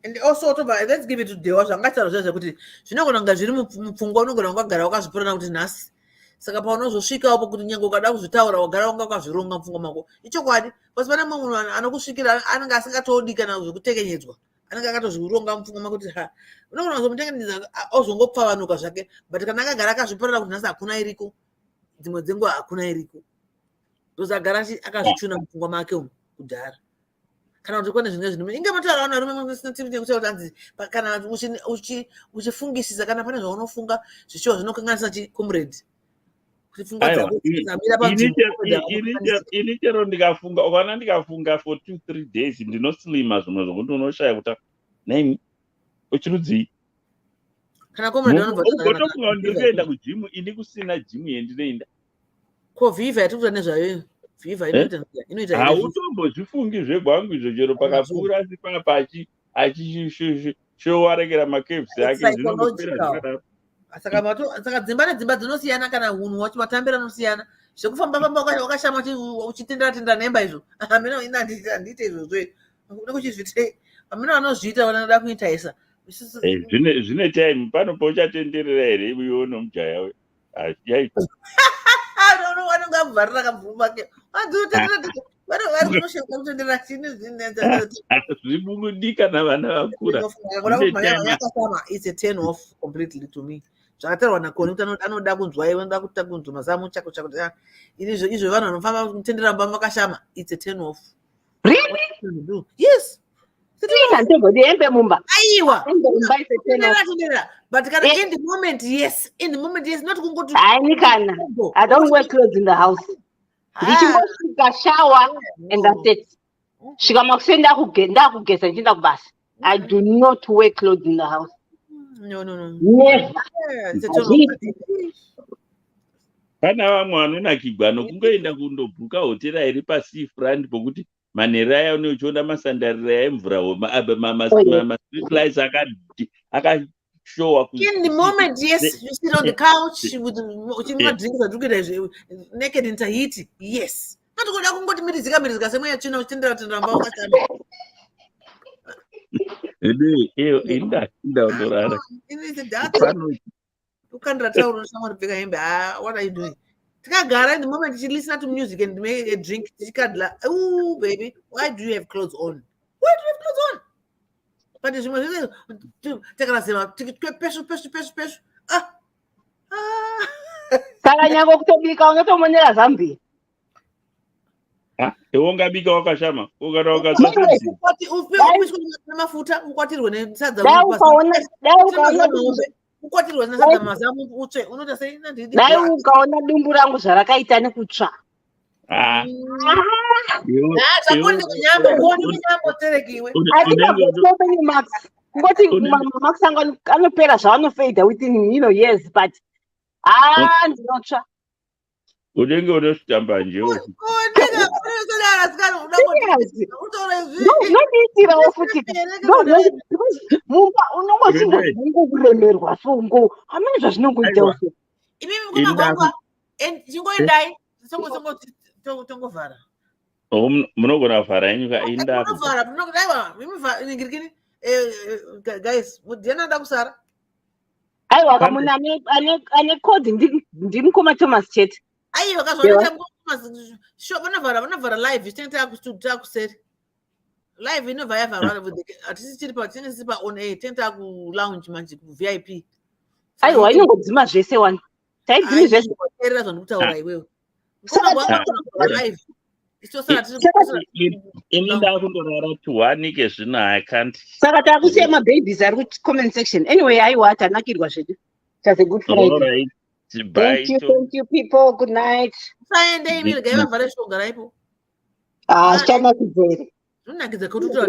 And also, let's give it to Dewa. Zvangataura zvekuti zvinogona kunge zviri mupfungwa unogona kungagara wakazviporana kuti nhasi. Saka paunozosvikapo kuti nyange ukada kuzvitaura wagara wanga wakazvironga mupfungwa mako. Ichokwadi, pasi pane mumwe munhu anokusvikira anenge asingatodi kana zvekutekenyedzwa. Anenge akatozvironga mupfungwa mako kuti unogona kuzomutengenedza ozongopfabanuka zvake. But kana akagara akazviporana kuti nhasi hakuna iriko, dzimwe dzenguva hakuna iriko. Ndozagara akazvichuna mupfungwa make kudhara. Kana kuti kune zvimwe zvinhu inge mataura vanhu varume kuti hanzi kana uchifungisisa kana pane zvaunofunga zvichiwa zvinokanganisa chicomrade ini chero ndikafunga ukana ndikafunga for 2-3 days ndinoslima zvimwe zvokuti unoshaya kuti naimi uchirudzii kana comrade unotofunga ndiri kuenda kujimu ini kusina jimu yendinoenda ko vivha yatikuta nezvayo vivha inoita hautombozvifungi zvegwangu izvo chero pakapfuura asi papa achishowarekera makevs ake zvinongopera zvakadaro. Saka dzimba nedzimba dzinosiyana kana hunhu wacho matambiro anosiyana zvekufamba wakashama uchitendera nemba izvo amene handite izvozvo Akuda kuchizvitei. Amina vanozviita vanoda kuita isa. Zvine time panopo uchatenderera here iwe nomujaya we. Yaita. Vanonga vabvarira kabvuma ke. Vari kunoshaura kutenderera chini Zvibungudika navana vakura. It's a turn off completely to me. Zvakatarwa nakoni kuti anoda kunzwa iwe anoda kuita kunzwa mazamu chako chako. Izvo vanhu vanofamba kutendera mba makashama. It's a turn off. Really? Yes. Mumba. Aiwa. But in the moment, yes. In the moment, yes. Not going to. I don't wear clothes in the house. Did you take a shower and that's it? I do not wear clothes in the house. No. Never. Kana vamwe vanonakirwa nokungoenda kundobhuka hotera iri pasifrand pokuti manhero aya unochiona masandarira emvura ma-street lights akashowa. In the moment, yes, you sit on the couch with drinks and naked in Tahiti. Yes. Not going to go to Mirizika, somewhere you know, tender mbao kachama. What are you doing? In the moment she listen to music and make a drink, oh baby, why do you have clothes on? Why do you have clothes on? But she take a ungabika wakashama ukaona dumbu rangu zvarakaita nekutsva. Max anopera zvavanofeidha within years, but ndinotsva. Unenge unositamba njewo. Nodiitirawo futi. Mumba unongosingokuremerwa songo. Hamene zvazvinongoita so. Tongovhara. Munogona kuvhara yenyika indaro. Guys, mudiana da kusara. Aiwa kamunhu ane code ndimukoma Thomas chete. Aiwa kazvaita vanavhara live takuseri. Live inobva yavharwa hatisi tiri pa on air tenta kulounge manje ku-VIP. Aiwa inongodzima zvese wani. Taidzimi zvese. Erera zvandikutaura iwewe. Live. Ini ndakundorara tuwanike zvino I can't. Saka takusiya mababies ari ku-comment section. Anyway, aiwa hatanakirwa zvedu. It was a good Friday. All right. Bye. Thank you people. Good night. Saende imile gaiva vhare shogara ipo. Zvichanakidzere. Zvinakidza kuti